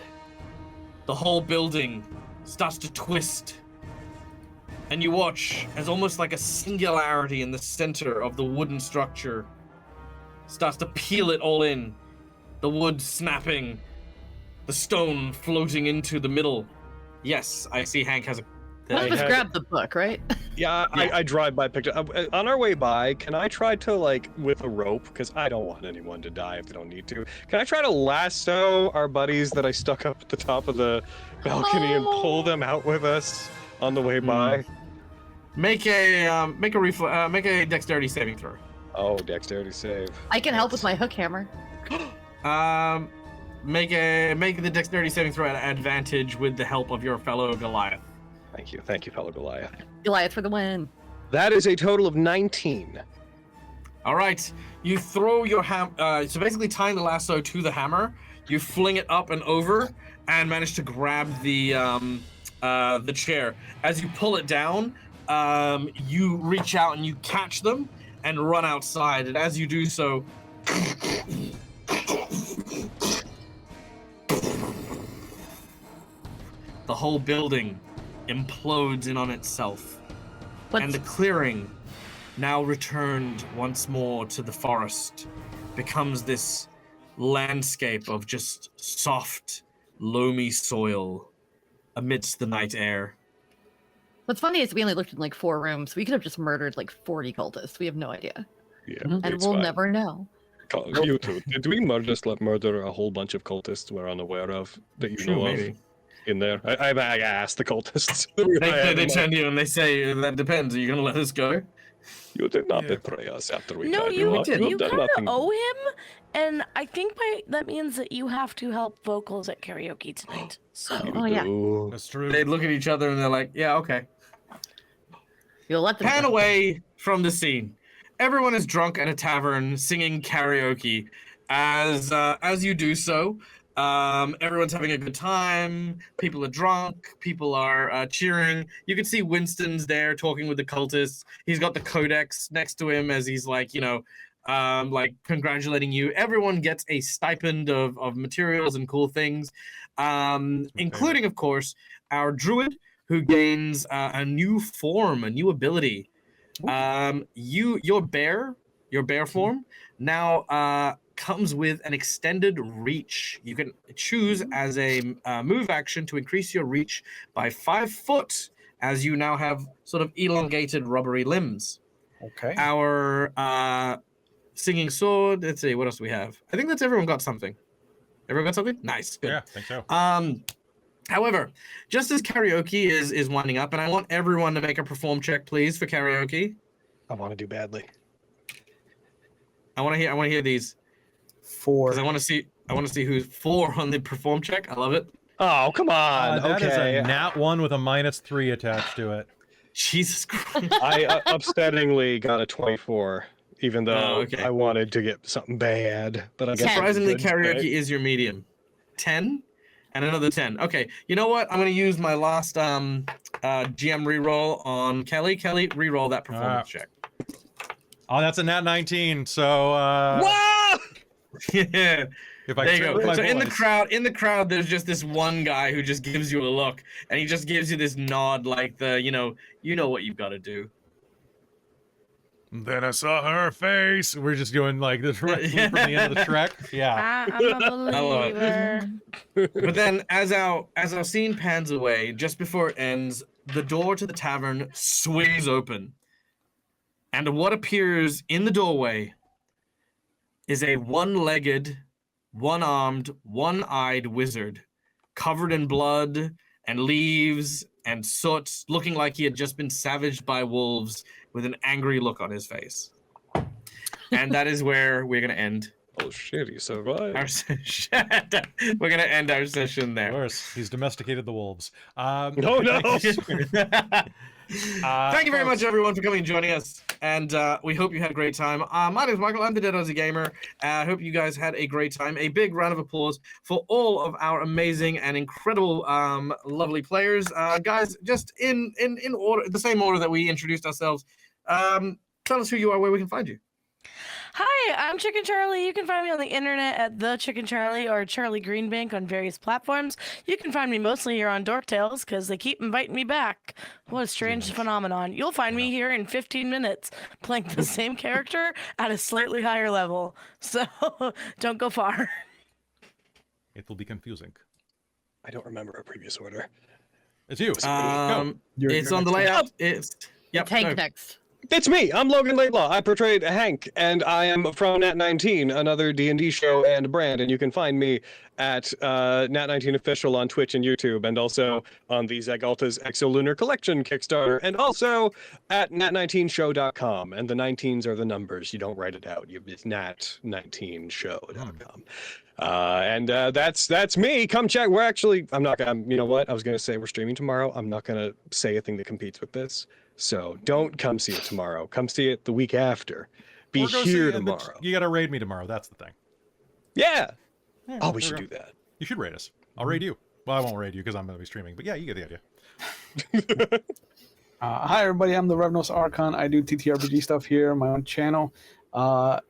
Speaker 3: The whole building starts to twist. And you watch as almost like a singularity in the center of the wooden structure starts to peel it all in. The wood snapping, the stone floating into the middle. Yes, I see Hank has a...
Speaker 2: One of us
Speaker 4: had-
Speaker 2: grabbed the book, right?
Speaker 4: Yeah, I drive by, picked it up. On our way by, can I try to, like, with a rope, because I don't want anyone to die if they don't need to, can I try to lasso our buddies that I stuck up at the top of the balcony and pull them out with us on the way by?
Speaker 3: Make a dexterity saving throw.
Speaker 4: Oh, dexterity save.
Speaker 2: I can help with my hook hammer.
Speaker 3: Make the dexterity saving throw at advantage with the help of your fellow Goliath.
Speaker 4: Thank you, fellow Goliath.
Speaker 2: Goliath for the win.
Speaker 4: That is a total of 19.
Speaker 3: All right, you throw your so basically tying the lasso to the hammer, you fling it up and over, and manage to grab the chair. As you pull it down, you reach out and you catch them and run outside. And as you do so, the whole building implodes in on itself. And the clearing, now returned once more to the forest, becomes this landscape of just soft, loamy soil amidst the night air.
Speaker 2: What's funny is we only looked in like 4 rooms. We could have just murdered like 40 cultists. We have no idea.
Speaker 4: Yeah,
Speaker 2: And
Speaker 4: it's
Speaker 2: we'll
Speaker 4: fine.
Speaker 2: never know.
Speaker 4: You two, did we murder a whole bunch of cultists we're unaware of that you know of
Speaker 3: Maybe.
Speaker 4: in there? I asked the cultists.
Speaker 3: They turn to you and they say, that depends, are you going to let us go?
Speaker 4: You did not
Speaker 7: Yeah.
Speaker 4: betray us after we
Speaker 5: No,
Speaker 4: died.
Speaker 5: you
Speaker 3: did.
Speaker 4: have
Speaker 5: you
Speaker 4: done
Speaker 5: kind of
Speaker 4: nothing.
Speaker 5: owe him, and I think that means that you have to help vocals at karaoke tonight. So
Speaker 4: You
Speaker 2: Oh, yeah.
Speaker 4: do.
Speaker 7: That's true.
Speaker 3: They look at each other and they're like, yeah, okay.
Speaker 2: You'll let them
Speaker 3: Pan
Speaker 2: go.
Speaker 3: away from the scene. Everyone is drunk at a tavern singing karaoke. As you do so, everyone's having a good time. People are drunk. People are cheering. You can see Winston's there talking with the cultists. He's got the codex next to him as he's like, like congratulating you. Everyone gets a stipend of materials and cool things, including, of course, our druid, who gains a new form, a new ability. Your bear form now comes with an extended reach. You can choose as a move action to increase your reach by 5 foot, as you now have sort of elongated rubbery limbs.
Speaker 6: Okay.
Speaker 3: Our singing sword. Let's see, what else do we have? I think that's everyone got something. Everyone got something? Nice. Good.
Speaker 7: Yeah, I think so.
Speaker 3: However, just as karaoke is winding up, and I want everyone to make a perform check, please, for karaoke.
Speaker 4: I want to do badly.
Speaker 3: I want to hear these
Speaker 6: 4.
Speaker 3: because I want to see who's 4 on the perform check. I love it.
Speaker 4: Oh, come on.
Speaker 1: That is
Speaker 4: okay.
Speaker 1: a nat 1 with a -3 attached to it.
Speaker 3: Jesus Christ.
Speaker 4: I upsettingly got a 24, even though
Speaker 3: okay.
Speaker 4: I wanted to get something bad. But I guess
Speaker 3: Surprisingly,
Speaker 4: good,
Speaker 3: karaoke
Speaker 4: right?
Speaker 3: is your medium. 10 and another 10. Okay, you know what? I'm going to use my last GM reroll on Kelly. Kelly, reroll that performance check.
Speaker 1: Oh, that's a nat 19. So
Speaker 3: Whoa! Yeah.
Speaker 1: if I
Speaker 3: There you
Speaker 1: trip
Speaker 3: go.
Speaker 1: with my
Speaker 3: So in
Speaker 1: voice-
Speaker 3: the crowd, there's just this one guy who just gives you a look, and he just gives you this nod, like the, you know what you've got to do.
Speaker 7: Then I saw her face. We're just doing like this from the end of the Shrek. Yeah.
Speaker 5: I'm a
Speaker 3: love it.
Speaker 5: believer.
Speaker 3: But then, as our scene pans away, just before it ends, the door to the tavern swings open, and what appears in the doorway is a one-legged, one-armed, one-eyed wizard, covered in blood and leaves and soot, looking like he had just been savaged by wolves, with an angry look on his face. And that is where we're gonna end.
Speaker 4: Oh shit, he survived.
Speaker 3: Our we're gonna end our session there.
Speaker 1: Of course, he's domesticated the wolves.
Speaker 4: Oh no!
Speaker 3: Thank you very much, everyone, for coming and joining us, and we hope you had a great time. My name is Michael. I'm the Dead Aussie Gamer. I hope you guys had a great time. A big round of applause for all of our amazing and incredible, lovely players. Guys, just in order, the same order that we introduced ourselves. Tell us who you are, where we can find you.
Speaker 5: Hi, I'm Chicken Charlie. You can find me on the internet at The Chicken Charlie or Charlie Greenbank on various platforms. You can find me mostly here on Dork Tales because they keep inviting me back. What a strange phenomenon. You'll find me here in 15 minutes playing the same character at a slightly higher level. So don't go far.
Speaker 1: It will be confusing.
Speaker 4: I don't remember a previous order.
Speaker 1: It's you.
Speaker 3: It's on the layout. It's
Speaker 2: Tank
Speaker 3: no.
Speaker 2: next.
Speaker 4: It's me. I'm Logan Laidlaw. I portrayed Hank, and I am from Nat19, another D&D show and brand. And you can find me at Nat19 Official on Twitch and YouTube, and also on the Zagalta's Exolunar Collection Kickstarter, and also at nat19show.com. And the 19s are the numbers. You don't write it out. It's nat19show.com. And that's me. Come check. We're actually, I'm not gonna, you know what? I was gonna say we're streaming tomorrow. I'm not gonna say a thing that competes with this. So don't come see it tomorrow. Come see it the week after. Be
Speaker 1: Or go
Speaker 4: here
Speaker 1: see it, but
Speaker 4: tomorrow.
Speaker 1: You gotta raid me tomorrow. That's the thing.
Speaker 4: Yeah.
Speaker 1: Yeah,
Speaker 4: Oh, we
Speaker 1: there
Speaker 4: should
Speaker 1: we
Speaker 4: do that.
Speaker 1: You should raid us. I'll raid you. Well, I won't raid you because I'm gonna be streaming. But yeah, you get the idea.
Speaker 6: Hi, everybody. I'm the Revnos Archon. I do TTRPG stuff here on my own channel.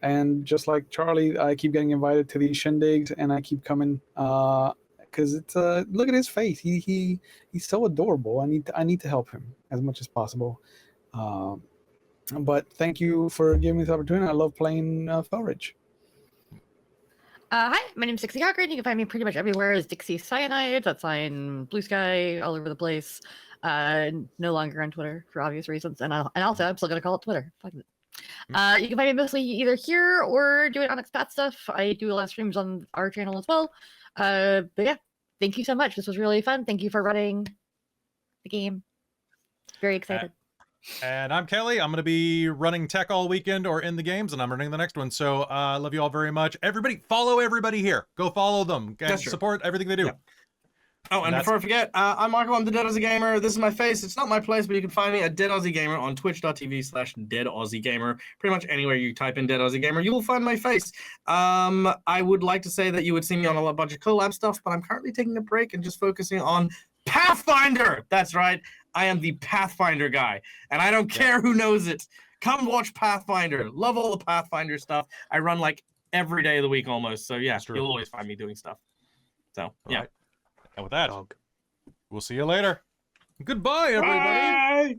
Speaker 6: And just like Charlie, I keep getting invited to these shindigs, and I keep coming because it's look at his face. He's so adorable. I need to help him as much as possible. But thank you for giving me this opportunity. I love playing Felridj.
Speaker 2: Hi, my name's Dixie Cochran. You can find me pretty much everywhere as Dixie Cyanide. That's on Blue Sky, all over the place. No longer on Twitter for obvious reasons. And also, I'm still going to call it Twitter. Fuck it. You can find me mostly either here or doing Onyx Path stuff. I do a lot of streams on our channel as well. But yeah, thank you so much. This was really fun. Thank you for running the game. Very excited.
Speaker 1: And I'm Kelly. I'm going to be running tech all weekend or in the games, and I'm running the next one. So I love you all very much. Everybody, follow everybody here. Go follow them. And support everything they do.
Speaker 3: Yeah. Oh, and before I forget, I'm Michael. I'm the Dead Aussie Gamer. This is my face. It's not my place, but you can find me at Dead Aussie Gamer on twitch.tv/Dead Aussie Gamer. Pretty much anywhere you type in Dead Aussie Gamer, you will find my face. I would like to say that you would see me on a bunch of collab stuff, but I'm currently taking a break and just focusing on Pathfinder. That's right. I am the Pathfinder guy, and I don't care who knows it. Come watch Pathfinder. Love all the Pathfinder stuff. I run like every day of the week almost. So yeah, you'll always find me doing stuff. So yeah.
Speaker 1: Right. And with that, we'll see you later. Goodbye, everybody.
Speaker 3: Bye.